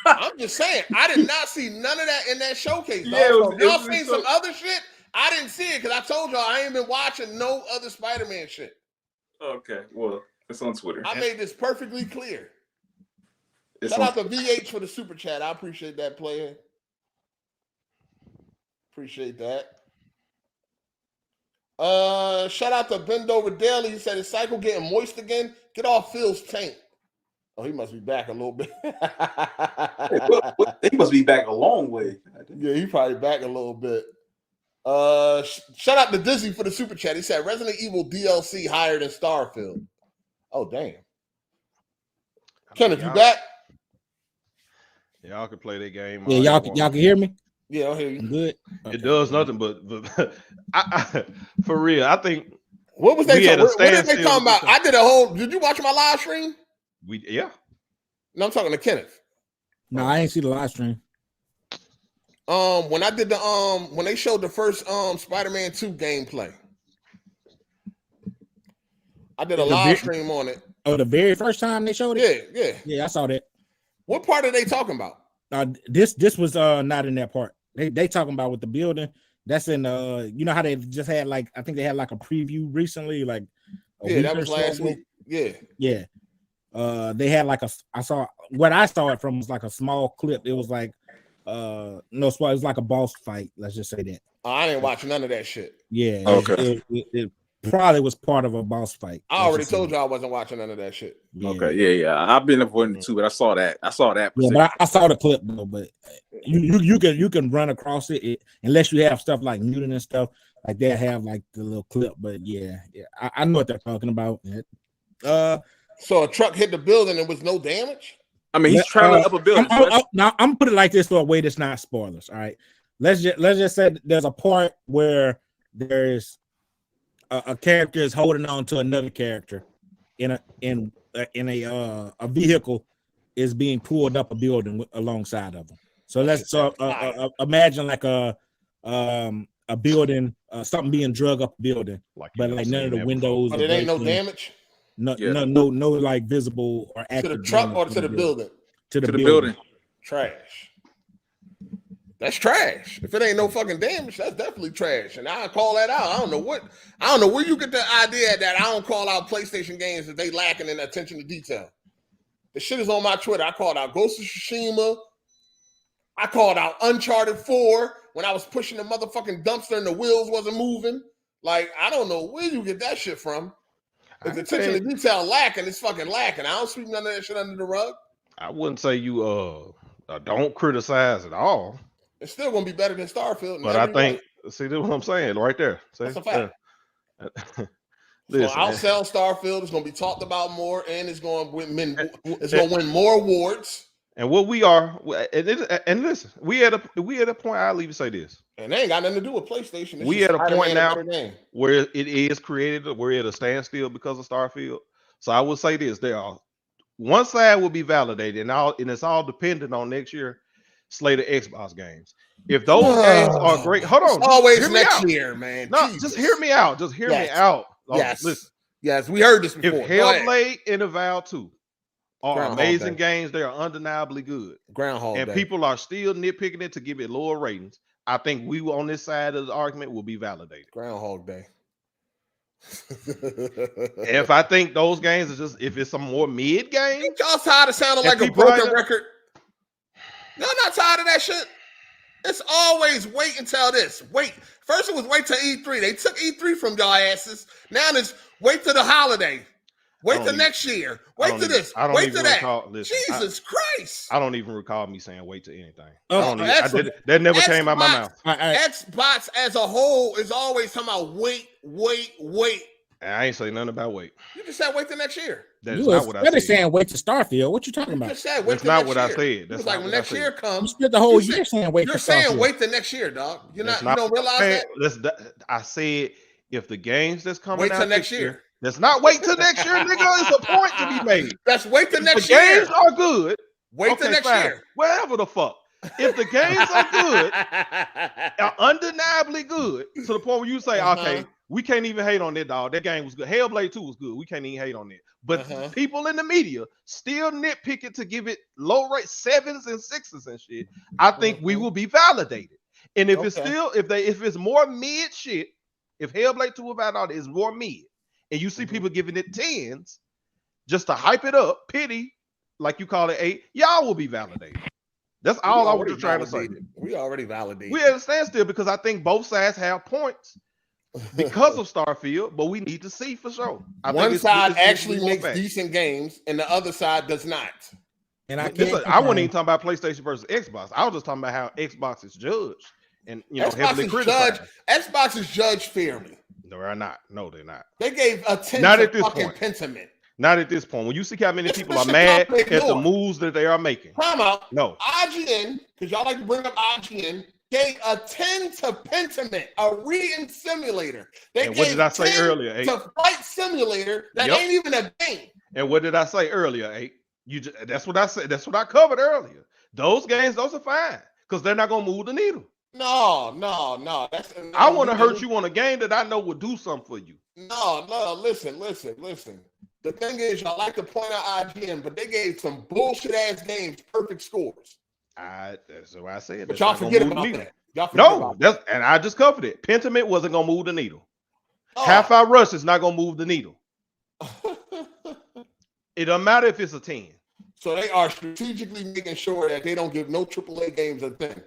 I'm just saying, I did not see none of that in that showcase. Yeah, y'all seen some other shit? I didn't see it because I told y'all I ain't been watching no other Spider-Man shit. Okay, well, it's on Twitter. I made this perfectly clear. Shout out to VH for the super chat. I appreciate that, player. Appreciate that. Shout out to Bend Over Daily. He said his cycle getting moist again. Get off Phil's tank. Oh, he must be back a little bit. He must be back a long way. Yeah, he probably back a little bit. Shout out to Dizzy for the super chat. He said Resident Evil DLC higher than Starfield. Oh, damn. Kenneth, you back? Y'all can play that game. Yeah, y'all can hear me? Yeah, I'll hear you. Good. Okay. It does nothing but I, for real. I think what was they talking? What did they talking about? I did a whole. Did you watch my live stream? Yeah. No, I'm talking to Kenneth. No, I ain't see the live stream. When I did the when they showed the first Spider-Man 2 gameplay, I did a live stream on it. Oh, the very first time they showed it? Yeah, I saw that. What part are they talking about? This was not in that part. They talking about with the building. That's in you know how they just had like I think they had like a preview recently, like that was last week. Yeah. They had like I saw it from was like a small clip. It was like it was like a boss fight. Let's just say that. I didn't watch none of that shit. Yeah. Okay. It probably was part of a boss fight. I already told you I wasn't watching none of that shit. Yeah. Okay. Yeah. I've been avoiding it too, but I saw that. Yeah, but I saw the clip though. But you can run across it unless you have stuff like mutant and stuff like they have like the little clip. But yeah, I know what they're talking about. So a truck hit the building and was no damage? I mean, he's traveling up a building. Now I'm put it like this for a way that's not spoilers. All right, let's just say there's a part where there's a character is holding on to another character in a vehicle is being pulled up a building alongside of them. So imagine like a building, something being drug up a building, but like none of the windows. But it ain't no damage. No, like visible or active to the truck or to the building. To the building. Trash. That's trash. If it ain't no fucking damage, that's definitely trash. And I call that out. I don't know where you get the idea that I don't call out PlayStation games if they lacking in attention to detail. The shit is on my Twitter. I called out Ghost of Tsushima. I called out Uncharted 4 when I was pushing the motherfucking dumpster and the wheels wasn't moving. Like, I don't know where you get that shit from. If the attention to detail lacking, it's fucking lacking. I don't sweep none of that shit under the rug. I wouldn't say you don't criticize at all. It's still gonna be better than Starfield. But I think, see, that's what I'm saying right there. See? That's a fact. Listen, I'll sell Starfield. It's gonna be talked about more, and it's gonna win more awards. And what we are, and listen, we at a point. I'll even say this, and they ain't got nothing to do with PlayStation. We at a point now where it is created. We're at a standstill because of Starfield. So I will say this: there are one side will be validated, and it's all dependent on next year slate of Xbox games. If those games are great, hold on, it's always next year, man. No, Jesus. just hear me out. Just hear me out. Yes, listen. Yes, we heard this before. If Hellblade and Avowed 2 are Groundhog amazing Day. games, they are undeniably good. Groundhog and Day. people are still nitpicking it to give it lower ratings. I think we on this side of the argument will be validated. Groundhog Day. If I think those games are just, if it's some more mid game, y'all tired of sounding like a broken record. Y'all not tired of that shit. It's always wait until this. Wait. First it was wait till E3. They took E3 from y'all asses. Now it's wait till the holiday. Wait till next year. Wait till this. Wait till that. Jesus Christ. I don't even recall me saying wait to anything. That never came out my mouth. Xbox as a whole is always talking about wait. I ain't say nothing about wait. You just said wait till next year. That is not what I said. Saying wait to Starfield. What you talking about? That's not what I said. That's like when next year comes. You spent the whole year saying wait. You're saying wait till next year, dog. You don't realize that. I said if the games that's coming wait out till next year. Let's not wait till next year, nigga. It's a point to be made. That's wait till next year. The games are good. Wait till next year. Whatever the fuck. If the games are good, are undeniably good, to the point where you say, okay, we can't even hate on that, dog. That game was good. Hellblade 2 was good. We can't even hate on it. But people in the media still nitpick it to give it low rate 7s and 6s and shit. I think we will be validated. And if it's still, if it's more mid shit, if Hellblade 2 about all is more mid, and you see people giving it 10s just to hype it up, pity, like you call it 8, y'all will be validated. That's all I was trying to say. We already validated. We at a standstill because I think both sides have points because of Starfield, but we need to see for sure. One side actually makes decent games, and the other side does not. And I wasn't even talking about PlayStation versus Xbox. I was just talking about how Xbox is judged and heavily criticized. Xbox is judged fairly. No, they're not. No, they're not. They gave a 10 not to at this fucking point. Pentiment. Not at this point. When you see how many people are mad at the moves that they are making. Time out. No. IGN, because y'all like to bring up IGN, gave a 10 to Pentiment, a reading simulator. And what did I say earlier? To Flight Simulator that ain't even a game. And what did I say earlier? That's what I said. That's what I covered earlier. Those games, those are fine because they're not gonna move the needle. No. I want to hurt you on a game that I know will do something for you. No. Listen. The thing is, y'all like to point out IGN, but they gave some bullshit ass games perfect scores. That's what I said. But y'all forget about that. And I just covered it. Pentiment wasn't gonna move the needle. Half-Hour Rush is not gonna move the needle. It doesn't matter if it's a 10. So they are strategically making sure that they don't give no AAA games a 10.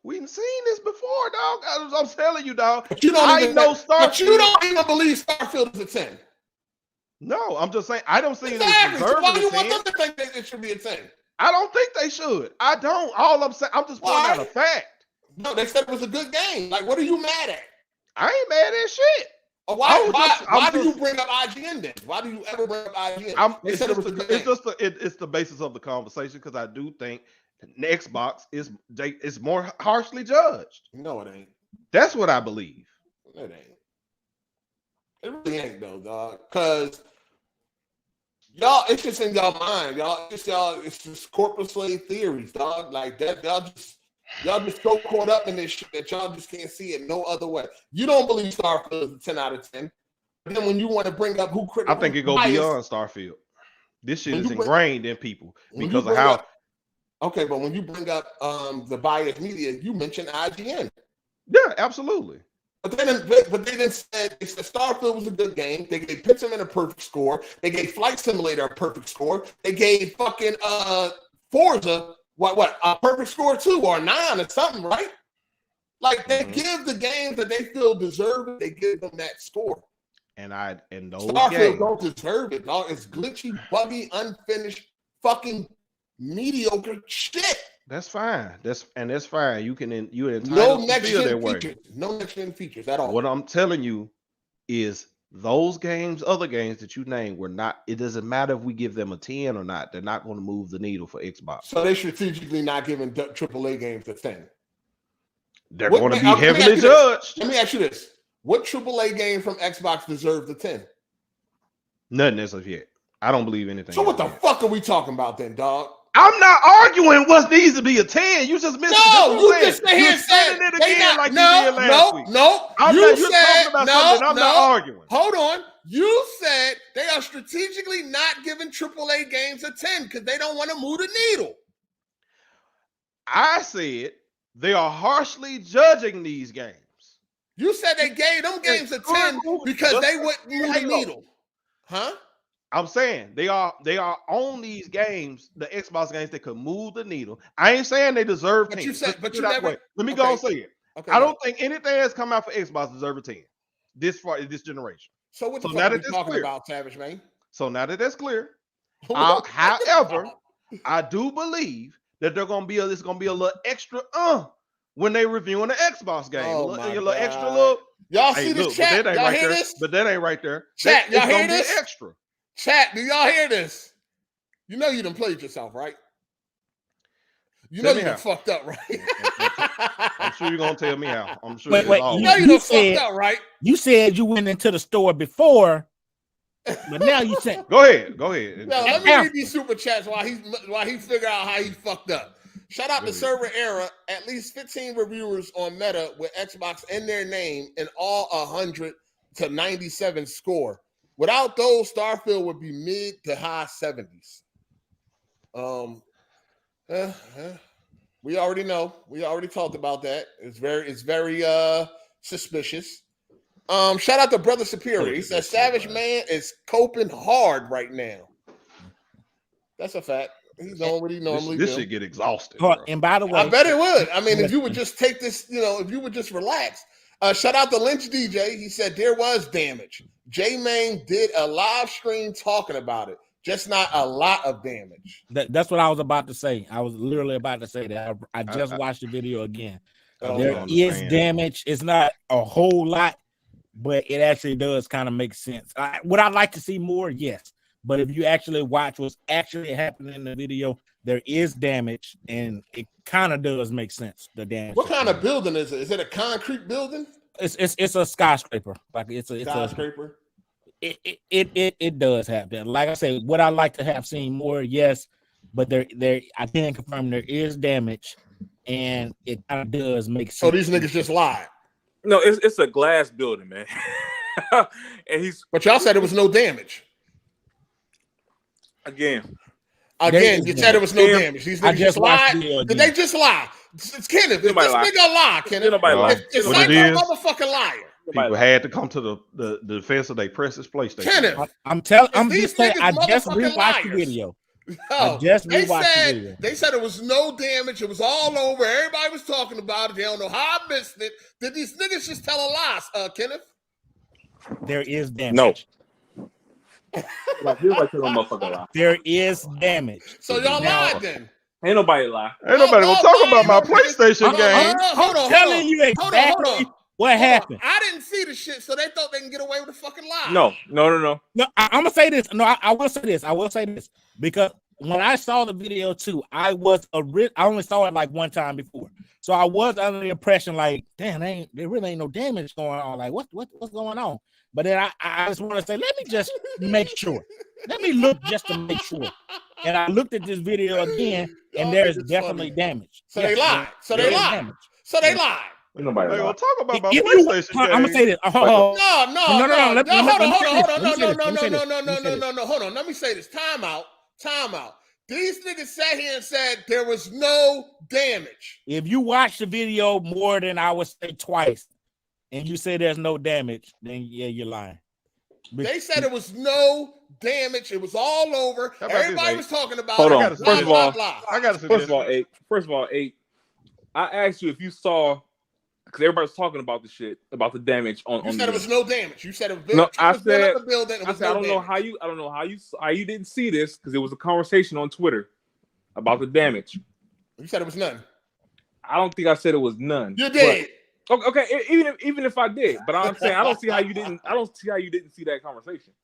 We've seen this before, dog. I'm telling you, dog. But you don't even believe Starfield is a 10. No, I'm just saying I don't see it as deserving. Why do you want them to think that it should be a 10? I don't think they should. I don't. All I'm saying, I'm just pointing out a fact. No, they said it was a good game. Like, what are you mad at? I ain't mad at shit. Why do you bring up IGN then? Why do you ever bring up IGN? It's the basis of the conversation because I do think Xbox is more harshly judged. No, it ain't. That's what I believe. It ain't. It really ain't though, dog. Because y'all, it's just in y'all mind, y'all. It's just corporate slave theories, dog. Like that, y'all just so caught up in this shit that y'all just can't see it no other way. You don't believe Starfield is a 10 out of 10. But then when you want to bring up I think it goes beyond Starfield. This shit is ingrained in people because of how Okay, but when you bring up the biased media, you mentioned IGN. Yeah, absolutely. But they didn't say Starfield was a good game. They gave Pentiment a perfect score. They gave Flight Simulator a perfect score. They gave fucking Forza a perfect score too, or 9 or something, right? Like they give the games that they feel deserve it, they give them that score. And those Starfield games don't deserve it, dog. It's glitchy, buggy, unfinished, fucking mediocre shit. That's fine. That's fine. You entitled No to next feel that gen way. features. No next gen features at all. What I'm telling you is those games, other games that you named, were not. It doesn't matter if we give them a 10 or not. They're not going to move the needle for Xbox. So they strategically not giving AAA games a 10. They're going to be heavily judged. Let me ask you this: what AAA game from Xbox deserves the 10? Nothing as of yet. I don't believe anything. So what the fuck are we talking about then, dog? I'm not arguing what needs to be a 10. You just missed it. No, you just sit here and said it again like you did last week. No. You're talking about something. I'm not arguing. Hold on. You said they are strategically not giving AAA games a 10 because they don't want to move the needle. I said they are harshly judging these games. You said they gave them games a 10 because they wouldn't move the needle. Huh? I'm saying they are on these games, the Xbox games that could move the needle. I ain't saying they deserve 10. But you said, but you never. Let me go and say it. Okay, I don't think anything that's come out for Xbox deserves a 10 this generation. So what the fuck are you talking about, Savage Man? So now that that's clear, however, I do believe that it's gonna be a little extra when they reviewing the Xbox game. Oh a little extra look. Y'all see this chat? Y'all hear this? But that ain't right there. Chat, y'all hear this? Extra. Chat, do y'all hear this? You know you done played yourself, right? You know you done fucked up, right? I'm sure you're gonna tell me how. I'm sure. Wait, you know you done fucked up, right? You said you went into the store before, but now you said go ahead. No, let me read these super chats while he figure out how he fucked up. Shout out to Server Era. At least 15 reviewers on Meta with Xbox in their name and all 100 to 97 score. Without those, Starfield would be mid to high 70s. We already know. We already talked about that. It's very suspicious. Shout out to Brother Superior. He said Savage Man is coping hard right now. That's a fact. He's doing what he normally This do. should get exhausted. And by the way, I bet it would. I mean, if you would just take this, if you would just relax. Shout out to Lynch DJ. He said there was damage. J-Main did a live stream talking about it. Just not a lot of damage. That's what I was about to say. I was literally about to say that. I just watched the video again. There is damage. It's not a whole lot, but it actually does kind of make sense. Would I like to see more? Yes. But if you actually watch what's actually happening in the video, there is damage, and it kind of does make sense. The damage. What kind of building is it? Is it a concrete building? It's a skyscraper. Like it's a skyscraper. It does have that. Like I said, would I like to have seen more? Yes, but there I can confirm there is damage, and it kind of does make sense. So these niggas just lied. No, it's a glass building, man. And but y'all said there was no damage. Again, you said there was no damage. These niggas just lied. Did they just lie? It's Kenneth. If this nigga lie, Kenneth. It's like a motherfucking liar. People had to come to the defense of their precious PlayStation. Kenneth, I'm just saying. I just rewatched the video. They said it was no damage. It was all over. Everybody was talking about it. They don't know how I missed it. Did these niggas just tell a lie, Kenneth? There is damage. No. There is damage. So y'all lied then. Ain't nobody lie. Ain't nobody gonna talk about my PlayStation game. Hold on. Telling you exactly what happened. I didn't see the shit, so they thought they can get away with a fucking lie. No. No, I'm gonna say this. No, I will say this. I will say this because when I saw the video too, I only saw it like one time before, so I was under the impression like, damn, there really ain't no damage going on. Like, what's going on? But then I just want to say, let me just make sure. Let me look just to make sure. And I looked at this video again, and there is definitely damage. So they lied. So they lied. Nobody gonna talk about my PlayStation game. I'm gonna say this. No. Hold on. Let me say this. Time out. These niggas sat here and said there was no damage. If you watch the video more than I would say twice, and you say there's no damage, then yeah, you're lying. They said it was no damage. It was all over. Everybody was talking about Hold it. on. First of all, I got to First of all, I asked you if you saw, because everybody's talking about the shit, about the damage on. You said it was no damage. You said it was. No, I said. The building, I don't know how you didn't see this because it was a conversation on Twitter about the damage. You said it was none. I don't think I said it was none. You did. But, okay, even if I did, but I'm saying I don't see how you didn't see that conversation.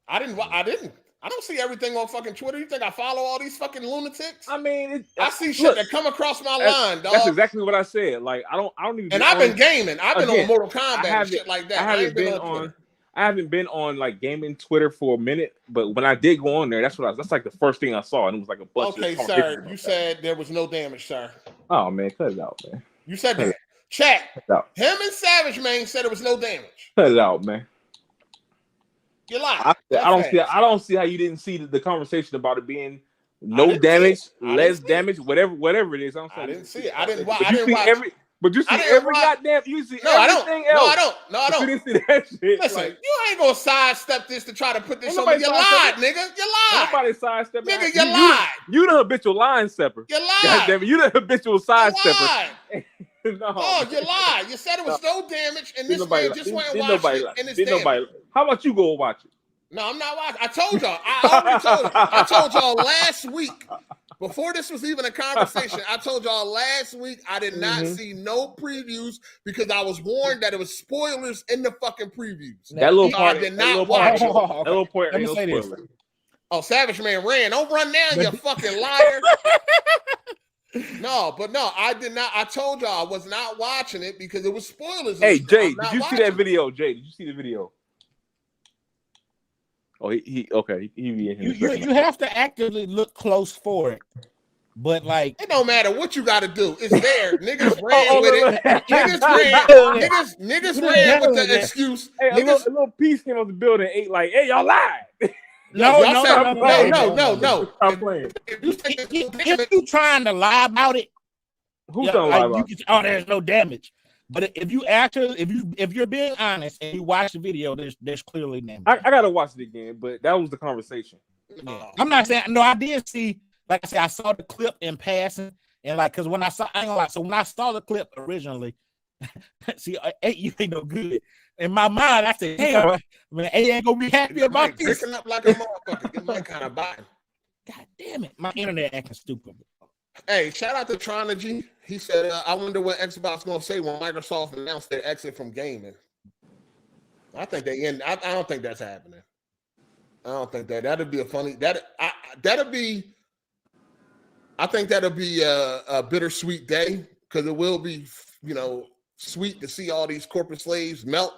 I didn't. I don't see everything on fucking Twitter. You think I follow all these fucking lunatics? I mean, I see shit that come across my line, dog. That's exactly what I said. Like I don't even. And I've been gaming. I've been on Mortal Kombat and shit like that. I haven't been on like gaming Twitter for a minute, but when I did go on there, that's like the first thing I saw, and it was like a bunch of. Okay, sir. You said there was no damage, sir. Oh man, cut it out, man. You said that. Chat. Him and Savage Man said it was no damage. Cut it out, man. You lied. I don't see how you didn't see the conversation about it being no damage, less damage, whatever it is. I didn't see it. I didn't watch. But you see every goddamn. You see everything else. No, I don't. You didn't see that shit. Listen, you ain't gonna sidestep this to try to put this on me. You lied, nigga. You lied. Nobody sidestep. Nigga, you lied. You the habitual line stepper. You lied. Goddamn it, you the habitual sidestepper. No, you lied. You said it was no damage, and this man just went and watched it, and it's damage. How about you go watch it? No, I'm not watching. I told y'all. I already told you. I told y'all last week, before this was even a conversation, I told y'all last week I did not see no previews because I was warned that it was spoilers in the fucking previews. That little part. I did not watch it. That little part. Let me say this. Oh, Savage Man ran. Don't run down, you fucking liar. No, I did not. I told y'all I was not watching it because it was spoilers. Hey, Jay, did you see that video? Jay, did you see the video? Oh, he okay. He be in here. You have to actively look close for it, but like it don't matter what you got to do. It's there. Niggas ran with it. Niggas ran with the excuse. Hey, a little piece came off the building. Ate like, hey, y'all lied. No. I'm playing. If you trying to lie about it, who's gonna lie about it? Oh, there's no damage. But if you actually, if you're being honest and you watch the video, there's clearly damage. I gotta watch it again, but that was the conversation. Yeah. I'm not saying no. I did see, like I said, I saw the clip in passing, and like because when I saw, I ain't gonna lie. So when I saw the clip originally, see, you ain't no good. In my mind, I said, "Damn, man, A ain't gonna be happy about this." Picking up like a motherfucker. Get my kind of body. God damn it, my internet acting stupid. Hey, shout out to Tronigy. He said, I wonder what Xbox gonna say when Microsoft announced their exit from gaming. I think they end. I don't think that's happening. I don't think that'd be a funny. That'd be. I think that'll be a bittersweet day because it will be, sweet to see all these corporate slaves melt.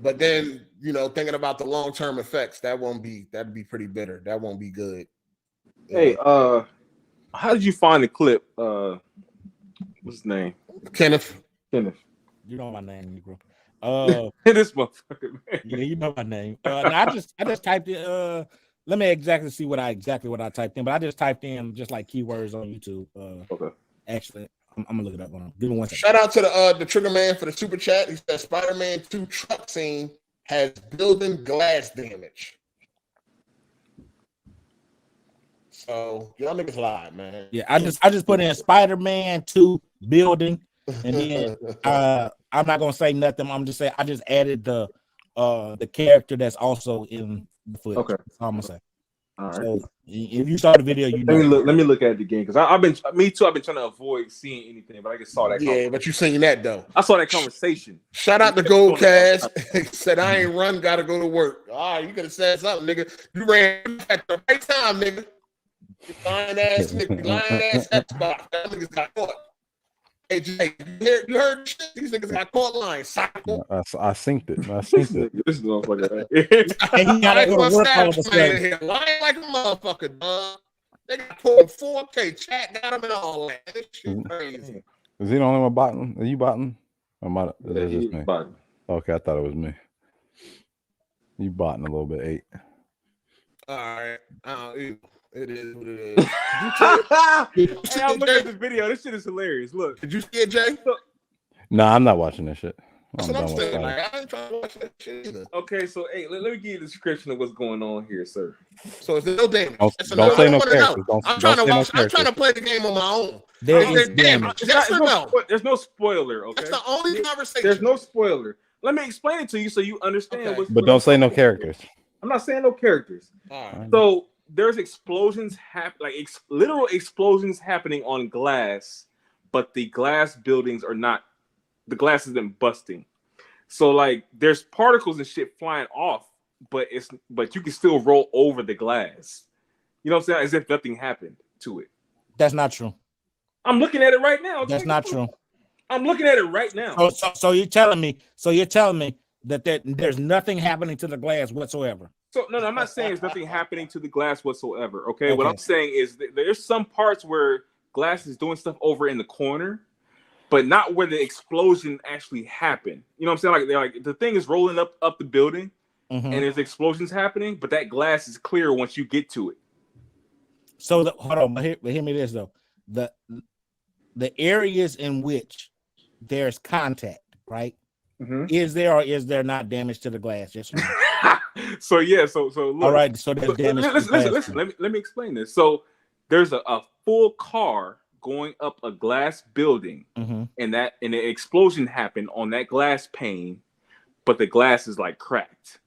But then, thinking about the long-term effects, that'd be pretty bitter. That won't be good. Hey, how did you find the clip? What's his name? Kenneth. You know my name, Negro. This motherfucker, man. Yeah, you know my name. I just typed in. Let me exactly see what I typed in, but I just typed in just like keywords on YouTube. Okay. Actually, I'm gonna look it up. Give me one second. Shout out to the Trigger Man for the super chat. He said Spider-Man 2 truck scene has building glass damage. So y'all niggas lied, man. Yeah, I just put in Spider-Man 2 building, and then I'm not gonna say nothing. I'm just saying I just added the character that's also in the footage. Okay, that's all I'm gonna say. All right. So if you saw the video, you let me look at it again because I've been trying to avoid seeing anything, but I just saw that. Yeah, but you seen that though. I saw that conversation. Shout out to Goldcast. Said I ain't run, gotta go to work. All right, you could have said something, nigga. You ran at the right time, nigga. You lying ass nigga, lying ass Xbox. That niggas got caught. Hey Jay, you heard shit? These niggas got caught lying. I synced it. This motherfucker. He got to work all of a sudden. Lying like a motherfucker, dog. They got caught in 4K. Chat got him and all that. This shit crazy. Is he the only one botting? Are you botting? Or am I? Yeah, just me? Botting. Okay, I thought it was me. You botting a little bit, 8. All right. It is what it is. Hey, I'm looking at this video. This shit is hilarious. Look. Did you see it, Jay? Nah, I'm not watching that shit. That's what I'm saying. Like, I ain't trying to watch that shit either. Okay, so hey, let me give you a description of what's going on here, sir. So it's no damage. Don't say no characters. I'm trying to watch. I'm trying to play the game on my own. There is damage. There's no spoiler. Okay, that's the only conversation. There's no spoiler. Let me explain it to you so you understand. But don't say no characters. I'm not saying no characters. All right. So there's explosions literal explosions happening on glass, but the glass buildings are not. The glass isn't busting. So like there's particles and shit flying off, but you can still roll over the glass. You know what I'm saying? As if nothing happened to it. That's not true. I'm looking at it right now. That's not true. I'm looking at it right now. So you're telling me that there's nothing happening to the glass whatsoever. So no, I'm not saying there's nothing happening to the glass whatsoever. Okay, what I'm saying is there's some parts where glass is doing stuff over in the corner, but not where the explosion actually happened. You know what I'm saying? Like the thing is rolling up the building, and there's explosions happening, but that glass is clear once you get to it. So hold on, but hear me this though. The areas in which there's contact, right? Is there or is there not damage to the glass? Yes. So look. All right. So there's damage. Listen. Let me explain this. So there's a full car going up a glass building, and an explosion happened on that glass pane, but the glass is like cracked.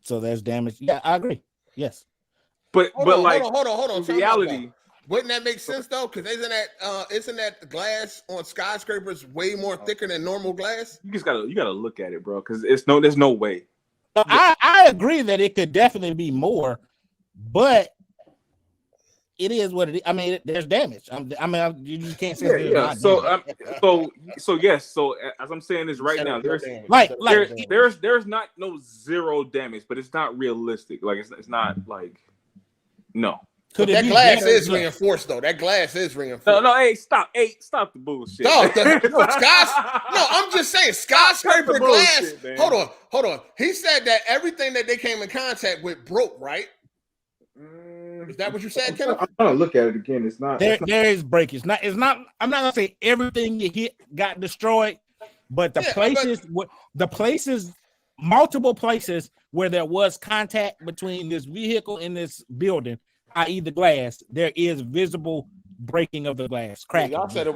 So there's damage. Yeah, I agree. Yes. But hold on. In reality, wouldn't that make sense though? Because isn't that glass on skyscrapers way more thicker than normal glass? You gotta look at it, bro. Because there's no way. I agree that it could definitely be more, but it is what it is. I mean, there's damage. You just can't say. Yeah. So yes. So as I'm saying this right now, there's not no zero damage, but it's not realistic. Like it's not like no. That glass is reinforced though. That glass is reinforced. No, hey, stop the bullshit. No, I'm just saying skyscraper glass. Hold on. He said that everything that they came in contact with broke, right? Is that what you said, Kenneth? I'm trying to look at it again. It's not. There is breakage. It's not. I'm not gonna say everything you hit got destroyed, but multiple places where there was contact between this vehicle and this building, i.e. the glass, there is visible breaking of the glass, cracking. Y'all said it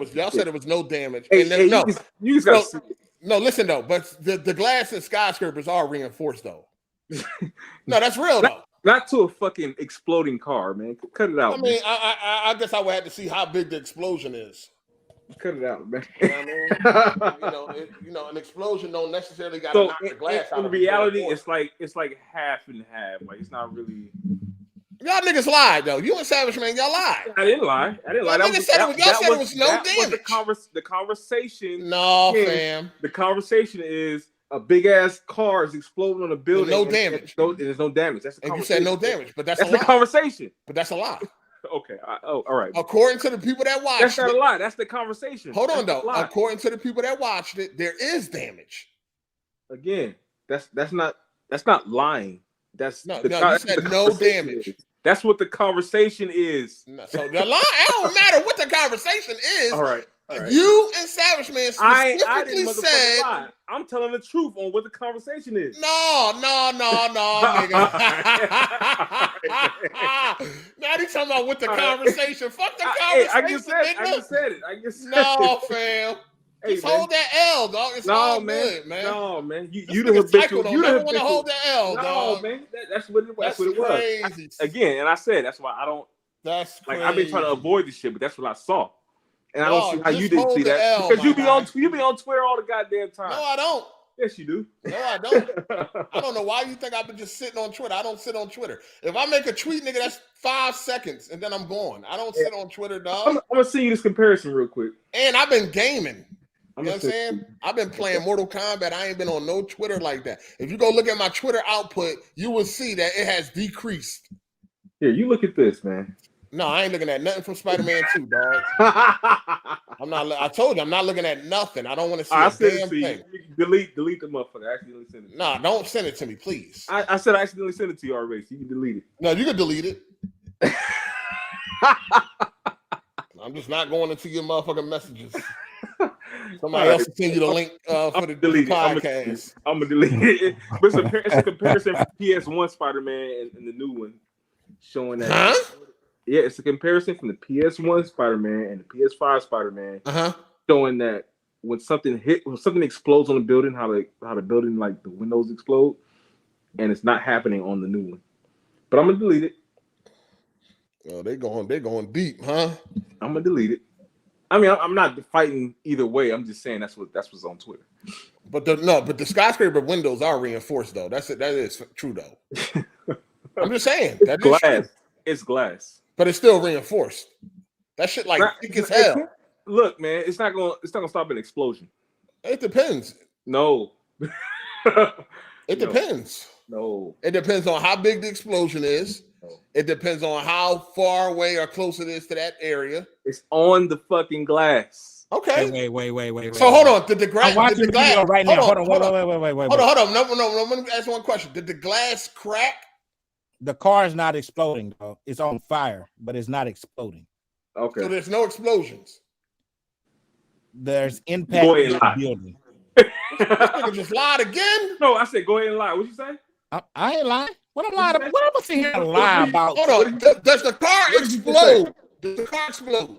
was no damage. Hey, and then, no, listen though, but the glass in skyscrapers are reinforced though. No, that's real though. Not to a fucking exploding car, man. Cut it out. I mean, I guess I would have to see how big the explosion is. Cut it out, man. You know what I mean? An explosion don't necessarily got to knock the glass out. In reality, it's like half and half. Like it's not really. Y'all niggas lied though. You and Savage Man, y'all lied. I didn't lie. Y'all said it was no damage. The conversation. No, fam. The conversation is a big ass car is exploding on a building. No damage. There's no damage. That's the and you said no damage, but that's a the lie. conversation. But that's a lie. Okay. All right. According to the people that watched that's not a lie. That's the conversation. Hold on though. According to the people that watched it, there is damage. Again, that's not lying. You said no damage. That's what the conversation is. No, so the lie, it don't matter what the conversation is. All right. You and Savage Man specifically I didn't said lie. I'm telling the truth on what the conversation is. No, nigga. Now they talking about what the conversation. Fuck the conversation. I just said it. No, fam. Just hold that L, dog. It's all good, man. No, man. You the habitual. You never want to hold that L, dog. No, man. That's what it was. Crazy. Again, and I said that's why I don't. That's crazy. I've been trying to avoid this shit, but that's what I saw. And I don't see how you didn't see that because you be on Twitter all the goddamn time. No, I don't. Yes, you do. No, I don't. I don't know why you think I've been just sitting on Twitter. I don't sit on Twitter. If I make a tweet, nigga, that's 5 seconds, and then I'm gone. I don't sit on Twitter, dog. I'm gonna see you this comparison real quick. And I've been gaming. You know what I'm saying? I've been playing Mortal Kombat. I ain't been on no Twitter like that. If you go look at my Twitter output, you will see that it has decreased. Here, you look at this, man. No, I ain't looking at nothing from Spider-Man 2, dog. I told you, I'm not looking at nothing. I don't want to see a damn thing. Delete the motherfucker. I accidentally sent it. Nah, don't send it to me, please. I said I accidentally sent it to you already, so you can delete it. No, you can delete it. I'm just not going into your motherfucking messages. Somebody else will send you the link for the podcast. I'm gonna delete it. But it's a comparison for PS1 Spider-Man and the new one, showing that. Huh? Yeah, it's a comparison from the PS1 Spider-Man and the PS5 Spider-Man, showing that when something explodes on the building, how the building, like the windows explode, and it's not happening on the new one. But I'm gonna delete it. Oh, they're going deep, huh? I'm gonna delete it. I mean, I'm not fighting either way. I'm just saying that's what's on Twitter. But the skyscraper windows are reinforced though. That is true though. I'm just saying that is true. It's glass. But it's still reinforced. That shit like thick as hell. Look, man, it's not gonna stop an explosion. It depends. No. It depends. No. It depends on how big the explosion is. No. It depends on how far away or close it is to that area. It's on the fucking glass. Okay. Wait. So hold on. Did the glass? I'm watching the video right now. Hold on. Wait. Hold on. No. Let me ask one question. Did the glass crack? The car is not exploding, though. It's on fire, but it's not exploding. Okay. So there's no explosions. There's impact in the building. This nigga just lied again? No, I said go ahead and lie. What'd you say? I ain't lying. What I'm lying about? What am I sitting here to lie about? Hold on. Does the car explode? Does the car explode?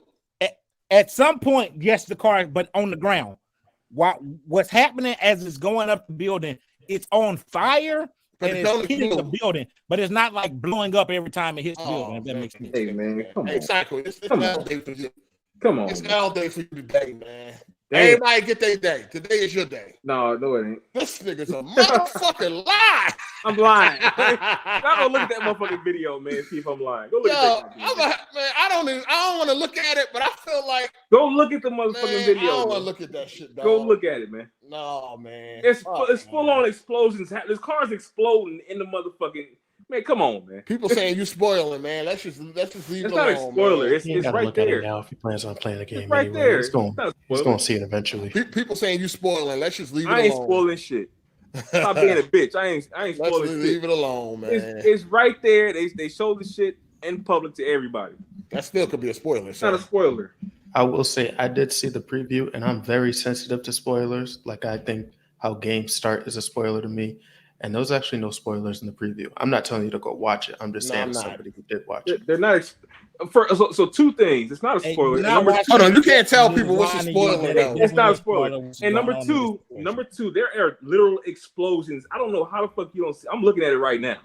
At some point, yes, the car, but on the ground. What's happening as it's going up the building, it's on fire. And it's hitting the building, but it's not like blowing up every time it hits the building. If that makes sense. Hey man, come on. Exactly. It's all day for you. Come on. It's all day for you today, man. Everybody get their day. Today is your day. No, it ain't. This nigga's a motherfucking lie. I'm lying. I'm gonna look at that motherfucking video, man. See if I'm lying. Go look at that. Man, I don't want to look at it, but I feel like go look at the motherfucking video. I don't want to look at that shit, dog. Go look at it, man. No, man. It's full on explosions. There's cars exploding in the motherfucking. Man, come on, man. People saying you spoiling, man. Let's just leave it alone. It's not a spoiler. Man. It's right look there. At it now if he plans on playing the game. It's right anyway. there. He's going to see it eventually. People saying you spoiling. Let's just leave it alone. I ain't spoiling shit. Stop being a bitch. I ain't spoiling shit. Leave it alone, man. It's right there. They show the shit in public to everybody. That still could be a spoiler. It's not a spoiler. I will say I did see the preview, and I'm very sensitive to spoilers. Like I think how games start is a spoiler to me. And there's actually no spoilers in the preview. I'm not telling you to go watch it. I'm just saying somebody who did watch it. They're not. So two things. It's not a spoiler. Hold on, you can't tell people what's a spoiler. It's not a spoiler. And number two, there are literal explosions. I don't know how the fuck you don't see. I'm looking at it right now,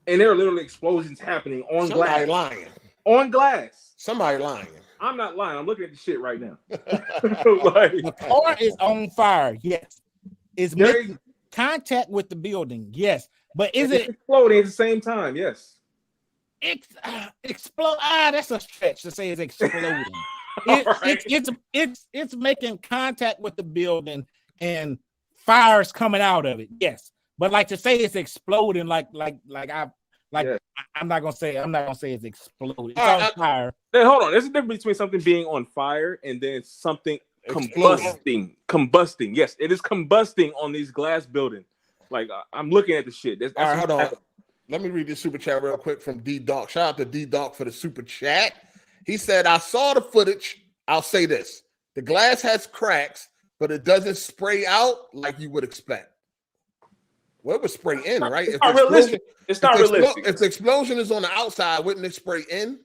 and there are literally explosions happening on glass. Somebody lying. On glass. Somebody lying. I'm not lying. I'm looking at the shit right now. The car is on fire. Yes, it's making contact with the building. Yes, but is it exploding at the same time? Yes. Explode. That's a stretch to say it's exploding. It's making contact with the building and fire's coming out of it. Yes, but like to say it's exploding, I'm not gonna say it's exploding. It's on fire. Hey, hold on. There's a difference between something being on fire and then something combusting. Yes, it is combusting on these glass buildings. Like I'm looking at the shit. All right, hold on. Let me read this super chat real quick from D-Doc. Shout out to D-Doc for the super chat. He said, I saw the footage. I'll say this. The glass has cracks, but it doesn't spray out like you would expect. Well, it would spray in, right? It's not realistic. It's not realistic. If the explosion is on the outside, wouldn't it spray in?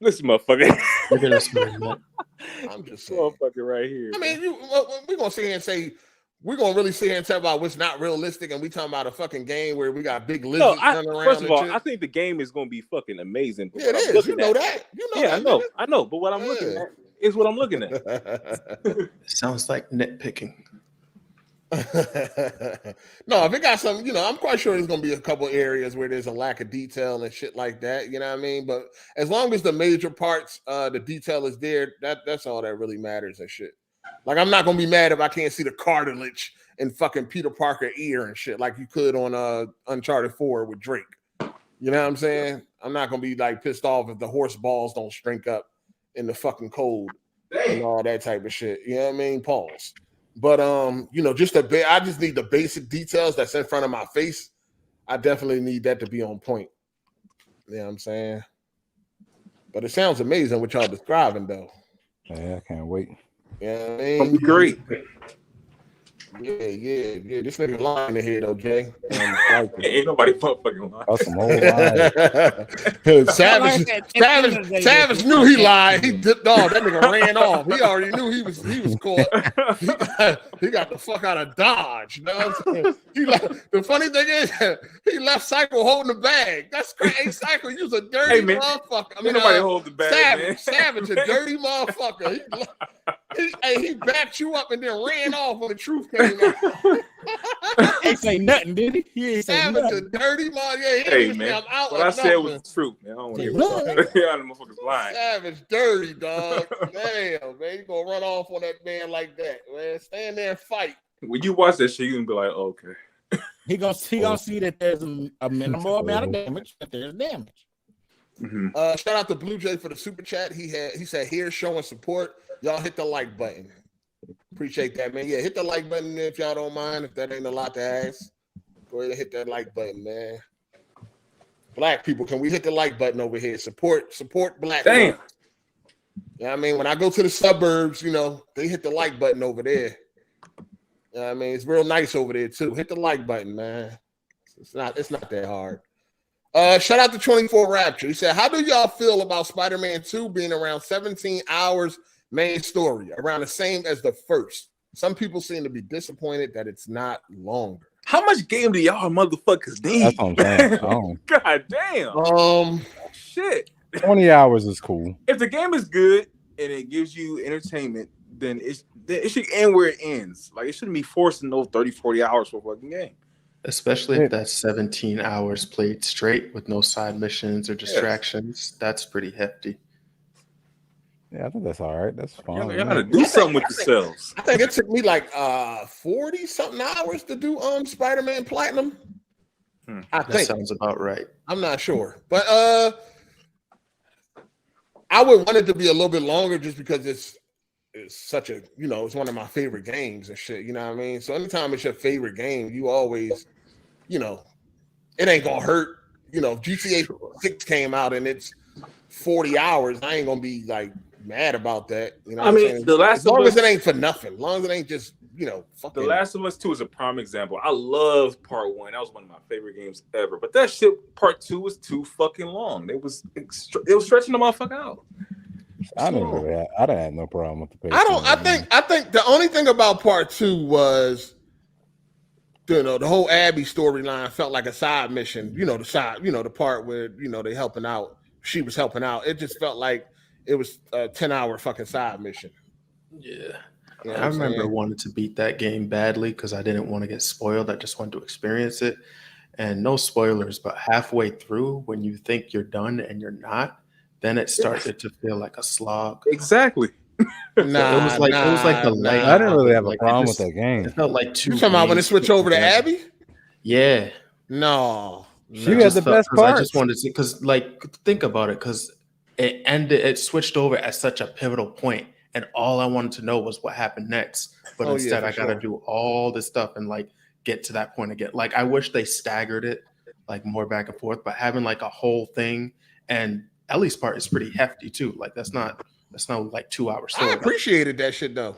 Listen, motherfucker. Look at us, man. I'm just saying. Motherfucker right here. I mean, we're going to sit here and say, we're going to really sit here and talk about what's not realistic, and we talking about a fucking game where we got big lizards running around. First of all, I think the game is going to be fucking amazing. Yeah, it is. You know that. Yeah, I know. But what I'm looking at is what I'm looking at. Sounds like nitpicking. No, if it got some, I'm quite sure there's going to be a couple areas where there's a lack of detail and shit like that. You know what I mean? But as long as the major parts, the detail is there, that's all that really matters and shit. Like, I'm not going to be mad if I can't see the cartilage in fucking Peter Parker ear and shit like you could on Uncharted 4 with Drake. You know what I'm saying? I'm not going to be like pissed off if the horse balls don't shrink up in the fucking cold and all that type of shit. You know what I mean? Pause. But, I just need the basic details that's in front of my face. I definitely need that to be on point. You know what I'm saying? But it sounds amazing what y'all describing, though. Yeah, I can't wait. Yeah, I mean, great. Yeah. This nigga lying in here though, Jay. Ain't nobody fucking lying. That's some old lies. Savage knew he lied. He dipped off. That nigga ran off. He already knew he was caught. He got the fuck out of Dodge. You know what I'm saying? The funny thing is, he left Cycle holding the bag. That's crazy. Hey, Cycle, you was a dirty motherfucker. I mean, nobody hold the bag. Savage, a dirty motherfucker. He backed you up and then ran off when the truth came out. Ain't say nothing, did he? He ain't say Savage, nothing. a dirty motherfucker. Hey, man. What I said was the truth, man. I don't want to hear the motherfuckers lying. Savage, dirty, dog. Damn, man. You gonna run off on that man like that, man. Stand there and fight. When you watch that shit, you gonna be like, okay. He gonna see that there's a minimal amount of damage, but there's damage. Mm-hmm. Shout out to Blue Jay for the super chat. He said here showing support. Y'all hit the like button. Appreciate that, man. Yeah, hit the like button if y'all don't mind. If that ain't a lot to ask, go ahead and hit that like button, man. Black people, can we hit the like button over here? Support black. Damn. People. Yeah, I mean, when I go to the suburbs, you know, they hit the like button over there. Yeah, I mean, it's real nice over there too. Hit the like button, man. It's not that hard. Shout out to 24 Rapture. He said, how do y'all feel about Spider-Man 2 being around 17 hours main story, around the same as the first? Some people seem to be disappointed that it's not longer. How much game do y'all motherfuckers need? That's what I'm saying. God damn. Shit. 20 hours is cool. If the game is good and it gives you entertainment, then it should end where it ends. Like, it shouldn't be forcing those 30, 40 hours for a fucking game. Especially if that's 17 hours played straight with no side missions or distractions. Yes. That's pretty hefty. Yeah, I think that's all right. That's fine. Y'all gotta do something with yourselves. I think it took me like 40 something hours to do Spider-Man Platinum. I think that sounds about right. I'm not sure, but I would want it to be a little bit longer just because it's such a, you know, it's one of my favorite games and shit. You know what I mean? So anytime it's your favorite game, you always, you know, it ain't gonna hurt. You know, if GTA 6 came out and it's 40 hours, I ain't gonna be like mad about that. You know what I mean? As long as it ain't for nothing, as long as it ain't just, you know, fucking. The Last of Us 2 is a prime example. I love part 1. That was one of my favorite games ever. But that shit, part 2 was too fucking long. It was stretching the motherfucker out. I didn't have no problem with the pace. I think the only thing about part 2 was, you know, the whole Abby storyline felt like a side mission. You know, the part where, you know, they helping out. She was helping out. It just felt like it was a 10-hour fucking side mission. Yeah. You know I remember wanting to beat that game badly because I didn't want to get spoiled. I just wanted to experience it. And no spoilers, but halfway through, when you think you're done and you're not, then it started to feel like a slog. Exactly. It was like the light. I didn't really have a problem with that game. It felt like two. You talking about when it switched over to Abby? Yeah. No. She had the best part. I just wanted to see, because like, think about it, because it switched over at such a pivotal point, and all I wanted to know was what happened next. But instead, I got to do all this stuff and like get to that point again. Like, I wish they staggered it like more back and forth, but having like a whole thing, and Ellie's part is pretty hefty too. Like that's not like 2 hours. I appreciated that shit though.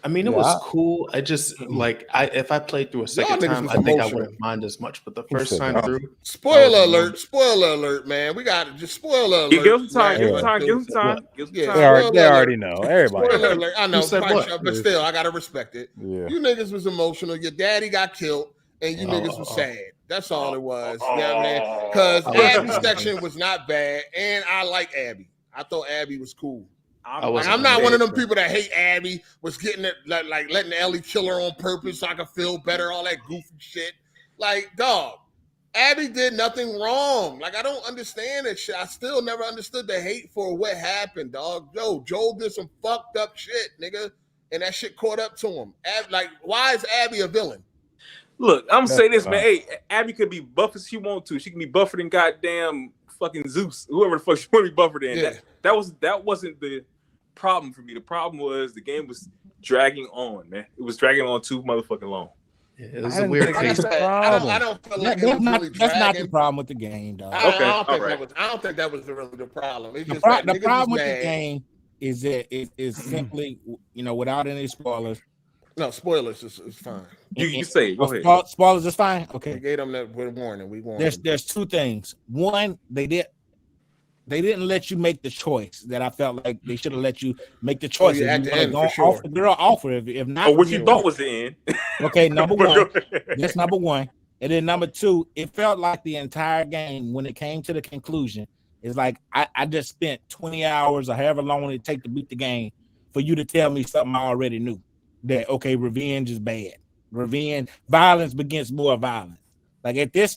I mean, it was cool. I just like if I played through a second time, I think I wouldn't mind as much. But the first time through, spoiler alert, man. We got to just spoiler alert. Give them time. Give them time. They already know. Everybody. Spoiler alert. I know, what? But still, I gotta respect it. Yeah. You niggas was emotional. Your daddy got killed, and you niggas was sad. That's all it was. You know what I mean? Because Abby's section was not bad, and I like Abby. I thought Abby was cool. I'm not one of them people that hate Abby, was getting it like letting Ellie kill her on purpose so I could feel better, all that goofy shit. Like, dog, Abby did nothing wrong. Like, I don't understand that shit. I still never understood the hate for what happened, dog. Yo, Joel did some fucked up shit, nigga, and that shit caught up to him. Like, why is Abby a villain? Look, I'm gonna say this, man. Hey, Abby could be buff as she want to. She can be buffer than goddamn fucking Zeus, whoever the fuck she want to be buffered in. Yeah. That wasn't the problem for me. The problem was the game was dragging on, man. It was dragging on too motherfucking long. It was a weird Like I case. said, I don't feel like it was really That's not the dragging. problem with the game, dog. I don't think that was really the problem. It's just that The niggas problem was with the mad. game is that it is simply, without any spoilers. No, spoilers is fine. You say, go ahead. Spoilers is fine. Okay. They gave them that warning. We warned. There's two things. One, they didn't let you make the choice that I felt like they should have let you make the choice. Yeah, at the end, for off sure. the girl offer if not. Or what you thought was the end. Okay, number one. That's number one. And then number two, it felt like the entire game, when it came to the conclusion, it's like I just spent 20 hours or however long it take to beat the game for you to tell me something I already knew. That, okay, revenge is bad. Revenge, violence begets more violence. Like at this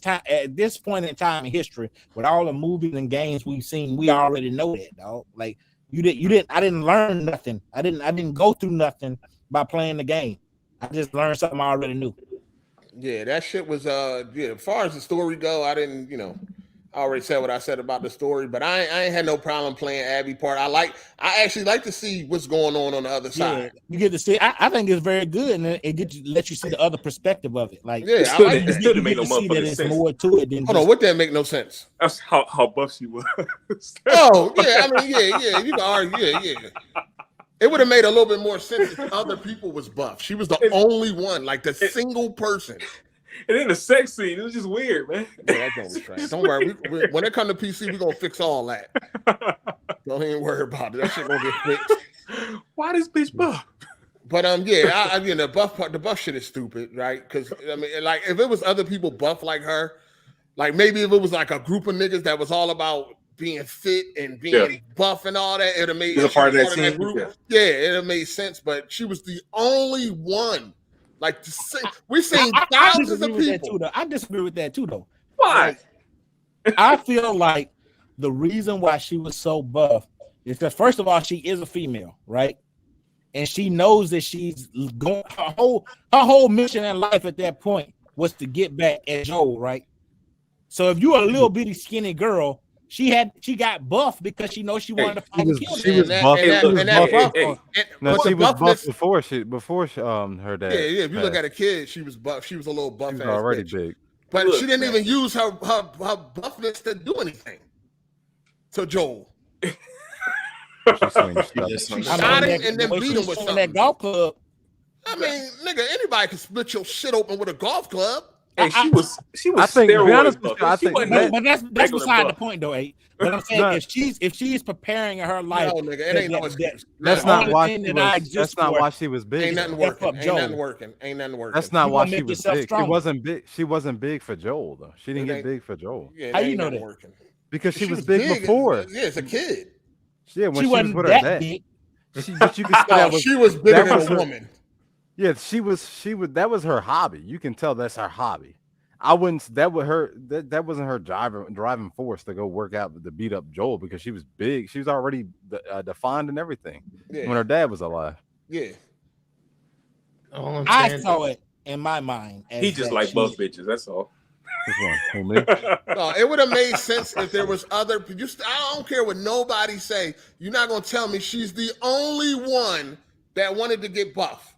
point in time in history, with all the movies and games we've seen, we already know that, dog. Like I didn't learn nothing. I didn't go through nothing by playing the game. I just learned something I already knew. Yeah, that shit was as far as the story go, I didn't, I already said what I said about the story, but I ain't had no problem playing Abby part. I actually like to see what's going on the other side. You get to see. I think it's very good, and it let you see the other perspective of it. Like, yeah, I like that. It still didn't make no motherfucking sense. More to it than Hold on, what that make no sense? That's how buff she was. Oh yeah, I mean yeah, you can argue, yeah. It would have made a little bit more sense if other people was buff. She was the only one, like the single person. And then the sex scene, it was just weird, man. Yeah, that was trash. Don't worry. When it comes to PC, we're gonna fix all that. Don't even worry about it. That shit gonna get fixed. Why this bitch buff? But the buff shit is stupid, right? Because I mean, like if it was other people buff like her, like maybe if it was like a group of niggas that was all about being fit and being buff and all that, it'd have made a part of that team. Group. Yeah, it'd have made sense. But she was the only one. Like we've seen thousands of people. I disagree with that too, though. Why? I feel like the reason why she was so buff is that first of all, she is a female, right? And she knows that she's going. Her whole mission in life at that point was to get back at Joel, right? So if you're a little bitty skinny girl, she got buff because she knows she wanted to fight and kill. She was buff. She was buff before her dad. Yeah. If you look at a kid, she was buff. She was a little buff. She was already big, but she didn't even use her buffness to do anything. So Joel, she shot him and then beat him with something. That golf club. I mean, nigga, anybody can split your shit open with a golf club. Hey, she was. I think, to be honest with you, I think, but that's beside the point, though. But I'm saying if she's preparing her life, no, nigga, it ain't no excuse. That's not why she was. That's not why she was big. Ain't nothing working. Ain't nothing working. That's not why she was big. She wasn't big. She wasn't big for Joel though. She didn't get big for Joel. Yeah, how you know that? Working. Because she was big before. Yeah, as a kid. Yeah, when she wasn't was with that her dad. big. But you can see she was bigger than a woman. Yeah, she was. That was her hobby. You can tell that's her hobby. I wouldn't. That wasn't her driving force to go work out to beat up Joel because she was big. She was already defined and everything when her dad was alive. Yeah. I saw it in my mind. He just like buff bitches. That's all. No, it would have made sense if there was other. I don't care what nobody say. You're not gonna tell me she's the only one that wanted to get buff.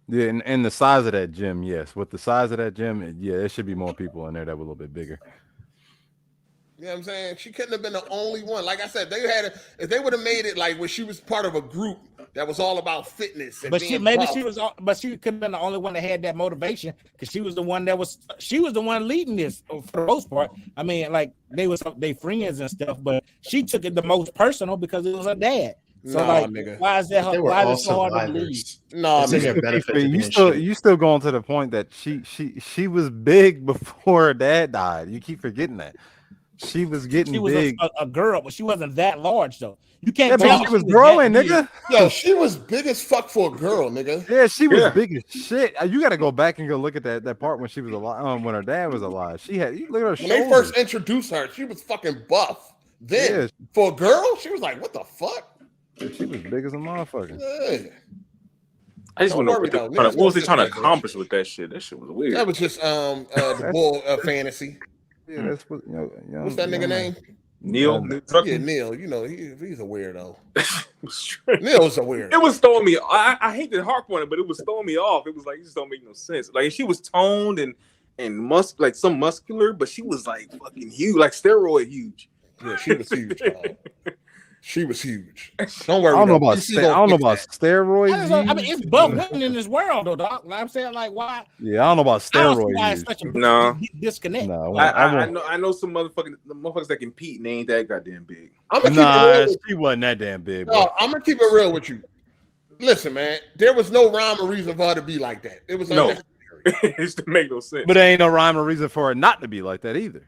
Yeah, and the size of that gym, yes. With the size of that gym, yeah, there should be more people in there that were a little bit bigger. You know what I'm saying? She couldn't have been the only one. Like I said, if they would have made it like where she was part of a group that was all about fitness. And she could have been the only one that had that motivation because she was the one leading this for the most part. I mean, like they friends and stuff, but she took it the most personal because it was her dad. So nigga. Why is that? Why is it so hard to believe? No, you still going to the point that she was big before her dad died. You keep forgetting that. She was getting big. A girl, but she wasn't that large though. You can't. Yeah, but she was growing, nigga. Yo, she was big as fuck for a girl, nigga. Yeah, she was big as shit. You got to go back and go look at that part when she was alive. When her dad was alive, she had. You look at her shoulders. When they first introduced her, she was fucking buff. Then for a girl, she was like, "What the fuck?" She was big as a motherfucker. Yeah. I just want to know what was they trying to accomplish with that shit? That shit was weird. That was just the bull fantasy. Yeah, that's what. What's that nigga name? Neil. Yeah, Neil. You know, he's a weirdo. Neil's a weirdo. It was throwing me. I hate to harp on it, but it was throwing me off. It was like, it just don't make no sense. Like, she was toned and like some muscular, but she was like fucking huge, like steroid huge. Yeah, she was huge. Dog. She was huge. Don't worry. I don't know about steroids. I mean, it's both women in this world, though, dog. I'm saying, like, why? Yeah, I don't know about steroids. Why it's such a disconnect. No, I know some motherfuckers that compete and they ain't that goddamn big. She wasn't that damn big. No, I'm gonna keep it real with you. Listen, man, there was no rhyme or reason for her to be like that. It was unnecessary. It to make no sense. But there ain't no rhyme or reason for her not to be like that either.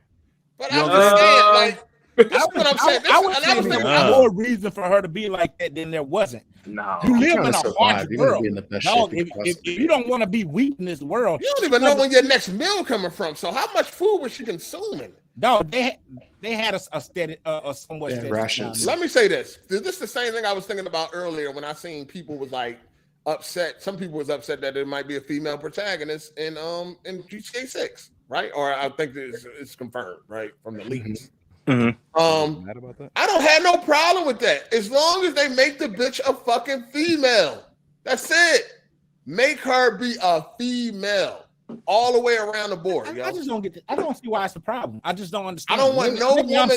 But I'm just saying, like. That's what I'm saying. I would say there's more reason for her to be like that than there wasn't. No, you live in a harsh world. Dog, if you don't want to be weak in this world, you don't even know when your next meal coming from. So how much food was she consuming? Dog, they had a steady, somewhat steady rations. Let me say this. This is the same thing I was thinking about earlier when I seen people was like upset. Some people was upset that there might be a female protagonist in GTA 6, right? Or I think it's confirmed, right, from the leaks. Mad about that? I don't have no problem with that as long as they make the bitch a fucking female. That's it. Make her be a female all the way around the board. I just don't get. I don't see why it's a problem. I just don't understand. I don't want no woman.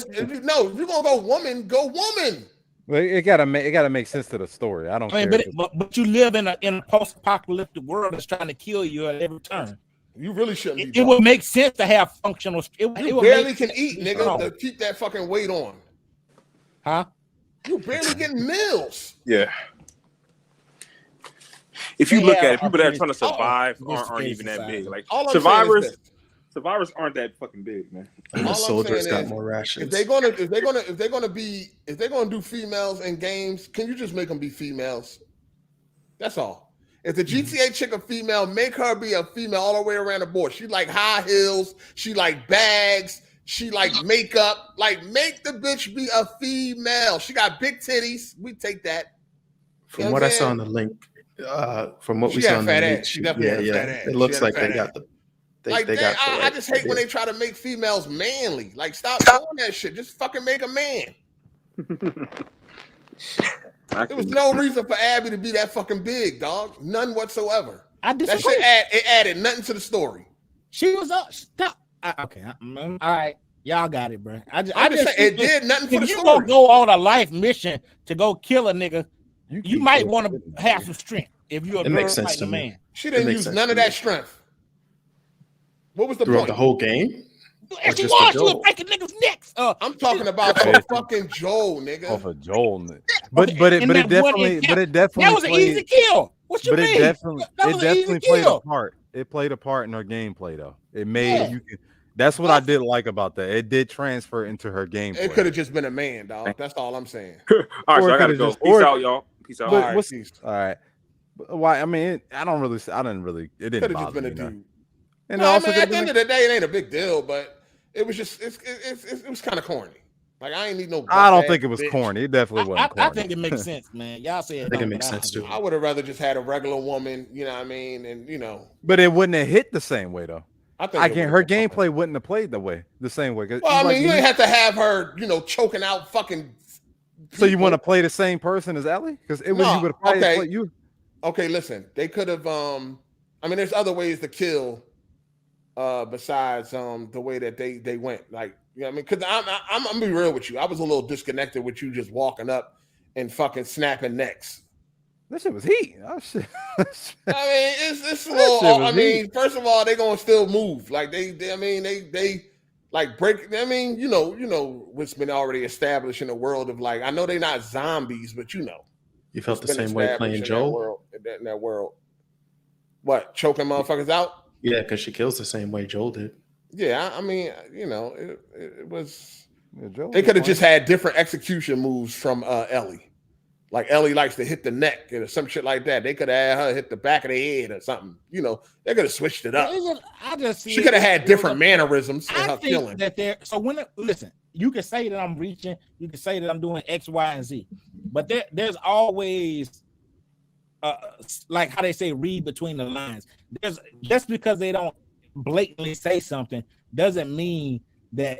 No, if you're gonna go woman, go woman. Well, it gotta make sense to the story. I don't care. But you live in a post-apocalyptic world that's trying to kill you at every turn. You really shouldn't. It would make sense to have functional. You barely can eat, nigga, to keep that fucking weight on. Huh? You barely getting meals. Yeah. If you look at it, people that are trying to survive aren't even that big. Like survivors aren't that fucking big, man. And the soldiers got more rations. If they're gonna do females in games, can you just make them be females? That's all. If the GTA chick a female, make her be a female all the way around the board. She like high heels. She like bags. She like makeup. Like, make the bitch be a female. She got big titties. We take that. From what I saw on the link, from what we saw on the link, it looks like they got the. I just hate when they try to make females manly. Like, stop doing that shit. Just fucking make a man. There was no reason for Abby to be that fucking big, dog. None whatsoever. That shit added nothing to the story. She was up. Stop. Okay. All right. Y'all got it, bro. I just say it did nothing for the story. If you gonna go on a life mission to go kill a nigga, you might want to have some strength. If you're a girl like a man. She didn't use none of that strength. What was the point? The whole game? She was breaking niggas' necks. I'm talking about for fucking Joel, nigga. Off of Joel, but it definitely that was an easy kill. What you mean? It definitely played a part. It played a part in her gameplay, though. It made you. That's what I did like about that. It did transfer into her gameplay. It could have just been a man, dog. That's all I'm saying. All right, so I gotta go. Peace out, y'all. Peace out. All right. Why? I mean, I didn't really. It didn't bother just been me, a dude. And no, I mean, at the end of the day, it ain't a big deal, but it was just it was kind of corny. Like, I ain't need no. I don't think it was corny. It definitely wasn't corny. I think it makes sense, man. Y'all say it. I think it makes sense too. I would have rather just had a regular woman, you know what I mean, and you know. But it wouldn't have hit the same way though. I think her gameplay wouldn't have played the same way. Well, I mean, you didn't have to have her, you know, choking out fucking. People. So you want to play the same person as Ellie? Because it was you would have played you. Okay, listen. They could have. I mean, there's other ways to kill. Besides the way that they went, like, you know what I mean? Because I'm gonna be real with you. I was a little disconnected with you just walking up and fucking snapping necks. That shit was heat. Oh shit. I mean, it's a little. I mean, first of all, they gonna still move. Like they like break. I mean, you know what's been already established in the world of, like, I know they're not zombies, but you know, you felt the same way playing Joel in that world. What, choking motherfuckers out? Yeah, because she kills the same way Joel did. Yeah, I mean, you know, it was. They could have just had different execution moves from Ellie. Like, Ellie likes to hit the neck or some shit like that. They could have had her hit the back of the head or something. You know, they could have switched it up. She could have had different mannerisms in her killing. Listen, you can say that I'm reaching. You can say that I'm doing X, Y, and Z. But there's always. Like how they say, read between the lines. Just because they don't blatantly say something doesn't mean that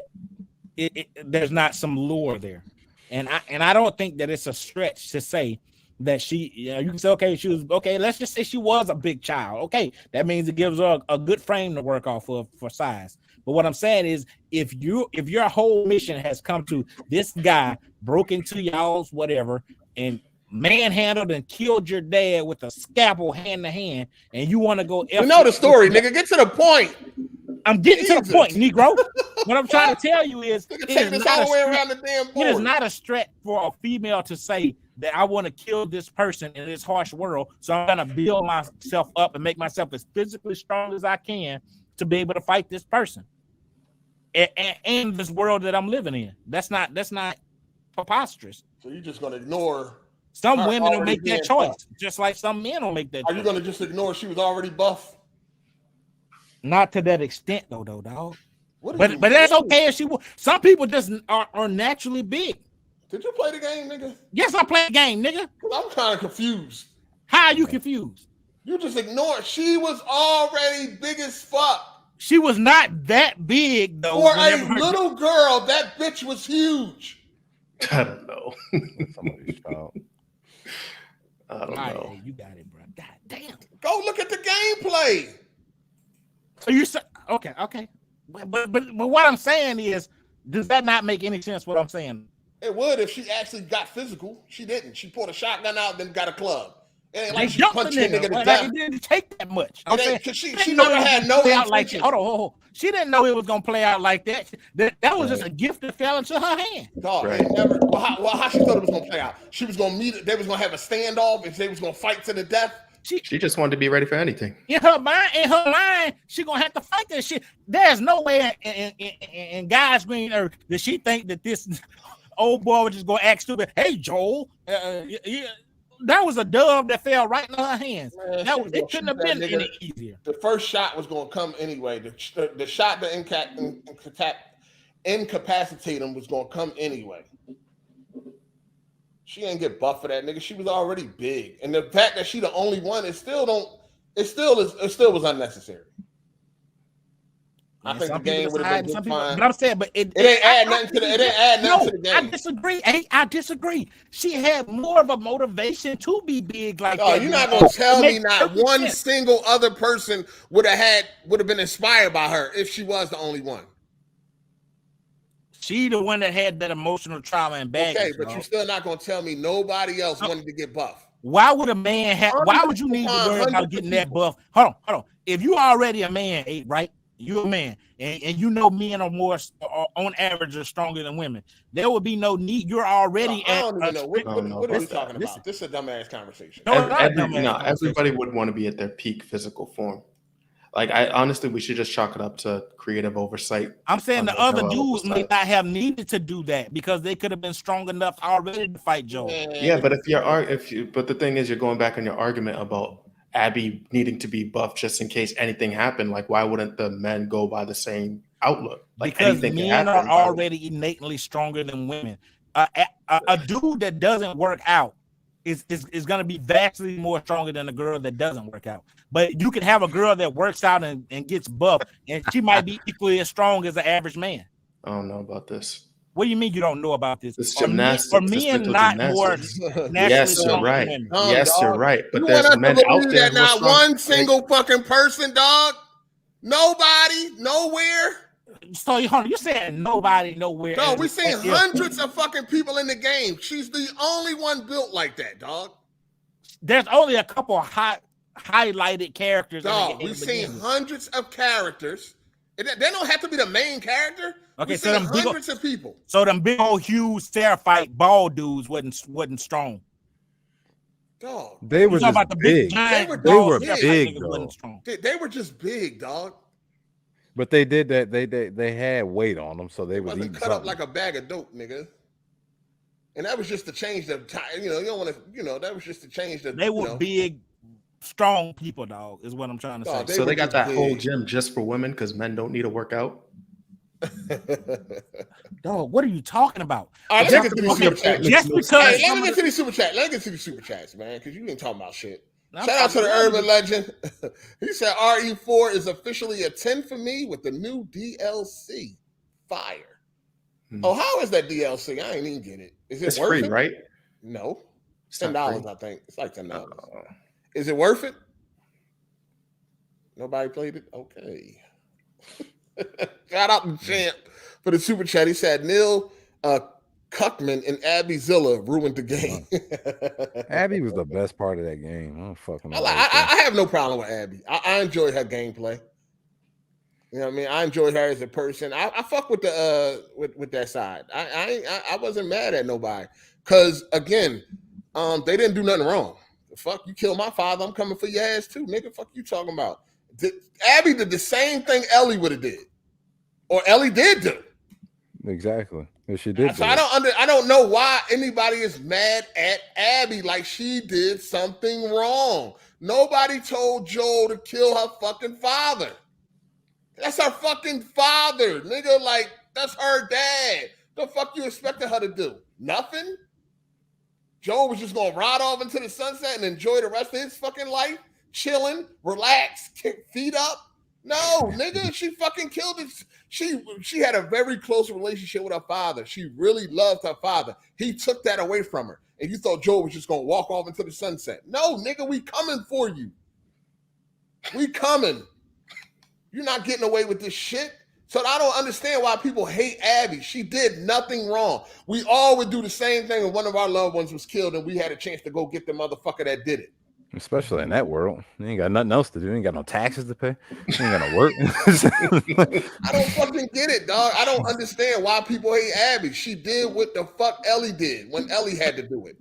there's not some lure there, and I don't think that it's a stretch to say that she, you can say, okay, she was okay. Let's just say she was a big child. Okay, that means it gives her a good frame to work off of for size. But what I'm saying is, if your whole mission has come to this guy broke into y'all's whatever and manhandled and killed your dad with a scalpel hand to hand, and you want to go, you know the story, nigga. Get to the point. I'm getting to the point, Negro. What I'm trying to tell you is, take this all the way around the damn board. It is not a stretch for a female to say that I want to kill this person in this harsh world, so I'm gonna build myself up and make myself as physically strong as I can to be able to fight this person in this world that I'm living in. That's not preposterous. So you're just gonna ignore. Some women will make that choice, just like some men will make that choice. Are you gonna just ignore she was already buff? Not to that extent, though, dog. But that's okay if she was. Some people just are naturally big. Did you play the game, nigga? Yes, I played the game, nigga. I'm kind of confused. How are you confused? You just ignored. She was already big as fuck. She was not that big, though. For a little girl, that bitch was huge. I don't know. Somebody's child. I don't know. You got it, bro. God damn. Go look at the gameplay. So you say, okay. But what I'm saying is, does that not make any sense, what I'm saying? It would if she actually got physical. She didn't. She pulled a shotgun out, then got a club. It ain't like she punched the nigga to death. It didn't take that much. She never had no intention. Hold on. She didn't know it was gonna play out like that. That was just a gift that fell into her hand. Dog, never. Well, how she thought it was gonna play out? She was gonna meet. They was gonna have a standoff, and they was gonna fight to the death. She just wanted to be ready for anything. In her mind, she gonna have to fight that shit. There's no way in God's green earth that she think that this old boy was just gonna act stupid. Hey, Joel, that was a dove that fell right in her hands. Man, it couldn't have been any easier. The first shot was gonna come anyway. The shot that incapacitate him was gonna come anyway. She ain't get buff for that, nigga. She was already big, and the fact that she the only one, it still was unnecessary. I think the game would have been fine. But I'm saying, but it ain't add nothing to the. It ain't add nothing to the game. I disagree. She had more of a motivation to be big like that. You're not gonna tell me not one single other person would have been inspired by her if she was the only one. She the one that had that emotional trauma and baggage. Okay, but you're still not gonna tell me nobody else wanted to get buff. Why would a man have? Why would you need to worry about getting that buff? Hold on. If you already a man, right? You're a man, and you know men are more, on average, are stronger than women. There would be no need. You're already I don't even know. What are we talking about? This is a dumbass conversation. Everybody would want to be at their peak physical form. Like, honestly, we should just chalk it up to creative oversight. I'm saying the other dudes may not have needed to do that because they could have been strong enough already to fight Joel. Yeah, but but the thing is, you're going back on your argument about Abby needing to be buff just in case anything happened. Like, why wouldn't the men go by the same outlook? Like, because men are already innately stronger than women. A dude that doesn't work out is going to be vastly more stronger than a girl that doesn't work out. But you can have a girl that works out and gets buff, and she might be equally as strong as an average man. I don't know about this. What do you mean you don't know about this? It's gymnastics. For men, not more. Yes, you're right. Yes, you're right. But there's men out there. That not one single fucking person, dog. Nobody, nowhere. So you're saying nobody, nowhere? No, we're saying hundreds of fucking people in the game. She's the only one built like that, dog. There's only a couple of highlighted characters. Dog, we've seen hundreds of characters. They don't have to be the main character. Okay, so them hundreds of people. So them big old huge Seraphite bald dudes wasn't strong. Dog, they were just big. They were big. They were just big, dog. But they did that. They had weight on them, so they was eating cut up like a bag of dope, nigga. And that was just to change the time. You don't want to. That was just to change the. They were big, strong people, dog. Is what I'm trying to say. So they got that whole gym just for women because men don't need to work out. Dog, what are you talking about? Let's get to these super chats. Just because. Hey, let me get to these super chats. Let me get to these super chats, man, because you ain't talking about shit. Shout out to the urban legend. He said RE4 is officially a 10 for me with the new DLC. Fire. Oh, how is that DLC? I ain't even get it. Is it It's worth free, it? right? No. It's not $10, free. I think. It's like $10. Is it worth it? Nobody played it? Okay. Shout out to Champ for the super chat. He said Neil Cuckman and Abby Zilla ruined the game. Abby was the best part of that game. I don't fucking know. I have no problem with Abby. I enjoy her gameplay. You know what I mean? I enjoy her as a person. I fuck with the with that side. I wasn't mad at nobody. Cause again, they didn't do nothing wrong. Fuck, you kill my father, I'm coming for your ass too, nigga. Fuck you talking about. Abby did the same thing Ellie would have did. Or Ellie did do. Exactly. If she did. So I don't know why anybody is mad at Abby like she did something wrong. Nobody told Joel to kill her fucking father. That's her fucking father, nigga. Like, that's her dad. The fuck you expected her to do? Nothing? Joel was just gonna ride off into the sunset and enjoy the rest of his fucking life? Chilling, relax, feet up? No, nigga, she fucking killed it. She had a very close relationship with her father. She really loved her father. He took that away from her. And you thought Joel was just gonna walk off into the sunset. No, nigga, we coming for you. We coming. You're not getting away with this shit. So I don't understand why people hate Abby. She did nothing wrong. We all would do the same thing if one of our loved ones was killed and we had a chance to go get the motherfucker that did it. Especially in that world. You ain't got nothing else to do. You ain't got no taxes to pay. You ain't got no work. I don't fucking get it, dog. I don't understand why people hate Abby. She did what the fuck Ellie did when Ellie had to do it.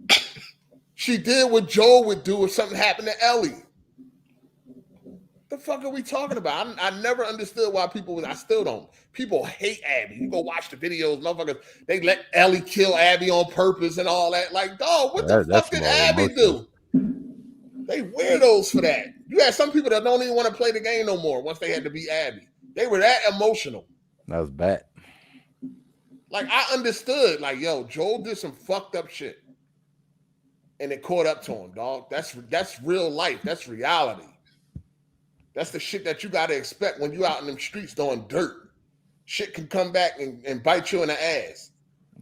She did what Joel would do if something happened to Ellie. The fuck are we talking about? I never understood why I still don't. People hate Abby. You go watch the videos, motherfuckers. They let Ellie kill Abby on purpose and all that. Like, dog, what the fuck did Abby do? They weirdos for that. You had some people that don't even want to play the game no more once they had to be Abby. They were that emotional. That was bad. Like, I understood. Like, yo, Joel did some fucked up shit. And it caught up to him, dog. That's real life. That's reality. That's the shit that you got to expect when you out in them streets doing dirt. Shit can come back and bite you in the ass.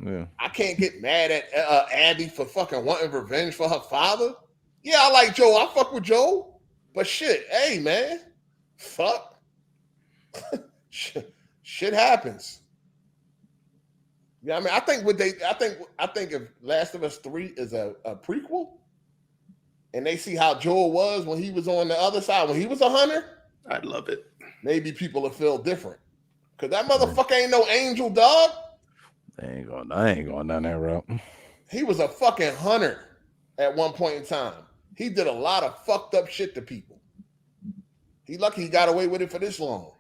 Yeah. I can't get mad at Abby for fucking wanting revenge for her father. Yeah, I like Joel. I fuck with Joel. But shit, hey, man. Fuck. shit happens. Yeah, I mean, I think if Last of Us 3 is a prequel, and they see how Joel was when he was on the other side, when he was a hunter, I'd love it. Maybe people will feel different. Because that motherfucker ain't no angel, dog. I ain't going down that route. He was a fucking hunter at one point in time. He did a lot of fucked up shit to people. He lucky he got away with it for this long.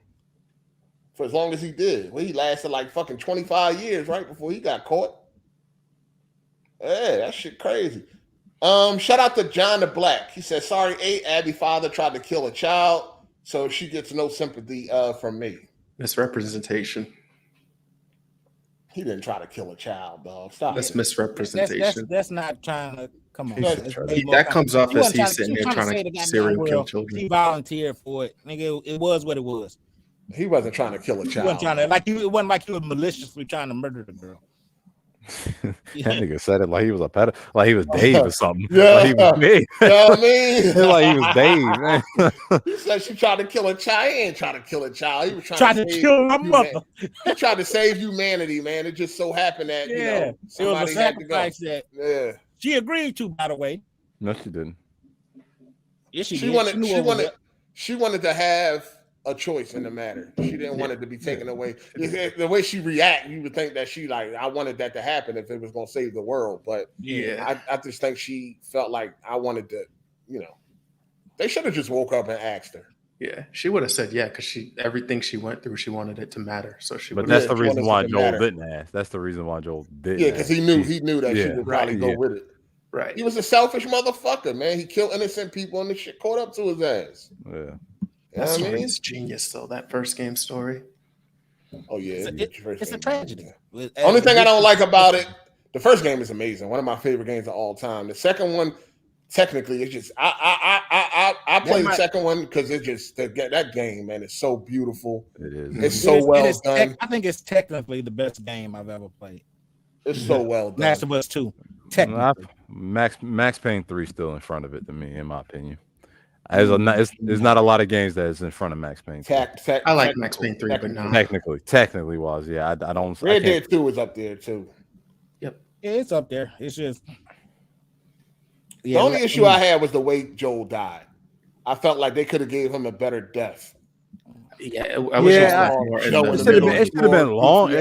For as long as he did. Well, he lasted like fucking 25 years, right, before he got caught. Yeah, that shit crazy. Shout out to John the Black. He said, sorry, Abby father tried to kill a child, so she gets no sympathy from me. Misrepresentation. He didn't try to kill a child, dog. Stop. That's misrepresentation. That's not trying to come on. That comes off as he's sitting there trying to serial kill children. He volunteered for it, nigga. It was what it was. He wasn't trying to kill a child. He wasn't trying to, it wasn't like he was maliciously trying to murder the girl. That nigga said it like he was a pedophile, like he was Dave or something. Yeah, like he was Dave. You know what I mean? Like he was Dave, man. He said she tried to kill a child. He ain't trying to kill a child. He was trying to kill my mother. He tried to save humanity, man. It just so happened that you know somebody had to go. That she agreed to, by the way. No, she didn't. Yes, she wanted to have a choice in the matter. She didn't want it to be taken away. The way she react, you would think that she I wanted that to happen if it was going to save the world. But I just think she felt like I wanted to, they should have just woke up and asked her. Yeah, she would have said because everything she went through, she wanted it to matter. So she. But that's the reason why Joel didn't ask. That's the reason why Joel didn't. Yeah, because he knew that she would probably go with it. Right. He was a selfish motherfucker, man. He killed innocent people and the shit caught up to his ass. Yeah. That's genius, though. That first game story. Oh yeah, it's a tragedy. Only thing I don't like about it, the first game is amazing. One of my favorite games of all time. The second one, technically, it's just I played the might- second one because it's just that game, man. It's so beautiful. It is. It's so well done. I think it's technically the best game I've ever played. It's so well done. Last of Us 2. Technically. Max Payne 3 still in front of it to me, in my opinion. There's not a lot of games that is in front of Max Payne 3. I like Max Payne 3, but no. Technically was, yeah. I don't. Red Dead 2 is up there too. Yep. Yeah, it's up there. It's just the only issue I had was the way Joel died. I felt like they could have gave him a better death. Yeah, I wish it should have been long.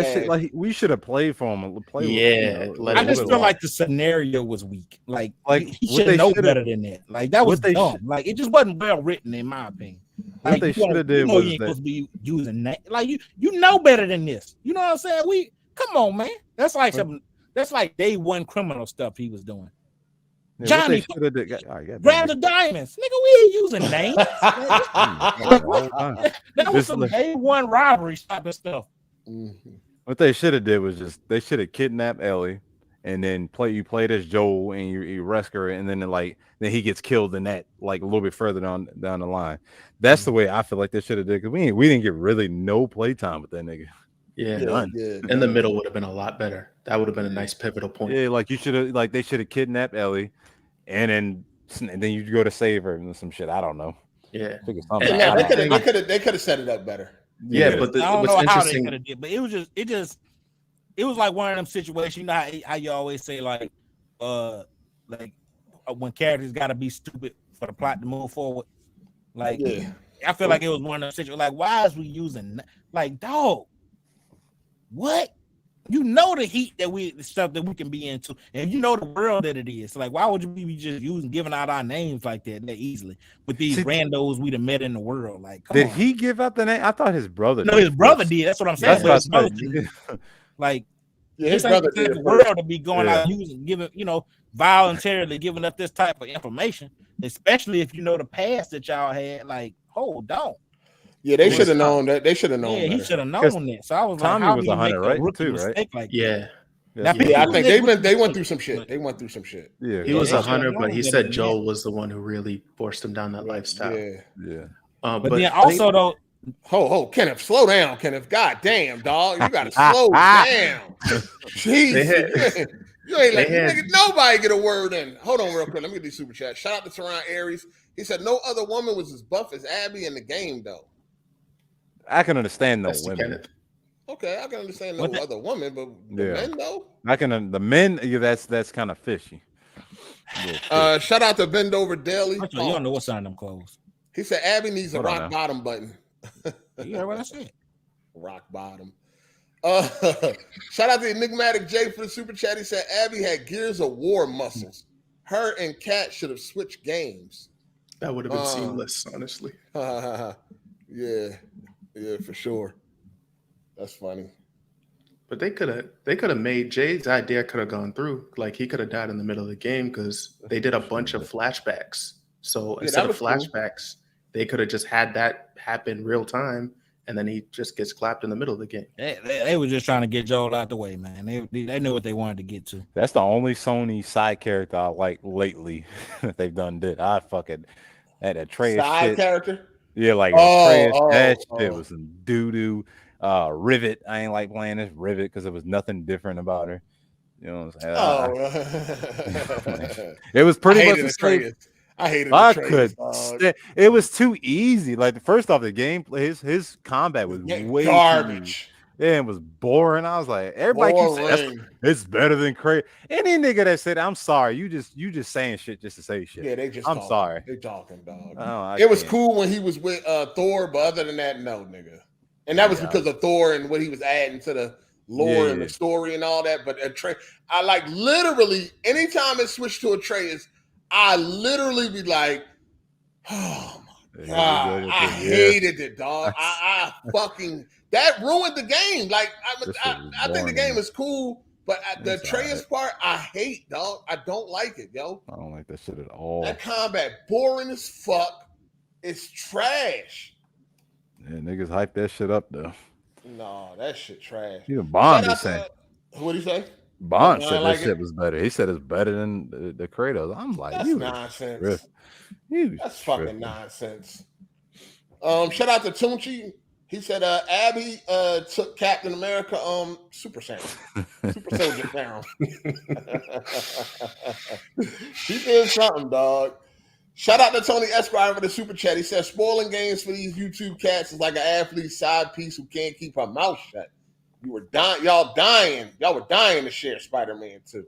We should have played for him. I just feel like the scenario was weak. Like he should have known better than that. Like that was dumb. Like it just wasn't well written, in my opinion. Like, what they should have did was you ain't supposed to be using that. Like you know better than this. You know what I'm saying? Come on, man. That's like something. That's like day one criminal stuff he was doing. Yeah, Johnny, grab the diamonds, nigga. We ain't using names. That was some day one robbery type of stuff. What they should have did was they should have kidnapped Ellie, and then you played as Joel, and you rescue her, and then then he gets killed in that a little bit further down the line. That's the way I feel like they should have did, because we didn't get really no playtime with that nigga. Yeah, in the middle would have been a lot better. That would have been a nice pivotal point. Yeah, they should have kidnapped Ellie, and then you go to save her and some shit. I don't know. Yeah, they could have set it up better. Yeah, but I don't know how they could have did, but it was like one of them situations. You know how you always say like when characters got to be stupid for the plot to move forward. Like I feel like it was one of those situations. Like why is we using dog? What? You know the heat the stuff that we can be into, and you know the world that it is. Like, why would we be just giving out our names like that easily with these randos we'd have met in the world? Like, did he give out the name? I thought his brother. No, his brother did. That's what I'm saying. His brother did. Like, his brother did. The world to be going out giving, voluntarily giving up this type of information, especially if you know the past that y'all had. Like, hold on. Yeah, they should have known that. They should have known. Yeah, he should have known that. So I was Tommy like, was 100, right? Too, right? Like yeah. I think they went through some shit. They went through some shit. Yeah, he was 100, but he said Joel was the one who really forced him down that lifestyle. Yeah. But then also though, Kenneth, slow down, Kenneth. God damn, dog, you gotta slow down. Jesus, you ain't nigga, nobody get a word in. Hold on, real quick. Let me get these super chats. Shout out to Teron Aries. He said no other woman was as buff as Abby in the game, though. I can understand those women. Okay, I can understand no other woman, but the men though. The men. Yeah, that's kind of fishy. Shout out to Bend Over Daily. You don't know what's on them clothes. He said Abby needs a rock bottom button. You heard what I said? Rock bottom. Shout out to Enigmatic J for the super chat. He said Abby had Gears of War muscles. Her and Kat should have switched games. That would have been seamless, honestly. Yeah, for sure. That's funny. But they could have made Jay's idea could have gone through. Like he could have died in the middle of the game because they did a bunch of flashbacks. So instead of flashbacks, they could have just had that happen real time, and then he just gets clapped in the middle of the game. They were just trying to get Joel out the way, man. They knew what they wanted to get to. That's the only Sony side character I like lately that they've done. I fucking had a Atreus side shit. Character. Yeah, like that shit was some doo-doo. Rivet, I ain't like playing this Rivet because there was nothing different about her. You know what I'm saying? It was pretty much the same. I hated it. It was too easy. Like first off, the gameplay, his combat was way garbage. Yeah, it was boring. I was like, everybody keeps saying it's better than crazy. Any nigga that said, "I'm sorry," you just saying shit just to say shit. Yeah, they just. I'm sorry. They talking, dog. Oh, it was cool when he was with Thor, but other than that, no, nigga. And that was because of Thor and what he was adding to the lore and the story and all that. But I like literally anytime it switched to Atreus, I literally be like, oh my God, I hated it, dog. I fucking, that ruined the game. Like, I think the game is cool, but the Atreus part, I hate, dog. I don't like it, yo. I don't like that shit at all. That combat boring as fuck. It's trash. Yeah, niggas hype that shit up though. No, that shit trash. You Bond is saying. What do you say? Bond said that shit was better. He said it's better than the Kratos. I'm like, that's nonsense. That's fucking nonsense. Shout out to Tunchi. He said Abby took Captain America Super Soldier down. She did something, dog. Shout out to Tony Esquire for the super chat. He said spoiling games for these YouTube cats is like an athlete's side piece who can't keep her mouth shut. You were dying, y'all were dying to share Spider-Man 2.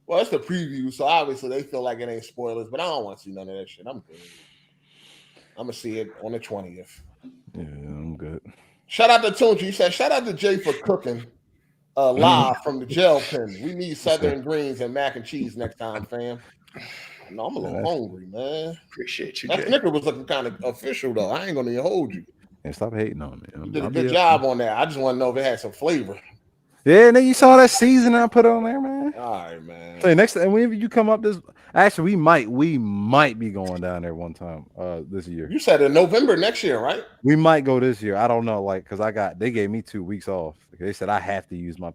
Well, it's the preview, so obviously they feel like it ain't spoilers, but I don't want to see none of that shit. I'm good. I'm gonna see it on the 20th. Yeah, I'm good. Shout out to Tunchi. He said, shout out to Jay for cooking live from the jail pen. We need Southern greens and mac and cheese next time, fam. No, I'm a little hungry, man. Appreciate you, that Jay. Snicker was looking kind of official, though. I ain't gonna even hold you. And stop hating on me. You did a good job on that. I just want to know if it had some flavor. Yeah, and then you saw that seasoning I put on there, man. All right, man. So next time, whenever you come up this, actually, we might be going down there one time this year. You said in November next year, right? We might go this year. I don't know, like, because they gave me 2 weeks off. They said I have to use my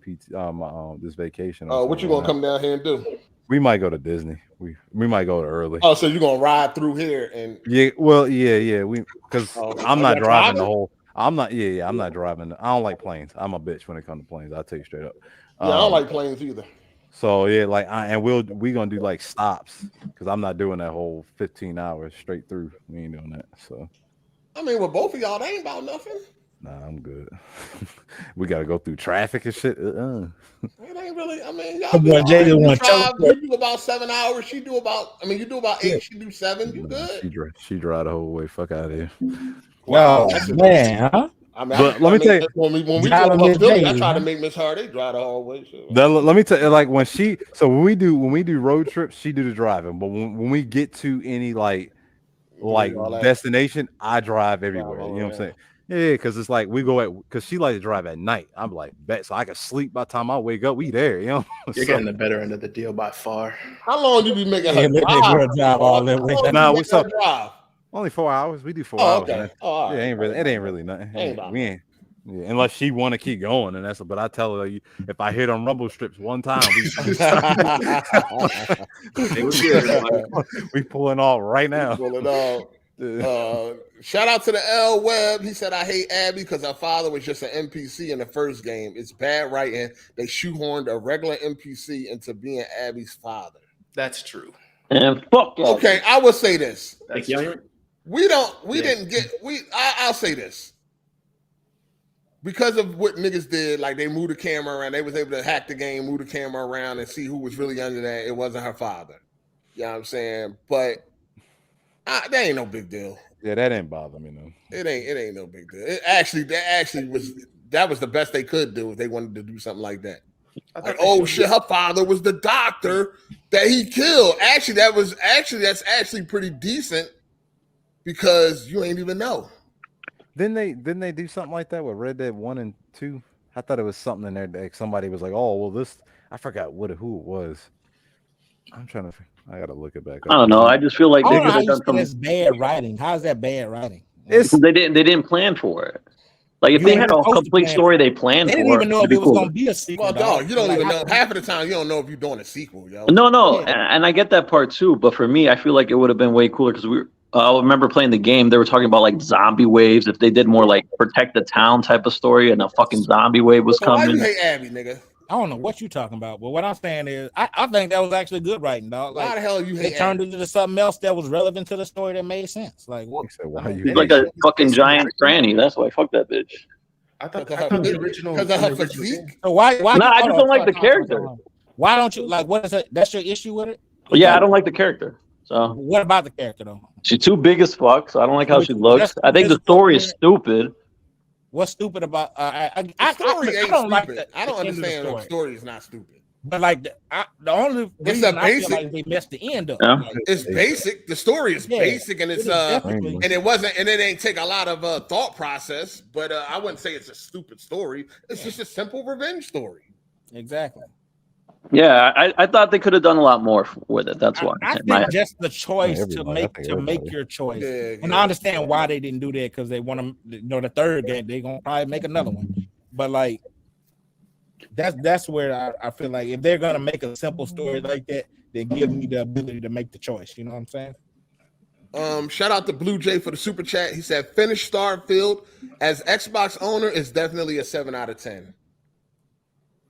this vacation. What you gonna come down here and do? We might go to Disney. We might go to early. Oh, so you're gonna ride through here and yeah. We because I'm not driving the whole. I'm not. Yeah. I'm not driving. I don't like planes. I'm a bitch when it comes to planes. I'll tell you straight up. Yeah, I don't like planes either. So yeah, like we gonna do like stops because I'm not doing that whole 15 hours straight through. We ain't doing that. So I mean, with both of y'all, they ain't about nothing. Nah, I'm good. We gotta go through traffic and shit. It ain't really. I mean, y'all Come on, Jay, you do about 7 hours. She do about. I mean, you do about 8. She do 7. You good? She drive the whole way. Fuck out of here. Wow, man, huh? I mean, but let me tell you, when we talk about Philly, I try to make Miss Hard 8 drive the whole way. Let me tell you, like when we do road trips, she do the driving. But when we get to any like destination, I drive everywhere. You know what I'm saying? Yeah, because it's like we go because she likes to drive at night. I'm like, bet so I can sleep by the time I wake up. We there, you know. You're getting the better end of the deal by far. How long you be making her drive all that way? Nah, we stop. Only 4 hours. We do 4 hours. Okay. Man. Oh, right. Yeah, it ain't really nothing. We ain't. Yeah, unless she want to keep going, and but I tell her if I hit on rumble strips one time, we pulling all right now. Pulling all. Shout out to the L Web. He said, I hate Abby because her father was just an NPC in the first game. It's bad writing. They shoehorned a regular NPC into being Abby's father. That's true. And fuck. Okay, I will say this. I'll say this. Because of what niggas did, like they moved the camera around, they was able to hack the game, move the camera around, and see who was really under that. It wasn't her father. You know what I'm saying? But that ain't no big deal. Yeah, that ain't bother me no. It ain't no big deal. That was the best they could do if they wanted to do something like that. Like, oh shit, her father was the doctor that he killed. That's actually pretty decent because you ain't even know. Didn't they do something like that with Red Dead 1 and 2? I thought it was something in there that somebody was like, oh well, this I forgot who it was. I gotta look it back up. I don't know. I just feel like they could have done something. That's bad writing. How's that bad writing? They didn't plan for it. Like if they had a complete story they planned for, they didn't even know if it was going to be a sequel. Well, dog, you don't even know. Half of the time, you don't know if you're doing a sequel, yo. No, and I get that part too. But for me, I feel like it would have been way cooler because I remember playing the game. They were talking about like zombie waves. If they did more like protect the town type of story, and a fucking zombie wave was coming. Why you hate Abby, nigga? I don't know what you're talking about, but what I'm saying is, I think that was actually good writing, dog. Like, why the hell you hate? They turned it into something else that was relevant to the story that made sense. Like what? She's like a fucking giant granny. That's why fuck that bitch. I thought the original. Because of her physique. So why? No, I just don't like the character. Why don't you like? What is it? That's your issue with it? Well, yeah, I don't like the character. So what about the character though? She's too big as fuck. So I don't like how she looks. I think the story is stupid. What's stupid about? I don't understand. The story is not stupid. But like the only reason I feel like they messed the end up. Yeah. Like, it's basic. The story is basic, and it's and it ain't take a lot of thought process. But I wouldn't say it's a stupid story. It's just a simple revenge story. Exactly. Yeah, I thought they could have done a lot more with it. That's why. I think just the choice to make your choice. And I understand why they didn't do that because they want to, the third game they're gonna probably make another one. But like, That's where I feel like if they're gonna make a simple story like that, then give me the ability to make the choice. You know what I'm saying? Shout out to Blue Jay for the super chat. He said, "Finish Starfield as Xbox owner is definitely a 7 out of 10."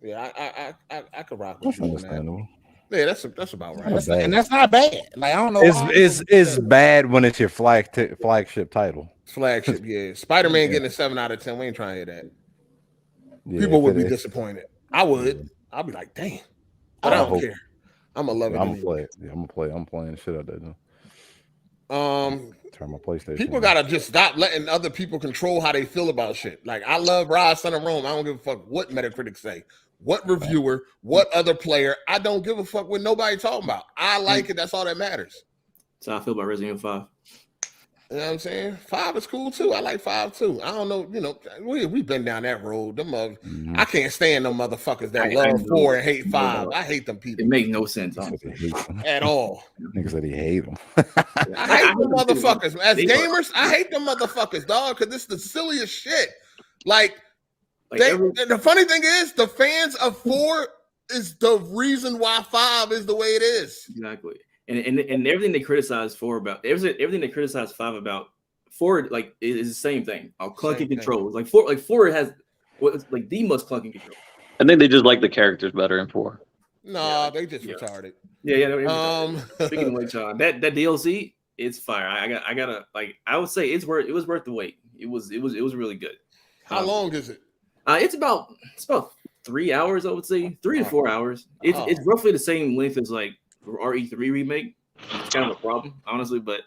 Yeah, I could rock with you on that. Yeah, that's about right. And that's not bad. Like I don't know. It's bad when it's your flagship title. Flagship, yeah. Spider-Man getting a 7 out of 10. We ain't trying to hear that. Yeah, people would be disappointed. I would. I'll be like, damn. But I don't care. I'm gonna love it. I'm gonna play it. Yeah, I'm playing the shit out of that. Turn my PlayStation. People gotta just stop letting other people control how they feel about shit. Like I love Rise, Son of Rome. I don't give a fuck what Metacritic say, what reviewer, what other player. I don't give a fuck what nobody talking about. I like it. That's all that matters. That's how I feel about Resident Evil 5. You know what I'm saying? 5 is cool too. I like 5 too. I don't know, you know, we've been down that road. Them I can't stand them motherfuckers that love 4 and hate 5. I hate them people. It makes no sense at all. Niggas said he hate them. I hate them motherfuckers. As gamers, I hate them motherfuckers, dog, because this is the silliest shit. Like the funny thing is, the fans of 4 is the reason why 5 is the way it is. Exactly. And everything they criticize 4 about, everything they criticize 5 about, 4 like is the same thing. Clunky controls. Like 4 has like the most clunky control. I think they just like the characters better in 4. No, they just retarded. Yeah. Speaking of which, that DLC, it's fire. I gotta like. I would say it was worth the wait. It was really good. How long is it? It's about 3 hours. I would say 3 to 4 hours. It's roughly the same length as like RE3 remake. It's kind of a problem, honestly, but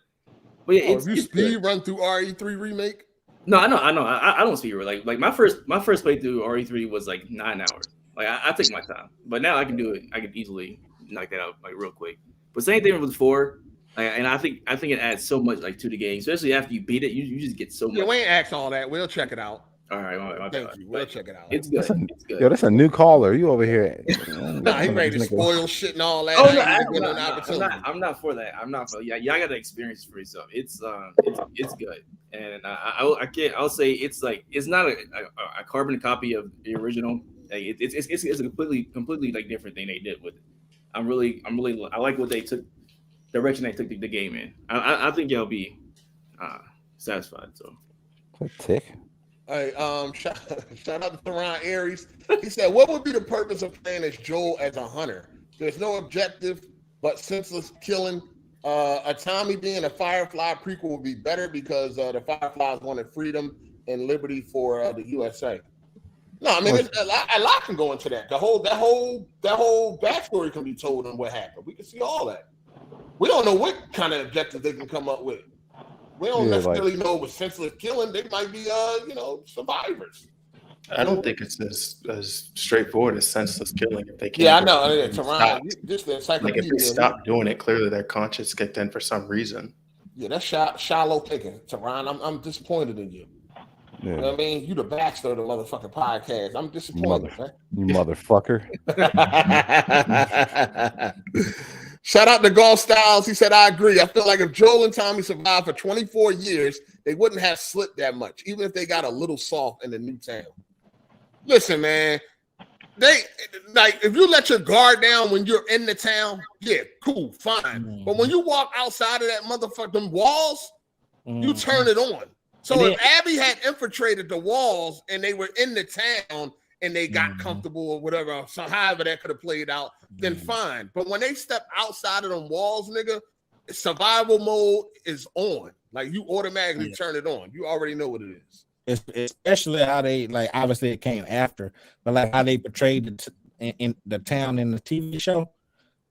yeah. You speed run through RE3 remake? No, I know. I don't speed run. Like my first playthrough RE3 was like 9 hours. Like I take my time, but now I can do it. I can easily knock that out like real quick. But same thing with 4, and I think it adds so much like to the game, especially after you beat it. You just get so much. Yeah, we ain't asked all that. We'll check it out. All right, thank you. We'll check it out. It's good. It's good. Yo, that's a new caller. You over here? Nah, he ready to spoil shit and all that. I'm not for that. I'm not for. Yeah, y'all got to experience it for yourself. It's good, and I'll say it's not a carbon copy of the original. Like it's a completely like different thing they did with it. I like what they took, direction they took the game in. I think y'all be satisfied. So. Tick. All right, shout out to Theron Aries. He said, "What would be the purpose of playing as Joel as a hunter? There's no objective, but senseless killing. A Tommy being a Firefly prequel would be better because the Fireflies wanted freedom and liberty for the USA." No, I mean a lot can go into that. That whole backstory can be told on what happened. We can see all that. We don't know what kind of objectives they can come up with. We don't necessarily know with senseless killing. They might be, survivors. I don't think it's as straightforward as senseless killing. If they can't, yeah, I know. Tehran, just the like if they stop doing it, clearly their conscience kicked in for some reason. Yeah, that's shallow thinking, Tehran. I'm disappointed in you. Yeah. You know what I mean? You the bachelor of the motherfucking podcast. I'm disappointed, man. You motherfucker. Shout out to Golf Styles. He said, I agree. I feel like if Joel and Tommy survived for 24 years, they wouldn't have slipped that much, even if they got a little soft in the new town. Listen, man, if you let your guard down when you're in the town, yeah, cool, fine. But when you walk outside of that motherfucking walls, you turn it on. So if Abby had infiltrated the walls and they were in the town and they got comfortable or whatever, so however that could have played out, then fine. But when they step outside of them walls, nigga, survival mode is on. Like you automatically turn it on. You already know what it is. Especially how they obviously it came after, but like how they portrayed in the town in the TV show.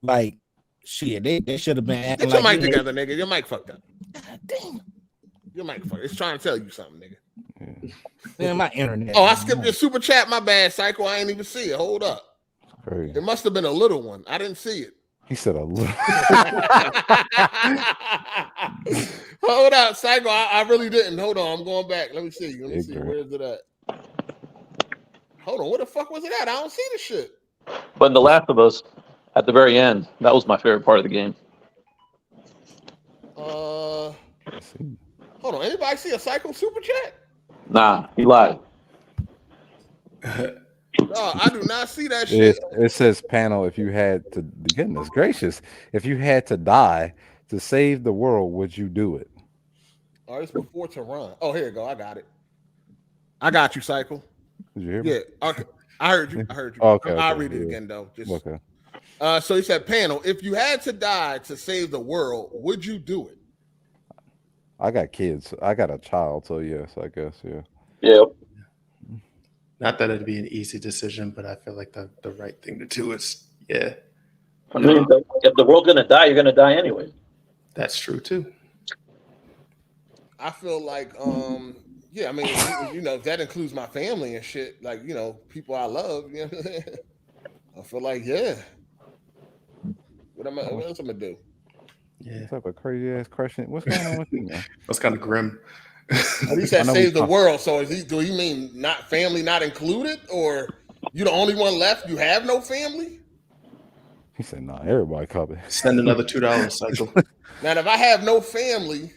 Like shit, they should have been acting. Get your mic together, nigga. Your mic fucked up. God damn. Your mic fucked. It's trying to tell you something, nigga. Man, my internet. Oh, I skipped your super chat. My bad, Psycho. I ain't even see it. Hold up. It must have been a little one. I didn't see it. He said a little. Hold up, Psycho. I really didn't. Hold on. I'm going back. Let me see. Where is it at? Hold on. Where the fuck was it at? I don't see the shit. But in The Last of Us, at the very end, that was my favorite part of the game. Hold on. Anybody see a Psycho super chat? Nah, he lied. No, I do not see that shit. It says panel. If you had to, goodness gracious, if you had to die to save the world, would you do it? Oh, it's before to run. Oh, here you go. I got it. I got you, Cycle. Did you hear me? Yeah. Okay. I heard you. Okay. I'll read it again though. Just okay. So he said, panel, if you had to die to save the world, would you do it? I got kids. I got a child, so yes, I guess, yeah. Yeah. Not that it'd be an easy decision, but I feel like the right thing to do is, yeah. I mean, if the world's gonna die, you're gonna die anyway. That's true too. I feel like, yeah, I mean, you know, that includes my family and shit, like, you know, people I love, you know. I feel like, yeah. What else I'm gonna do? Yeah. What's up, a crazy ass question? What's going on with you, man? That's kind of grim. At least that save the world. So do he mean not family not included, or you the only one left? You have no family? He said, "Nah, everybody covered." Send another $2, Cycle. Now, if I have no family,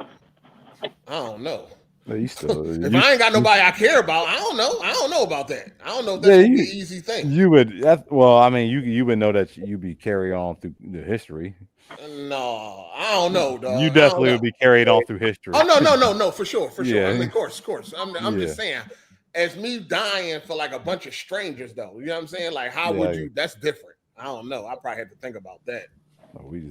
I don't know. No, you still, if I ain't got nobody I care about, I don't know. I don't know about that. I don't know if that's gonna be an easy thing. You would, well, I mean, you would know that you be carried on through the history. No, I don't know, dog. You definitely would be carried on through history. Oh no, for sure. Yeah. I mean, of course. I'm just saying, as me dying for like a bunch of strangers, though. You know what I'm saying? Like, how would you? That's different. I don't know. I probably had to think about that. No, we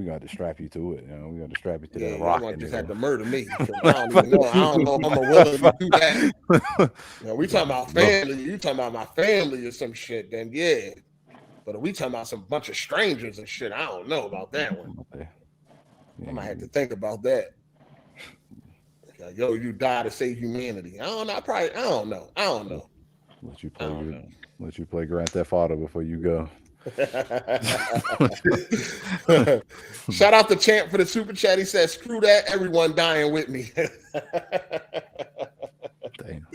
got to strap you to it. You know, we got to strap you to that rock. rock. Just had to murder me. I don't even know. I don't know if I'm willing to do that. You know, we talking about family. You talking about my family or some shit? Then yeah. But if we talking about some bunch of strangers and shit, I don't know about that one. I might have to think about that. Like, yo, you die to save humanity. I don't know. I don't know. Let you play Grand Theft Auto before you go. Shout out to Champ for the super chat. He says, "Screw that, everyone dying with me." Damn.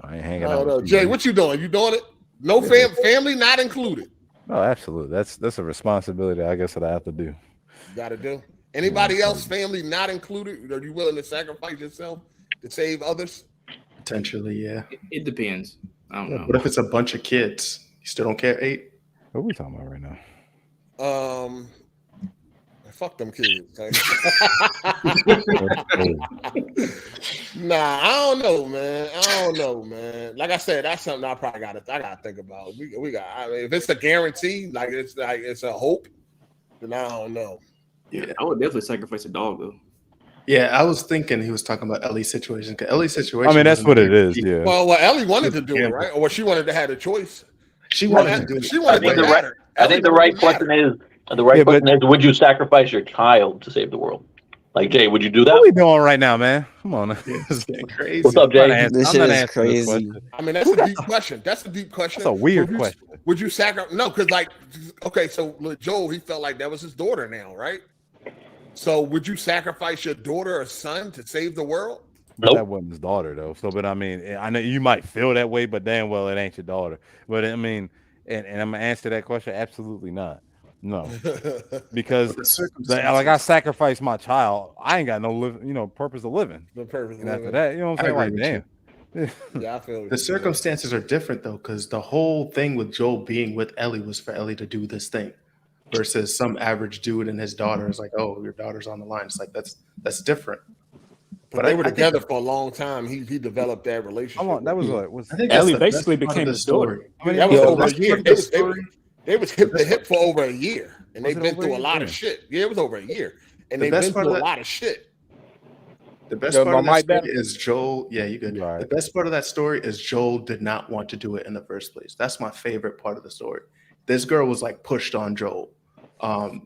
I ain't hanging I out. don't know. Jay, what you doing? You doing it? No family not included. No, absolutely. That's a responsibility, I guess, that I have to do. You got to do. Anybody else, family not included? Are you willing to sacrifice yourself to save others? Potentially, yeah. It depends. I don't know. What if it's a bunch of kids? You still don't care? 8? What are we talking about right now? Fuck them kids. Nah, I don't know, man. Like I said, that's something I gotta think about. We got. I mean, if it's a guarantee, like it's a hope, then I don't know. Yeah, I would definitely sacrifice a dog though. Yeah, I was thinking he was talking about Ellie's situation. Ellie's situation. I mean, that's what it is. Yeah. Well, Ellie wanted to do it, right? Or she wanted to have a choice. She wanted to do it. She wanted to matter. I think the right question is, would you sacrifice your child to save the world? Like, Jay, would you do that? What are we doing right now, man? Come on. It's getting crazy. What's up, Jay? This shit is crazy. I mean, that's a deep question. That's a weird question. Would you sacrifice? No, because okay, so Joel, he felt like that was his daughter now, right? So would you sacrifice your daughter or son to save the world? Nope. That wasn't his daughter, though. So, but I mean, I know you might feel that way, but damn well it ain't your daughter. But I mean, and I'm gonna answer that question, absolutely not. No, because like I sacrificed my child, I ain't got no purpose of living. The purpose. And after that, you know what I'm saying? Like, damn. Yeah, I feel the circumstances are different though, because the whole thing with Joel being with Ellie was for Ellie to do this thing, versus some average dude and his daughter is like, oh, your daughter's on the line. It's like that's different. But they were together for a long time. He developed that relationship. That was I think Ellie basically became his daughter. I mean, that was over a year. They was hip to hip for over a year, and they've been through a lot of shit. Yeah, it was over a year, and they've been through a lot of shit. The best part of that story is Joel. Yeah, you good. Right. The best part of that story is Joel did not want to do it in the first place. That's my favorite part of the story. This girl was like pushed on Joel.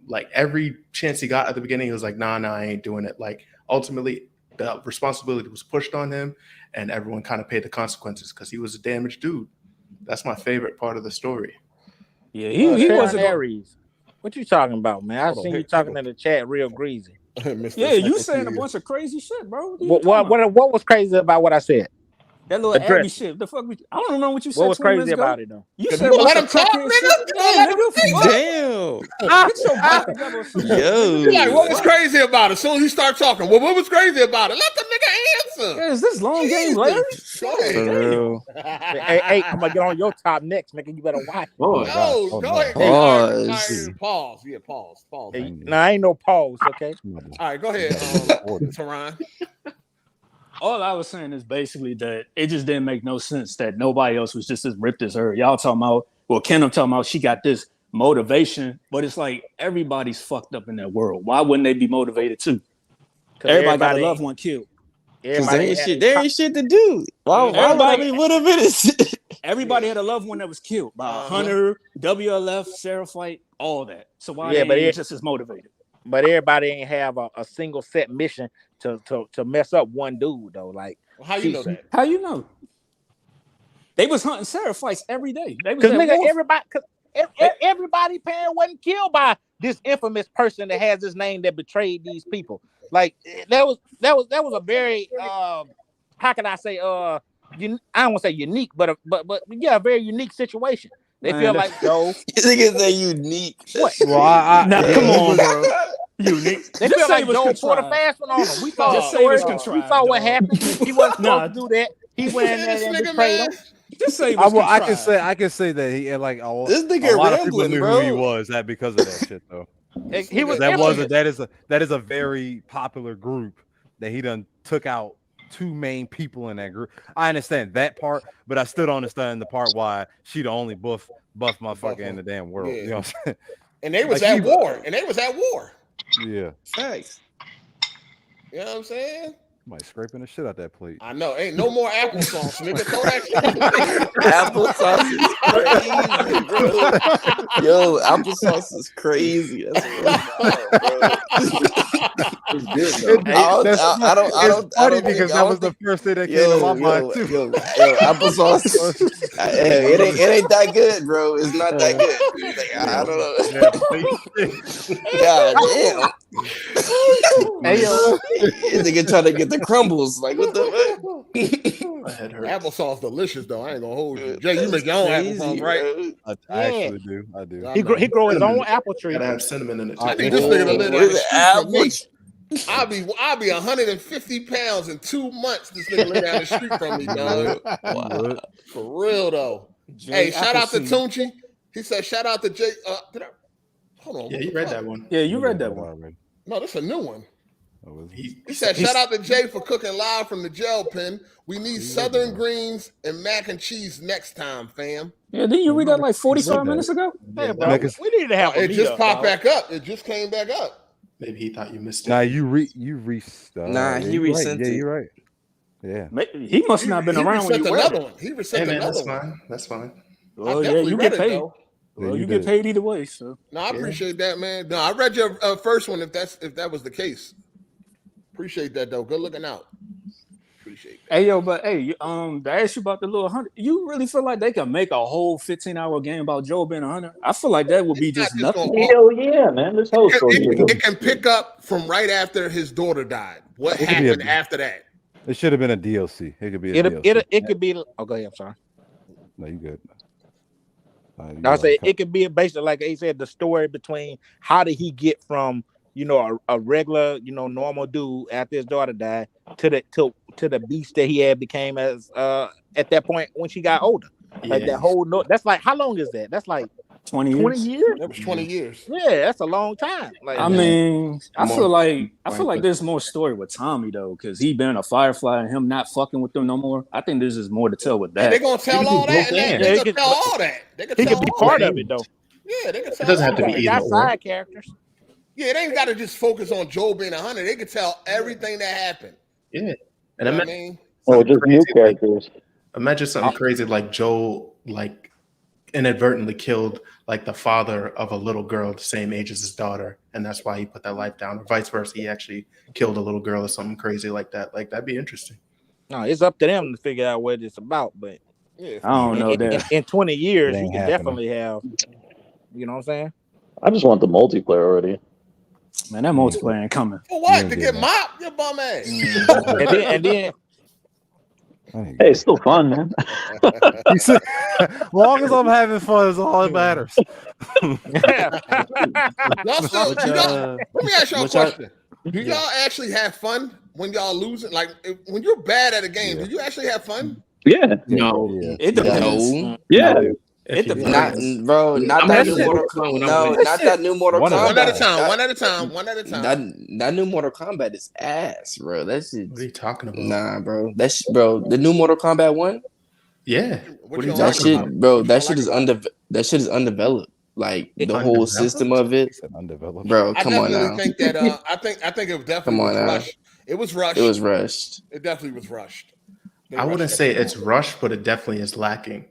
Like every chance he got at the beginning, he was like, nah, I ain't doing it. Like ultimately, the responsibility was pushed on him, and everyone kind of paid the consequences because he was a damaged dude. That's my favorite part of the story. Yeah, he wasn't Aries. What you talking about, man? I seen you talking in the chat real greasy. Yeah, you saying a bunch of crazy shit, bro. What was crazy about what I said? That little Abby shit. The fuck? I don't know what you said. What was crazy about it though? You said let him talk, nigga. Damn. Get your back together. You're like, what was crazy about it? As soon as he start talking, well, what was crazy about it? Let the nigga answer. Yeah, is this long game, Larry? Hey, I'm gonna get on your top next, nigga. You better watch. Go ahead. Pause. Yeah, pause. Hey, nah, ain't no pause. Okay. All right, go ahead, Teron. All I was saying is basically that it just didn't make no sense that nobody else was just as ripped as her. Y'all talking about, well, Kendall talking about she got this motivation, but it's like everybody's fucked up in that world. Why wouldn't they be motivated too? Everybody got a loved one killed. Because there ain't shit to do. Why would I be motivated? Everybody had a loved one that was killed by Hunter, WLF, Seraphite, all that. So why but they just as motivated? But everybody ain't have a single set mission to mess up one dude though. Like, how you know that? How you know? They was hunting Seraphites every day. Because everybody parent wasn't killed by this infamous person that has this name that betrayed these people. Like that was a very how can I say I don't want to say unique, but yeah, a very unique situation. They feel like Joe. You think it's unique? What? Well, now come on, bro. Unique. They feel like Joe poured a fast one on him. We saw we saw what happened. He wasn't supposed to do that. He went in there and betrayed him. Just say I can say that he like a lot of people knew who he was because of that shit though. That is a very popular group that he done took out two main people in that group. I understand that part, but I still don't understand the part why she the only buff motherfucker in the damn world. Yeah. You know what I'm saying? And they was at war. Yeah. Thanks. You know what I'm saying? Somebody scraping the shit out that plate. I know. Ain't no more applesauce, nigga. Throw that shit. Applesauce is crazy, bro. Yo, applesauce is crazy. That's It's funny because that was the first thing that came to my mind too. Yo, applesauce. It ain't that good, bro. It's not that good. Like, I don't know. God damn. Hey yo, nigga trying to get the crumbles. Like what the fuck? Applesauce delicious though. I ain't gonna hold you. Jay, you make your own applesauce, right? I actually do. I do. He grow his own apple tree. Gotta have cinnamon in it. I think this nigga done lived down the street from me. I'll be 150 pounds in 2 months. This nigga live down the street from me, dog. Wow. For real though. Hey, shout out to Tunchi. He said shout out to Jay. Hold on. Yeah, you read that one. Yeah, you read that one. No, that's a new one. He said, shout out to Jay for cooking live from the gel pen. We need southern greens and mac and cheese next time, fam. Yeah, didn't you read that like 45 minutes ago? Hey, bro, we need to have it just popped back up. It just came back up. Maybe he thought you missed it. Nah, you he resent it. Yeah, you're right. Yeah. He must not have been around when you read another one. He resent another one. That's fine. Oh, yeah, you get paid. Well, you get paid either way, so. No, I appreciate that, man. No, I read your first one. If that was the case, appreciate that though. Good looking out. Appreciate that. Hey yo, but hey, to ask you about the little hunter, you really feel like they can make a whole 15-hour game about Joe being a hunter? I feel like that would be just nothing. Hell yeah, man! This whole story. It can pick up from right after his daughter died. What happened after that? It should have been a DLC. It could be a DLC. It could be. Oh, go ahead. I'm sorry. No, you good. I say it could be basically like he said, the story between how did he get from a regular normal dude after his daughter died to the beast that he had became as at that point when she got older. Like that whole that's like how long is that? That's like 20 years. 20 years? That was 20 years. Yeah, that's a long time. Like, I mean, I feel like there's more story with Tommy though, because he been a Firefly and him not fucking with them no more. I think there's just more to tell with that. They're gonna tell all that. They can tell all that. He could be part of it though. Yeah, they can tell. It doesn't have to be He got side characters. Yeah, they ain't got to just focus on Joe being a hunter. They can tell everything that happened. Yeah, and I mean, just new characters. Imagine something crazy like Joe inadvertently killed like the father of a little girl the same age as his daughter, and that's why he put that life down, or vice versa. He actually killed a little girl or something crazy like that. Like that'd be interesting. No, it's up to them to figure out what it's about, but yeah, I don't know that. In 20 years, you can definitely have. You know what I'm saying? I just want the multiplayer already. Man, that multiplayer ain't coming. For what? To get mopped? Your bum ass. And then Hey, it's still fun, man. He said, long as I'm having fun is all that matters. Y'all still, let me ask y'all a question. Do Yeah. y'all actually have fun when y'all losing? Like when you're bad at a game, do you actually have fun? Yeah. No. It depends. No. Yeah. If you Not, lose. bro. Not I'm that having new more Mortal fun when Kombat. I'm No, winning. not that new Mortal One at a Kombat. One at a time. That- One at a time. One at a time. That new Mortal Kombat is ass, bro. That shit. What are you talking about? Nah, bro. Bro. The new Mortal Kombat 1. Yeah. What are you That talking shit, about? bro. What That y'all shit like is about that shit is undeveloped. Like the whole Undeveloped? system of it, He said undeveloped. bro. I Come on definitely now. think that I think it definitely Come on was now. rushed. It was rushed. It was rushed. It definitely was rushed. They I wouldn't rushed say that it's rushed, but it definitely is lacking.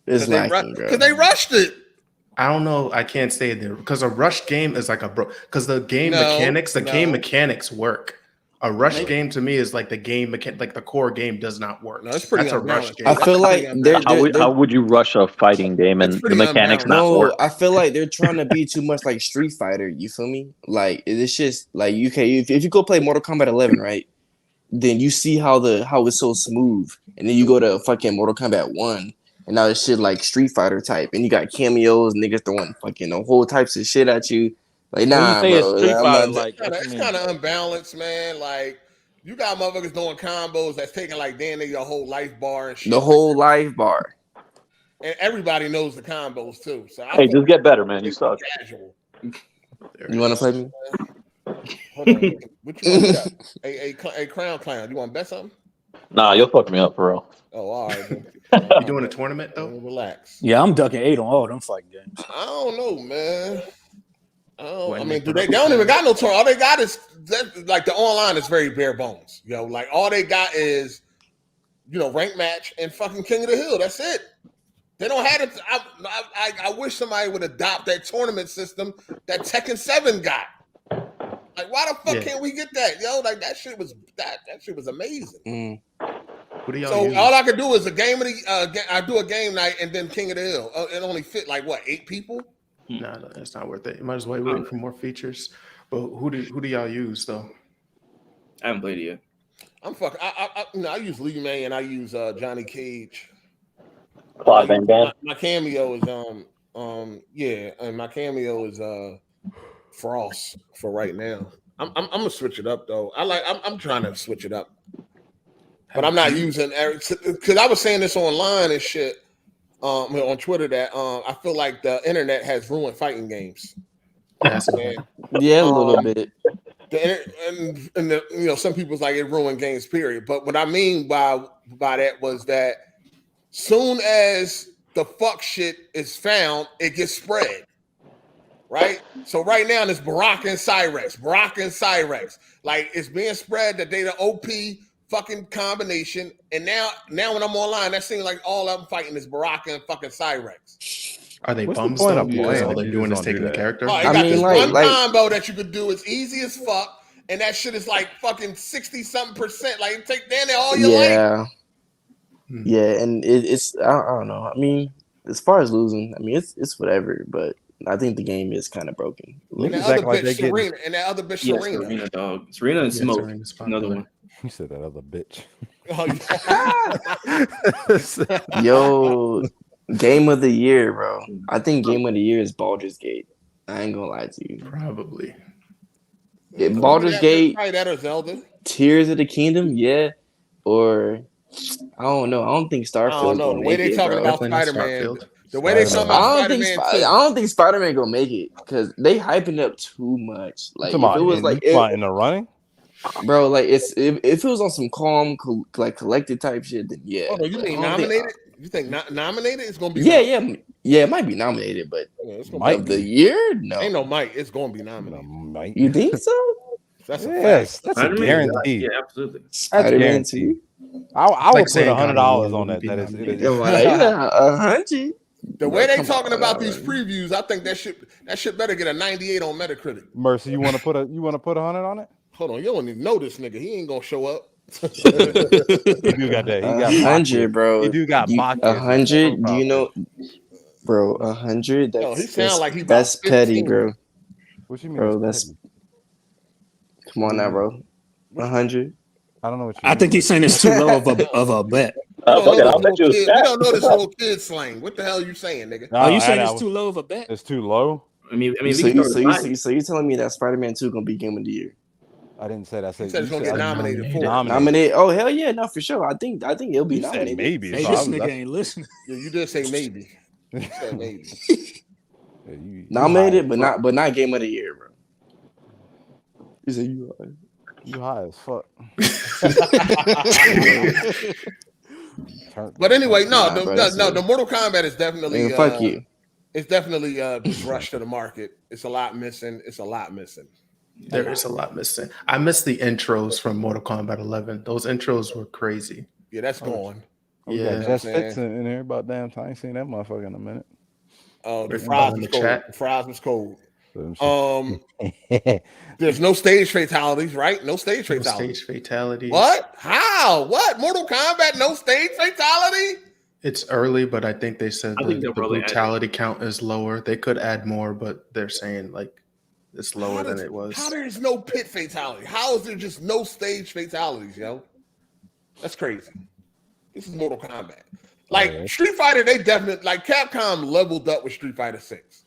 It's lacking, bro. because they rushed it. I don't know. I can't say there because a rushed game is like because the game No, mechanics, game no. mechanics work. A rushed game to me is like the game like the core game does not work. No, it's pretty That's a unbalanced. rushed game. I feel like How would you rush a fighting game and the pretty mechanics not no, work? I feel like they're trying to be too much like Street Fighter. You feel me? Like it's just like if you go play Mortal Kombat 11, right? Then you see how it's so smooth, and then you go to fucking Mortal Kombat 1, and now it's shit like Street Fighter type, and you got cameos, niggas throwing fucking the whole types of shit at you. Like When you nah, say it's bro. Street I'm Fighter, not. like what you It's mean? kind of unbalanced, man. Like you got motherfuckers doing combos that's taking like damn near your whole life bar and shit. The whole life bar. And everybody knows the combos too. So Hey, just get better, man. You suck. Casual. You want to play me? Hold on. What you want to bet? A Crown Clown. You want to bet something? Nah, you'll fuck me up for real. Oh, all right. Then. You doing a tournament though? Relax. Yeah, I'm ducking 8 on all them fighting games. I don't know, man. When I mean, they don't even got no tournament. All they got is like the online is very bare bones. You know, like all they got is rank match and fucking King of the Hill. That's it. They don't have it. I wish somebody would adopt that tournament system that Tekken 7 got. Like, why the fuck can't we get that? Yo, like that shit was amazing. What do y'all So use? all I could do is a game of the. I do a game night and then King of the Hill. It only fit like what 8 people. No, that's not worth it. You might as well wait for more features. But who do y'all use though? I haven't played it yet. I'm fucking. I use Lee May and I use Johnny Cage. Claude Van Damme. My cameo is and my cameo is Frost for right now. I'm gonna switch it up though. I'm trying to switch it up, but I'm not using because I was saying this online and shit on Twitter that I feel like the internet has ruined fighting games. Yeah, a little bit. Some people's like it ruined games, period. But what I mean by that was that soon as the fuck shit is found, it gets spread. Right? So right now there's Baraka and Cyrex. Like it's being spread that they the OP fucking combination. And now when I'm online, that seems like all I'm fighting is Baraka and fucking Cyrex. Are they What's the bums point though? of Because playing all if they're you doing just is don't taking do the that? character. Oh, you got this one combo that you could do. It's easy as fuck. And that shit is like fucking 60-something%. Like it take down there all your life. Yeah, and it's I don't know. I mean, as far as losing, I mean it's whatever, but I think the game is kind of broken. And that other bitch Serena. And that other bitch Serena. Serena, dog. Serena and Smoke. Another one. You said that other bitch. Yo, game of the year, bro. I think game of the year is Baldur's Gate. I ain't gonna lie to you. Probably. Yeah, Baldur's Gate, Probably that or Zelda. Tears of the Kingdom, yeah. Or I don't know. I don't think Starfield. I don't know. The way they talking about Spider-Man. The way they talking about Spider-Man. I don't think Spider-Man gonna make it because they hyping it up too much. Like if it was like in the running, bro. Like if it was on some calm, like collected type shit, then yeah. Oh, you think nominated? You think nominated? It's gonna be yeah. It might be nominated, but of the year, no. Ain't no might. It's gonna be nominated. You think so? That's a fact. That's a guarantee. Yeah, absolutely. That's a guarantee. I would put $100 on that. That is $100. The way they talking about these previews, I think that shit better get a 98 on Metacritic. Mercy, you want to put $100 on it? Hold on, you don't even know this nigga. He ain't gonna show up. You do got that. He got 100, bro. You do got 100. Do you know, bro? 100. Yo, he sound like he that's about petty, 15. bro. What you mean? Bro, that's. Come on now, bro. 100. I don't know what you I think he's saying it's too low of a bet. I'll bet you We don't know this little kid slang. What the hell are you saying, nigga? Are you saying it's too low of a bet? It's too low. I mean, So you telling me that Spider-Man 2 gonna be Game of the Year? I didn't say that. I said it's gonna get nominated for. Nominated? Oh hell yeah, no for sure. I think it'll be You nominated. said maybe. Hey, this nigga ain't listening. Yeah, you did say maybe. You said maybe. Yeah, you Nominated, but not Game of the Year, bro. You said you high as fuck. But anyway, the Mortal Kombat is definitely fuck you. It's definitely just rushed to the market. It's a lot missing. There is a lot missing. I miss the intros from Mortal Kombat 11. Those intros were crazy. Yeah, that's gone. Yeah, Just fits in here about damn time. I ain't seen that motherfucker in a minute. Oh, the fries was cold. chat. The fries was cold. There's no stage fatalities, right? No stage fatalities. Stage fatalities. What? How? What? Mortal Kombat? No stage fatality? It's early, but I think they said I think the they'll probably brutality count is lower. They could add more, but they're saying like it's lower than it was. How there's no pit fatality? How is there just no stage fatalities, yo? That's crazy. This is Mortal Kombat. Like Street Fighter, they definitely like Capcom leveled up with Street Fighter 6.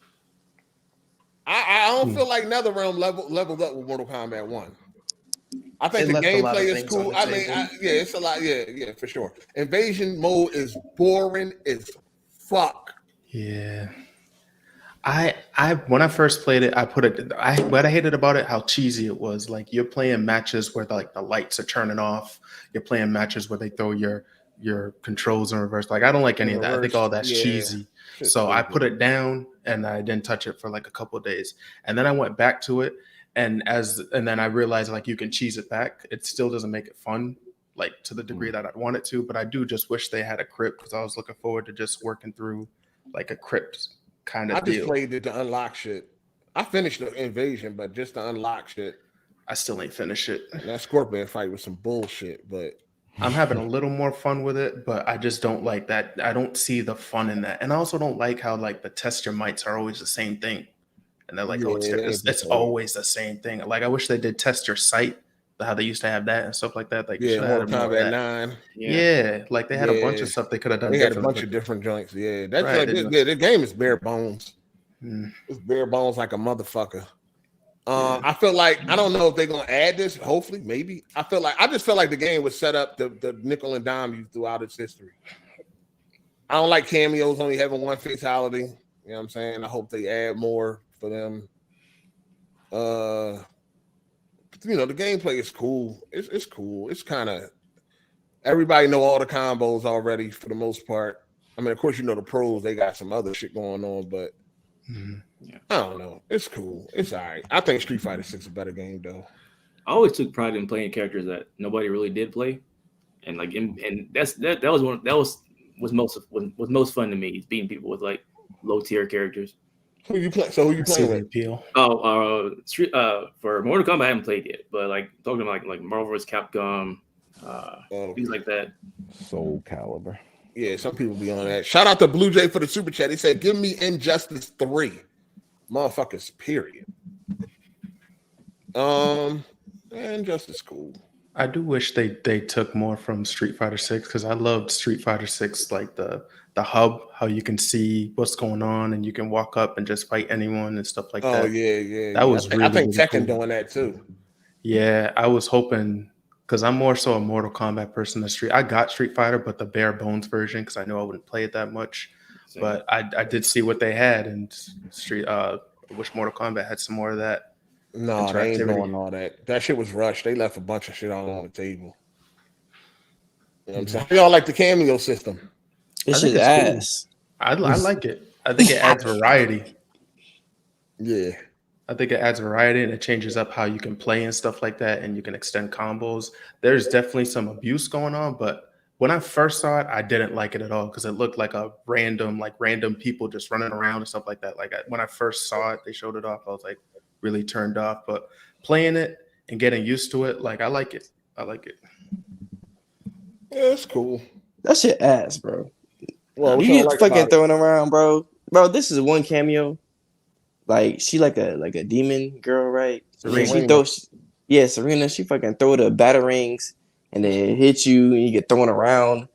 I don't feel like NetherRealm leveled up with Mortal Kombat 1. I think the gameplay is cool. I mean, it's a lot. Yeah, for sure. Invasion mode is boring as fuck. Yeah. I when I first played it, what I hated about it, how cheesy it was. Like you're playing matches where like the lights are turning off. You're playing matches where they throw your controls in reverse. Like I don't like any of that. I think all that's cheesy. So I put it down and I didn't touch it for like a couple of days. And then I went back to it. And then I realized like you can cheese it back. It still doesn't make it fun, like to the degree that I'd want it to. But I do just wish they had a crypt because I was looking forward to just working through like a crypt kind of deal. I just played it to unlock shit. I finished the Invasion, but just to unlock shit. I still ain't finished it. That Scorpion fight was some bullshit, but I'm having a little more fun with it, but I just don't like that. I don't see the fun in that. And I also don't like how like the test your mights are always the same thing. And they're like, it's always the same thing. Like I wish they did test your sight, how they used to have that and stuff like that. Like Mortal Kombat 9. Yeah, like they had a bunch of stuff they could have done. They had a bunch of different joints. Yeah, that's right. The game is bare bones. It's bare bones like a motherfucker. I feel like I don't know if they're gonna add this. Hopefully, maybe. I just felt like the game was set up to nickel and dime you throughout its history. I don't like cameos only having one fatality. You know what I'm saying? I hope they add more for them. The gameplay is cool. It's cool. It's kind of everybody know all the combos already for the most part. I mean, of course, the pros, they got some other shit going on, but I don't know. It's cool. It's all right. I think Street Fighter 6 is a better game, though. I always took pride in playing characters that nobody really did play, and like, and that was most fun to me. Is beating people with like low tier characters. Who you play? So who you playing with? For Mortal Kombat, I haven't played yet, but like talking about like Marvel vs. Capcom, things like that. Soul Calibur. Yeah, some people be on that. Shout out to Blue Jay for the super chat. He said, "Give me Injustice 3, motherfuckers." Period. Injustice cool. I do wish they took more from Street Fighter 6 because I loved Street Fighter 6, like the hub, how you can see what's going on and you can walk up and just fight anyone and stuff like that. Oh yeah. That was I think really Tekken cool. doing that too. Yeah, I was hoping because I'm more so a Mortal Kombat person than Street. I got Street Fighter, but the bare bones version because I know I wouldn't play it that much. Same. But I did see what they had and Street. I wish Mortal Kombat had some more of that. No, they ain't doing all that. That shit was rushed. They left a bunch of shit out on the table. You know what I'm saying? Y'all like the cameo system. This shit ass. Cool. I like it. I think it adds variety. Yeah. I think it adds variety and it changes up how you can play and stuff like that, and you can extend combos. There's definitely some abuse going on, but when I first saw it, I didn't like it at all because it looked like random people just running around and stuff like that. Like when I first saw it, they showed it off. I was like really turned off, but playing it and getting used to it, like I like it. Yeah, it's cool. That shit ass, bro. Well, you get fucking throwing around, bro. Bro, this is one cameo. Like she like a demon girl, right? Serena. Serena. She fucking throw the batarangs and then it hits you and you get thrown around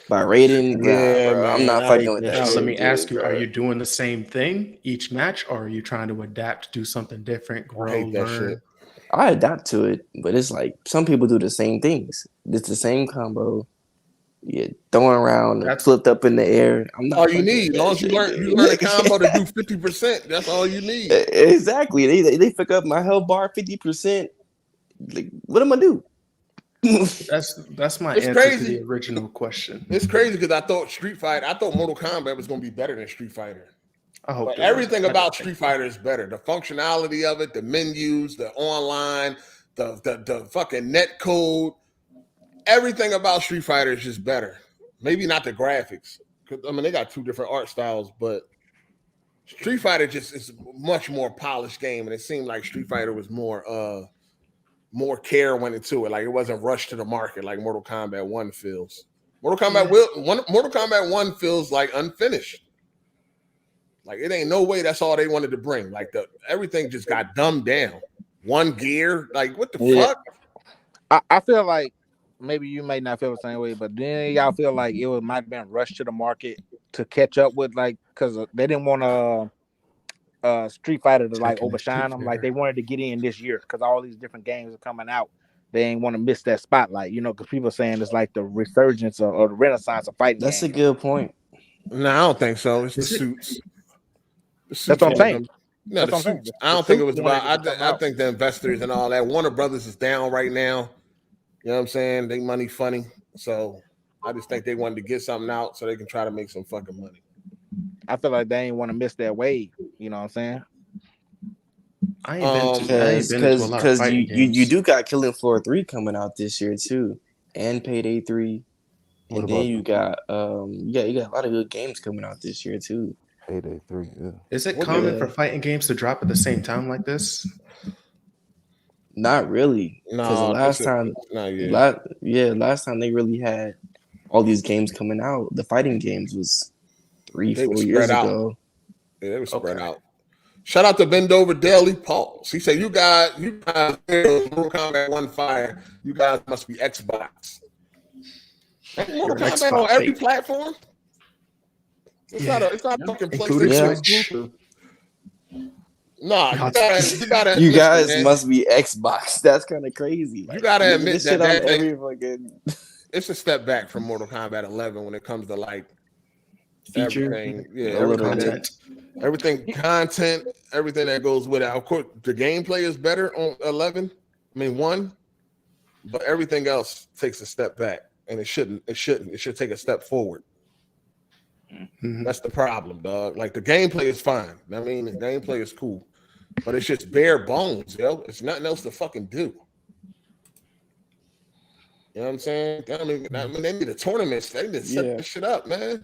by Raiden. Yeah, Bro, I'm man, not I fucking hate with that that Now, shit. let me ask you, bro. are you doing the same thing each match, or are you trying to adapt, do something different, I grow, hate that learn? shit. I adapt to it, but it's like some people do the same things. It's the same combo. You get thrown around and flipped up in the air. I'm not All you fucking with need. As long that as you shit, learn a dude. combo to do 50%. That's all you need. Exactly. They pick up my health bar 50%. Like, what am I do? That's my It's answer crazy. to the original question. It's crazy because I thought Mortal Kombat was going to be better than Street Fighter. I hope But it was. everything about Street Fighter is better. The functionality of it, the menus, the online, the fucking net code, everything about Street Fighter is just better. Maybe not the graphics. I mean, they got two different art styles, but Street Fighter just is a much more polished game, and it seemed like Street Fighter was more care went into it. Like it wasn't rushed to the market like Mortal Kombat 1 feels. Mortal Kombat 1 feels like unfinished. Like it ain't no way that's all they wanted to bring. Like everything just got dumbed down. One gear, like what the fuck? I feel like maybe you may not feel the same way, but then y'all feel like it might have been rushed to the market to catch up with, like, because they didn't want Street Fighter to like overshine them. Like they wanted to get in this year because all these different games are coming out. They ain't want to miss that spotlight, because people are saying it's like the resurgence or the renaissance of fighting. That's games. a good point. No, I don't think so. It's the suits. That's what I'm saying. No, the suits. I don't think it was about. I think the investors and all that. Warner Brothers is down right now. You know what I'm saying? They money funny. So I just think they wanted to get something out so they can try to make some fucking money. I feel like they ain't want to miss that wave. You know what I'm saying? Because you do got Killing Floor 3 coming out this year too, and Payday 3, and then you got you got a lot of good games coming out this year too. Payday 3, yeah. Is it common for fighting games to drop at the same time like this? Not really. Because last time they really had all these games coming out. The fighting games was 3-4 years ago. Yeah, they were spread out. Shout out to Bend Over Daily Pulse. He said, "You guys, Mortal Kombat 1 Fire. You guys must be Xbox. Mortal Kombat on every platform. It's not fucking PlayStation exclusive. Nah, you gotta. You guys must be Xbox. That's kind of crazy. You gotta admit that every fucking. It's a step back from Mortal Kombat 11 when it comes to like feature, everything, content, everything that goes with it. Of course, the gameplay is better on 1, but everything else takes a step back, and it shouldn't. It should take a step forward. Mm-hmm. That's the problem, dog. Like the gameplay is fine. I mean, the gameplay is cool, but it's just bare bones, yo. It's nothing else to fucking do. You know what I'm saying? I mean they need a tournament. They need to set this shit up, man.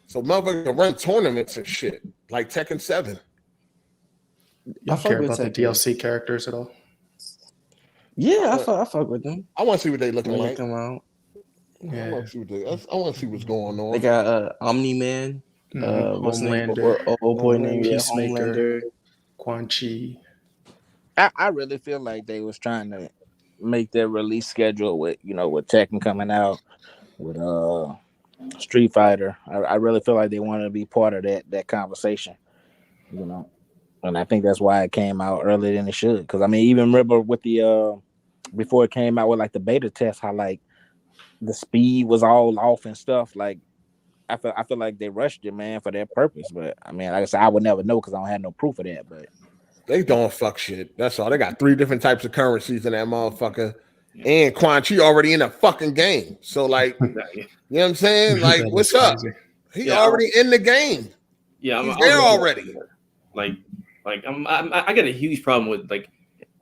So motherfuckers can run tournaments and shit like Tekken 7. You care about the DLC characters at all? Yeah, I fuck with them. I want to see what they looking like. Come out. Yeah. I want to see what's going on. They got Omni-Man. What's his name? Old boy name? Homelander. Quan Chi. I really feel like they was trying to make their release schedule with with Tekken coming out, with Street Fighter. I really feel like they wanted to be part of that conversation, and I think that's why it came out earlier than it should. Because I mean, even remember with the before it came out with like the beta test, how like the speed was all off and stuff. Like I feel like they rushed it, man, for that purpose. But I mean, like I said, I would never know because I don't have no proof of that. But they don't fuck shit. That's all. They got 3 different types of currencies in that motherfucker. And Quan Chi already in the fucking game. So like, you know what I'm saying? Like, what's up? He's already in the game. Yeah, he's there already. Like I got a huge problem with like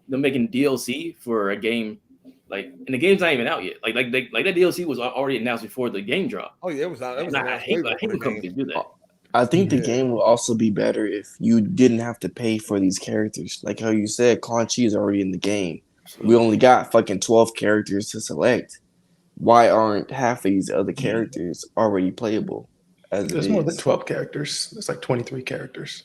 them making DLC for a game. Like, and the game's not even out yet. Like that DLC was already announced before the game dropped. Oh yeah, it was out. I hate when companies do that. I think the game will also be better if you didn't have to pay for these characters. Like how you said, Quan Chi is already in the game. We only got fucking 12 characters to select. Why aren't half of these other characters already playable? There's more than 12 characters. There's like 23 characters.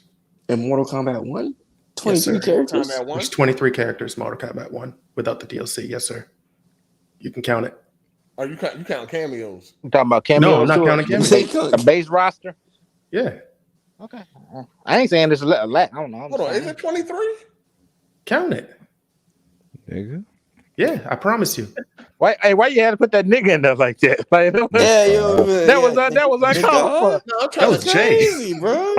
In Mortal Kombat 1? 23 characters? There's 23 characters in Mortal Kombat 1 without the DLC. Yes, sir. You can count it. Or you count cameos? You talking about cameos? No, I'm not too? counting cameos. A base roster? Yeah. Okay. I ain't saying this a lot. I don't know. Hold on, is it 23? Count it. Nigga. Yeah, I promise you. Why you had to put that nigga in there like that? Like, that was uncalled for. No, that was crazy, bro.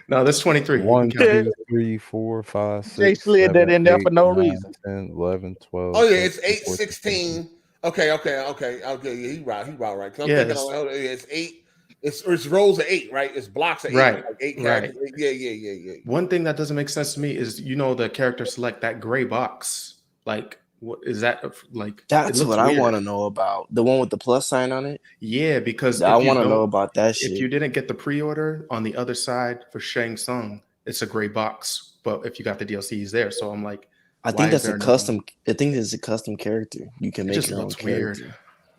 No, that's 23. 1, 2, 3, 4, 5, 6. They slid that in there for no reason. 10, 11, 12. Oh yeah, it's 8, 16. Okay. Yeah, he right. 'Cause I'm thinking, it's 8. It's rows of 8, right? It's blocks of 8. Right. Like 8 Right. characters. Yeah. One thing that doesn't make sense to me is, the character select that gray box. Like, what is that? Like, That's what weird. I want to know about. The one with the plus sign on it. Yeah, because I want to know about that shit. If you didn't get the pre-order, on the other side for Shang Tsung, it's a gray box. But if you got the DLC, he's there. So I'm like, I think that's a custom. I think it's a custom character. You can make your own character. Weird.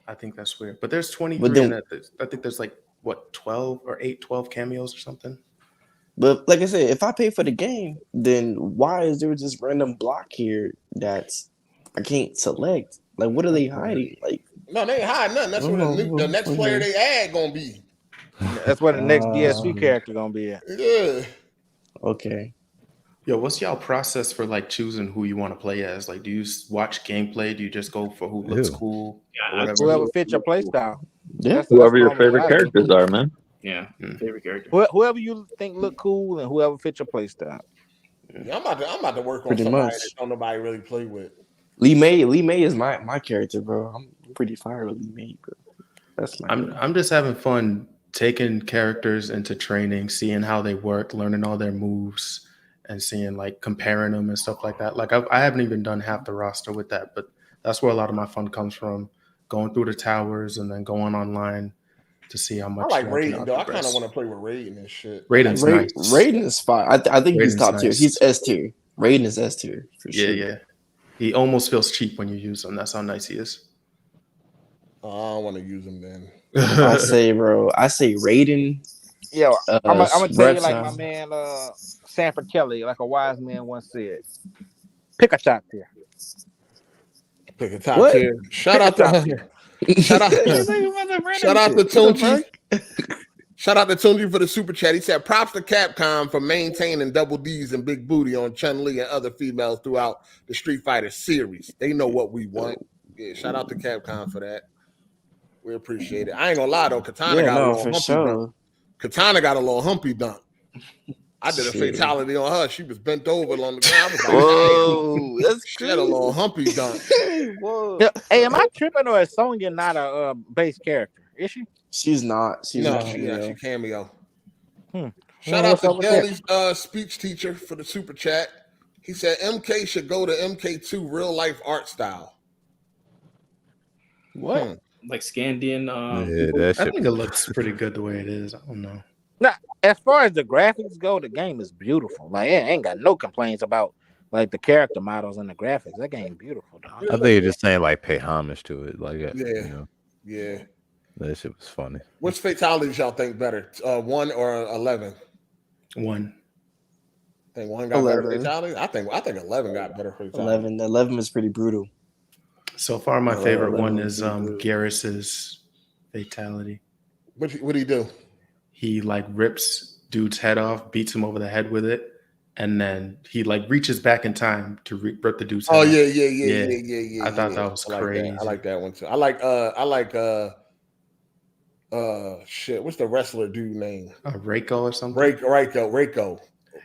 I think that's weird. But there's 23 in that. I think there's like 12 cameos or something. But like I said, if I pay for the game, then why is there just random block here that's I can't select? Like, what are they hiding? Like, no, they ain't hiding nothing. That's where the next player they add gonna be. That's where the next DSP character gonna be at. Yeah. Okay. Yo, what's y'all process for like choosing who you want to play as? Like, do you watch gameplay? Do you just go for who looks cool? Whoever fits your play style. Yeah. Whoever your favorite characters are, man. Yeah, favorite character. Whoever you think look cool and whoever fits your play style. Yeah, I'm about to work on Pretty somebody much. that don't nobody really play with. Lee May is my character, bro. I'm pretty fire with Lee May, bro. That's my. I'm just having fun taking characters into training, seeing how they work, learning all their moves, and seeing like comparing them and stuff like that. Like I haven't even done half the roster with that, but that's where a lot of my fun comes from. Going through the towers and then going online to see how much. I like Raiden though. I kind of want to play with Raiden and shit. Raiden's nice. Raiden is fine. I think he's Raiden's top tier. nice. He's S tier. Raiden is S tier for sure. Yeah. He almost feels cheap when you use him. That's how nice he is. I don't want to use him then. I say Raiden. Yeah, I'm gonna tell you like Reptile. my man Sanford Kelly, like a wise man once said, pick a top tier. Pick a top tier. Shout out to Tunchi. Shout out to Tunji for the super chat. He said, props to Capcom for maintaining double D's and big booty on Chun-Li and other females throughout the Street Fighter series. They know what we want. Yeah, shout out to Capcom for that. We appreciate it. I ain't gonna lie though, Katana got a little humpy dunk. Katana got a little humpy dunk. I did a fatality on her. She was bent over on the ground. I was like, whoa, that's she had a little humpy dunk. Whoa. Hey, am I tripping or is Sonya not a base character? Is she? She's not. She's not. She cameo. Shout Shout out to Daily's speech teacher for the super chat. He said MK should go to MK2 real life art style. What? Like Scandian. I think it looks pretty good the way it is. I don't know. Now, as far as the graphics go, the game is beautiful. Like, I ain't got no complaints about like the character models and the graphics. That game beautiful, dog. I think you're just saying like pay homage to it, like Yeah. You know, Yeah. that shit was funny. Which fatalities y'all think better? 1 or 11? 1. Think 1 got 11. better fatalities? I think 11 got better fatalities. 11 is pretty brutal. So far, my favorite one is Garrus's fatality. What'd he do? He like rips dude's head off, beats him over the head with it, and then he like reaches back in time to rip the dude's head off. Yeah. I thought that was crazy. I like that one too. I like shit. What's the wrestler dude name? Reiko or something. Reiko.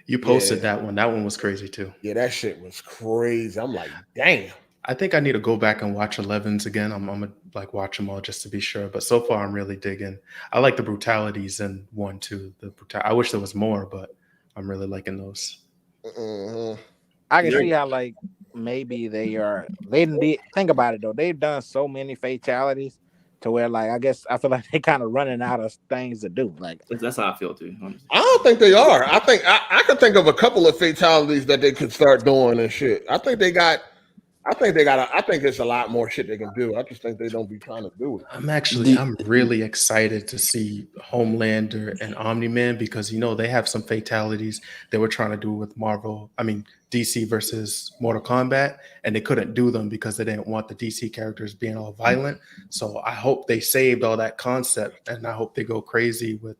You posted that one. That one was crazy too. Yeah, that shit was crazy. I'm like, damn. I think I need to go back and watch 11s again. I'm gonna like watch them all just to be sure. But so far, I'm really digging. I like the brutalities in 1 too. I wish there was more, but I'm really liking those. I can see how like maybe they didn't think about it though. They've done so many fatalities to where like I feel like they kind of running out of things to do. Like that's how I feel too. I don't think they are. I think I could think of a couple of fatalities that they could start doing and shit. I think they got I think I think there's a lot more shit they can do. I just think they don't be trying to do it. I'm really excited to see Homelander and Omni-Man because they have some fatalities they were trying to do with DC versus Mortal Kombat, and they couldn't do them because they didn't want the DC characters being all violent. So I hope they saved all that concept, and I hope they go crazy with.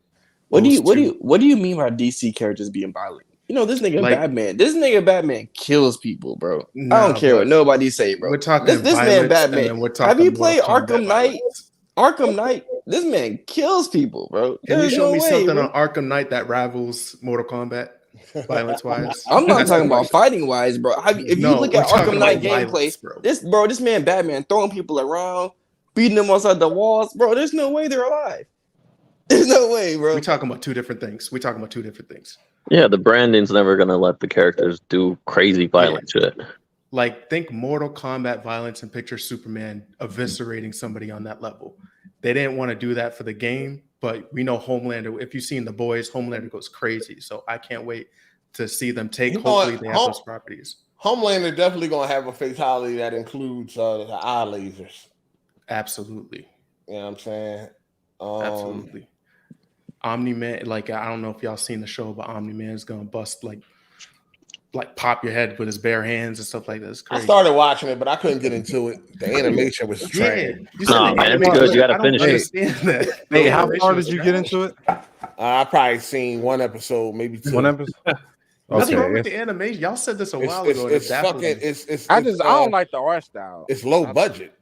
What do you mean by DC characters being violent? This nigga Batman. This nigga Batman kills people, bro. I don't care what nobody say, bro. We're talking this man Batman. Have you played Arkham Knight? Violence. Arkham Knight. This man kills people, bro. Can you show me something bro. on Arkham Knight that rivals Mortal Kombat, violence wise? I'm not talking about fighting wise, bro. If you look at Arkham Knight gameplay, this man Batman throwing people around, beating them outside the walls, bro. There's no way they're alive. There's no way, bro. We're talking about two different things. Yeah, the branding's never gonna let the characters do crazy violent shit. Like, think Mortal Kombat violence and picture Superman eviscerating somebody on that level. They didn't want to do that for the game, but we know Homelander. If you've seen The Boys, Homelander goes crazy. So I can't wait to see them take. Hopefully, they have those properties. Homelander definitely gonna have a fatality that includes the eye lasers. Absolutely. You know what I'm saying? Absolutely. Omni-Man, I don't know if y'all seen the show, but Omni-Man is gonna bust like pop your head with his bare hands and stuff like that. I started watching it, but I couldn't get into it. The animation was trash. No, man, it's good. You gotta finish it. Hey, how far did you get into it? I probably seen one episode, maybe two. One episode. Nothing wrong with the animation. Y'all said this a while ago. I don't like the art style. It's low budget.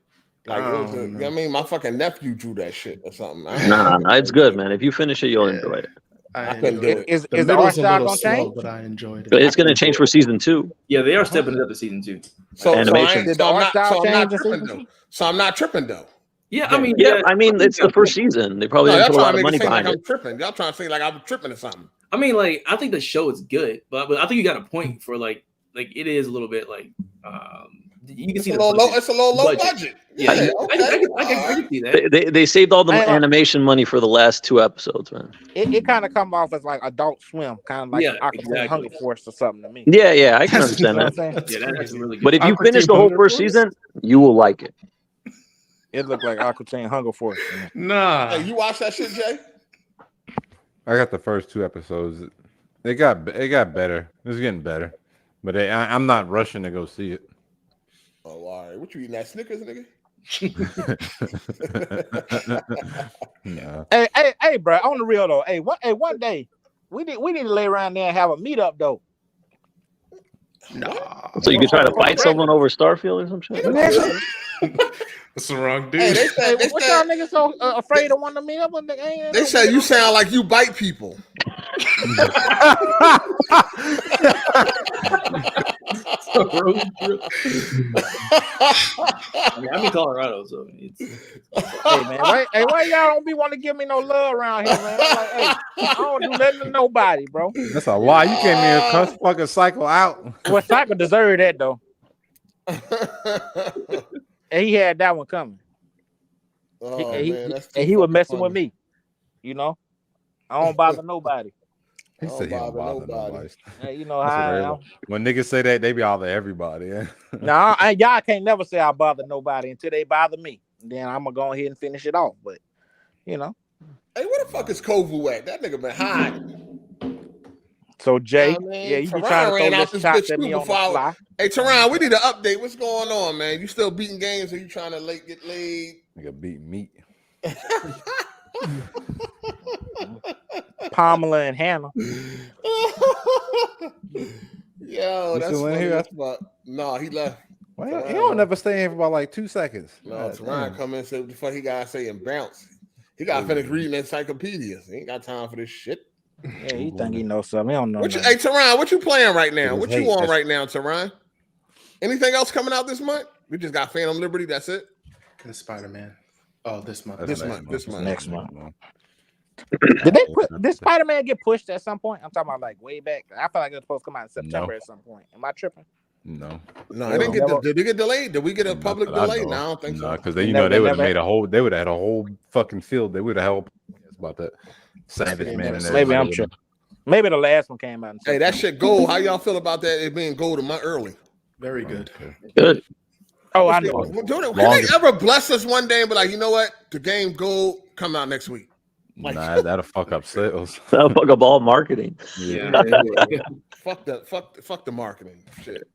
You know what I mean? My fucking nephew drew that shit or something. Nah, it's good, man. If you finish it, you'll enjoy it. I couldn't do it. Is the art style gonna change? But I enjoyed it. But it's gonna change for season 2. Yeah, they are stepping it up to season 2. So animation. I'm not tripping though. Yeah, I mean, it's the first season. They probably didn't put a lot of money behind it. I'm tripping. Y'all trying to say like I'm tripping or something. I mean, I think the show is good, but I think you got a point for like it is a little bit you can see it's a little low budget. Yeah, I can see that. They saved all the animation money for the last 2 episodes, man. It kind of come off as like Adult Swim, kind of like Hunger Force or something to me. Yeah, I can understand that. Yeah, that's really good. But if you finish the whole first season, you will like it. It looked like Aquatine Hunger Force. Nah. Hey, you watch that shit, Jay? I got the first 2 episodes. It got better. It's getting better, but I'm not rushing to go see it. Oh, all right. What you eating, that Snickers, nigga? No. Hey, bro. On the real though, one day we need to lay around there and have a meetup though. No. So you could try to fight someone over Starfield or some shit. That's the wrong dude. Hey, what y'all niggas so afraid of wanting to meet up with? They say you sound like you bite people. I'm in Colorado, so it's... Hey man, why y'all don't be want to give me no love around here, man? I'm like, hey, I don't do nothing to nobody, bro. That's a lie. You came here cuss fucking Cycle out. Well, Cycle deserved that though. And he had that one coming. He was messing with me. I don't bother nobody. He said he don't bother nobody. Hey, you know how I am. When niggas say that, they be all everybody. Yeah. No, y'all can't never say I bother nobody until they bother me. Then I'm gonna go ahead and finish it off. But Hey, where the fuck is Kovu at? That nigga been hiding. So Jay, you be trying to throw this shots at me on the fly. Hey, Teron, we need an update. What's going on, man? You still beating games or you trying to get laid? Nigga beat meat. Pamela and Hannah. Yo, that's still in here? No, he left. Well, he don't never stay in for about like 2 seconds. No, Teron come in and say what the fuck he gotta say and bounce. He gotta finish reading encyclopedias. He ain't got time for this shit. Yeah, he think he knows something. He don't know. Hey, Teron, what you playing right now? What you on right now, Teron? Anything else coming out this month? We just got Phantom Liberty. That's it. And Spider-Man. Oh, this month. Next month. Did Spider-Man get pushed at some point? I'm talking about like way back. I feel like it was supposed to come out in September at some point. Am I tripping? No, it didn't get. Did it get delayed? Did we get a public delay? No, I don't think so. Because they would have made a whole. They would have had a whole fucking field. They would have helped about that Savage Man. And maybe I'm tripping. Maybe the last one came out. Hey, that shit gold. How y'all feel about that? It being gold a month early. Very good. Good. Oh, I know. Can they ever bless us one day and be like, you know what? The game Gold come out next week. Like, Nah, that'll fuck up sales. That'll fuck up all marketing. Yeah. Fuck the marketing shit.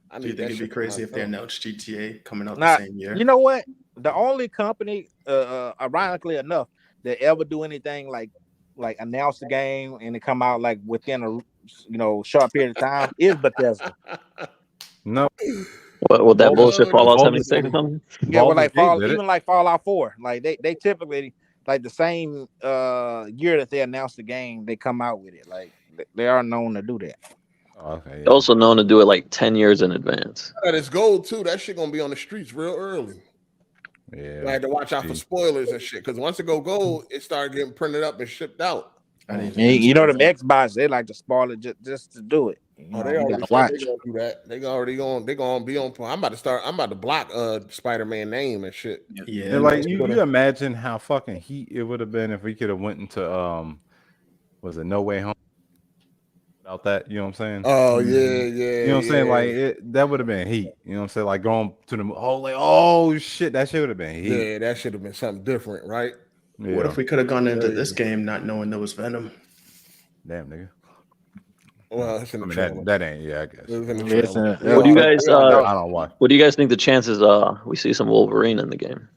I Do you think it'd be crazy if they announced GTA coming out Now, the same year? you know what? The only company, ironically enough, that ever do anything like announce the game and it come out like within a short period of time is Bethesda. No. What would that bullshit Fallout 76 or something? Yeah, well, like Fallout 4, like they typically like the same year that they announce the game, they come out with it. Like they are known to do that. Okay. They're also known to do it like 10 years in advance. That is Gold too. That shit gonna be on the streets real early. Yeah. I had to watch out for spoilers and shit because once it go Gold, it started getting printed up and shipped out. You know them Xbox, they like to spoil it just to do it. Oh, they already said they gonna do that. They gonna be on. I'm about to block Spider-Man name and shit. Yeah, And like you imagine how fucking heat it would have been if we could have went into was it No Way Home without that? You know what I'm saying? Oh yeah. You know what I'm saying? Like that would have been heat. You know what I'm saying? Like going to the oh shit, that shit would have been heat. Yeah, that should have been something different, right? Yeah. What if we could have gone into this game not knowing there was Venom? Damn, nigga. Well, it's in the trailer. That ain't. Yeah, I guess. What do you guys? I don't watch. What do you guys think the chances we see some Wolverine in the game?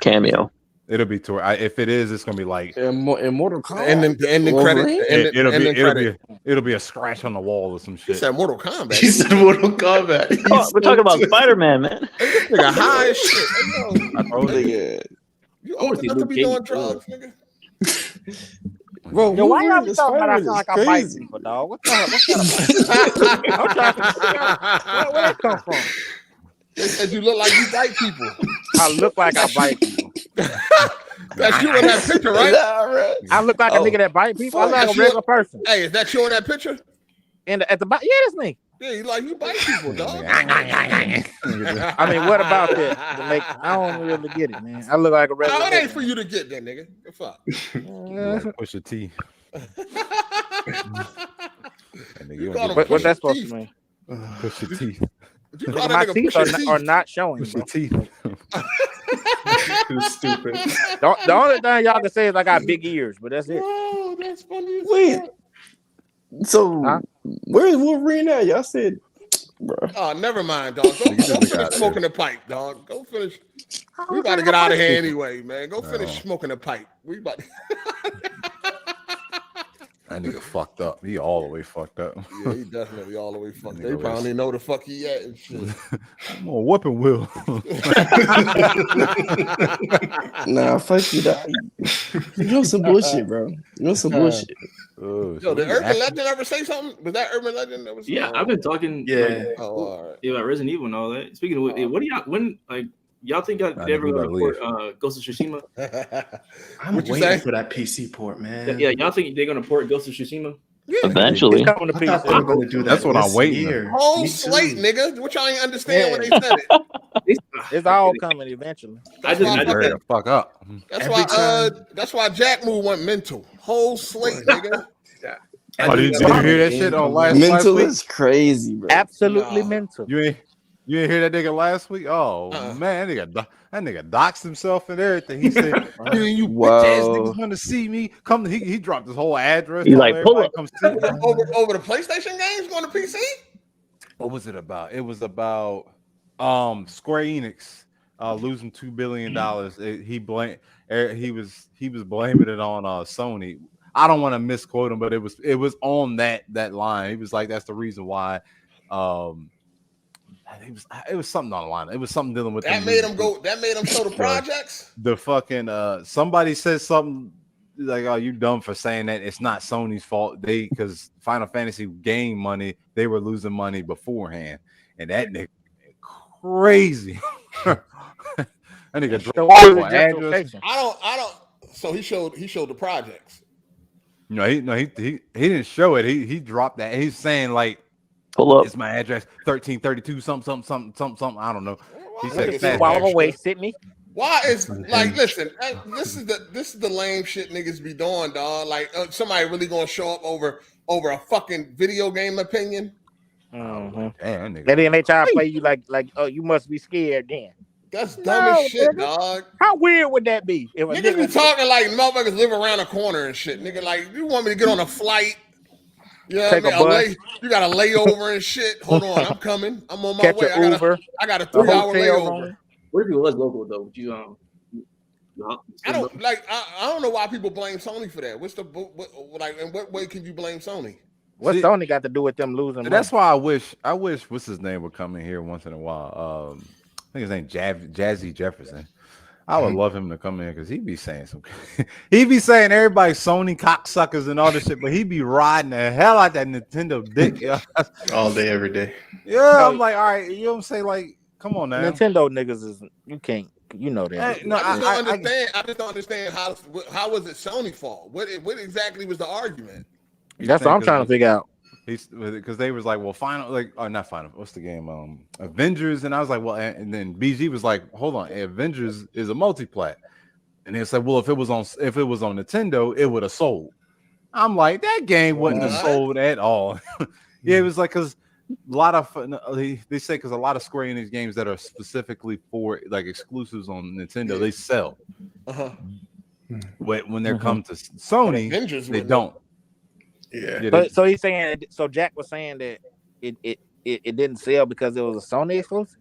Cameo. It'll be tour. If it is, it's gonna be like in Mortal Kombat. The ending credit. It'll be a scratch on the wall or some shit. He said Mortal Kombat. He said Mortal Kombat. Oh, we're talking about Spider-Man, man. Nigga high as shit. I told you. You old enough to be doing drugs, nigga. Bro, Yo, why y'all be talking about I Spider-Man sound like is I bite crazy. people, dog? What the hell? I'm trying to figure out where that come from. They said you look like you bite people. I look like I bite people. That's you in that picture, right? I look like a nigga that bite people. I look like a regular person. Hey, is that you in that picture? At the bottom, yeah, that's me. Yeah, you bite people, dog. I mean, what about that? To make, I don't really get it, man. I look like a regular. Oh, it ain't for you to get that, nigga. The fuck. Push the T. What that's supposed to mean? Push the teeth. My teeth are not showing. Push the teeth. Stupid. The only thing y'all can say is I got big ears, but that's it. Oh, that's funny. Wait. So where's Wolverine at? Y'all said, bro. Oh, never mind, dog. Go finish smoking the pipe, dog. Go finish. We about to get out of here anyway, man. Go finish smoking the pipe. We about to... That nigga fucked up. He all the way fucked up. Yeah, he definitely all the way fucked up. They probably know the fuck he at and shit. I'm gonna whooping Will. Nah, fuck you, dog. You know some bullshit, bro. You know some bullshit. Yo, did Urban Legend ever say something? Was that Urban Legend that was? Yeah, I've been talking. Yeah. All right. About Resident Evil and all that. Speaking of, what do y'all think y'all ever gonna port Ghost of Tsushima? I'm waiting for that PC port, man. Yeah, y'all think they're gonna port Ghost of Tsushima? Yeah. Eventually. I thought they were gonna do that. That's what I'm waiting. Whole slate, nigga. Which I ain't understand when they said it. It's all coming eventually. I just Hurry the fuck up. That's why Jack Moo went mental. Whole slate, nigga. Oh, did you hear that shit on last Mental week? is crazy, bro. Absolutely mental. You ain't hear that nigga last week? Oh man, that nigga doxed himself and everything. He said, "You bitch ass niggas want to see me? Come." He dropped his whole address. He's like, pull up. Over the PlayStation games going to PC. What was it about? It was about Square Enix losing $2 billion. He was blaming it on Sony. I don't want to misquote him, but it was on that line. He was like, that's the reason why. It was something on the line. It was something dealing with that made him go. That made him show the projects. The fucking somebody said something like, "Oh, you dumb for saying that." It's not Sony's fault. Because Final Fantasy gained money, they were losing money beforehand, and that nigga crazy. That nigga address. I don't. So he showed the projects. No, he didn't show it. He dropped that. He's saying like, pull up. It's my address 1332 something. I don't know. He said while I'm away, Sydney. Why is like listen? This is the lame shit niggas be doing, dog. Like somebody really gonna show up over a fucking video game opinion. Mhm. Damn, And then they try to play you like, oh, you must be scared then. That's dumb as shit, nigga. dog. How weird would that be? If a Niggas be nigga talking like motherfuckers live around the corner and shit. Nigga, like, you want me to get on a flight? You know Take what a I mean? bus. You got a layover and shit. Hold on, I'm coming. I'm on my Catch way. an Uber, I got a a 3-hour hotel layover. room. What if it was local though? Would you I don't like. I don't know why people blame Sony for that. What's the like? In what way can you blame Sony? What See, Sony got to do with them losing money? That's why I wish what's his name would come in here once in a while. I think his name Jazzy Jefferson. I would love him to come in because he'd be saying some. He'd be saying everybody Sony cocksuckers and all this shit, but he'd be riding the hell out that Nintendo dick. Yeah. All day, every day. Yeah, I'm like, all right, you know what I'm saying? Like, come on now. Nintendo niggas is you can't, you know that. Hey, no, I just don't understand. I just don't understand how was it Sony's fault? What exactly was the argument? That's what I'm trying to figure out. Because they was like, well, not final. What's the game? Avengers, and I was like, well, and then BG was like, hold on, Avengers is a multiplat, and they said, well, if it was on Nintendo, it would have sold. I'm like, that game wouldn't have sold at all. Yeah, it was like because a lot of they say because a lot of Square Enix games that are specifically for like exclusives on Nintendo, they sell. When they come to Sony, Avengers they don't. Yeah. But so he's saying, so Jack was saying that it didn't sell because it was a Sony exclusive.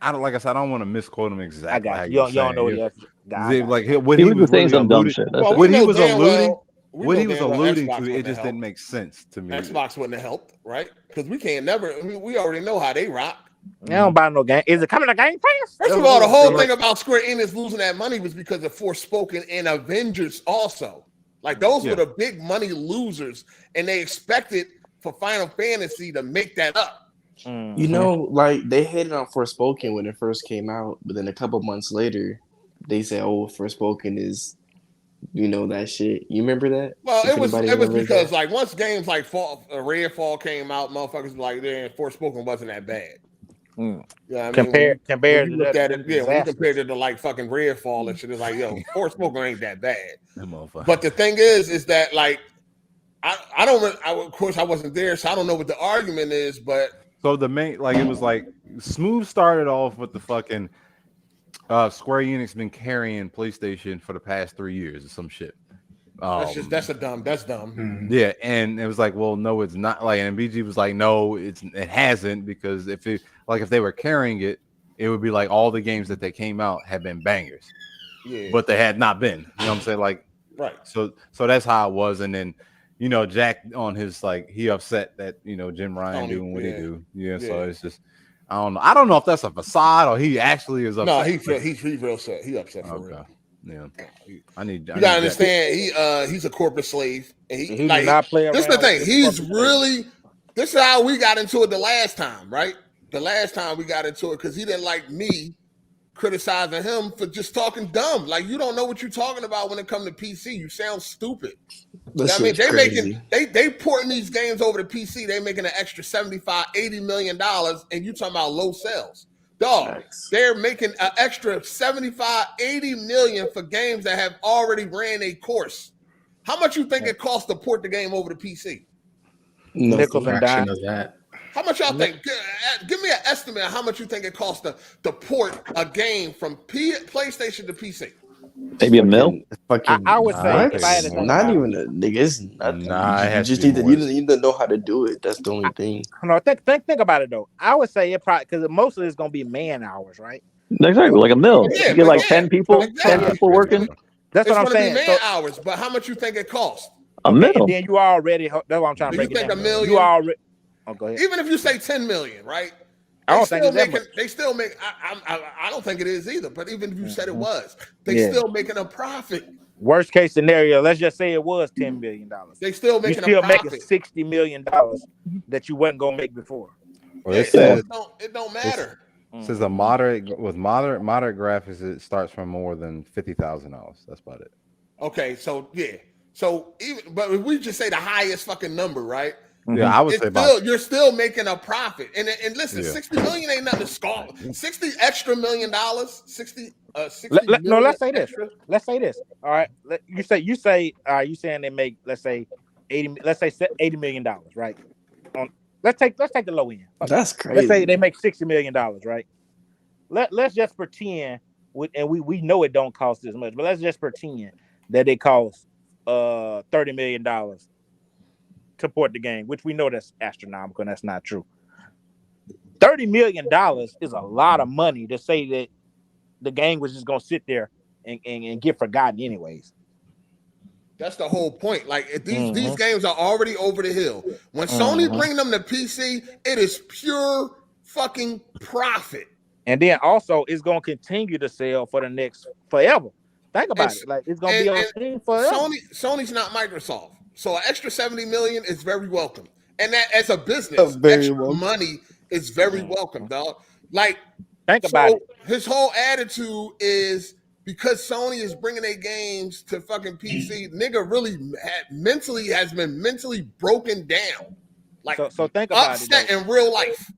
I don't like I said. I don't want to misquote him exactly. I got you. You don't know what like what he was saying some dumb alluding. shit. What he was alluding. What he was alluding to, it just didn't make sense to me. Xbox wouldn't have helped, right? Because we can't never. We already know how they rock. I don't buy no game. Is it coming to Game Pass? First of all, the whole thing about Square Enix losing that money was because of Forspoken and Avengers also. Like those were the big money losers, and they expected for Final Fantasy to make that up. You know, like they hated on Forspoken when it first came out, but then a couple months later, they said, "Oh, Forspoken is, that shit." You remember that? Well, it was because like once games like Redfall came out, motherfuckers were like, "Damn, Forspoken wasn't that bad." Mm. Yeah, I mean, compared when you looked to at it, when you compared it to like fucking Redfall and shit, it's like, yo, Forspoken ain't that bad. But the thing is that like, I don't really, of course I wasn't there, so I don't know what the argument is, but so the main it was like Smooth started off with the fucking Square Enix been carrying PlayStation for the past 3 years or some shit. That's dumb. Yeah, and it was like, well, no, it's not. Like, and BG was like, no, it hasn't, because if they were carrying it, it would be like all the games that they came out had been bangers, but they had not been. You know what I'm saying? Like, right. So that's how it was, and then Jack on his he upset that Jim Ryan doing what he do. Yeah, so it's just I don't know if that's a facade or he actually is upset. No, he's real upset. He upset for real. Yeah, you gotta understand. He's a corporate slave, and he like not play around. This is the thing. He's really. This is how we got into it the last time, right? The last time we got into it because he didn't like me criticizing him for just talking dumb. Like, you don't know what you're talking about when it comes to PC. You sound stupid. I mean, they porting these games over to PC. They making an extra $75-80 million, and you talking about low sales. Dog, they're making an extra $75-80 million for games that have already ran a course. How much you think it costs to port the game over to PC? Nickel and dime of that. How much y'all think? Give me an estimate of how much you think it costs to port a game from PlayStation to PC. Maybe $1 million. I would say if I had to not even a nigga. It's nothing. You just need to know how to do it. That's the only thing. No, think about it though. I would say it probably because mostly it's gonna be man hours, right? Exactly, like $1 million. You get like 10 people, 10 people working. That's what I'm saying. It's gonna be man hours, but how much you think it costs? $1 million. And then you already. That's what I'm trying to break it down. You think $1 million? You already. Oh, go ahead. Even if you say 10 million, right? I don't think it's that much. They still make. I don't think it is either. But even if you said it was, they still making a profit. Worst case scenario, let's just say it was $10 million. They still making you a profit. making $60 million that you wasn't gonna make before. Well, it don't matter. It says moderate graphics, it starts from more than $50,000. That's about it. Okay, so but if we just say the highest fucking number, right? Yeah, I would say you're still making a profit. And listen, 60 million ain't nothing to scoff. $60 extra million. 60 no, let's say this. Let's say this. All right. You say you saying they make, let's say $80 million, right? let's take the low end. That's Let's say crazy. they make $60 million, right? Let's just pretend, and we know it don't cost this much, but let's just pretend that it costs $30 million to port the game, which we know that's astronomical and that's not true. $30 million is a lot of money to say that the game was just gonna sit there and get forgotten anyways. That's the whole point. Like if these games are already over the hill. When Sony bring them to PC, it is pure fucking profit. And then also it's gonna continue to sell for the next forever. Think about it. Like it's gonna be on Steam forever. Sony's not Microsoft. So an extra 70 million is very welcome. And that as a business, extra money is very welcome, dog. Like think about it. His whole attitude is because Sony is bringing their games to fucking PC, nigga really has been mentally broken down. Like so think about upset it in real life.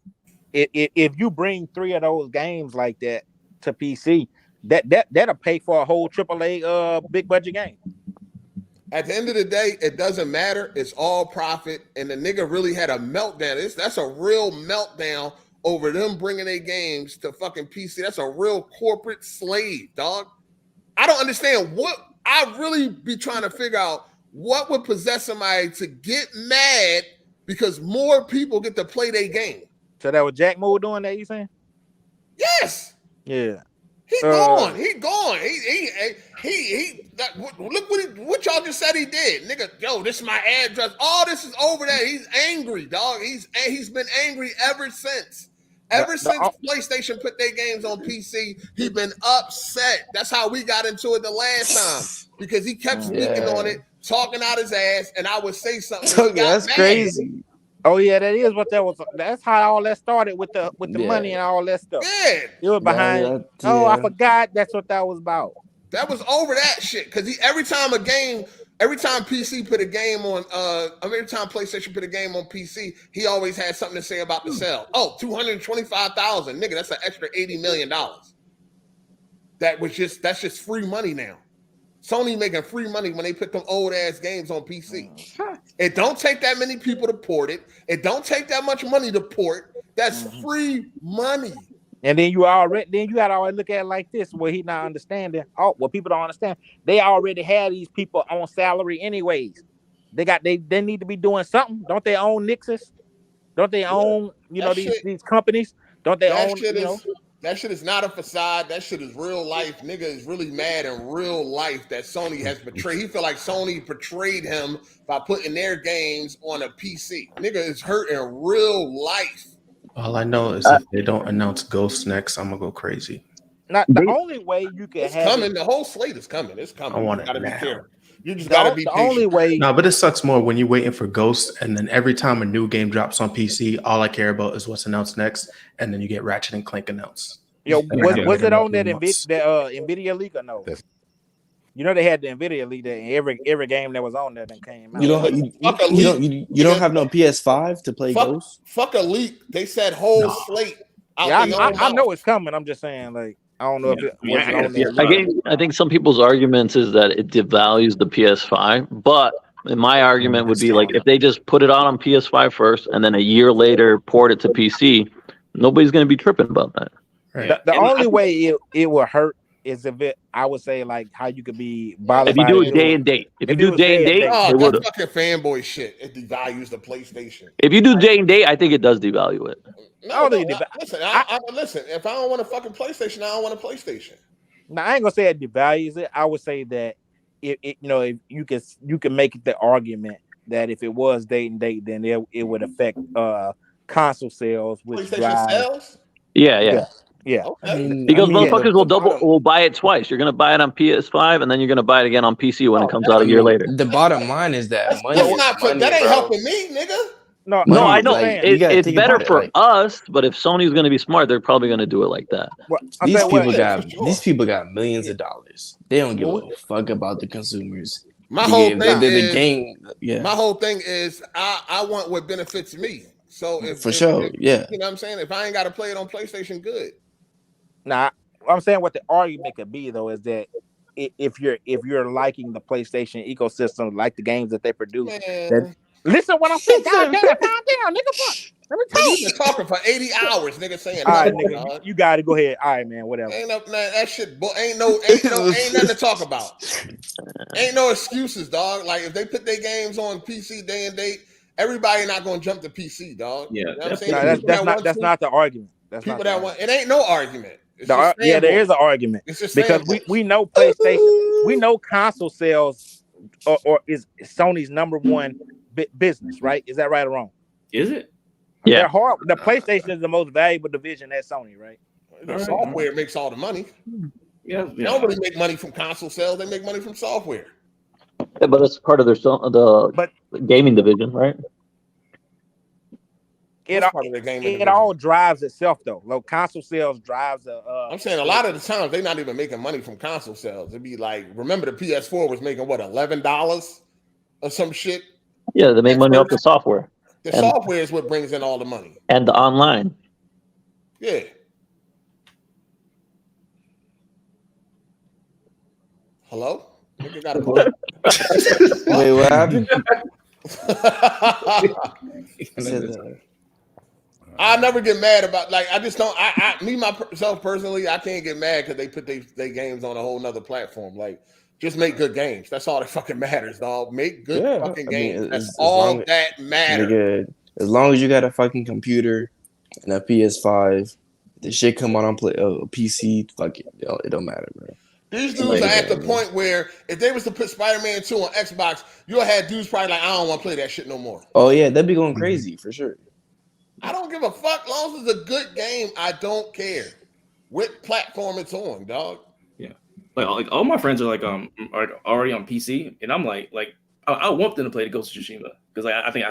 If you bring 3 of those games like that to PC, that'll pay for a whole AAA big budget game. At the end of the day, it doesn't matter. It's all profit. And the nigga really had a meltdown. That's a real meltdown over them bringing their games to fucking PC. That's a real corporate slave, dog. I don't understand what I really be trying to figure out what would possess somebody to get mad because more people get to play their game. So that was Jack Moore doing that, you saying? Yes. Yeah. He gone. He gone. Look what y'all just said he did. Nigga, yo, this is my address. All this is over there. He's angry, dog. He's been angry ever since. Ever since PlayStation put their games on PC, he been upset. That's how we got into it the last time. Because he kept speaking on it, talking out his ass, and I would say something. That's crazy. Oh yeah, that is what that was. That's how all that started with the money and all that stuff. Yeah, it was behind. I forgot. That's what that was about. That was over that shit. Because every time PC put a game on, every time PlayStation put a game on PC, he always had something to say about the sale. Oh, 225,000, nigga, that's an extra $80 million. That's just free money now. Sony making free money when they put them old ass games on PC. It don't take that many people to port it. It don't take that much money to port. That's free money. And then you got to always look at it like this, where he not understanding. Oh, well, people don't understand. They already had these people on salary anyways. They need to be doing something. Don't they own Nixus? Don't they own these companies? Don't they own? That shit is not a facade. That shit is real life. Nigga is really mad in real life that Sony has betrayed. He feel like Sony betrayed him by putting their games on a PC. Nigga is hurt in real life. All I know is if they don't announce Ghost next, I'm gonna go crazy. Not the only way you can have coming. The whole slate is coming. It's coming. I want you gotta it be now. careful. You just gotta be patient. Only way. No, but it sucks more when you're waiting for Ghost, and then every time a new game drops on PC, all I care about is what's announced next, and then you get Ratchet and Clank announced. Yo, was it on that Nvidia leak or no? You know they had the Nvidia leak that every game that was on there that came out. You don't have no PS5 to play Ghost. Fuck a leak. They said whole slate. Yeah, I know it's coming. I'm just saying, like, I don't know if it was on there. I think some people's arguments is that it devalues the PS5, but my argument would be like if they just put it on PS5 first and then a year later port it to PC, nobody's going to be tripping about that. Right. The only way it will hurt is if it. I would say like how you could be bothered. If you do it day and date, if you do day and date, that's fucking fanboy shit. It devalues the PlayStation. If you do day and date, I think it does devalue it. Listen. If I don't want a fucking PlayStation, I don't want a PlayStation. Now I ain't gonna say it devalues it. I would say that if you can make the argument that if it was day and date, then it would affect console sales, which PlayStation sales. Yeah. Okay. Because motherfuckers will buy it twice. You're gonna buy it on PS5 and then you're gonna buy it again on PC when it comes out a year later. The bottom line is that money. That ain't helping me, nigga. No, I know it's better for us, but if Sony's gonna be smart, they're probably gonna do it like that. These people got millions of dollars. They don't give a fuck about the consumers. My whole thing is I want what benefits me. So you know what I'm saying? If I ain't got to play it on PlayStation, good. Nah, I'm saying what the argument could be though is that if you're liking the PlayStation ecosystem, like the games that they produce, listen what I'm saying. Calm down, nigga. You've been talking for 80 hours, nigga, saying All right, nothing, nigga, dog. you got to go ahead. All right, man, whatever. Ain't no that shit. Ain't nothing to talk about. Ain't no excuses, dog. Like if they put their games on PC day and date, everybody not gonna jump to PC, dog. Yeah, you know what I'm saying? That's not the argument. That's people not that want. It ain't no argument. there is an argument because we know PlayStation, we know console sales or is Sony's number one business, right? Is that right or wrong? Is it? Yeah. They're hard. The PlayStation is the most valuable division at Sony, right? The software makes all the money. Yeah, They don't really make money from console sales. They make money from software. Yeah, but it's part of their the gaming division, right? It all drives itself though. Like console sales drives I'm saying a lot of the times they're not even making money from console sales. It'd be like, remember the PS4 was making what, $11 or some shit? Yeah, they make money off the software. The software is what brings in all the money. And the online. Yeah. Hello? Nigga got a Wait, what happened? I never get mad about, like, I just don't, myself personally, I can't get mad because they put their games on a whole nother platform. Like, just make good games. That's all that fucking matters, dog. Make good fucking games. That's all that matters. Nigga, as long as you got a fucking computer and a PS5, the shit come on PC, fuck it. It don't matter, bro. These dudes are at the point where if they was to put Spider-Man 2 on Xbox, you'll have dudes probably like, I don't want to play that shit no more. Oh, yeah, they'd be going crazy for sure. I don't give a fuck. As long as it's a good game, I don't care what platform it's on, dog. Yeah, like all my friends are already on PC, and I'm like I want them to play the Ghost of Tsushima because I think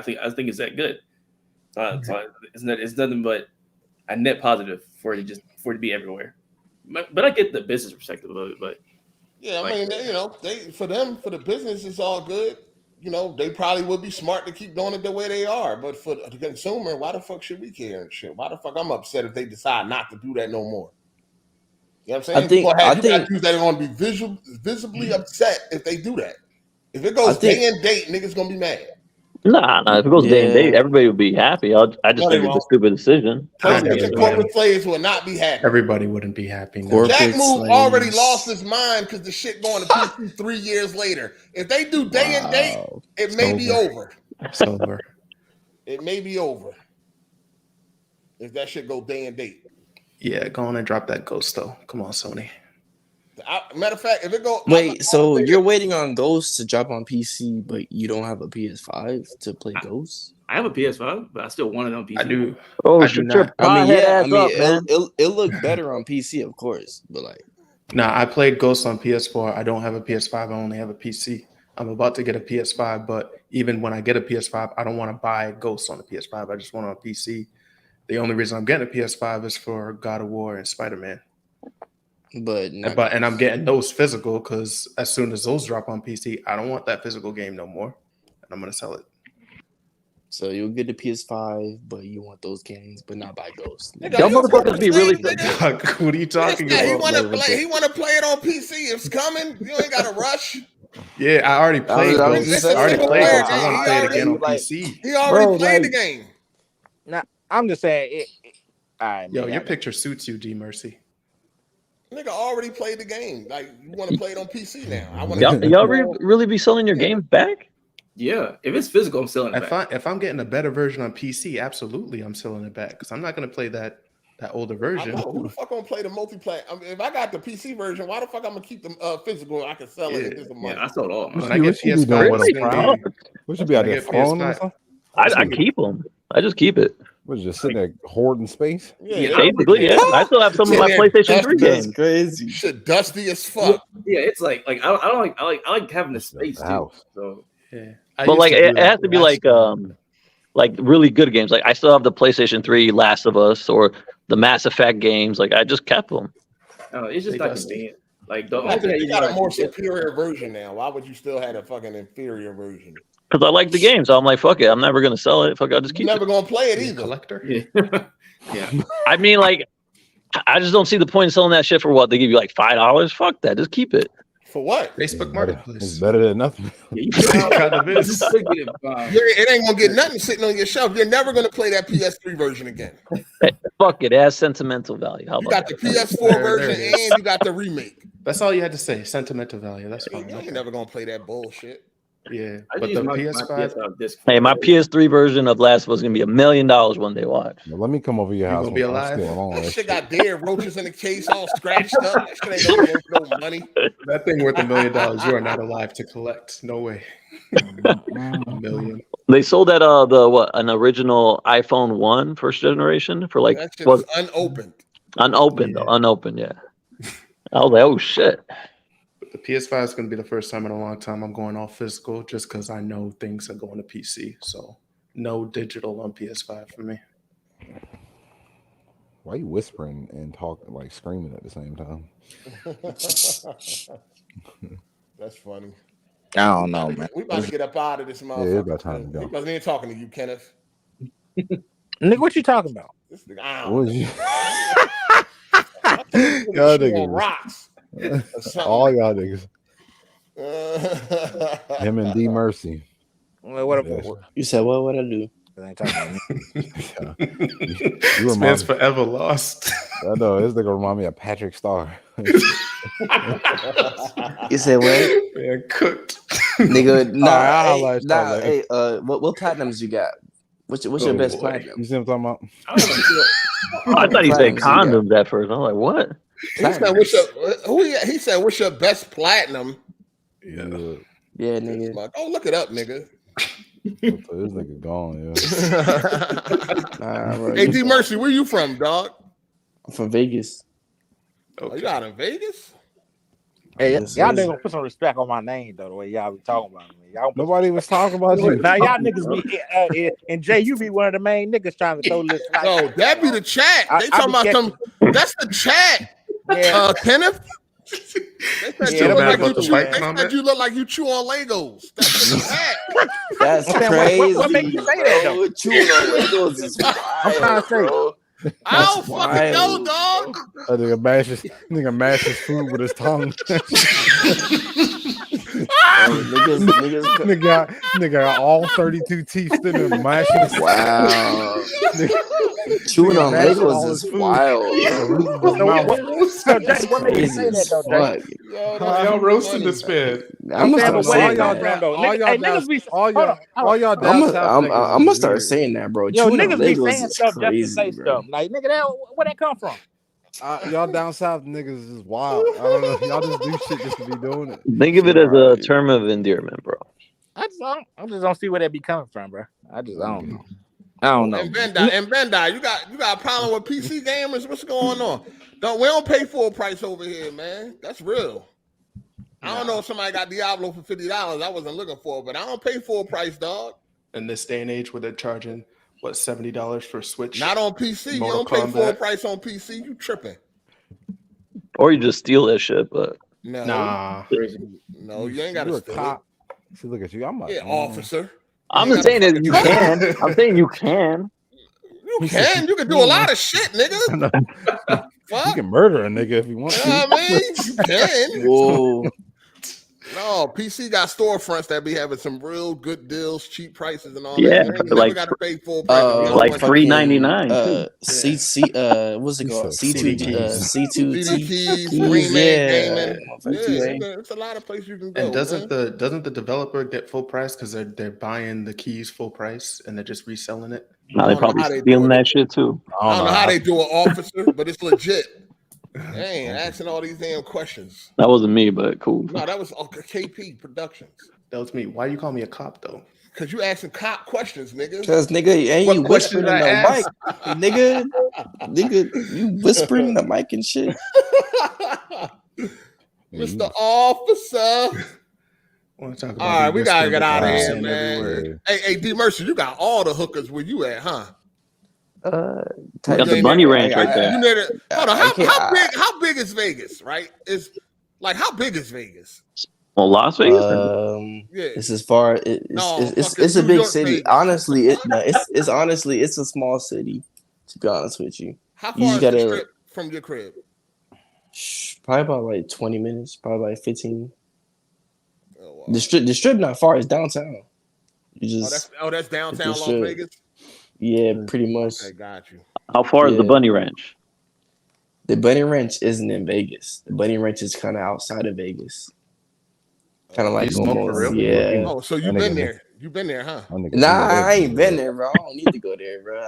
it's that good. So it's nothing but a net positive for it to be everywhere. But I get the business perspective of it. But yeah, I mean, for the business, it's all good. You know, they probably would be smart to keep doing it the way they are. But for the consumer, why the fuck should we care and shit? Why the fuck I'm upset if they decide not to do that no more? You know what I'm saying? You got dudes that are going to be visibly upset if they do that. If it goes day and date, niggas going to be mad. Nah. If it goes day and date, everybody would be happy. I just think it's a stupid decision. Corporate players will not be happy. Everybody wouldn't be happy. No. Jack Move already lost his mind because the shit going to PC 3 years later. If they do day and date, it may be over. It's over. It may be over. If that shit go day and date. Yeah, go on and drop that Ghost though. Come on, Sony. Matter of fact, if it go so you're waiting on Ghost to drop on PC, but you don't have a PS5 to play Ghost? I have a PS5, but I still want it on PC. I do. Oh, shut your head up, man. It'll look better on PC, of course, but like. Nah, I played Ghost on PS4. I don't have a PS5. I only have a PC. I'm about to get a PS5, but even when I get a PS5, I don't want to buy Ghost on the PS5. I just want it on PC. The only reason I'm getting a PS5 is for God of War and Spider-Man. And I'm getting those physical because as soon as those drop on PC, I don't want that physical game no more, and I'm gonna sell it. So you'll get the PS5, but you want those games, but not buy Ghost. Y'all motherfuckers be really. What are you talking about? He want to play it on PC. It's coming. You ain't got to rush. Yeah, I already played Ghost. I already played Ghost. I want to play it again on PC. He already played the game. Nah, I'm just saying. All right, yo, your picture suits you, D Mercy. Nigga already played the game. Like, you want to play it on PC now. Y'all really be selling your games back? Yeah, if it's physical, I'm selling it back. If I'm getting a better version on PC, absolutely, I'm selling it back because I'm not going to play that older version. Who the fuck gonna play the multiplayer? I mean, if I got the PC version, why the fuck I'm gonna keep the physical? I can sell it and get some money. Yeah, I sold all. When I get PS5, what should be out there? Phone or something? I keep them. I just keep it. Was just sitting there hoarding space? Yeah, basically, yeah. I still have some of my PlayStation 3 games. Crazy. Shit, dusty as fuck. Yeah, it's like I like having the space too. So yeah, but like it has to be like really good games. Like I still have the PlayStation 3 Last of Us or the Mass Effect games. Like I just kept them. It's just not convenient. Like you got a more superior version now. Why would you still have a fucking inferior version? Because I like the game, so I'm like, fuck it. I'm never gonna sell it. Fuck it, I'll just keep it. You're never gonna play it either. Collector. Yeah. I mean, like, I just don't see the point of selling that shit for what they give you like $5. Fuck that. Just keep it. For what? Facebook It's Marketplace. better than nothing. Yeah, Kind of is. It ain't gonna get nothing sitting on your shelf. You're never gonna play that PS3 version again. Fuck it, it has sentimental value. How You about got that? the PS4 version and you got the remake. That's all you had to say. Sentimental value. That's fine. You're never gonna play that bullshit. Yeah, I but use the my PS5. PS5 disc. Hey, my PS3 version of Last was gonna be $1 million one day. Watch. Well, let me come over your house. gonna be when I'm alive? still on That that shit got dead roaches in the case, all scratched up. That shit ain't gonna go no money. That thing worth $1 million. You are not alive to collect. No way. $1 million. They sold that an original iPhone 1 first generation for like That shit what? was unopened. Unopened, though. Unopened, yeah. I was like, oh shit. The PS5 is going to be the first time in a long time I'm going all physical just because I know things are going to PC. So no digital on PS5 for me. Why you whispering and talking like screaming at the same time? That's funny. I don't know, man. We about to get up out of this motherfucker. Yeah, it's about time to go. He wasn't even talking to you, Kenneth. Nigga, what you talking about? This nigga, I don't What know. was you? Y'all Y'all niggas niggas. rocks. All y'all niggas. Him and D Mercy. Well, what Yes. You said what? What I do? I ain't talking about me. You This remind man's me. forever lost. I know this nigga remind me of Patrick Starr. You said what? Man, cooked. Nigga, nah, I'll hey, highlight y'all later. hey, what platinums you got? What's your Oh, best boy. platinum? You see what I'm talking I thought he said Platinums you got. condoms at first. I was like, what? He said, he said, what's your best platinum? about? Yeah. Yeah, nigga. Like, oh, look it up, nigga. This nigga gone, yeah. Nah, bro, Hey, D Mercy, where you from, dog? I'm from Vegas. Oh, you out in Vegas? Hey, Yes, y'all sir. niggas gonna put some respect on my name though. The way y'all be talking about me. Y'all Nobody was talking about you. now y'all niggas be and Jay, you be one of the main niggas trying to throw this. No, that be the chat. They talking about some. That's the chat. Yeah. Kenneth. They said, Still you look mad like about you the chew, fight they comment? said you look like you chew on Legos. That's the chat. That's I'm saying, crazy. what makes you say that, though? bro. Chewing on Legos is wild, I'm trying to say. bro. I don't fucking know, wild, dog. That nigga mashes food with his tongue. nigga got all 32 teeth still in mashing his Wow. Chewing on Legos is wild. So Jay, what makes you say that though, Jay? Y'all roasting this man. I'm gonna saying, start but where saying it come that. from though? Hey, niggas be all y'all down south I'm niggas gonna is start weird. saying that, bro. Yo, Chewing on niggas be Legos saying is stuff just to crazy, say bro. stuff. Like, nigga, where that come from? Y'all down south niggas is wild. I don't know. Y'all just do shit just to be doing it. Think of it as a term of endearment, bro. I just don't see where that be coming from, bro. I don't know. I don't know. And Bandai, you got a problem with PC gamers? What's going on? We don't pay full price over here, man. That's real. I don't know if somebody got Diablo for $50. I wasn't looking for it, but I don't pay full price, dog. In this day and age where they're charging what $70 for Switch? Not on PC. Mortal You don't pay full Kombat? price on PC. You tripping? Or you just steal that shit, but No, Nah. no, you ain't got to You a steal cop. See, look at you. I'm like, it. Yeah, officer. I'm You not ain't saying gotta that you fucking- can. I'm saying you can. You can. You can do a lot of shit, nigga. Fuck. You can murder a nigga if you want You to. know what I mean? You can. Whoa. No, PC got storefronts that be having some real good deals, cheap prices, and all Yeah, that. You ain't like- never got to pay full price. like fucking $3.99 what's it called? CD keys. CD keys, keys, Green Man yeah. Gaming. Yeah, it's a lot of places you can go. And doesn't man. the developer get full price because they're buying the keys full price and they're just reselling it? Now they probably stealing that shit too. I don't know how they do it, officer, but it's legit. They ain't asking all these damn questions. That wasn't me, but cool. No, that was KP Productions. That was me. Why you call me a cop though? Because you asking cop questions, nigga. Cause nigga, ain't What you whispering in question the did I mic, nigga, you whispering in the mic and shit. Mr. Officer. All right, we gotta get out of here, man. Hey, D Mercer, you got all the hookers where you at, huh? Got the bunny ranch right there. You near the, hold on, how big is Vegas? Right? It's like how big is Vegas? Well, Las Vegas. It's as far. It's a New big York, city. Vegas. Honestly, it's honestly it's a small city. To be honest with you, How you far just is the gotta strip from your crib? probably about like 20 minutes, probably like 15. The strip not far. It's downtown. You just that's downtown Las strip. Vegas. Yeah, pretty much. Okay, got you. How far is the Bunny Ranch? The Bunny Ranch isn't in Vegas. The Bunny Ranch is kind of outside of Vegas. Kind of like almost, yeah. Oh, so you've been there. You've been there, huh? Nah, I ain't been there, bro. I don't need to go there, bro.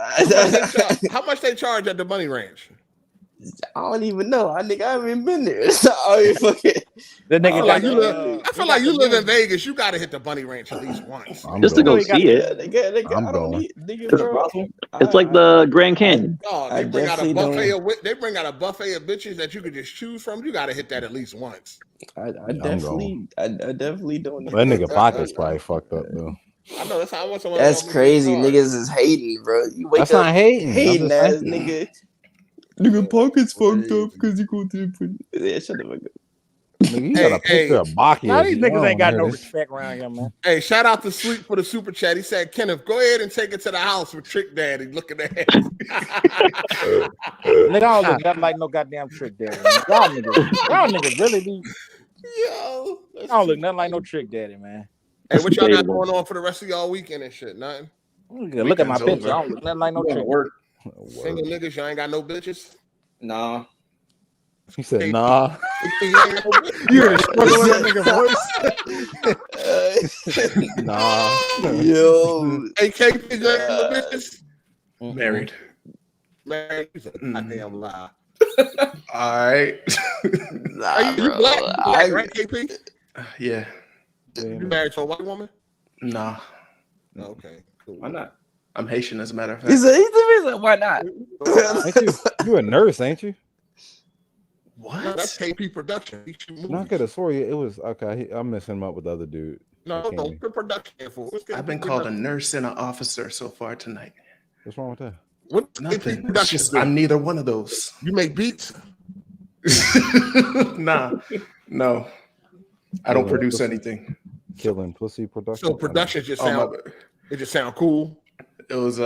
How much they charge at the Bunny Ranch? I don't even know. I haven't been there. So I feel like you live in Vegas. You got to hit the Bunny Ranch at least once. Just to go see it. It's like the Grand Canyon. They bring out a buffet of bitches that you could just choose from. You got to hit that at least once. I definitely don't. That nigga pocket's probably fucked up though. I know that's how much. That's crazy. Niggas is hating, bro. You wake that's up not hating. Hating ass nigga. Nigga pockets fucked up because you go to the yeah, shut the fuck up. Nigga, you got a picture of Baki. Now these niggas ain't got no respect around here, man. Hey, shout out to Sweet for the super chat. He said, Kenneth, go ahead and take it to the house with Trick Daddy looking at it. Nigga, I don't look nothing like no goddamn Trick Daddy. Y'all niggas really be. Yo, I don't look nothing like no Trick Daddy, man. Hey, what y'all got going on for the rest of y'all weekend and shit? Nothing? Look at my picture. I don't look nothing like no Trick. Single niggas, y'all ain't got no bitches? Nah. He said, nah. You heard struggle with that nigga voice? Nah. Yo. Hey, KP, you ain't got no bitches? Married. Man, he's a goddamn lie. All right. Are you black? You black, right, KP? Yeah. You married to a white woman? Nah. Okay. Cool. Why not? I'm Haitian, as a matter of fact. He's a why not? You a nurse, ain't you? What? No, that's KP production. No, I could have swore you. It was okay. I'm messing him up with the other dude. No, the production for. I've been called a nurse and an officer so far tonight. What's wrong with that? What? Nothing. It's just, I'm neither one of those. You make beats? Nah. No. I don't produce anything. Killing pussy production. So production just sound. It just sound cool. It was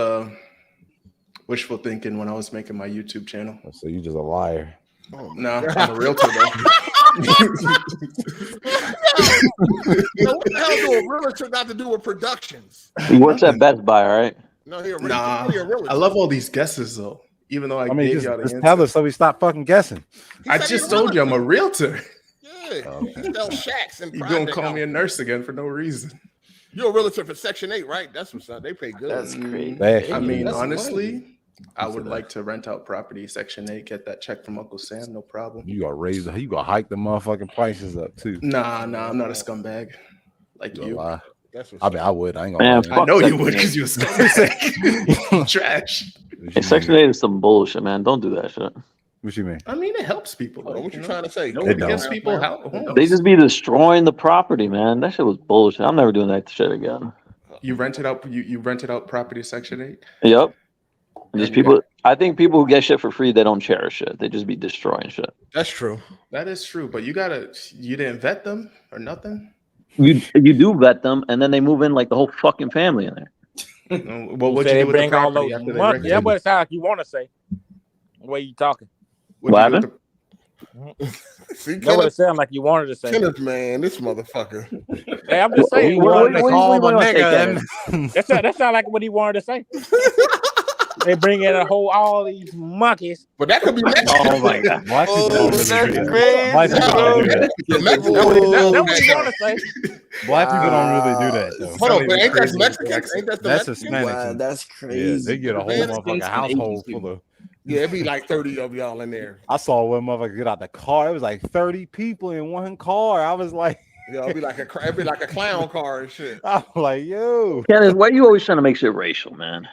wishful thinking when I was making my YouTube channel. So you just a liar. Oh, no, I'm a realtor though. What the hell do a realtor got to do with productions? He works at Best Buy, right? No, Nah, I love all these guesses though. Even though I gave y'all the answer. Tell us so we stop fucking guessing. I just told you I'm a realtor. Yeah, he sells shacks and you gonna call me a nurse again for no reason. You're a realtor for Section 8, right? That's what's up. They pay good. That's crazy. I mean, honestly, I would like to rent out property, Section 8, get that check from Uncle Sam, no problem. You gotta you gotta hike the motherfucking prices up too. Nah, I'm not a scumbag like you. I mean, I would. I ain't gonna. I know you would because you're a scumbag. Trash. Hey, Section 8 is some bullshit, man. Don't do that shit. What you mean? I mean, it helps people. Like, what you trying to say? No, it gives people help. They just be destroying the property, man. That shit was bullshit. I'm never doing that shit again. You rented out. You rented out property, Section 8. Yep. Just people. I think people who get shit for free, they don't cherish it. They just be destroying shit. That's true. That is true. But you didn't vet them or nothing. You do vet them, and then they move in like the whole fucking family in there. Well, what you do with the property after they rent it? Yeah, but it sounds like you want to say. The way you talking. What happened? See, That's what it sounds like you wanted to say. Kenneth, man, this motherfucker. Hey, I'm just saying. That sound like what he wanted to say. They bring in all these monkeys. But that could be Mexican. Oh my god. Black people don't really do that. That's what he want to say. Black people don't really do that though. Hold on, but ain't that Mexican? Ain't that the That's Mexican? Hispanic. Wow, that's crazy. Yeah, they get a whole motherfucking household full of. Yeah, it'd be like 30 of y'all in there. I saw one motherfucker get out the car. It was like 30 people in one car. I was like, yeah, it'd be like a clown car and shit. I'm like, yo. Kenneth, why are you always trying to make shit racial, man?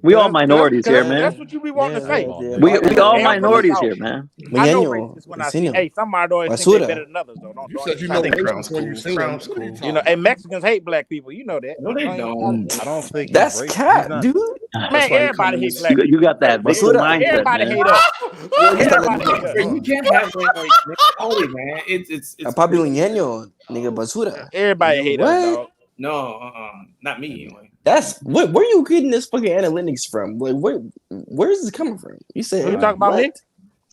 We all minorities here, man. That's what you be wanting to say. We all minorities here, man. I know racist when I see. Hey, some minorities think they're better than others, though. You said you know racist when you see them. You know, and Mexicans hate black people. You know that. No, they don't. I don't think that's cat, dude. Man, everybody hates black people. You got that racist mindset, Everybody man. hate us. Everybody hate us. You can't have like holy man. It's Papi Liñeño, nigga, basura. Everybody hate us, dog. No, not me anyway. That's where you getting this fucking analytics from? Like, where is this coming from? You said You talking about me?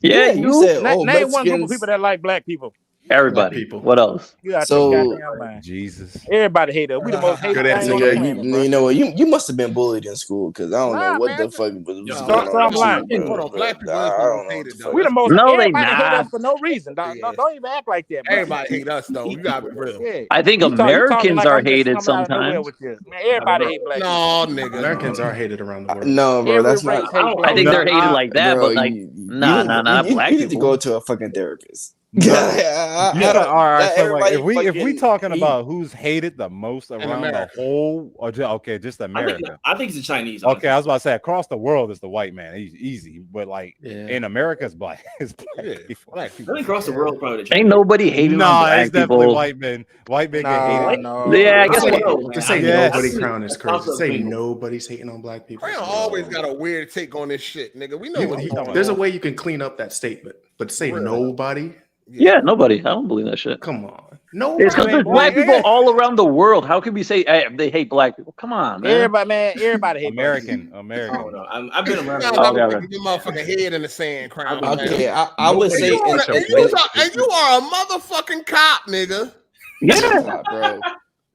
Yeah, you said name one group of Mexicans. people that like black people. Everybody. people. What else? You out So- your goddamn mind. Jesus. Everybody hate us. We the most hated Good thing answer, on yeah, the You, planet, bro. you know what? You must have been bullied in school because I don't Nah, know what man, the just- fuck was So- going so on. I'm with lying. you, Hold on, bro. black people I is the don't most know what hated the though. fuck. We the most. No, they everybody hate not. us for no reason, dog. Yeah. Don't even act like that, bro. Everybody hate us though. You gotta be real. Yeah. I think You talking Americans like are I'm just hated coming out of nowhere sometimes. with this. Man, everybody hate black people. No, nigga. Americans are hated around the world. No, bro, Every that's race not. hate black I think No, they're hated like that, bro, but like, you nah, black you need to people. go to a fucking therapist. Yeah, all right. So like, if we fucking talking hate- about who's hated the most around the America. whole, or just America. I think it's the Chinese. Okay, I was about to say across the world is the white man, easy, but like Yeah. in America it's black. It's black Yeah, people. black I people. think across the world probably the Chinese. Ain't nobody hating on Nah, black it's definitely people. white men. White men get No, hated. no. Yeah, I guess To say, what- to say Yes. nobody crown is crazy. To say Opinion. nobody's hating on black people. Crown always got a weird take on this shit, nigga. We know You- what's going there's a on. way you can clean up that statement, but to say Really? nobody, Yeah, nobody. I don't believe that shit. come on, It's nobody. because there's black people all around the world. How can we say they hate black people? Come on, man. Everybody hate black people. I don't American. know. I've been around. Crown, Oh, never yeah. put your motherfucking head in the sand, Crown. Okay, man. I would And say, you are a motherfucking cop, nigga. Yeah, bro.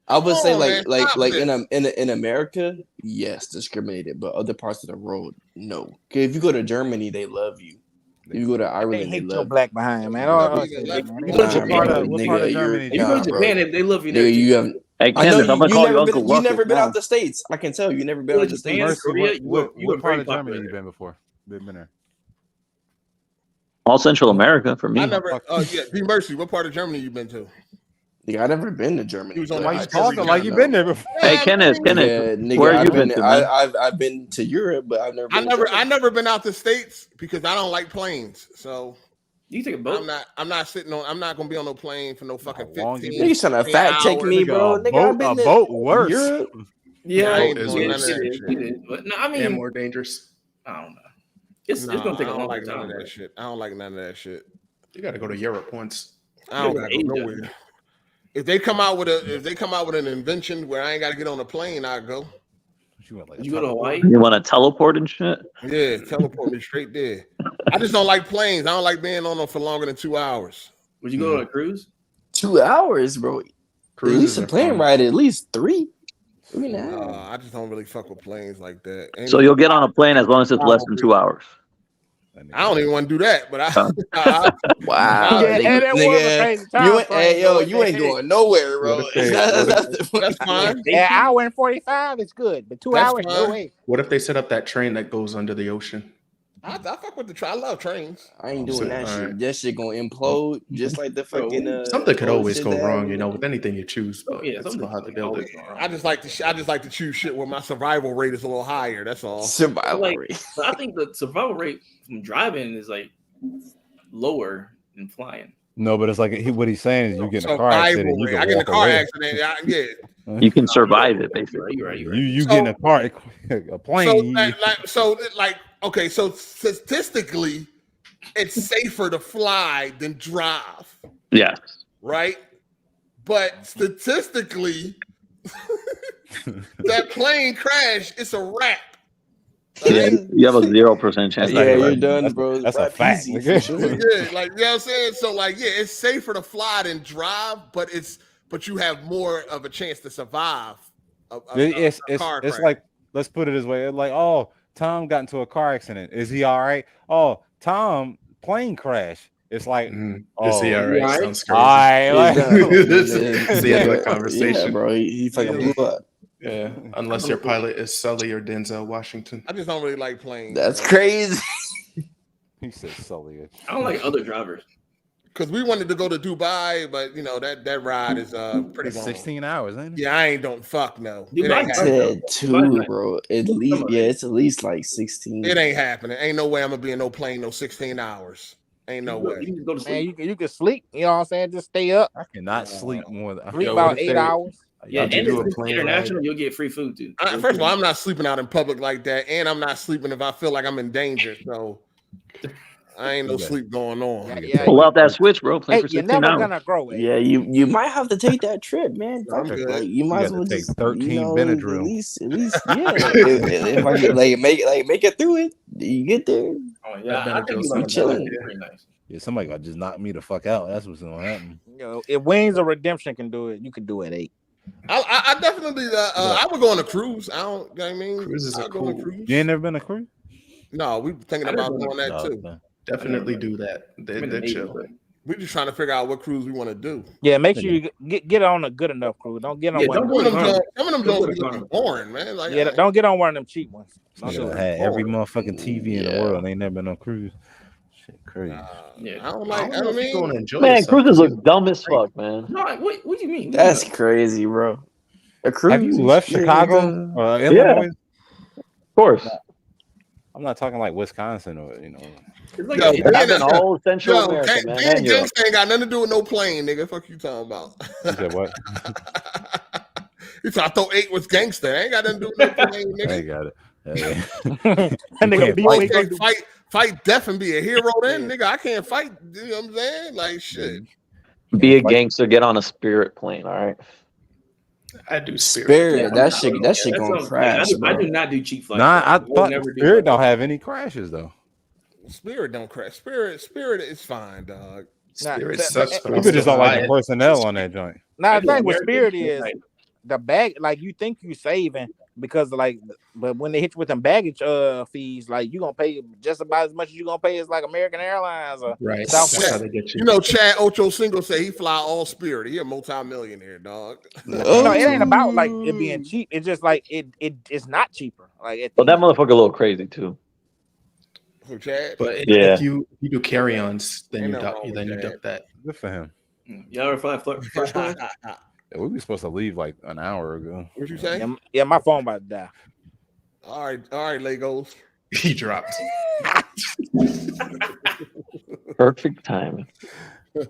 I would say Come on, man, stop like this. in America, yes, discriminated, but other parts of the world, no. Okay, if you go to Germany, they love you. If you go to They Ireland, they hate your love black behind, man. You Oh, What part of nigga, Germany? If you go to Japan, they love you. Nigga, you have. Hey, I know Kenneth, I'm gonna call you never Uncle been, Ruckus never been now. out the States. I can tell you never been out the States. Japan, Mercy, Korea, what you were part very of Germany popular you there. been before? Been there. All Central America for me. I never. Yeah, be mercy. What part of Germany you been to? Nigga, I never been to Germany. He was on but the I East just- Talking like you been there before. Hey, Kenneth, Yeah, nigga, where have you I've been to, man? I've been to Europe, but I've never been. to I never been out the States because I don't like planes. So You take a boat. I'm not sitting on. I'm not gonna be on no plane for no fucking long 15. Nigga, you trying to fact check me, bro? Nigga, I've been a boat worse. Europe. Yeah, I ain't Boat is doing worse. none of that it shit. is. But no, I and mean, more dangerous. I don't know. It's Nah, gonna take I a don't long like none time. of that shit. I don't like none of that shit. You got to go to Europe once. I don't Yeah, gotta go Asia. nowhere. If they come out with an invention where I ain't gotta get on a plane, I go. You went like You go to Hawaii? You want to teleport and shit? Yeah, teleport me straight there. I just don't like planes. I don't like being on them for longer than 2 hours. Would you go on a cruise? 2 hours, bro. At least a plane ride, at least 3. 3.5. I just don't really fuck with planes like that. Ain't So no- you'll get on a plane as long as it's less than 2 hours. I don't even want to do that, but Wow, Yeah, and that was a crazy time you ain't, frame, hey, yo, though. you ain't going nowhere, bro. What if they- that's fine. An hour and 45 is good, but 2 That's hours, no fine. way. What if they set up that train that goes under the ocean? I fuck with the train. I love trains. I ain't doing that shit. Alright. That shit gonna implode just like the fucking. Something could always shit go that wrong, happened. you know, with anything you choose. But yeah, it's something still hard to build it. I just like to choose shit where my survival rate is a little higher. That's all. Survival Like, rate. but I think the survival rate from driving is like lower than flying. No, but it's like what he's saying is you get in a car accident. Survival You rate. can I get in a walk car away. accident. Yeah. You can survive it, basically. You're right. You get in a car, a plane. Okay, so statistically, it's safer to fly than drive, Yes. right? But statistically, that plane crash, it's a wrap. Yeah, you have a 0% chance. Yeah, that you're done, bro. That's a Rap fact. easy, for sure. Yeah, like you know what I'm saying. So like, yeah, it's safer to fly than drive, but you have more of a chance to survive. It's car crash. like, let's put it this way. Like, oh, Tom got into a car accident. Is he all right? Oh, Tom, plane crash. It's like, Is he all right? Sounds crazy. all right. Like, It's the end of the conversation. Yeah, bro. He fucking blew up. Yeah, unless your pilot is Sully or Denzel Washington. I just don't really like planes. That's crazy. he said Sully. I don't like other drivers. Because we wanted to go to Dubai, but you know that ride is pretty long. 16 hours, ain't it? Yeah, I ain't don't fuck no. It Dubai ain't Said happening. 2, bro. At least, yeah, it's at least like 16. It ain't happening. Ain't no way I'm gonna be in no plane no 16 hours. Ain't no way. You can go to Man, sleep. you can sleep. You know what I'm saying? Just stay up. I cannot sleep more than Sleep Yo, about what if 8 they- hours. Yeah, and do a it's plane international. ride. You'll get free food too. First of all, I'm not sleeping out in public like that, and I'm not sleeping if I feel like I'm in danger. So I ain't no sleep going on. Yeah, Pull out that switch, bro. Play hey, for you're 16 never hours. gonna grow it. Yeah, you might have to take that trip, man. I'm Fuck it. good. Like, you might as gotta well take just 13 at Benadryl. least, yeah. if I could make it through it, you get there. Oh yeah, I think Benadryl's you not like chilling. that. Pretty nice. Yeah, somebody got to just knock me the fuck out. That's what's gonna happen. You know, if Wings of Redemption can do it, you can do it at 8. I definitely I would go on a cruise. I don't, you know what I mean, Cruises are I'll go on a cool. cruise. You ain't never been a cruise? No, we thinking about doing that too. Definitely do that. They're chill. We're just trying to figure out what cruise we want to do. Yeah, make sure you get on a good enough cruise. Don't get on one. Some of them joints be looking boring, man. Like, yeah, don't get on one of them cheap ones. Should have had every motherfucking TV in the world. And they never been on cruise. Shit, crazy. I don't like. I don't mean, Man, cruises look dumb as fuck, man. No, what do you mean? That's crazy, bro. A cruise. Have you left Chicago or Illinois? Of course. I'm not talking like Wisconsin or It's like I've been all Central America, man. And Europe. Gangsta ain't got nothing to do with no plane, nigga. Fuck you talking about? You said what? He said I thought 8 was gangster. Ain't got nothing to do with no plane, nigga. I got it. Nigga, fight death and be a hero. Then, nigga, I can't fight. You know what I'm saying? Like shit. Be a gangster. Get on a Spirit plane. All right. I do Spirit. That shit gonna crash. I do not do cheap flights. Nah, I thought never do Spirit that. don't have any crashes though. Spirit don't crash. Spirit is fine, dog. Spirit sucks. People just don't like the personnel on that joint. Now the thing with Spirit is the bag, like you think you saving because but when they hit you with them baggage fees, like you gonna pay just about as much as you gonna pay as like American Airlines or right. Southwest. That's how they get you. You know, Chad Ocho Single say he fly all Spirit. He a multi-millionaire, dog. No, it ain't about like it being cheap. It's just like it's not cheaper. Like But that motherfucker a little crazy too. Who, Chad? But if you do carry-ons, then you duck that. Good for him. You ever fly first class? Yeah, we were supposed to leave like an hour ago. What you say? Yeah, my phone about to die. All right, Legos. He dropped. Perfect timing.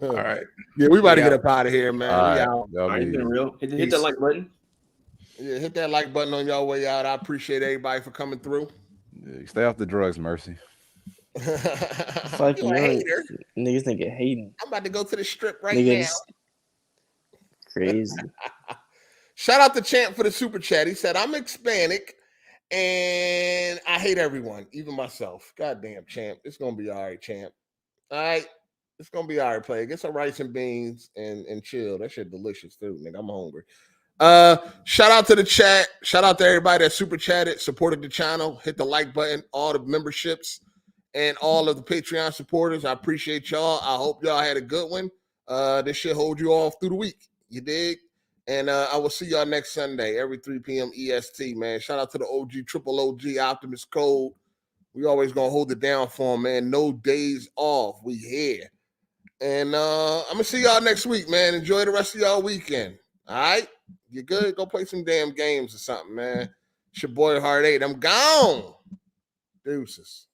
All right. Yeah, we about to get up out of here, man. We out. All right, been real. Hit that like button. Yeah, hit that like button on y'all way out. I appreciate everybody for coming through. Yeah, stay off the drugs, Mercy. Fucking niggas think it hating. I'm about to go to the strip right Niggas now. Crazy. Shout out to Champ for the super chat. He said, I'm Hispanic and I hate everyone, even myself. Goddamn, Champ. It's going to be all right, Champ. All right. It's going to be all right, play. Get some rice and beans and chill. That shit delicious, too, nigga. I'm hungry. Shout out to the chat. Shout out to everybody that super chatted, supported the channel, hit the like button, all the memberships, and all of the Patreon supporters. I appreciate y'all. I hope y'all had a good one. This shit hold you off through the week. You dig? And I will see y'all next Sunday, every 3 p.m. EST, man. Shout out to the OG, triple OG, Optimus Code. We always going to hold it down for him, man. No days off. We here. And I'm going to see y'all next week, man. Enjoy the rest of y'all weekend. All right? You good? Go play some damn games or something, man. It's your boy Hard8. I'm gone. Deuces.